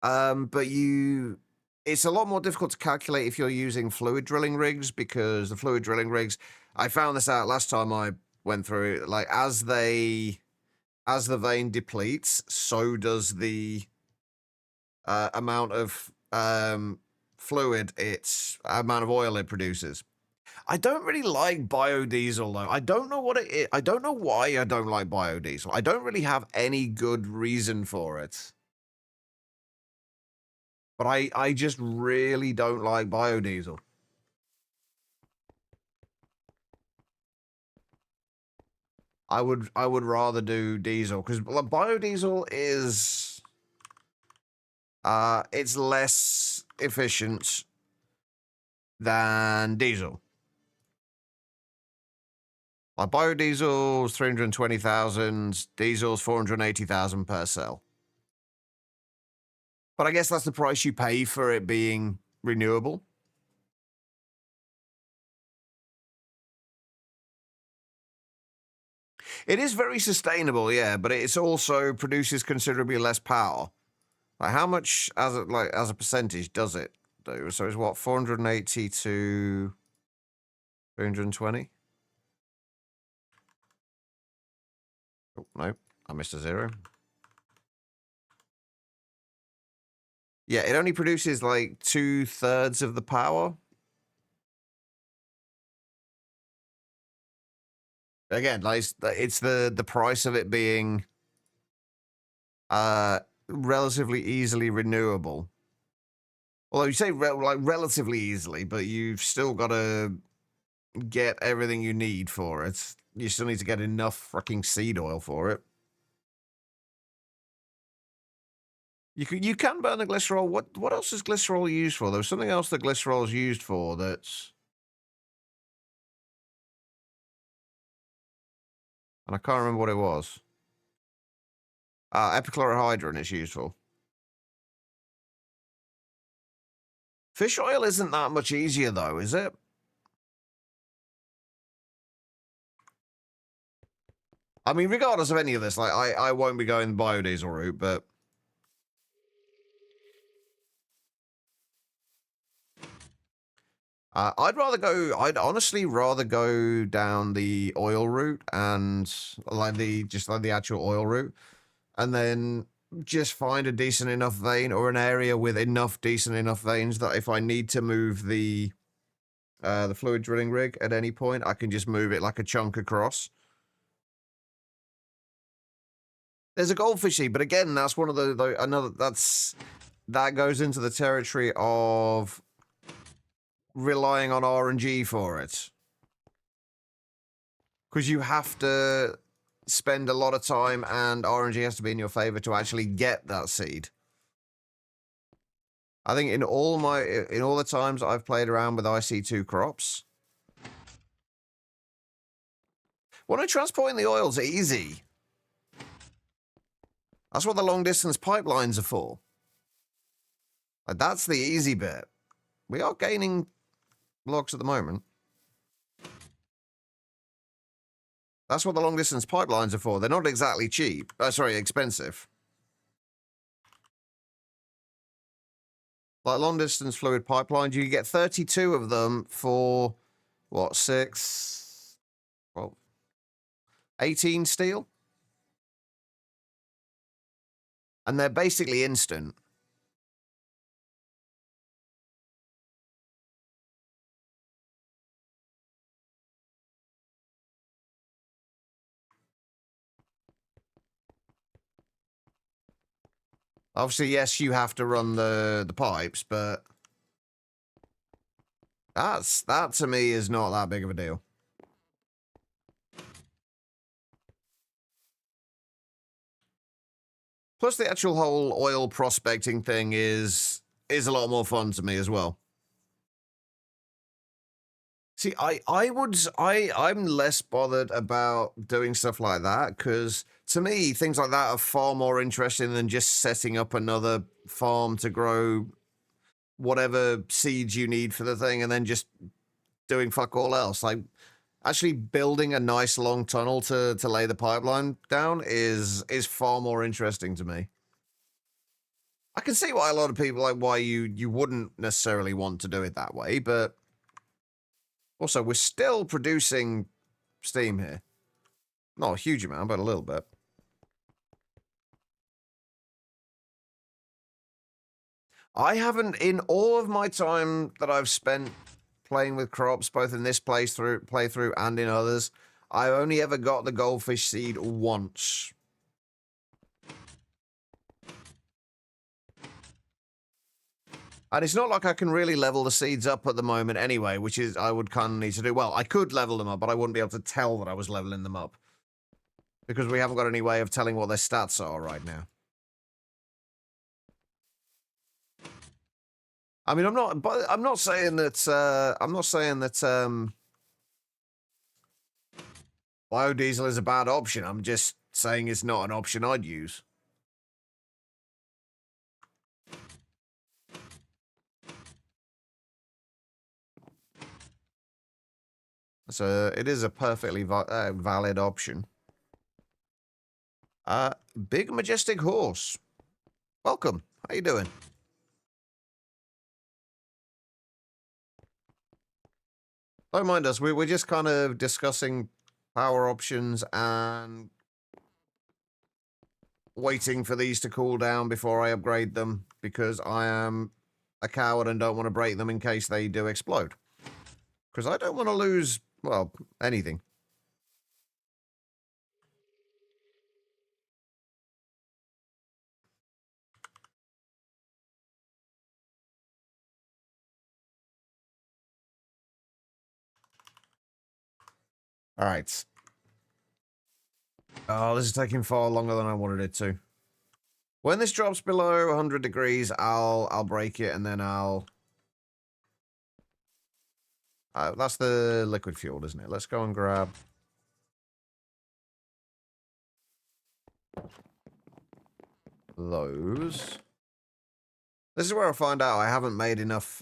But it's a lot more difficult to calculate if you're using fluid drilling rigs, because the fluid drilling rigs, I found this out last time I went through it, like as the vein depletes, so does the amount of fluid amount of oil it produces. I don't really like biodiesel though. I don't know what it is. I don't know why I don't like biodiesel. I don't really have any good reason for it. But I just really don't like biodiesel. I would rather do diesel, because biodiesel is it's less efficient than diesel. Like biodiesel's 320,000, diesel's 480,000 per cell. But I guess that's the price you pay for it being renewable. It is very sustainable, yeah, but it also produces considerably less power. Like how much as a percentage does it do? So it's what, 480 to 320? Oh, no, I missed a zero. Yeah, it only produces like 2/3 of the power. Again, like it's the price of it being relatively easily renewable. Although you say relatively easily, but you've still got to get everything you need for it. You still need to get enough fucking seed oil for it. You can burn the glycerol. What else is glycerol used for? There was something else that glycerol is used for that's, and I can't remember what it was. Epichlorohydrin is used for. Fish oil isn't that much easier though, is it? I mean, regardless of any of this, like, I won't be going the biodiesel route, but... I'd honestly rather go down the oil route and like the actual oil route, and then just find a decent enough vein or an area with enough decent enough veins that if I need to move the fluid drilling rig at any point, I can just move it like a chunk across. There's a goldfish seed, but again, that's one of that goes into the territory of relying on RNG for it. Because you have to spend a lot of time and RNG has to be in your favor to actually get that seed. I think in all the times I've played around with IC2 crops, when I'm transporting the oil's easy. That's what the long distance pipelines are for. Like, that's the easy bit. We are gaining logs at the moment. That's what the long distance pipelines are for. They're not exactly cheap. Sorry, expensive. Like long distance fluid pipelines, you get 32 of them for what, 18 steel? And they're basically instant. Obviously, yes, you have to run the pipes, but that to me is not that big of a deal. Plus, the actual whole oil prospecting thing is a lot more fun to me as well. See, I'm less bothered about doing stuff like that because to me, things like that are far more interesting than just setting up another farm to grow whatever seeds you need for the thing and then just doing fuck all else. Like, actually building a nice long tunnel to lay the pipeline down is far more interesting to me. I can see why a lot of people, like, why you wouldn't necessarily want to do it that way, but also we're still producing steam here. Not a huge amount, but a little bit. I haven't, in all of my time that I've spent playing with crops, both in this playthrough and in others, I've only ever got the goldfish seed once. And it's not like I can really level the seeds up at the moment anyway, which is I would kind of need to do. Well, I could level them up, but I wouldn't be able to tell that I was leveling them up. Because we haven't got any way of telling what their stats are right now. I mean, I'm not saying that biodiesel is a bad option. I'm just saying it's not an option I'd use. So it is a perfectly valid option. Big majestic horse. Welcome. How you doing? Don't mind us. We're just kind of discussing power options and waiting for these to cool down before I upgrade them because I am a coward and don't want to break them in case they do explode. Because I don't want to lose, well, anything. All right. Oh, this is taking far longer than I wanted it to. When this drops below 100 degrees, I'll break it and then I'll... that's the liquid fuel, isn't it? Let's go and grab... those. This is where I find out I haven't made enough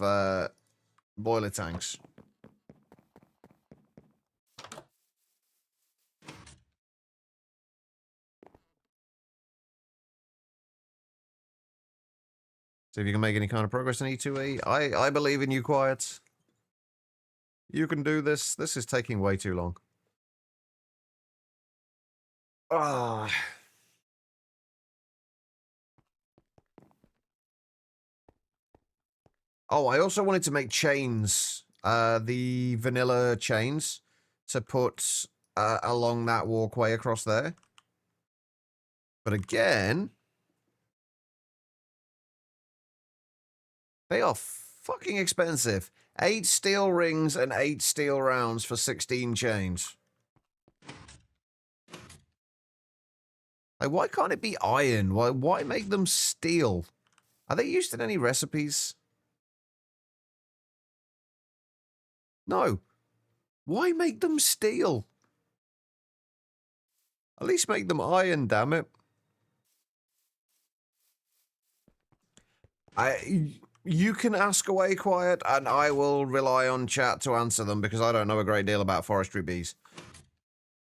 boiler tanks. See if you can make any kind of progress in E2E. I believe in you, Quiet. You can do this. This is taking way too long. Ah. Oh, I also wanted to make chains. The vanilla chains to put along that walkway across there. But again, they are fucking expensive. 8 steel rings and 8 steel rounds for 16 chains. Like, why can't it be iron? Why make them steel? Are they used in any recipes? No. Why make them steel? At least make them iron, damn it. You can ask away, Quiet, and I will rely on chat to answer them because I don't know a great deal about forestry bees.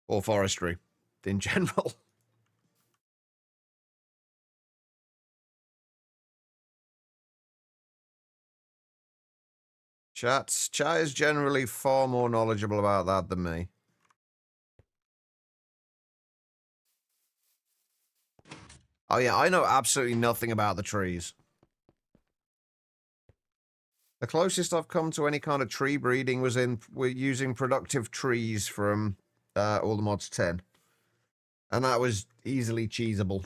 Or forestry in general. Chat is generally far more knowledgeable about that than me. Oh yeah, I know absolutely nothing about the trees. The closest I've come to any kind of tree breeding was we're using productive trees from all the mods 10. And that was easily cheesable.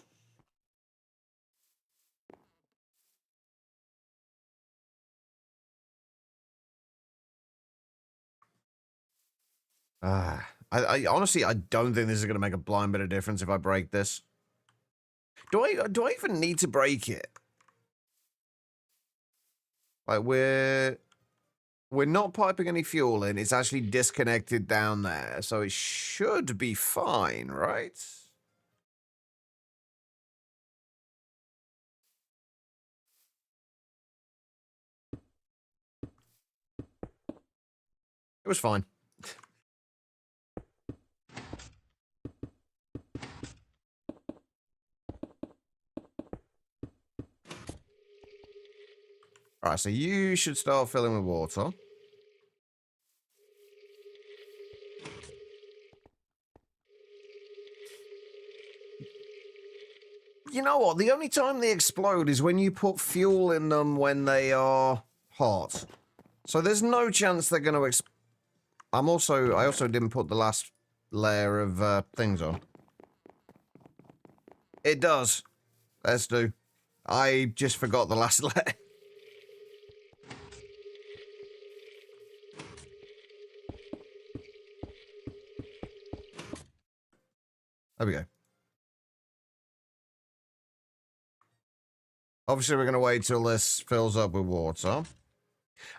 I honestly, I don't think this is going to make a blind bit of difference if I break this. Do I even need to break it? Like, we're not piping any fuel in. It's actually disconnected down there. So it should be fine, right? It was fine. Alright, so you should start filling with water. You know what? The only time they explode is when you put fuel in them when they are hot. So there's no chance they're going to I also didn't put the last layer of things on. It does. Let's do. I just forgot the last layer. There we go. Obviously, we're going to wait till this fills up with water.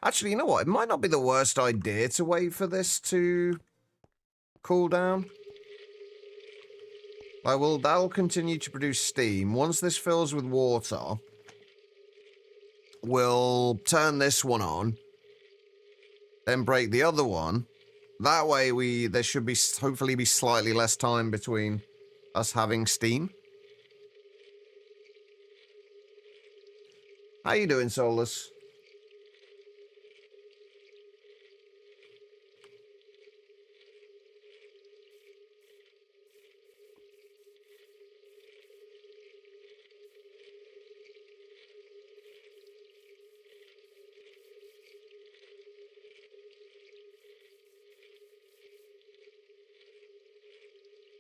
Actually, you know what? It might not be the worst idea to wait for this to cool down. That'll continue to produce steam. Once this fills with water, we'll turn this one on, then break the other one. That way, there should be hopefully be slightly less time between us having steam. How you doing, Solus?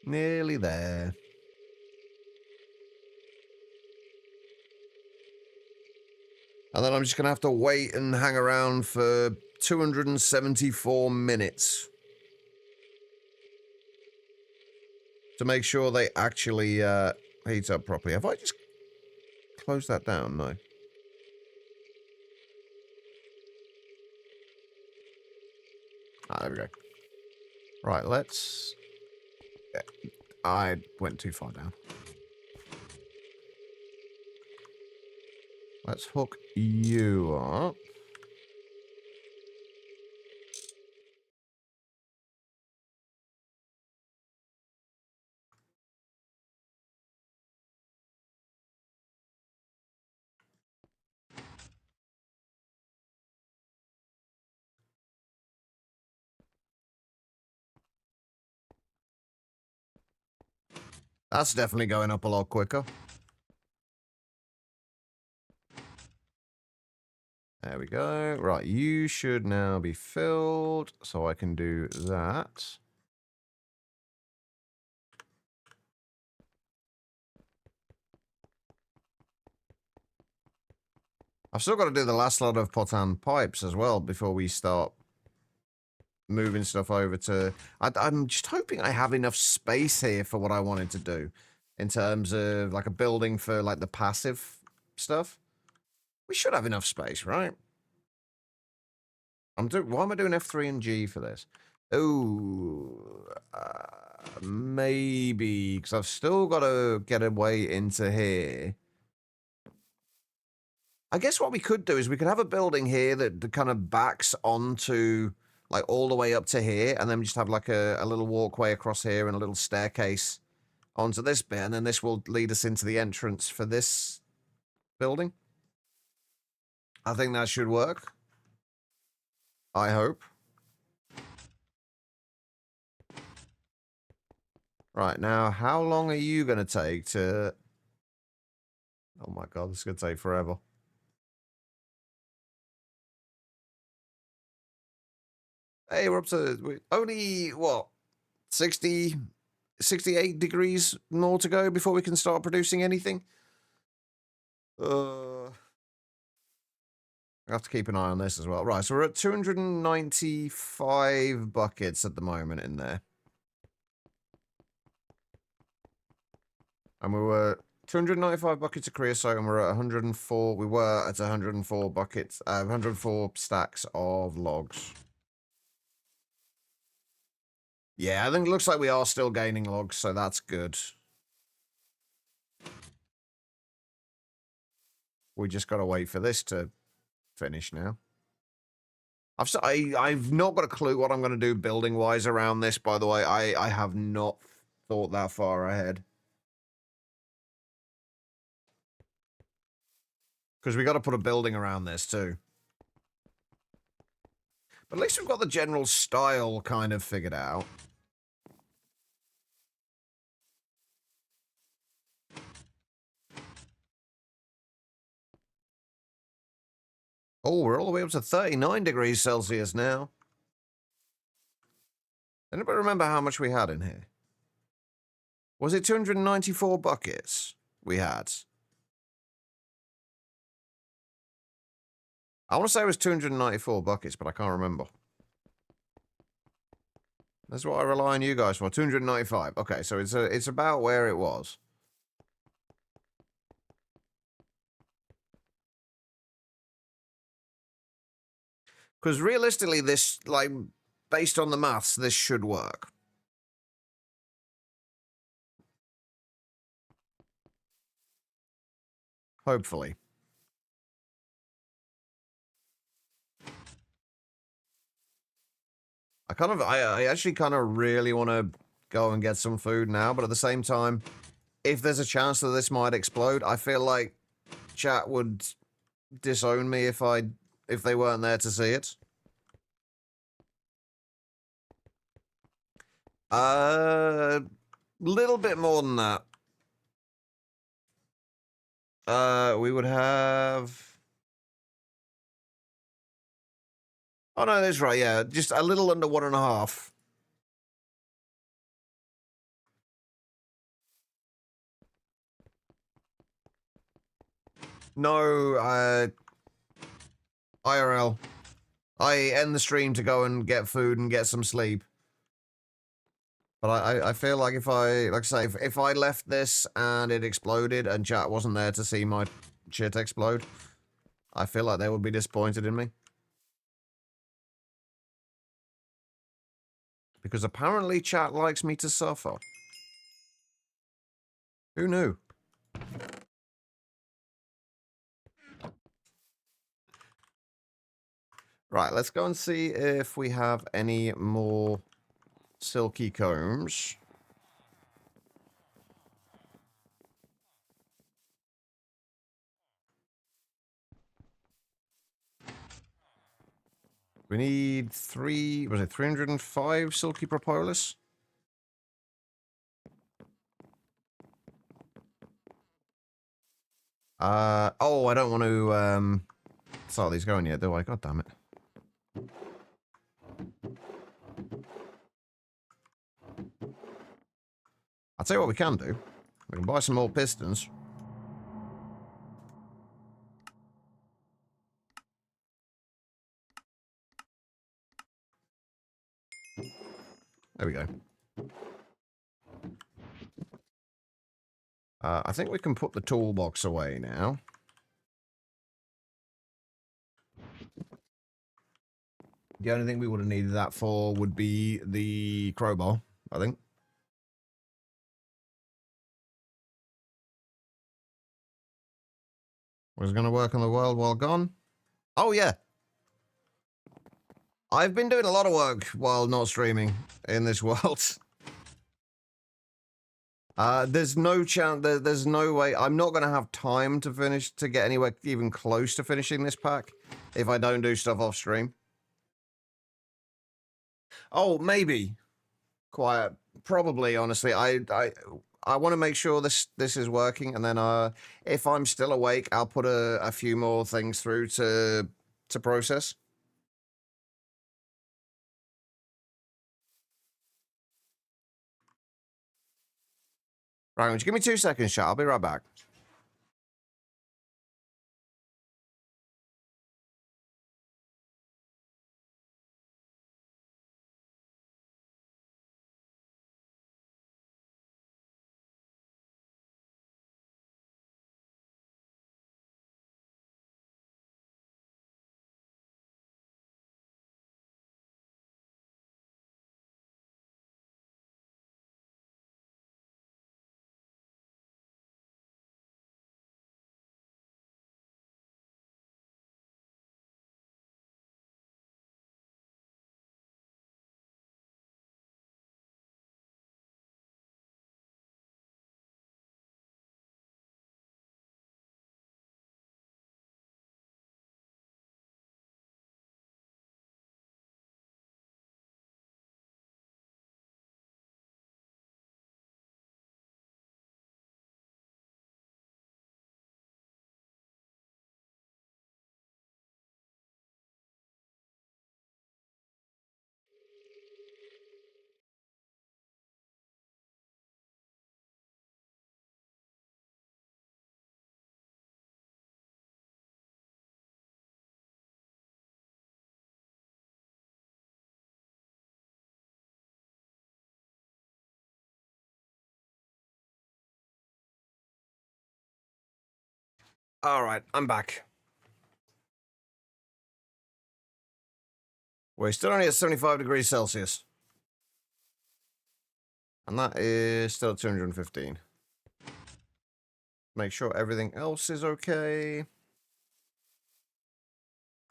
Nearly there. And then I'm just going to have to wait and hang around for 274 minutes to make sure they actually heat up properly. Have I just closed that down? No. There we go. Right, let's... I went too far down. Let's hook you up. That's definitely going up a lot quicker. There we go. Right, you should now be filled, so I can do that. I've still got to do the last lot of potan pipes as well before we start moving stuff over to... I'm just hoping I have enough space here for what I wanted to do in terms of like a building for like the passive stuff. We should have enough space, right? Why am I doing F3 and G for this? Oh, maybe because I've still got to get a way into here. I guess what we could do is we could have a building here that kind of backs onto like all the way up to here, and then we just have like a little walkway across here and a little staircase onto this bit, and then this will lead us into the entrance for this building. I think that should work. I hope. Right, now, how long are you going to take to... Oh my god, this is going to take forever. Hey, we're up to... Only, what, 68 degrees more to go before we can start producing anything? I have to keep an eye on this as well. Right, so we're at 295 buckets at the moment in there. And we were 295 buckets of creosote, and we're at 104. We were at 104 buckets, 104 stacks of logs. Yeah, I think it looks like we are still gaining logs, so that's good. We just got to wait for this to finish now. I've not got a clue what I'm going to do building-wise around this, by the way. I have not thought that far ahead. Because we got to put a building around this, too. But at least we've got the general style kind of figured out. Oh, we're all the way up to 39 degrees Celsius now. Anybody remember how much we had in here? Was it 294 buckets we had? I want to say it was 294 buckets, but I can't remember. That's what I rely on you guys for. 295. Okay, so it's about where it was. Because realistically, this, like, based on the maths, this should work. Hopefully. I actually kind of really want to go and get some food now, but at the same time, if there's a chance that this might explode, I feel like chat would disown me if they weren't there to see it. Little bit more than that. We would have... Oh, no, that's right, yeah. Just a little under 1.5. No, IRL. I end the stream to go and get food and get some sleep. But I feel like if I say, if I left this and it exploded and chat wasn't there to see my shit explode, I feel like they would be disappointed in me. Because apparently chat likes me to suffer. Who knew? Right, let's go and see if we have any more silky combs. We need 305 silky propolis? Oh, I don't want to start these going yet, do I? God damn it. I'll tell you what we can do. We can buy some more pistons. There we go. I think we can put the toolbox away now. The only thing we would have needed that for would be the crowbar, I think. Was it going to work on the world while gone? Oh, yeah. I've been doing a lot of work while not streaming in this world. There's no chance, there's no way, I'm not going to have time to get anywhere even close to finishing this pack if I don't do stuff off stream. Oh, maybe. Probably, honestly. I want to make sure this is working, and then if I'm still awake, I'll put a few more things through to process. Right, would you give me 2 seconds, chat? I'll be right back. All right, I'm back. We're still only at 75 degrees Celsius. And that is still at 215. Make sure everything else is okay.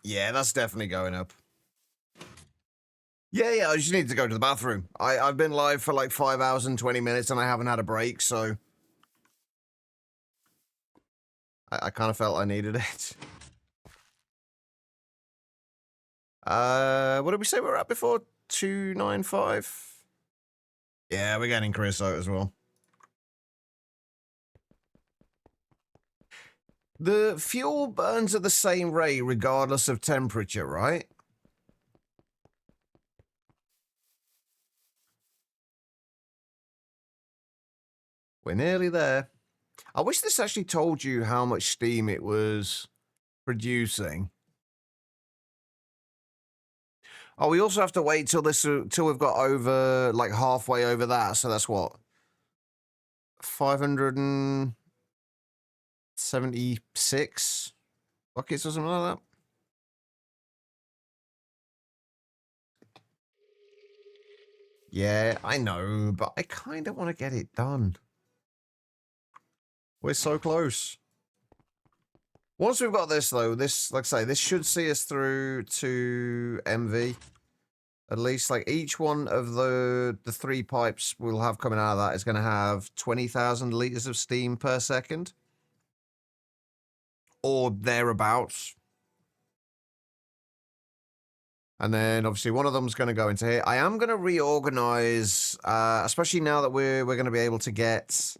Yeah, that's definitely going up. Yeah, I just need to go to the bathroom. I've been live for like 5 hours and 20 minutes and I haven't had a break, so I kind of felt I needed it. What did we say we were at before? 295? Yeah, we're getting creosote as well. The fuel burns at the same rate regardless of temperature, right? We're nearly there. I wish this actually told you how much steam it was producing. Oh, we also have to wait till we've got over, like, halfway over that, so that's what? 576 buckets or something like that? Yeah, I know, but I kind of want to get it done. We're so close. Once we've got this, though, this, like I say, this should see us through to MV. At least, like, each one of the 3 pipes we'll have coming out of that is going to have 20,000 liters of steam per second. Or thereabouts. And then, obviously, one of them's going to go into here. I am going to reorganize, especially now that we're going to be able to get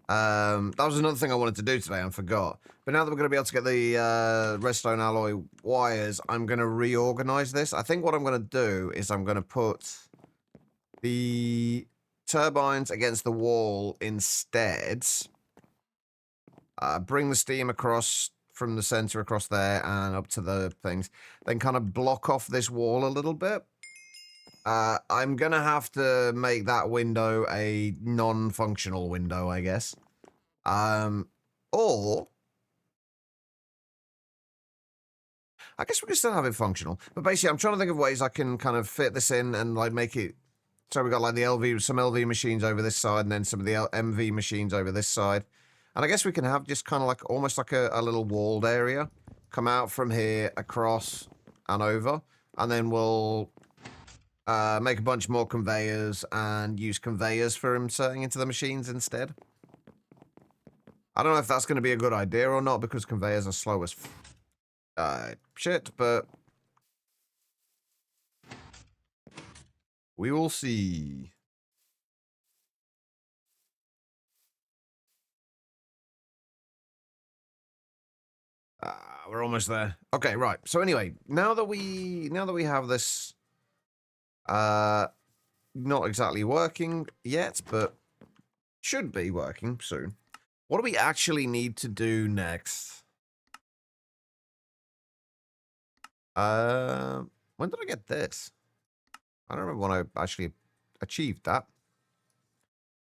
That was another thing I wanted to do today and forgot. But now that we're going to be able to get the redstone alloy wires, I'm going to reorganize this. I think what I'm going to do is I'm going to put the turbines against the wall instead. Bring the steam across from the center across there and up to the things. Then kind of block off this wall a little bit. I'm going to have to make that window a non-functional window, I guess. Or I guess we can still have it functional. But basically, I'm trying to think of ways I can kind of fit this in and like make it so we got like the some LV machines over this side and then some of the MV machines over this side. And I guess we can have just kind of like almost like a little walled area come out from here across and over, and then we'll make a bunch more conveyors and use conveyors for inserting into the machines instead. I don't know if that's going to be a good idea or not because conveyors are slow as shit, but we will see. We're almost there. Okay, right. So anyway, now that we have this not exactly working yet, but should be working soon. What do we actually need to do next? When did I get this? I don't remember when I actually achieved that.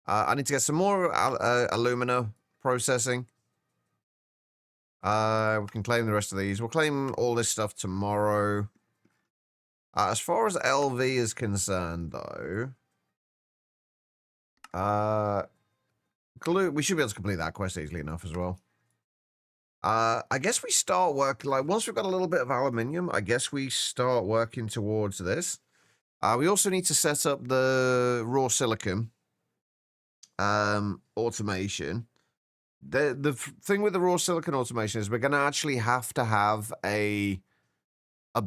I need to get some more alumina processing. We can claim the rest of these. We'll claim all this stuff tomorrow. As far as LV is concerned, though, we should be able to complete that quest easily enough as well. I guess we start working, like, once we've got a little bit of aluminium, I guess we start working towards this. We also need to set up the raw silicon automation. The thing with the raw silicon automation is we're going to actually have to have a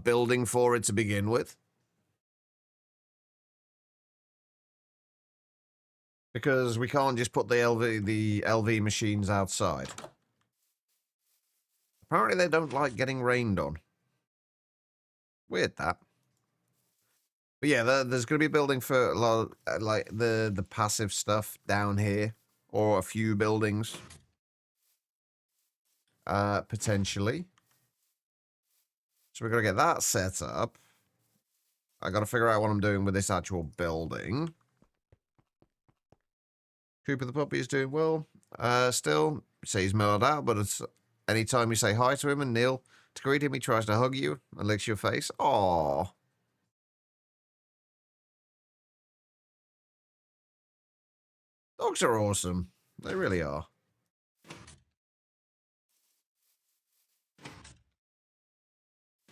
building for it to begin with. Because we can't just put the LV machines outside. Apparently they don't like getting rained on. Weird that. But yeah, there's going to be a building for like the passive stuff down here, or a few buildings. Potentially. So we're going to get that set up. I got to figure out what I'm doing with this actual building. Cooper the puppy is doing well. Still, say he's mellowed out, but it's anytime you say hi to him and kneel to greet him, he tries to hug you and licks your face. Aww. Dogs are awesome. They really are.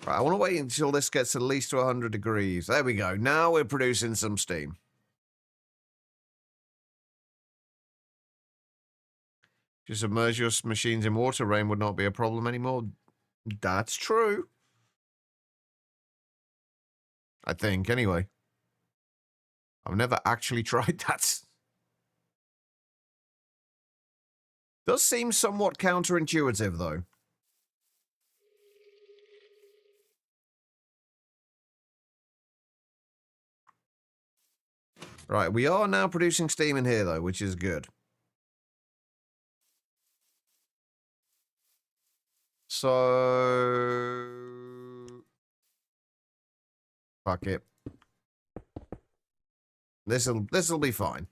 Right, I want to wait until this gets at least to 100 degrees. There we go. Now we're producing some steam. If you submerge your machines in water, rain would not be a problem anymore. That's true. I think, anyway. I've never actually tried that. Does seem somewhat counterintuitive, though. Right, we are now producing steam in here, though, which is good. So... fuck it. This'll be fine.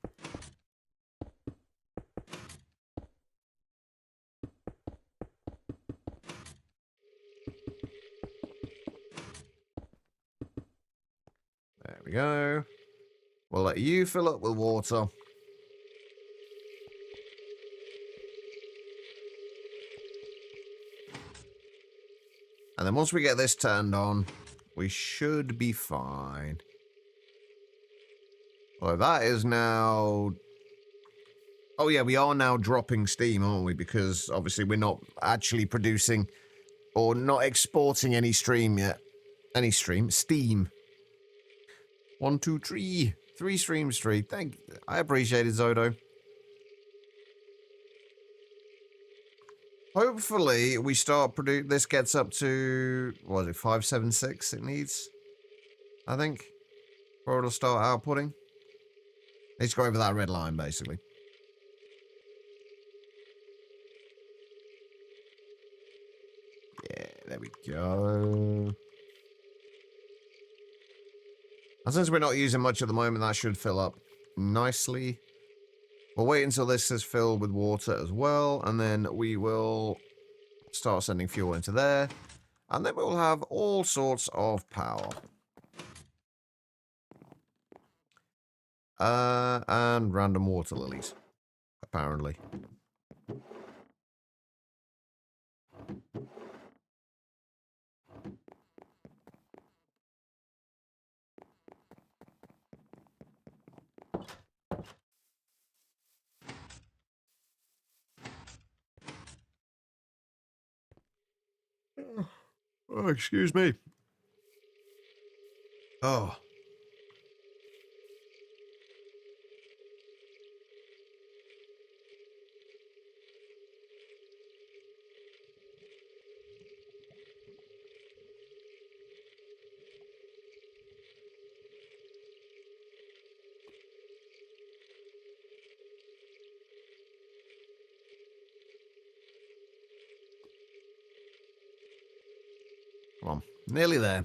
There we go. We'll let you fill up with water. And then once we get this turned on, we should be fine. Well, that is now... oh, yeah, we are now dropping steam, aren't we? Because, obviously, we're not actually producing or not exporting any stream yet. Any stream? Steam. 1, 2, 3. 3 streams, 3. I appreciate it, Zodo. Hopefully, we start this gets up to, what is it, 576 it needs, I think, before it'll start outputting. Needs to go over that red line, basically. Yeah, there we go. And since we're not using much at the moment, that should fill up nicely. We'll wait until this is filled with water as well, and then we will start sending fuel into there. And then we'll have all sorts of power. And random water lilies, apparently. Oh, excuse me. Oh. Come on. Nearly there.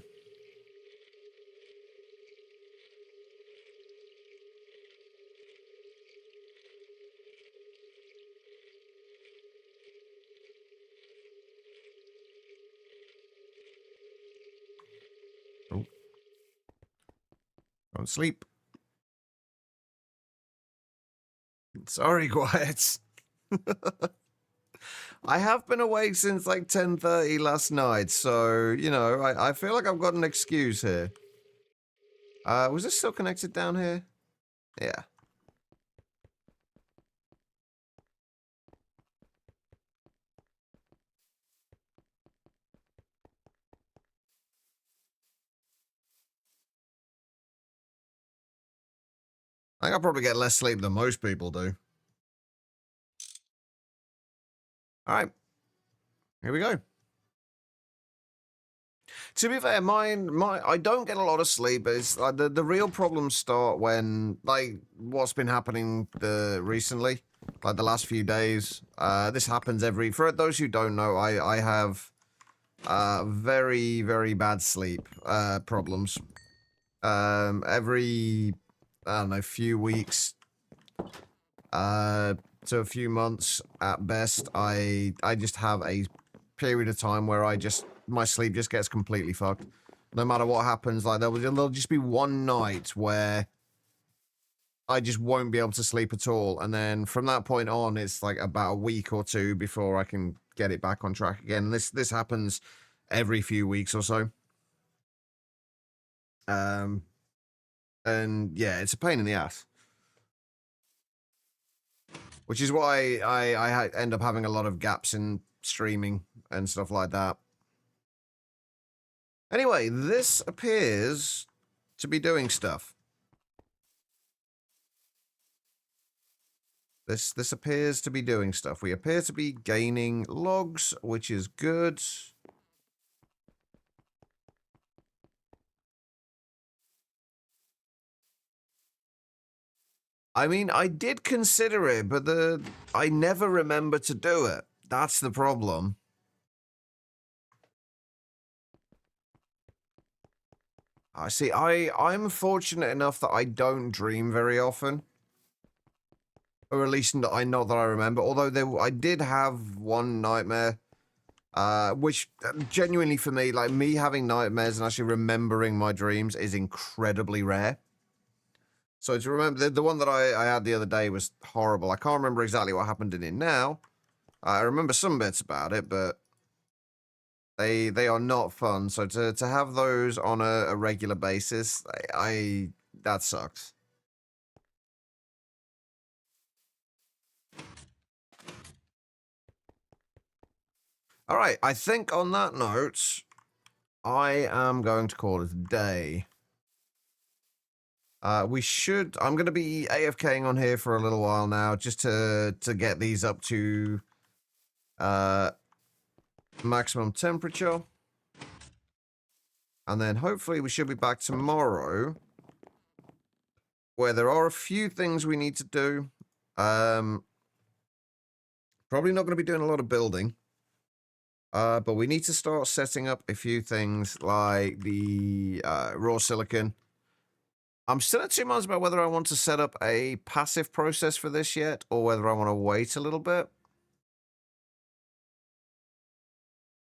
Oh. Go and sleep. Sorry, quiet. I have been awake since like 10:30 last night, so, you know, I feel like I've got an excuse here. Was this still connected down here? Yeah. I think I'll probably get less sleep than most people do. Alright. Here we go. To be fair, I don't get a lot of sleep, but it's like the real problems start when, like, what's been happening recently, like the last few days. This happens for those who don't know, I have very, very bad sleep problems. Every, I don't know, few weeks to a few months at best, I just have a period of time where my sleep just gets completely fucked. No matter what happens, like there'll just be one night where I just won't be able to sleep at all, and then from that point on, it's like about a week or two before I can get it back on track again. This happens every few weeks or so. And yeah, it's a pain in the ass. Which is why I end up having a lot of gaps in streaming and stuff like that. Anyway, this appears to be doing stuff. This appears to be doing stuff. We appear to be gaining logs, which is good. I mean, I did consider it, but I never remember to do it. That's the problem. I see. I'm fortunate enough that I don't dream very often. Or at least not that I remember. Although I did have one nightmare, which genuinely for me, like me having nightmares and actually remembering my dreams is incredibly rare. So to remember, the one that I had the other day was horrible. I can't remember exactly what happened in it now. I remember some bits about it, but they are not fun. So to have those on a regular basis, that sucks. All right, I think on that note, I am going to call it a day. I'm going to be AFKing on here for a little while now, just to get these up to Maximum temperature. And then hopefully we should be back tomorrow, where there are a few things we need to do. Probably not going to be doing a lot of building. But we need to start setting up a few things like the raw silicon. I'm still at 2 months about whether I want to set up a passive process for this yet, or whether I want to wait a little bit.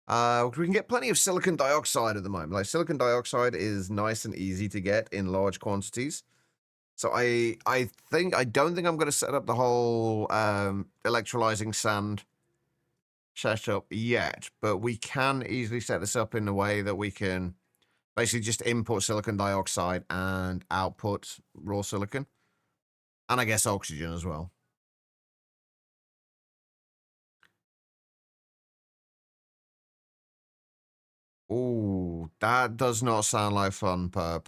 We can get plenty of silicon dioxide at the moment. Like, silicon dioxide is nice and easy to get in large quantities. So I don't think I'm going to set up the whole electrolyzing sand setup yet, but we can easily set this up in a way that we can basically just input silicon dioxide and output raw silicon. And I guess oxygen as well. Ooh, that does not sound like fun, Perp.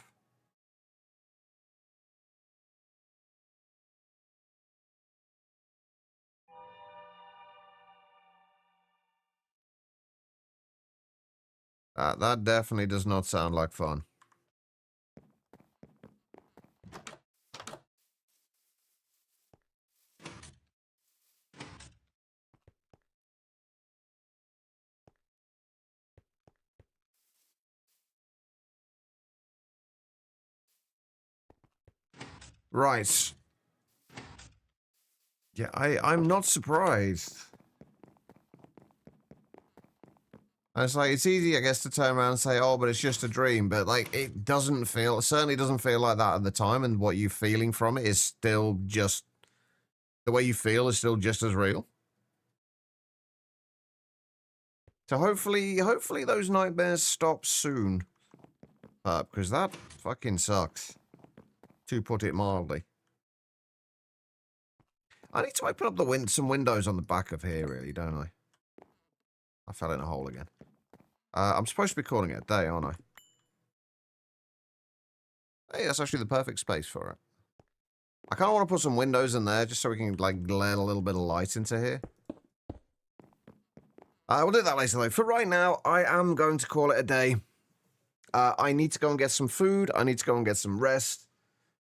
That definitely does not sound like fun. Right. Yeah, I'm not surprised. It's like, it's easy, I guess, to turn around and say, oh, but it's just a dream. But, like, it certainly doesn't feel like that at the time. And what you're feeling from it is still just, the way you feel is still just as real. So hopefully those nightmares stop soon. Because that fucking sucks, to put it mildly. I need to open up some windows on the back of here, really, don't I? I fell in a hole again. I'm supposed to be calling it a day, aren't I? Hey, that's actually the perfect space for it. I kind of want to put some windows in there just so we can, like, let a little bit of light into here. We'll do that later, though. For right now, I am going to call it a day. I need to go and get some food. I need to go and get some rest.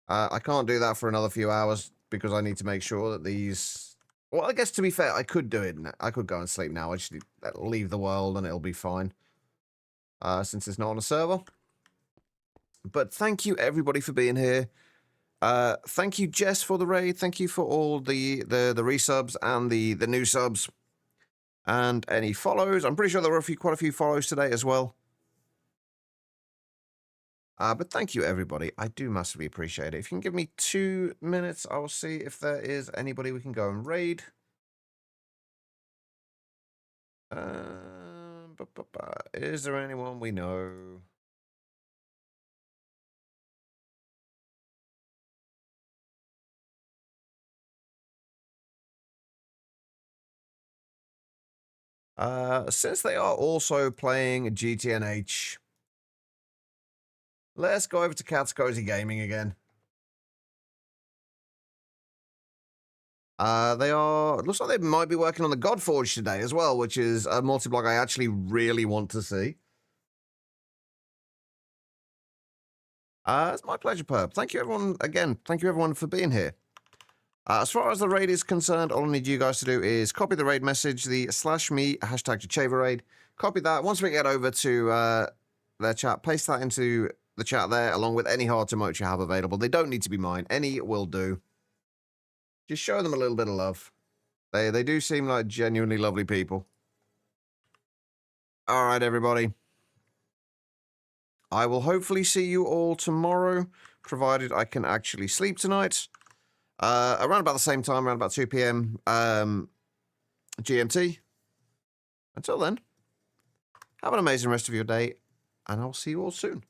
I can't do that for another few hours because I need to make sure that these... Well, I guess to be fair, I could do it. I could go and sleep now. I just need to leave the world and it'll be fine. Since it's not on a server. But thank you, everybody, for being here. Thank you, Jess, for the raid. Thank you for all the resubs and the new subs. And any follows. I'm pretty sure there were quite a few follows today as well. But thank you, everybody. I do massively appreciate it. If you can give me 2 minutes, I will see if there is anybody we can go and raid. Is there anyone we know? Since they are also playing GTNH, let's go over to Cat's Cozy Gaming again. Looks like they might be working on the Godforge today as well, which is a multi-blog I actually really want to see. It's my pleasure, Perp. Thank you, everyone, again. Thank you, everyone, for being here. As far as the raid is concerned, all I need you guys to do is copy the raid message, the /me #Jacheva raid. Copy that. Once we get over to their chat, paste that into the chat there, along with any hard emotes you have available. They don't need to be mine. Any will do. Just show them a little bit of love. They do seem like genuinely lovely people. All right, everybody. I will hopefully see you all tomorrow, provided I can actually sleep tonight. Around about the same time, around about 2 p.m. GMT. Until then, have an amazing rest of your day, and I'll see you all soon.